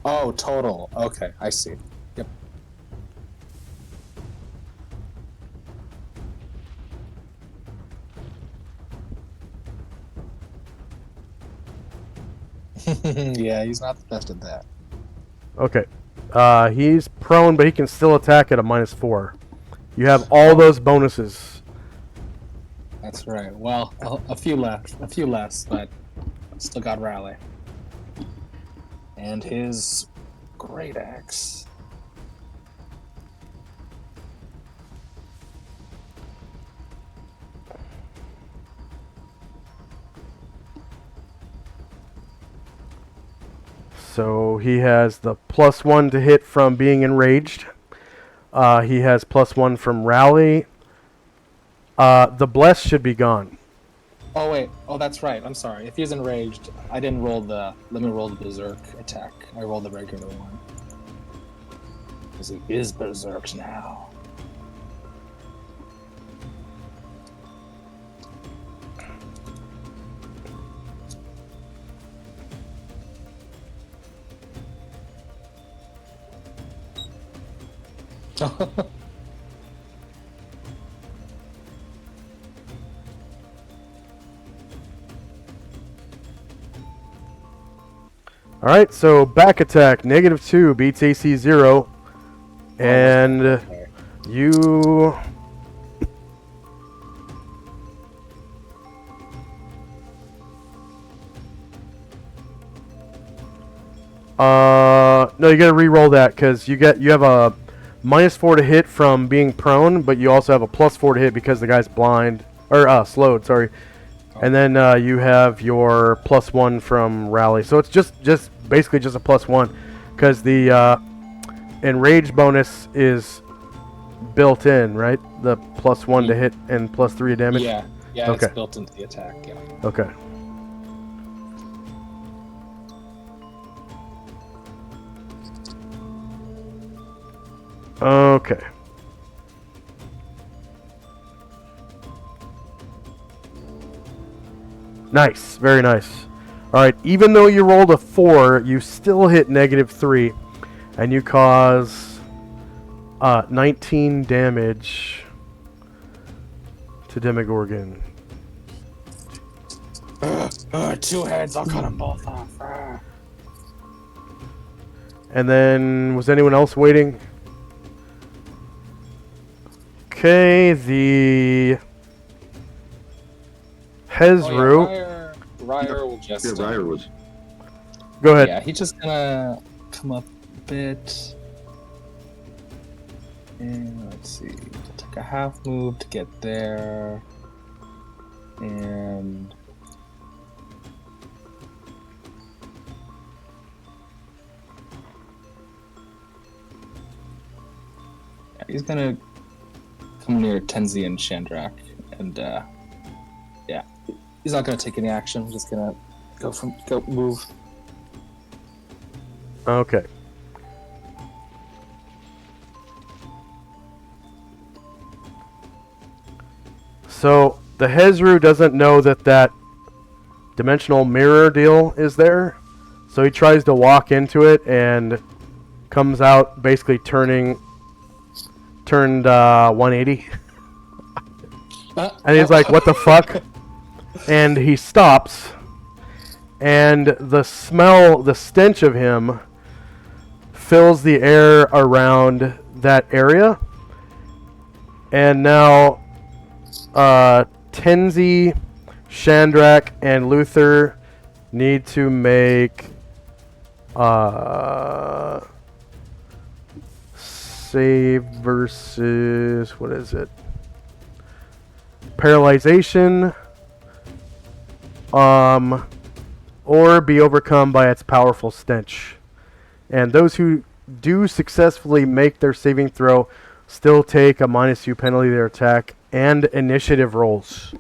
[SPEAKER 2] Oh, total. Okay, I see. Yep. Yeah, he's not the best at that.
[SPEAKER 1] Okay. He's prone, but he can still attack at a -4. You have all those bonuses.
[SPEAKER 2] That's right. Well, a few less, but still got rally. And his great axe.
[SPEAKER 1] So he has the +1 to hit from being enraged. He has +1 from rally. The bless should be gone.
[SPEAKER 2] Oh wait. Oh, that's right. I'm sorry. If he's enraged, I didn't roll the. Let me roll the berserk attack. I rolled the regular one. Because he is berserked now.
[SPEAKER 1] Alright, so back attack, -2, beats AC 0. And
[SPEAKER 2] Okay.
[SPEAKER 1] you No, you gotta re-roll that because you have a -4 to hit from being prone, but you also have a +4 to hit because the guy's blind or slowed. Sorry, and then you have your +1 from rally. So it's just basically just a +1 because the enrage bonus is built in, right? The +1 to hit and +3 to damage.
[SPEAKER 2] Yeah,
[SPEAKER 1] Okay.
[SPEAKER 2] it's built into the attack. Yeah.
[SPEAKER 1] Okay. Okay. Nice. Very nice. Alright, even though you rolled a 4, you still hit -3. And you cause 19 damage to Demogorgon.
[SPEAKER 2] 2 heads, I'll cut them both off.
[SPEAKER 1] And then, was anyone else waiting? Okay, the Hezru.
[SPEAKER 2] Ryer will just.
[SPEAKER 4] Yeah, Ryer was.
[SPEAKER 1] Go ahead.
[SPEAKER 2] Yeah, he's just gonna come up a bit. And let's see. He'll take a half move to get there. And. Yeah, he's gonna come near Tenzi and Shandrak. And, yeah. He's not gonna take any action, just gonna go move.
[SPEAKER 1] Okay. So the Hezru doesn't know that dimensional mirror deal is there, so he tries to walk into it and comes out basically turned 180, and he's like, "What the fuck?" And he stops, and the stench of him fills the air around that area, and now Tenzi, Shandrak, and Luther need to make save versus, what is it? Paralyzation, or be overcome by its powerful stench. And those who do successfully make their saving throw still take a -2 penalty to their attack and initiative rolls.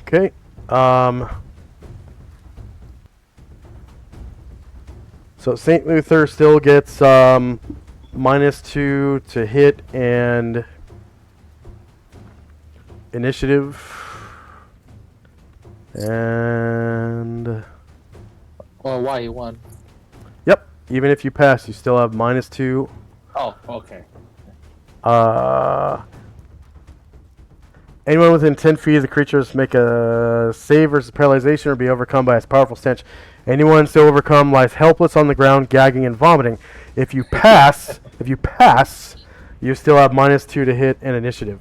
[SPEAKER 1] Okay. So St. Luther still gets -2 to hit and initiative. And
[SPEAKER 2] Well, why he won?
[SPEAKER 1] yep, even if you pass, you still have -2.
[SPEAKER 2] Oh, okay.
[SPEAKER 1] Anyone within 10 feet of the creatures make a save versus paralyzation or be overcome by its powerful stench. Anyone so overcome lies helpless on the ground, gagging and vomiting. If you pass, you still have -2 to hit and initiative.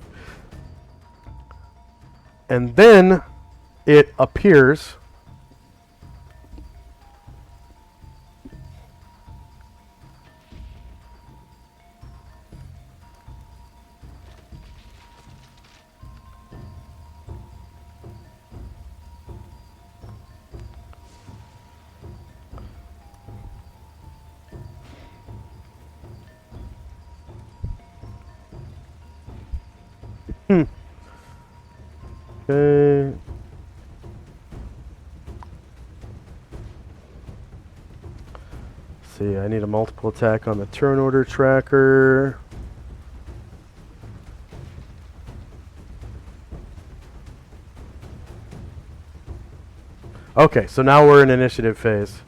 [SPEAKER 1] And then it appears Okay. See, I need a multiple attack on the turn order tracker. Okay, so now we're in initiative phase.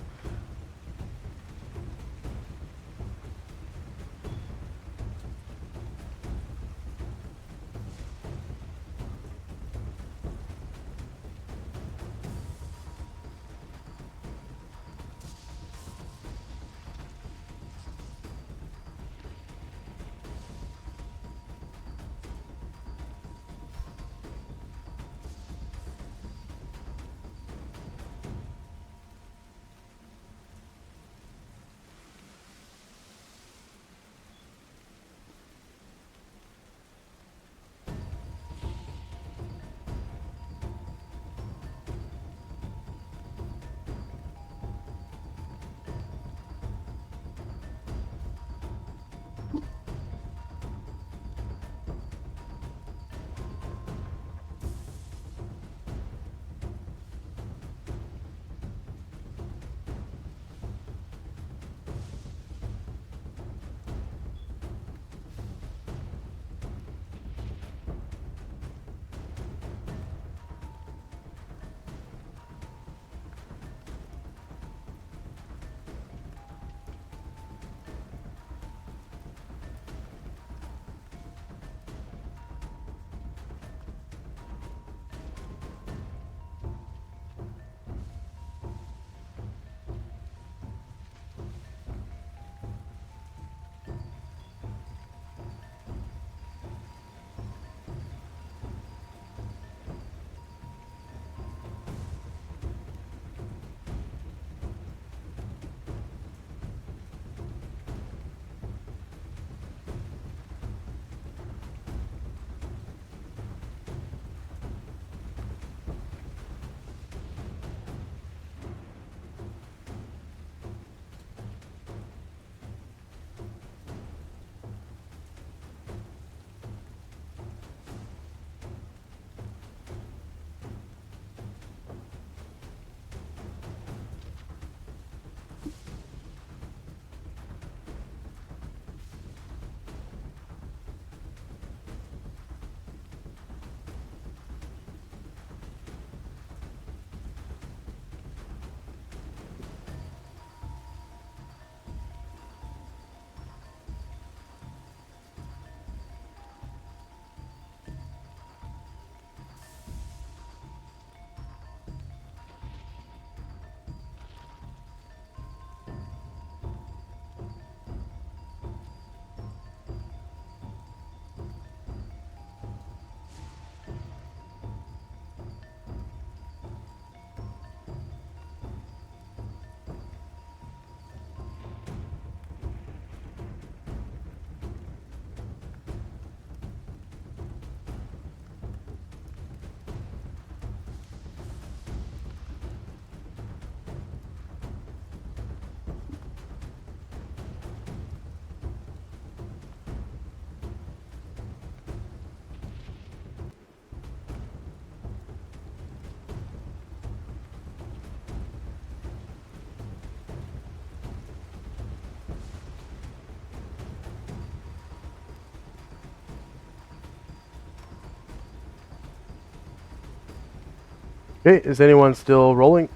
[SPEAKER 1] Okay, is anyone still rolling?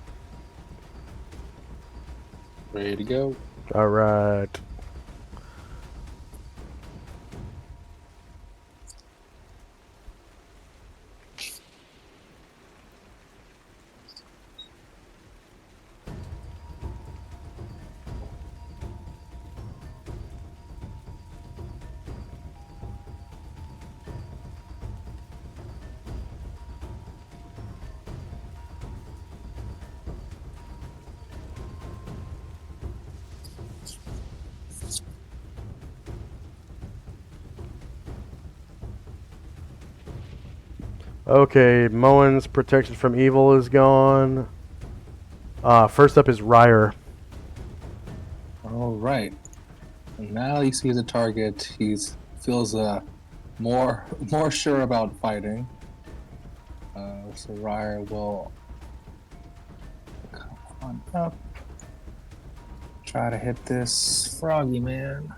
[SPEAKER 2] Ready to go.
[SPEAKER 1] All right. Okay, Moen's protection from evil is gone. First up is Ryer.
[SPEAKER 2] All right. And now he sees a target. He's feels more sure about fighting. So Ryer will come on up. Try to hit this froggy man.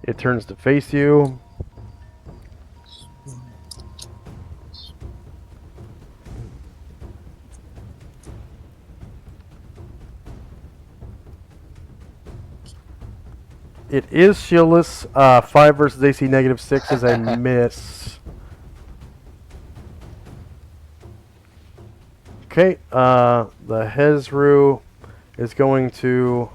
[SPEAKER 1] It turns to face you. It is shieldless. 5 versus AC -6 is a miss. Okay, the Hezru is going to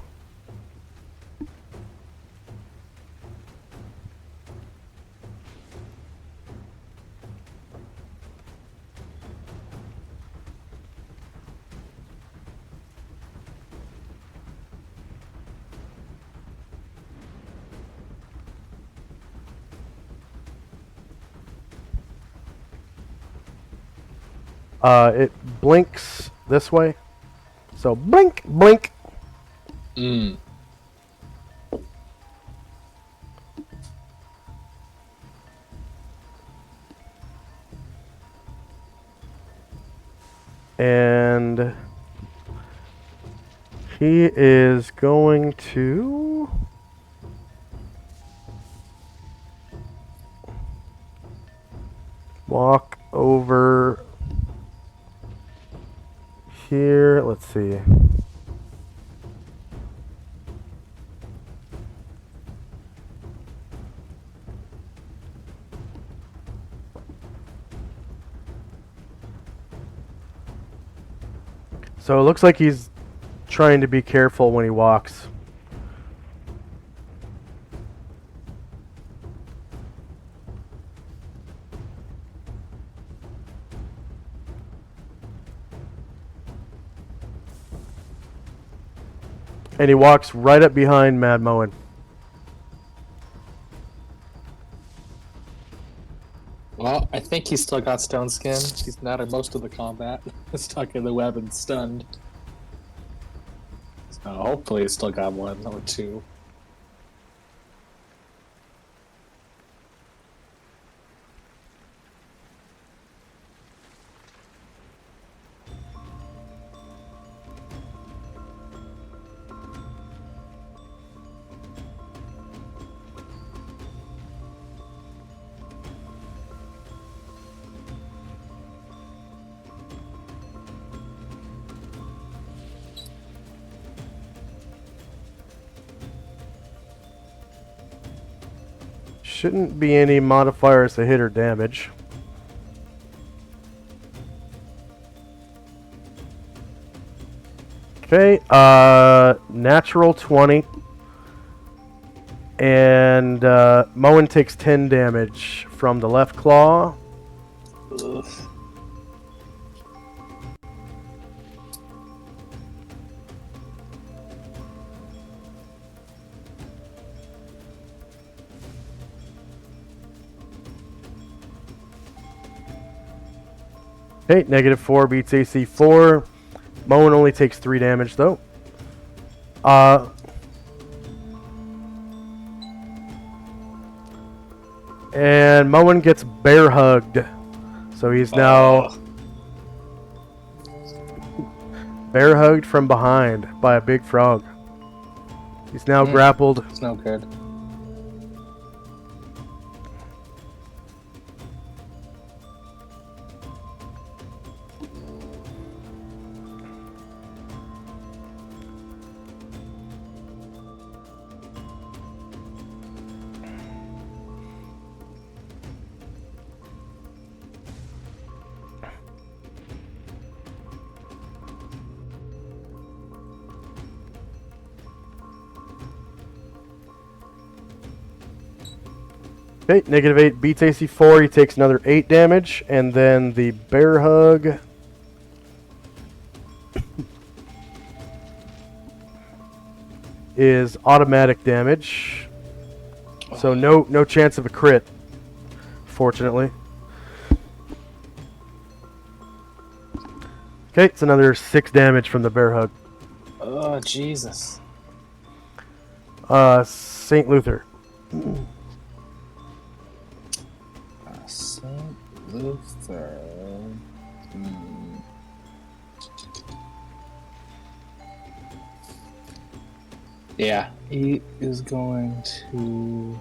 [SPEAKER 1] it blinks this way. So blink, blink.
[SPEAKER 2] Mm.
[SPEAKER 1] And he is going to walk over here. Let's see. So it looks like he's trying to be careful when he walks. And he walks right up behind Mad Moen.
[SPEAKER 2] Well, I think he's still got stone skin. He's not in most of the combat. Stuck in the web and stunned. So hopefully he's still got 1 or 2.
[SPEAKER 1] Shouldn't be any modifiers to hit or damage. Okay, natural 20. And Moen takes 10 damage from the left claw.
[SPEAKER 2] Ugh.
[SPEAKER 1] Okay, -4 beats AC 4. Moen only takes 3 damage though. And Moen gets bear hugged. So he's now bear hugged from behind by a big frog. He's now grappled.
[SPEAKER 2] It's no good.
[SPEAKER 1] Okay, -8 beats AC 4. He takes another 8 damage. And then the bear hug is automatic damage. So no chance of a crit, fortunately. Okay, it's another 6 damage from the bear hug.
[SPEAKER 2] Oh, Jesus.
[SPEAKER 1] St. Luther.
[SPEAKER 2] St. Luther. Yeah, he is going to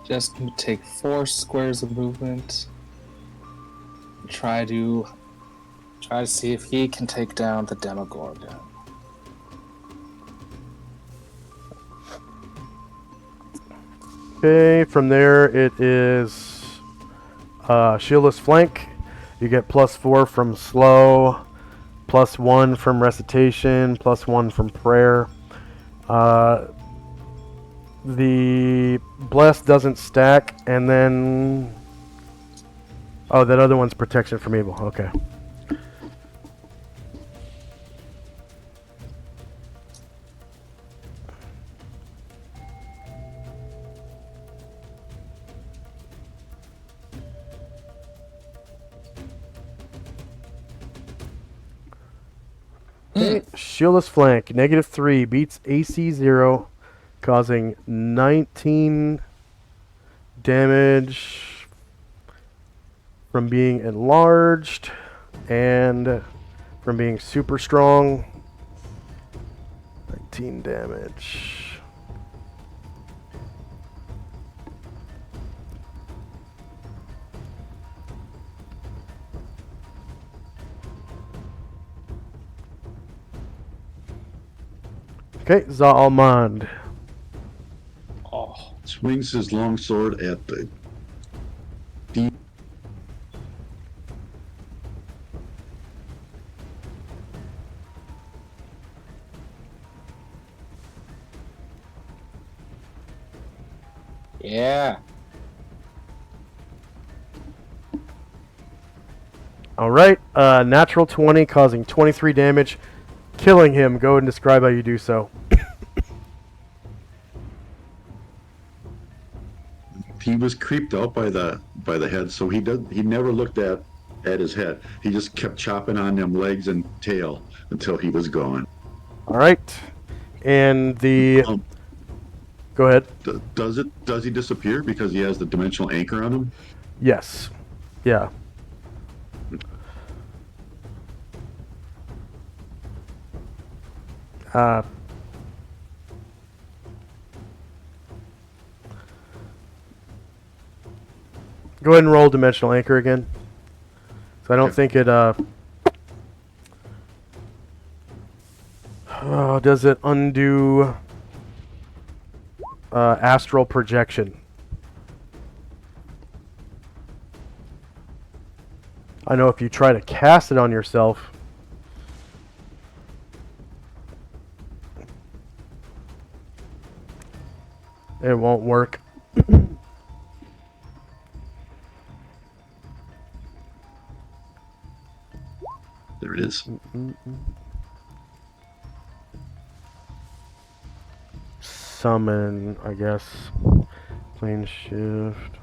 [SPEAKER 2] just take 4 squares of movement. Try to see if he can take down the Demogorgon.
[SPEAKER 1] Okay, from there it is shieldless flank. You get +4 from slow, +1 from recitation, +1 from prayer. The bless doesn't stack, and then that other one's protection from evil. Okay. Okay, shieldless flank, -3, beats AC 0, causing 19 damage from being enlarged and from being super strong. 19 damage. Okay, Zaalmand.
[SPEAKER 2] Oh,
[SPEAKER 4] Swings his long sword at the
[SPEAKER 2] yeah.
[SPEAKER 1] Alright, natural 20, causing 23 damage, killing him. Go and describe how you do so.
[SPEAKER 4] he was creeped out by the head, so he never looked at his head. He just kept chopping on them legs and tail until he was gone.
[SPEAKER 1] Alright, and the... Go ahead.
[SPEAKER 4] Does he disappear because he has the dimensional anchor on him?
[SPEAKER 1] Yes. Yeah. Go ahead and roll dimensional anchor again. So I don't think it does it undo astral projection? I know if you try to cast it on yourself, it won't work.
[SPEAKER 4] There it is.
[SPEAKER 1] Summon, I guess. Plane shift.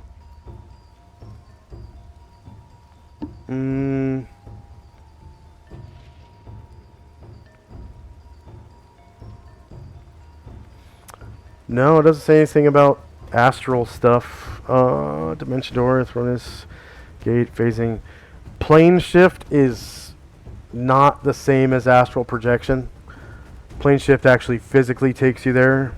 [SPEAKER 1] No, it doesn't say anything about astral stuff. Dimension door, Thronus, gate, phasing. Plane shift is not the same as astral projection. Plane shift actually physically takes you there.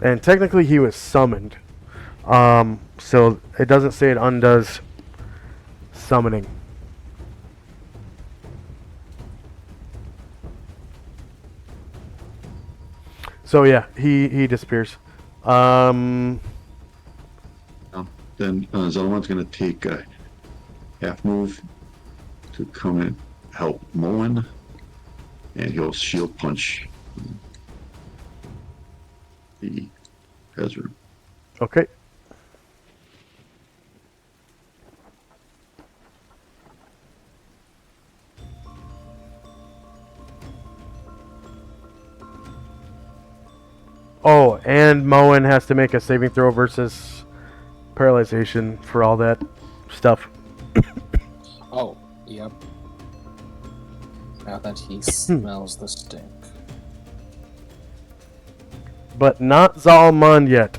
[SPEAKER 1] And technically he was summoned. So it doesn't say it undoes summoning. So yeah, he disappears.
[SPEAKER 4] Then Zalman's going to take a half move to come and help Moen, and he'll shield punch the Ezra.
[SPEAKER 1] Okay. Oh, and Moen has to make a saving throw versus paralyzation for all that stuff.
[SPEAKER 2] Oh, yep. Now that he smells the stink.
[SPEAKER 1] But not Zalmond yet.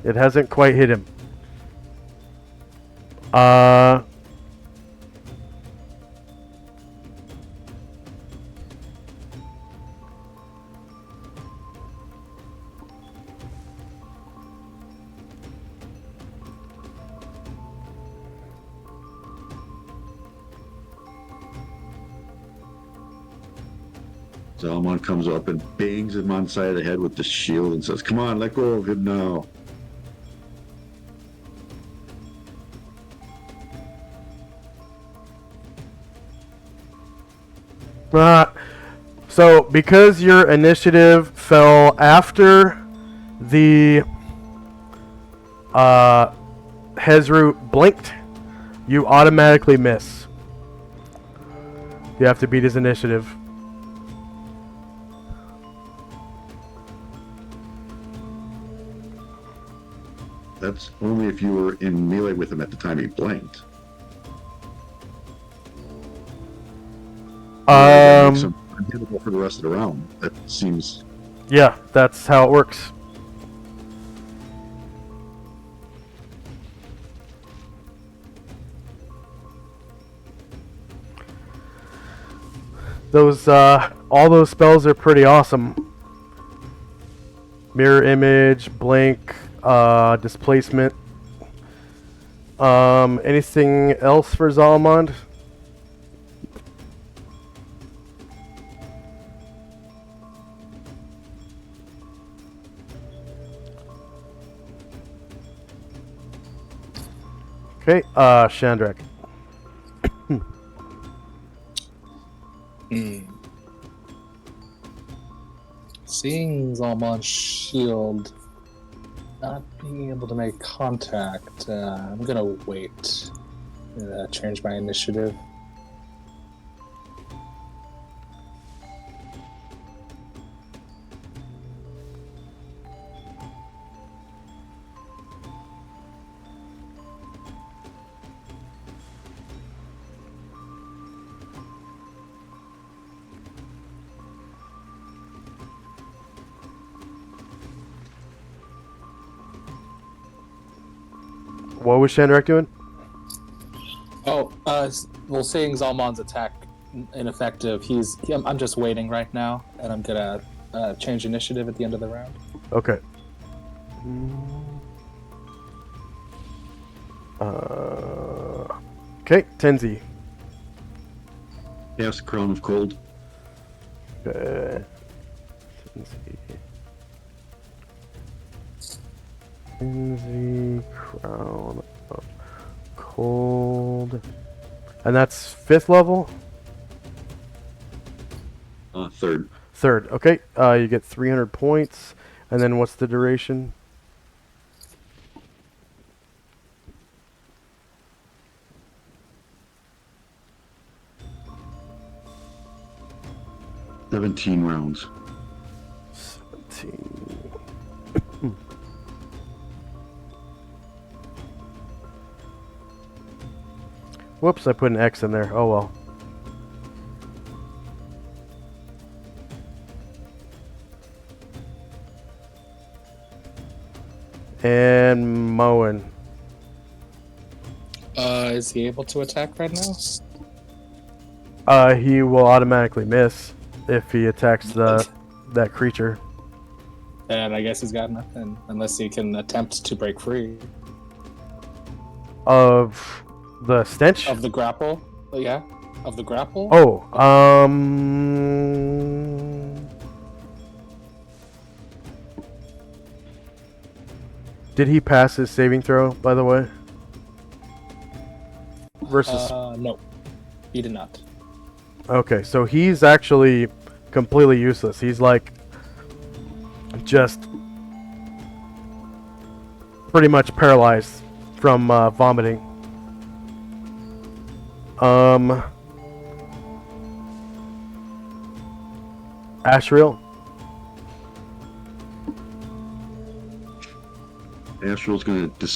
[SPEAKER 1] It hasn't quite hit him.
[SPEAKER 4] Zalmon comes up and bangs him on the side of the head with the shield and says, "Come on, let go of him now."
[SPEAKER 1] So because your initiative fell after the Hezru blinked, you automatically miss. You have to beat his initiative.
[SPEAKER 4] That's only if you were in melee with him at the time he blinked. That makes him unhittable for the rest of the round. That seems...
[SPEAKER 1] Yeah, that's how it works. Those all those spells are pretty awesome. Mirror image, blink, displacement. Anything else for Zalmond? Okay, Shandrak.
[SPEAKER 2] Seeing Zalmon's shield not being able to make contact, I'm gonna wait. Change my initiative.
[SPEAKER 1] What was Shandrak doing?
[SPEAKER 2] Oh, well, seeing Zalmon's attack ineffective, I'm just waiting right now, and I'm gonna change initiative at the end of the round.
[SPEAKER 1] Okay. Okay, Tenzi.
[SPEAKER 4] Yes, Crown of Cold.
[SPEAKER 1] Tenzi. Tenzi, Crown of Cold. And that's 5th level?
[SPEAKER 4] Third.
[SPEAKER 1] Third. Okay, you get 300 points. And then what's the duration?
[SPEAKER 4] "17 rounds.
[SPEAKER 1] 17. Whoops, I put an X in there. Oh well. And Moen.
[SPEAKER 2] Is he able to attack right now?
[SPEAKER 1] He will automatically miss if he attacks that creature.
[SPEAKER 2] And I guess he's got nothing, unless he can attempt to break free.
[SPEAKER 1] Of the stench?
[SPEAKER 2] Of the grapple? Oh, yeah? Of the grapple?
[SPEAKER 1] Oh, did he pass his saving throw, by the way? Versus...
[SPEAKER 2] No. He did not.
[SPEAKER 1] Okay, so he's actually completely useless. He's like... just... pretty much paralyzed from vomiting. Ashriel?
[SPEAKER 4] Astral's going to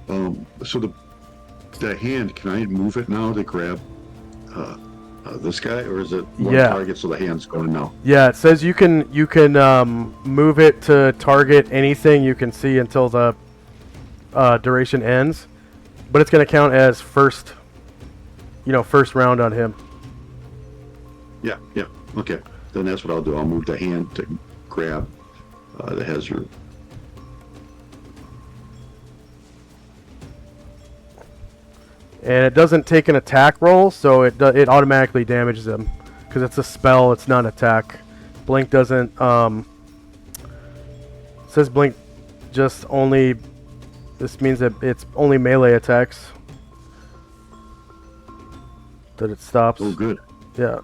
[SPEAKER 4] So the hand, can I move it now to grab this guy, or is it one
[SPEAKER 1] Yeah.
[SPEAKER 4] target so the hand's going now?
[SPEAKER 1] Yeah, it says you can move it to target anything you can see until the duration ends, but it's going to count as first round on him.
[SPEAKER 4] Yeah. Okay. Then that's what I'll do. I'll move the hand to grab the hazard.
[SPEAKER 1] And it doesn't take an attack roll, so it automatically damages him because it's a spell. It's not an attack. Blink doesn't. It says blink just only. This means that it's only melee attacks that it stops.
[SPEAKER 4] Oh, good.
[SPEAKER 1] Yeah.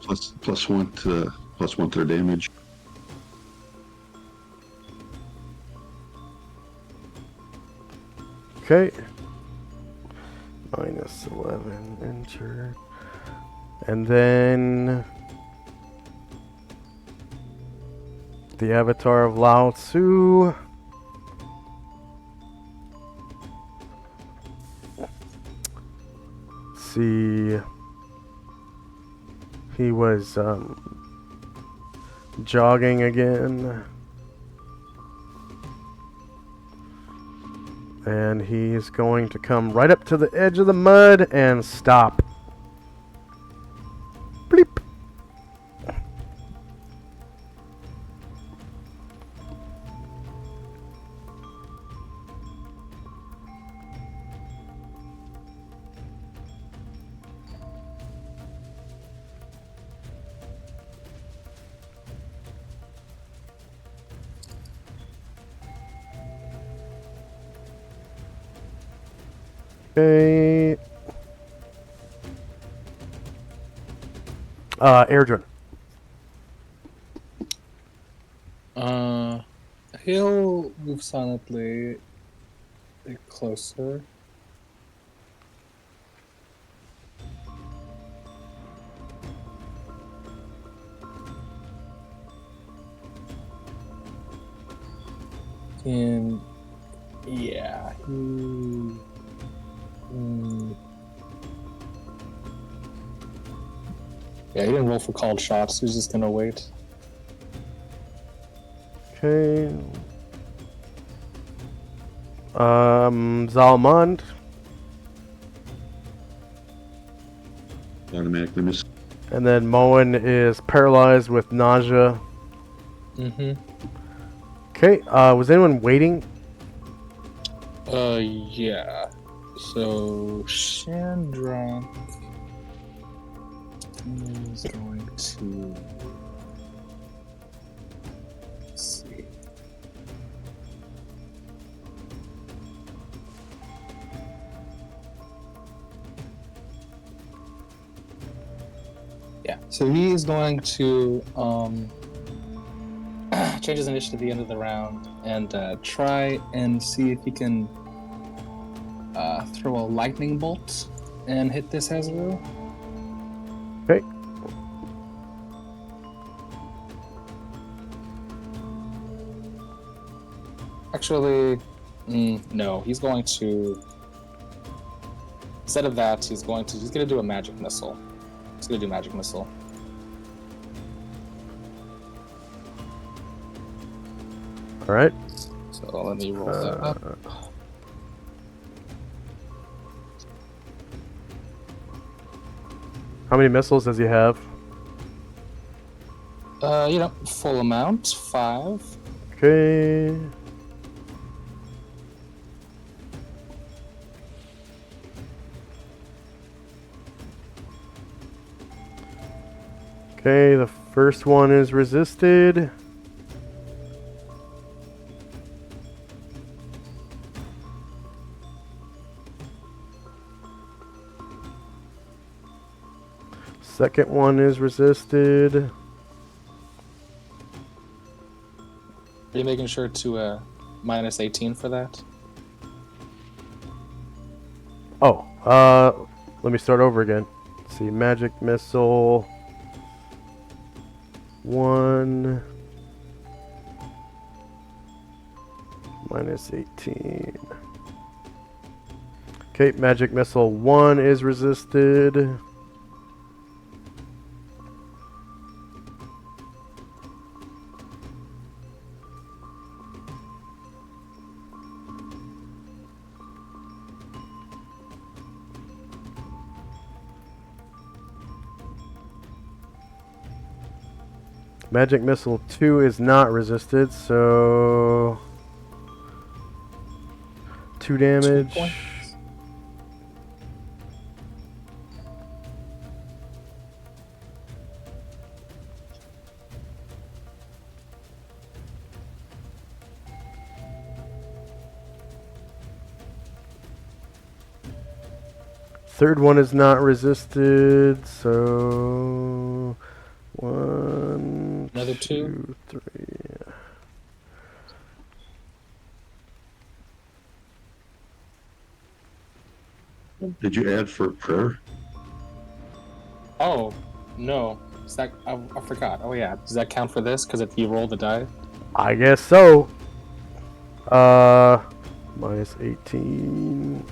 [SPEAKER 4] Plus one to the damage.
[SPEAKER 1] Okay. Minus 11, enter. And then the Avatar of Lao Tzu. Let's see. He was jogging again. And he's going to come right up to the edge of the mud and stop. Bleep. Okay. Airdrun.
[SPEAKER 2] He'll move silently closer. And yeah, yeah, he didn't roll for called shots. He's just gonna wait.
[SPEAKER 1] Okay. Zalmond.
[SPEAKER 4] Automatically miss.
[SPEAKER 1] And then Moen is paralyzed with nausea.
[SPEAKER 2] Mm-hmm.
[SPEAKER 1] Okay. Was anyone waiting?
[SPEAKER 2] Yeah. So Chandra is going to see. Yeah. So he is going to change his initiative at the end of the round and try and see if he can throw a lightning bolt and hit this Hazaru.
[SPEAKER 1] Okay.
[SPEAKER 2] Actually, no. He's going to. Instead of that, he's going to do a magic missile. He's going to do magic missile.
[SPEAKER 1] All right.
[SPEAKER 2] So let me roll that up.
[SPEAKER 1] How many missiles does he have?
[SPEAKER 2] Full amount, 5.
[SPEAKER 1] Okay. Okay, the first one is resisted. Second one is resisted.
[SPEAKER 2] Are you making sure to minus 18 for that?
[SPEAKER 1] Oh, let me start over again. Let's see, magic missile. 1 minus 18. Okay, magic missile 1 is resisted. Magic missile 2 is not resisted, so 2 damage.
[SPEAKER 2] 2 points.
[SPEAKER 1] Third one is not resisted, so 1,
[SPEAKER 2] Another 2.
[SPEAKER 1] 2, 3.
[SPEAKER 4] Did you add for prayer?
[SPEAKER 2] Oh, no. Is that, I forgot. Oh, yeah. Does that count for this? Because if you roll the die?
[SPEAKER 1] I guess so. Minus 18.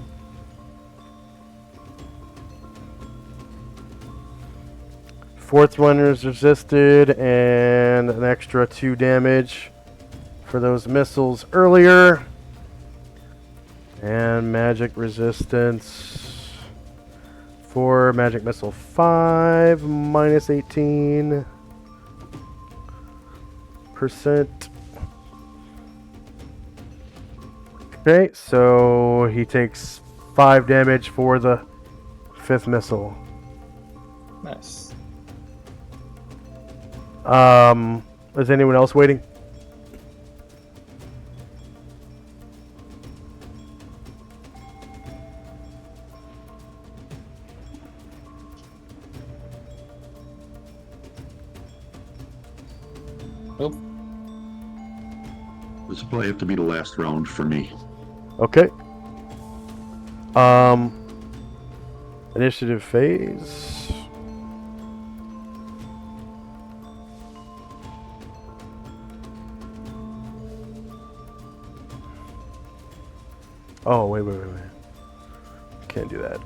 [SPEAKER 1] Fourth one is resisted, and an extra 2 damage for those missiles earlier. And magic resistance for magic missile 5, minus 18%. Okay, so he takes 5 damage for the 5th missile.
[SPEAKER 2] Nice.
[SPEAKER 1] Is anyone else waiting?
[SPEAKER 2] Nope.
[SPEAKER 4] This will probably have to be the last round for me.
[SPEAKER 1] Okay. Initiative phase. Oh, wait. Can't do that.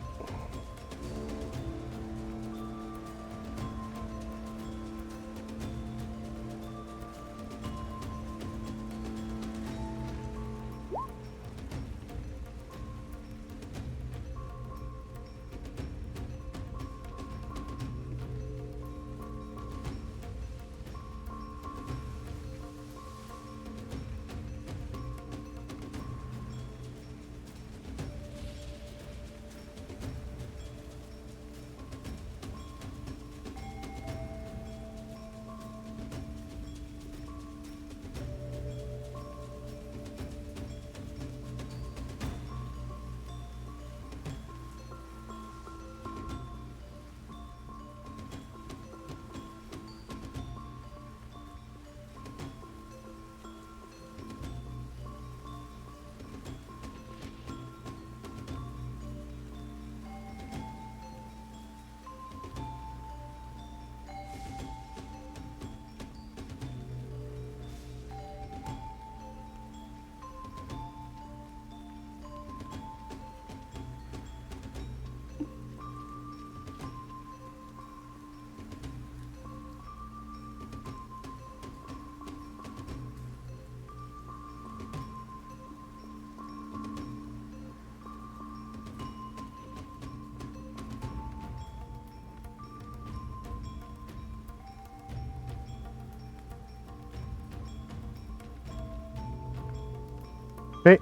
[SPEAKER 1] Okay.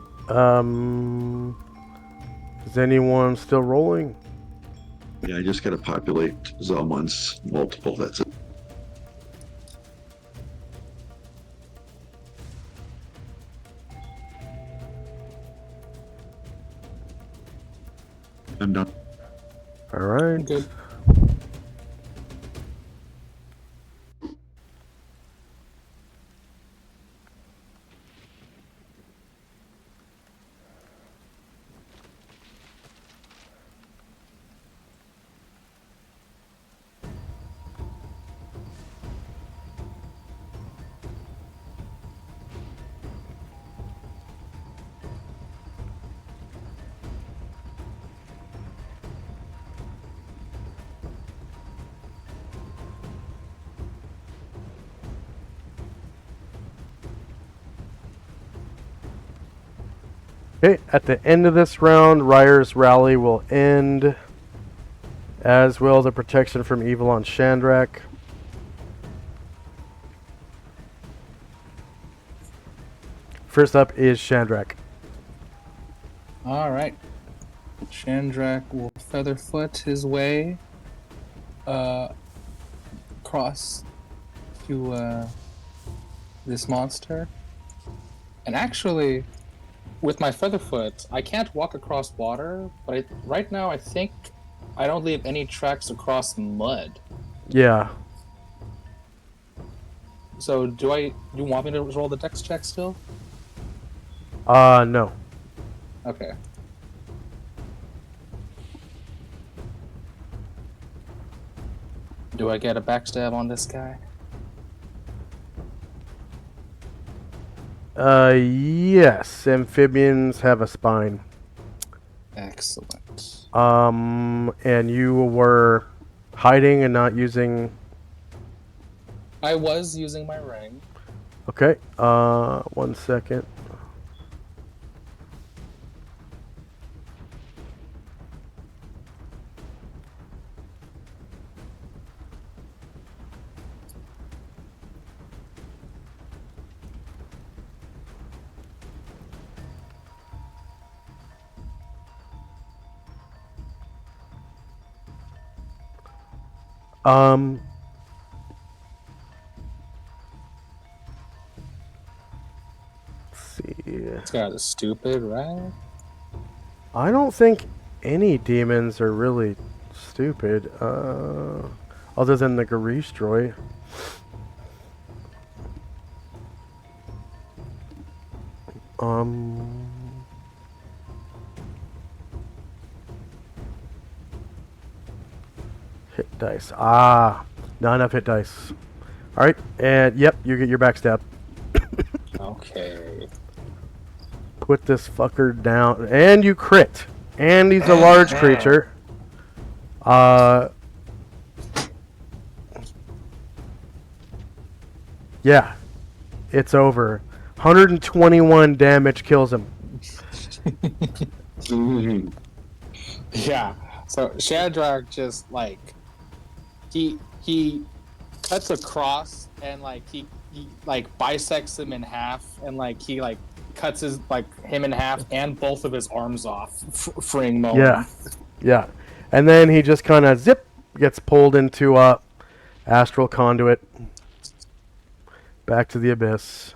[SPEAKER 1] Is anyone still rolling?
[SPEAKER 4] Yeah, I just got to populate Zalman's multiple. That's it. I'm done.
[SPEAKER 1] All right.
[SPEAKER 2] Good.
[SPEAKER 1] Okay, at the end of this round, Ryer's rally will end, as will the protection from evil on Shandrak. First up is Shandrak.
[SPEAKER 2] All right. Shandrak will featherfoot his way across to this monster. And actually, with my featherfoot, I can't walk across water, but right now I think I don't leave any tracks across mud.
[SPEAKER 1] Yeah.
[SPEAKER 2] So do you want me to roll the dex check still?
[SPEAKER 1] No.
[SPEAKER 2] Okay. Do I get a backstab on this guy?
[SPEAKER 1] Yes. Amphibians have a spine.
[SPEAKER 2] Excellent.
[SPEAKER 1] And you were hiding and not using...
[SPEAKER 2] I was using my ring.
[SPEAKER 1] Okay, 1 second. Let's see.
[SPEAKER 2] This guy is stupid, right?
[SPEAKER 1] I don't think any demons are really stupid, other than the Garishtroy. Hit dice. Ah, not enough hit dice. All right, and yep, you get your backstab.
[SPEAKER 2] Okay.
[SPEAKER 1] Put this fucker down, and you crit. And he's a large creature. Yeah, it's over. 121 damage kills him.
[SPEAKER 2] Yeah. So Shadrach just like he cuts across and like he like bisects him in half and like he like cuts his like him in half and both of his arms off, freeing Mo.
[SPEAKER 1] Yeah. And then he just kind of gets pulled into astral conduit back to the abyss.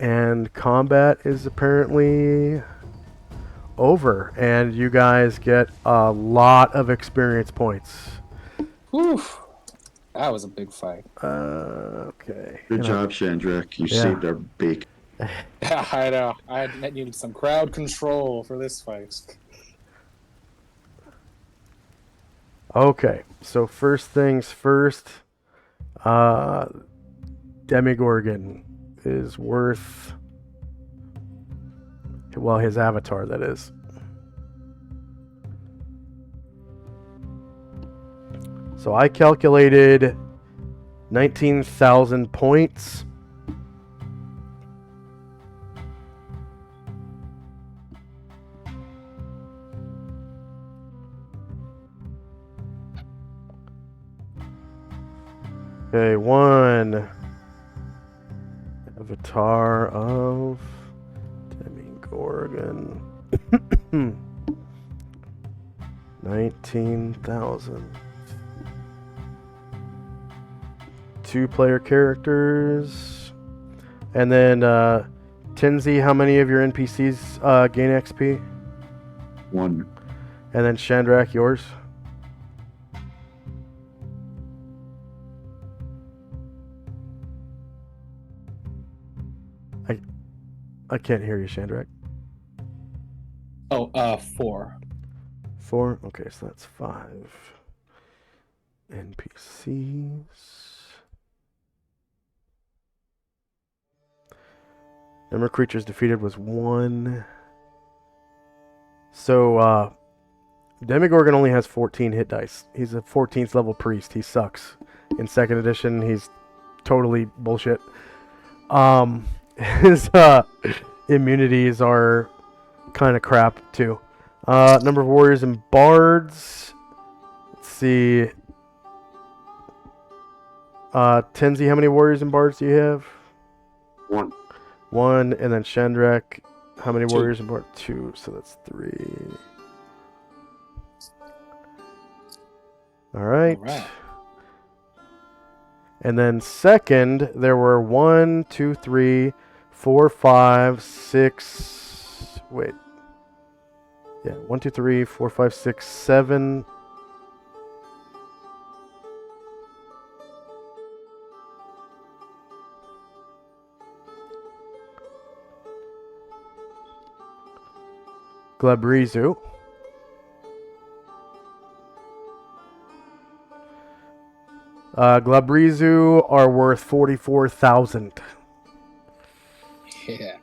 [SPEAKER 1] And combat is apparently over, and you guys get a lot of experience points.
[SPEAKER 2] Whew. That was a big fight.
[SPEAKER 1] Okay.
[SPEAKER 4] Good job, Shandrak. You saved our bacon.
[SPEAKER 2] Yeah, I know. I needed some crowd control for this fight.
[SPEAKER 1] Okay, so first things first, Demigorgon is worth, well, his avatar, that is. So I calculated 19,000 points. Okay, one avatar of Demigorgon. 19,000. 2-player characters. And then, Tinsy, how many of your NPCs gain XP?
[SPEAKER 4] 1.
[SPEAKER 1] And then Shandrak, yours? I can't hear you, Shandrak.
[SPEAKER 2] Oh, 4.
[SPEAKER 1] 4? Okay, so that's 5 NPCs. Number of creatures defeated was 1. So, Demigorgon only has 14 hit dice. He's a 14th level priest. He sucks. In 2nd edition, he's totally bullshit. His immunities are kind of crap too. Number of warriors and bards. Let's see. Tenzi, how many warriors and bards do you have?
[SPEAKER 4] 1.
[SPEAKER 1] 1, and then Shandrak, how many
[SPEAKER 2] 2.
[SPEAKER 1] warriors and bards? 2, so that's 3. All right.
[SPEAKER 2] All right.
[SPEAKER 1] And then second, there were 1, 2, 3, 4, 5, 6. Wait. Yeah, 1, 2, 3, 4, 5, 6, 7. Glabrizu. Glabrizu are worth 44,000.
[SPEAKER 2] Yeah.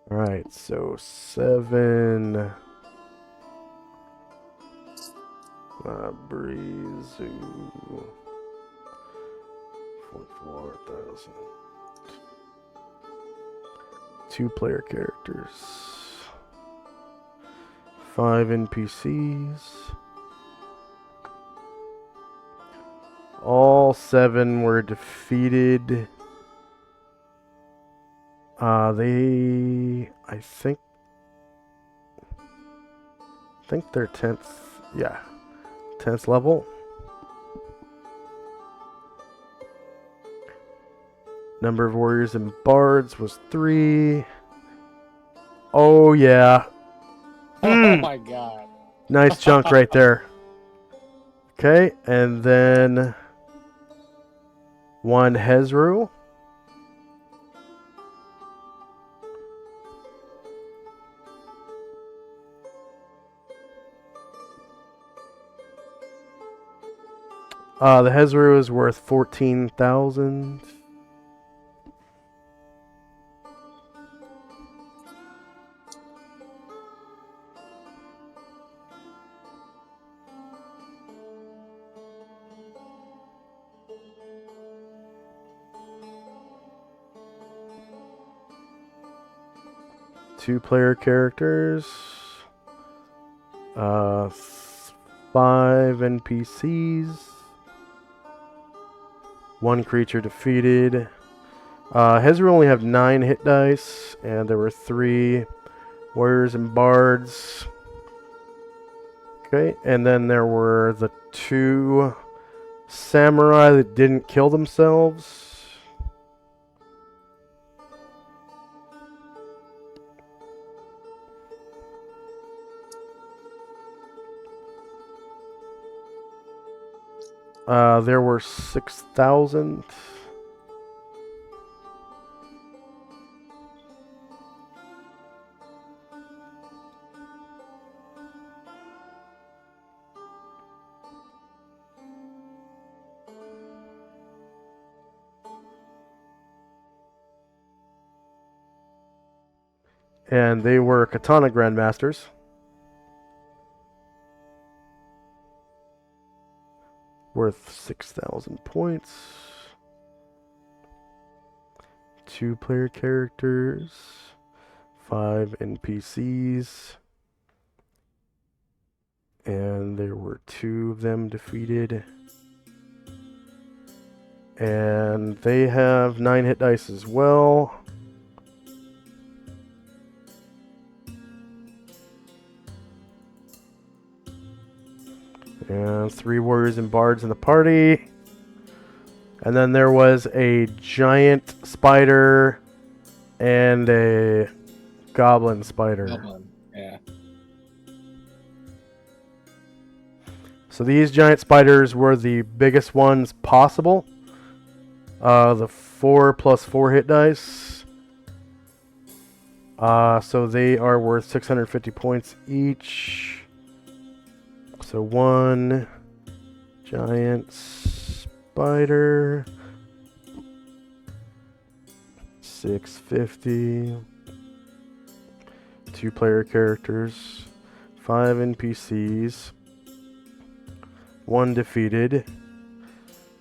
[SPEAKER 1] All right, so 7. Glabrizu. 44,000. 2 player characters. 5 NPCs. All 7 were defeated. I think they're 10th. Yeah, 10th level. Number of warriors and bards was 3. Oh yeah,
[SPEAKER 2] Oh my god.
[SPEAKER 1] nice chunk right there. Okay, and then 1 Hezru. The Hezru is worth 14,000. Two player characters. 5 NPCs. 1 creature defeated. Hezru only have 9 hit dice, and there were 3 warriors and bards. Okay, and then there were the 2 samurai that didn't kill themselves. There were 6,000. And they were Katana Grandmasters. Worth 6,000 points. 2 player characters. 5 NPCs. And there were 2 of them defeated. And they have 9 hit dice as well. And 3 warriors and bards in the party. And then there was a giant spider and a goblin spider.
[SPEAKER 2] Goblin. Yeah.
[SPEAKER 1] So these giant spiders were the biggest ones possible. The 4+4 hit dice. So they are worth 650 points each. So 1 giant spider, 650. 2 player characters, 5 NPCs, 1 defeated.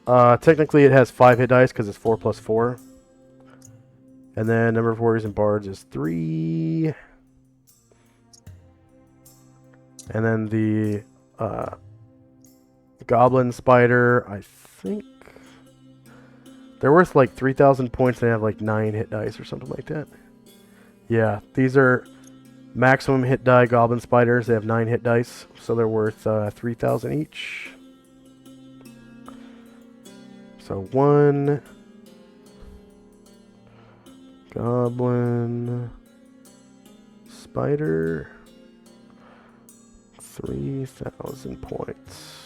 [SPEAKER 1] Technically it has 5 hit dice because it's 4+4. And then number of warriors and bards is 3. And then the goblin spider, I think they're worth like 3,000 points and they have like 9 hit dice or something like that. Yeah, these are maximum hit die goblin spiders. They have 9 hit dice, so they're worth 3,000 each. So 1 goblin spider, 3,000 points.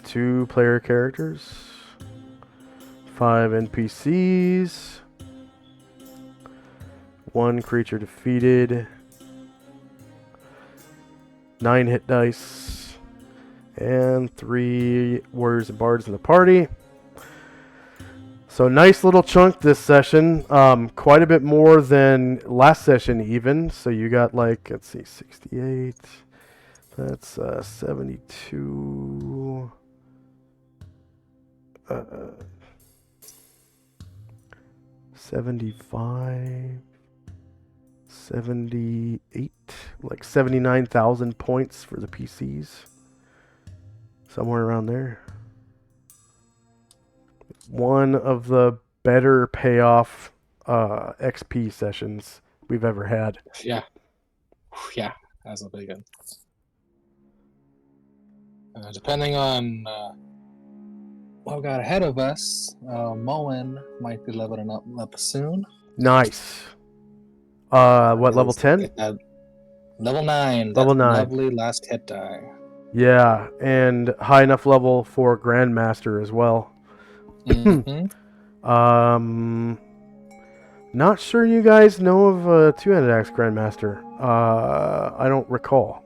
[SPEAKER 1] 2 player characters, 5 NPCs, 1 creature defeated, 9 hit dice, and 3 warriors and bards in the party. So nice little chunk this session. Quite a bit more than last session even. So you got like, let's see, 68. That's 72. 75. 78. Like 79,000 points for the PCs. Somewhere around there. One of the better payoff XP sessions we've ever had.
[SPEAKER 2] Yeah. Yeah, that's a big one. Depending on what we got ahead of us, Moen might be leveling up soon.
[SPEAKER 1] Nice. What, level 10?
[SPEAKER 2] Level 9.
[SPEAKER 1] Level
[SPEAKER 2] That
[SPEAKER 1] 9.
[SPEAKER 2] lovely last hit die.
[SPEAKER 1] Yeah, and high enough level for Grandmaster as well.
[SPEAKER 2] Mm-hmm.
[SPEAKER 1] Not sure you guys know of a two-handed axe Grandmaster. I don't recall.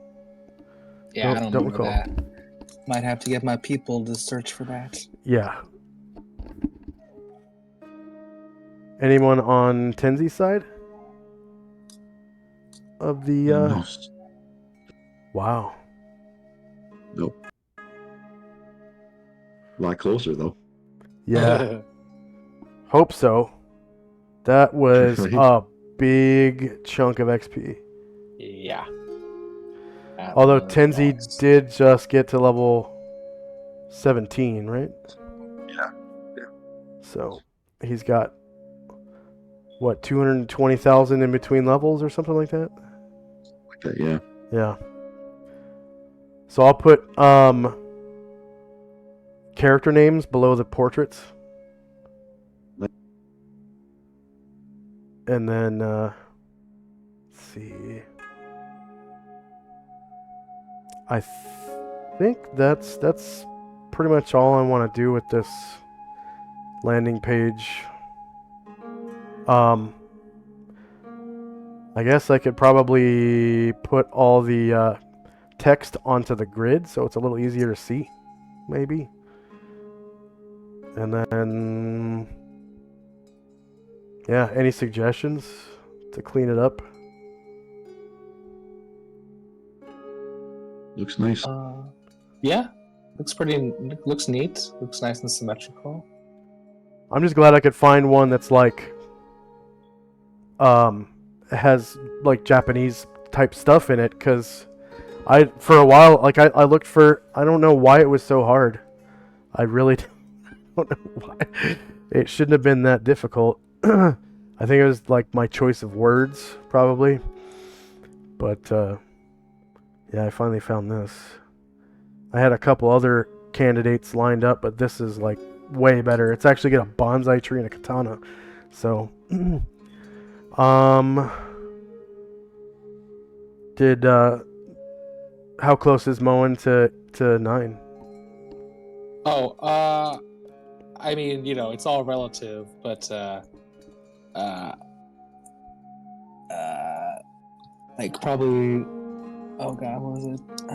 [SPEAKER 2] Yeah, I don't remember
[SPEAKER 1] recall.
[SPEAKER 2] that. Might have to get my people to search for that.
[SPEAKER 1] Yeah. Anyone on Tenzi's side? Of the
[SPEAKER 4] No.
[SPEAKER 1] Wow.
[SPEAKER 4] Nope. A lot closer though.
[SPEAKER 1] Yeah. Hope so. That was
[SPEAKER 4] Right.
[SPEAKER 1] a big chunk of XP.
[SPEAKER 2] Yeah.
[SPEAKER 1] Although
[SPEAKER 2] That
[SPEAKER 1] Tenzi
[SPEAKER 2] was-
[SPEAKER 1] did just get to level 17, right?
[SPEAKER 4] Yeah.
[SPEAKER 1] So he's got what, 220,000 in between levels or something like that?
[SPEAKER 4] Like that, yeah.
[SPEAKER 1] Yeah. So I'll put character names below the portraits. And then let's see. I think that's pretty much all I want to do with this landing page. I guess I could probably put all the text onto the grid so it's a little easier to see, maybe. And then, yeah, any suggestions to clean it up?
[SPEAKER 4] Looks nice.
[SPEAKER 2] Yeah. Looks neat. Looks nice and symmetrical.
[SPEAKER 1] I'm just glad I could find one that's like has like Japanese type stuff in it, because for a while I looked for, I don't know why it was so hard. I really don't know why. It shouldn't have been that difficult. I think it was like my choice of words probably. But yeah, I finally found this. I had a couple other candidates lined up, but this is like way better. It's actually got a bonsai tree and a katana. So did how close is Moen to 9?
[SPEAKER 2] Oh, I mean, it's all relative, but like probably. Oh God, what was it? I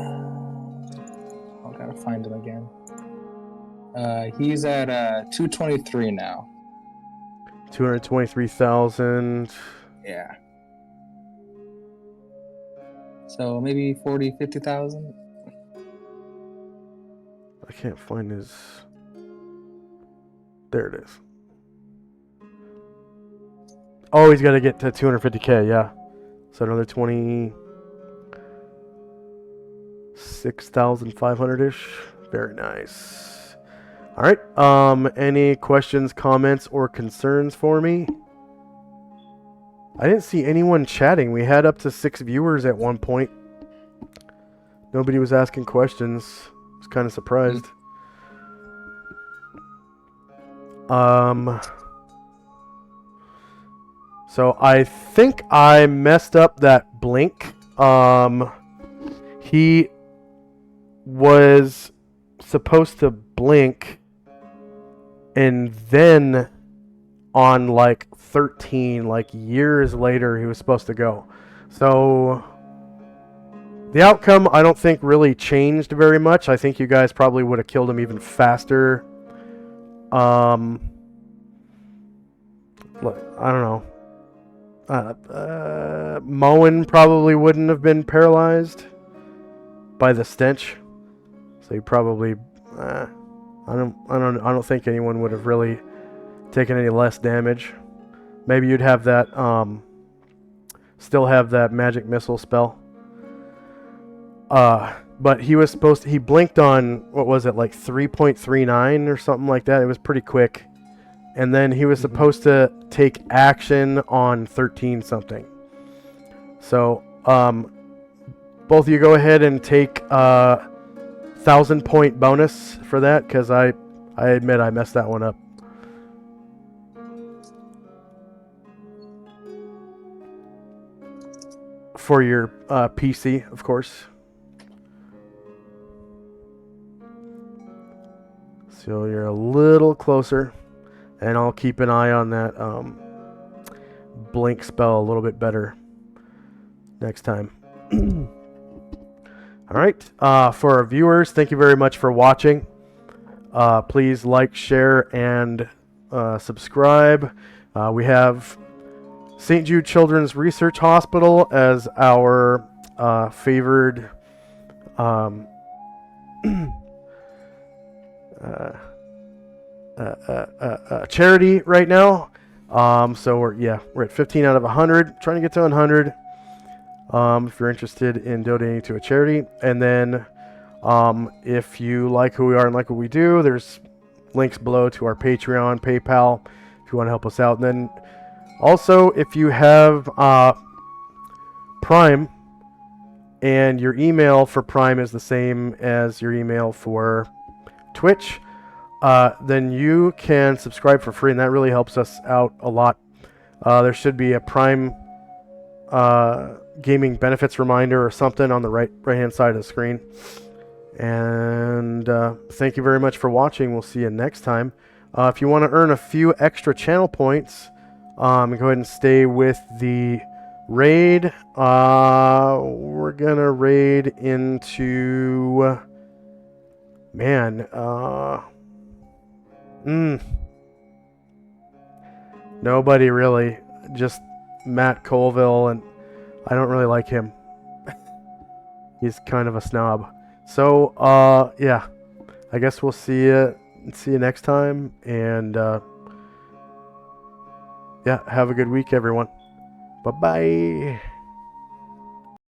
[SPEAKER 2] gotta find him again. He's at 223 now.
[SPEAKER 1] 223,000.
[SPEAKER 2] Yeah. So maybe 40, 50,000.
[SPEAKER 1] I can't find his. There it is. Oh, he's got to get to 250k, yeah. So another 26,500-ish. Very nice. All right. Any questions, comments, or concerns for me? I didn't see anyone chatting. We had up to 6 viewers at one point. Nobody was asking questions. I was kind of surprised. So I think I messed up that blink. He was supposed to blink, and then on like 13, like years later, he was supposed to go. So the outcome, I don't think really changed very much. I think you guys probably would have killed him even faster. Look, I don't know. Moen probably wouldn't have been paralyzed by the stench, so he probably. I don't think anyone would have really taken any less damage. Maybe you'd have that. Still have that magic missile spell. But he was supposed to. He blinked on what was it, like 3.39 or something like that. It was pretty quick. And then he was supposed to take action on 13 something. So, both of you go ahead and take 1,000-point bonus for that, because I admit I messed that one up. For your PC, of course. So you're a little closer. And I'll keep an eye on that blink spell a little bit better next time. All right. For our viewers, thank you very much for watching. Please like, share, and subscribe. We have St. Jude Children's Research Hospital as our favored charity right now. So we're at 15 out of 100, trying to get to 100. If you're interested in donating to a charity, and then if you like who we are and like what we do, there's links below to our Patreon, PayPal, if you want to help us out. And then also, if you have Prime and your email for Prime is the same as your email for Twitch, then you can subscribe for free, and that really helps us out a lot. There should be a Prime gaming benefits reminder or something on the right hand side of the screen. And thank you very much for watching. We'll see you next time. If you want to earn a few extra channel points, go ahead and stay with the raid. We're gonna raid into nobody really, just Matt Colville, and I don't really like him. He's kind of a snob. So yeah, I guess we'll see you next time, and yeah, have a good week, everyone. Bye bye.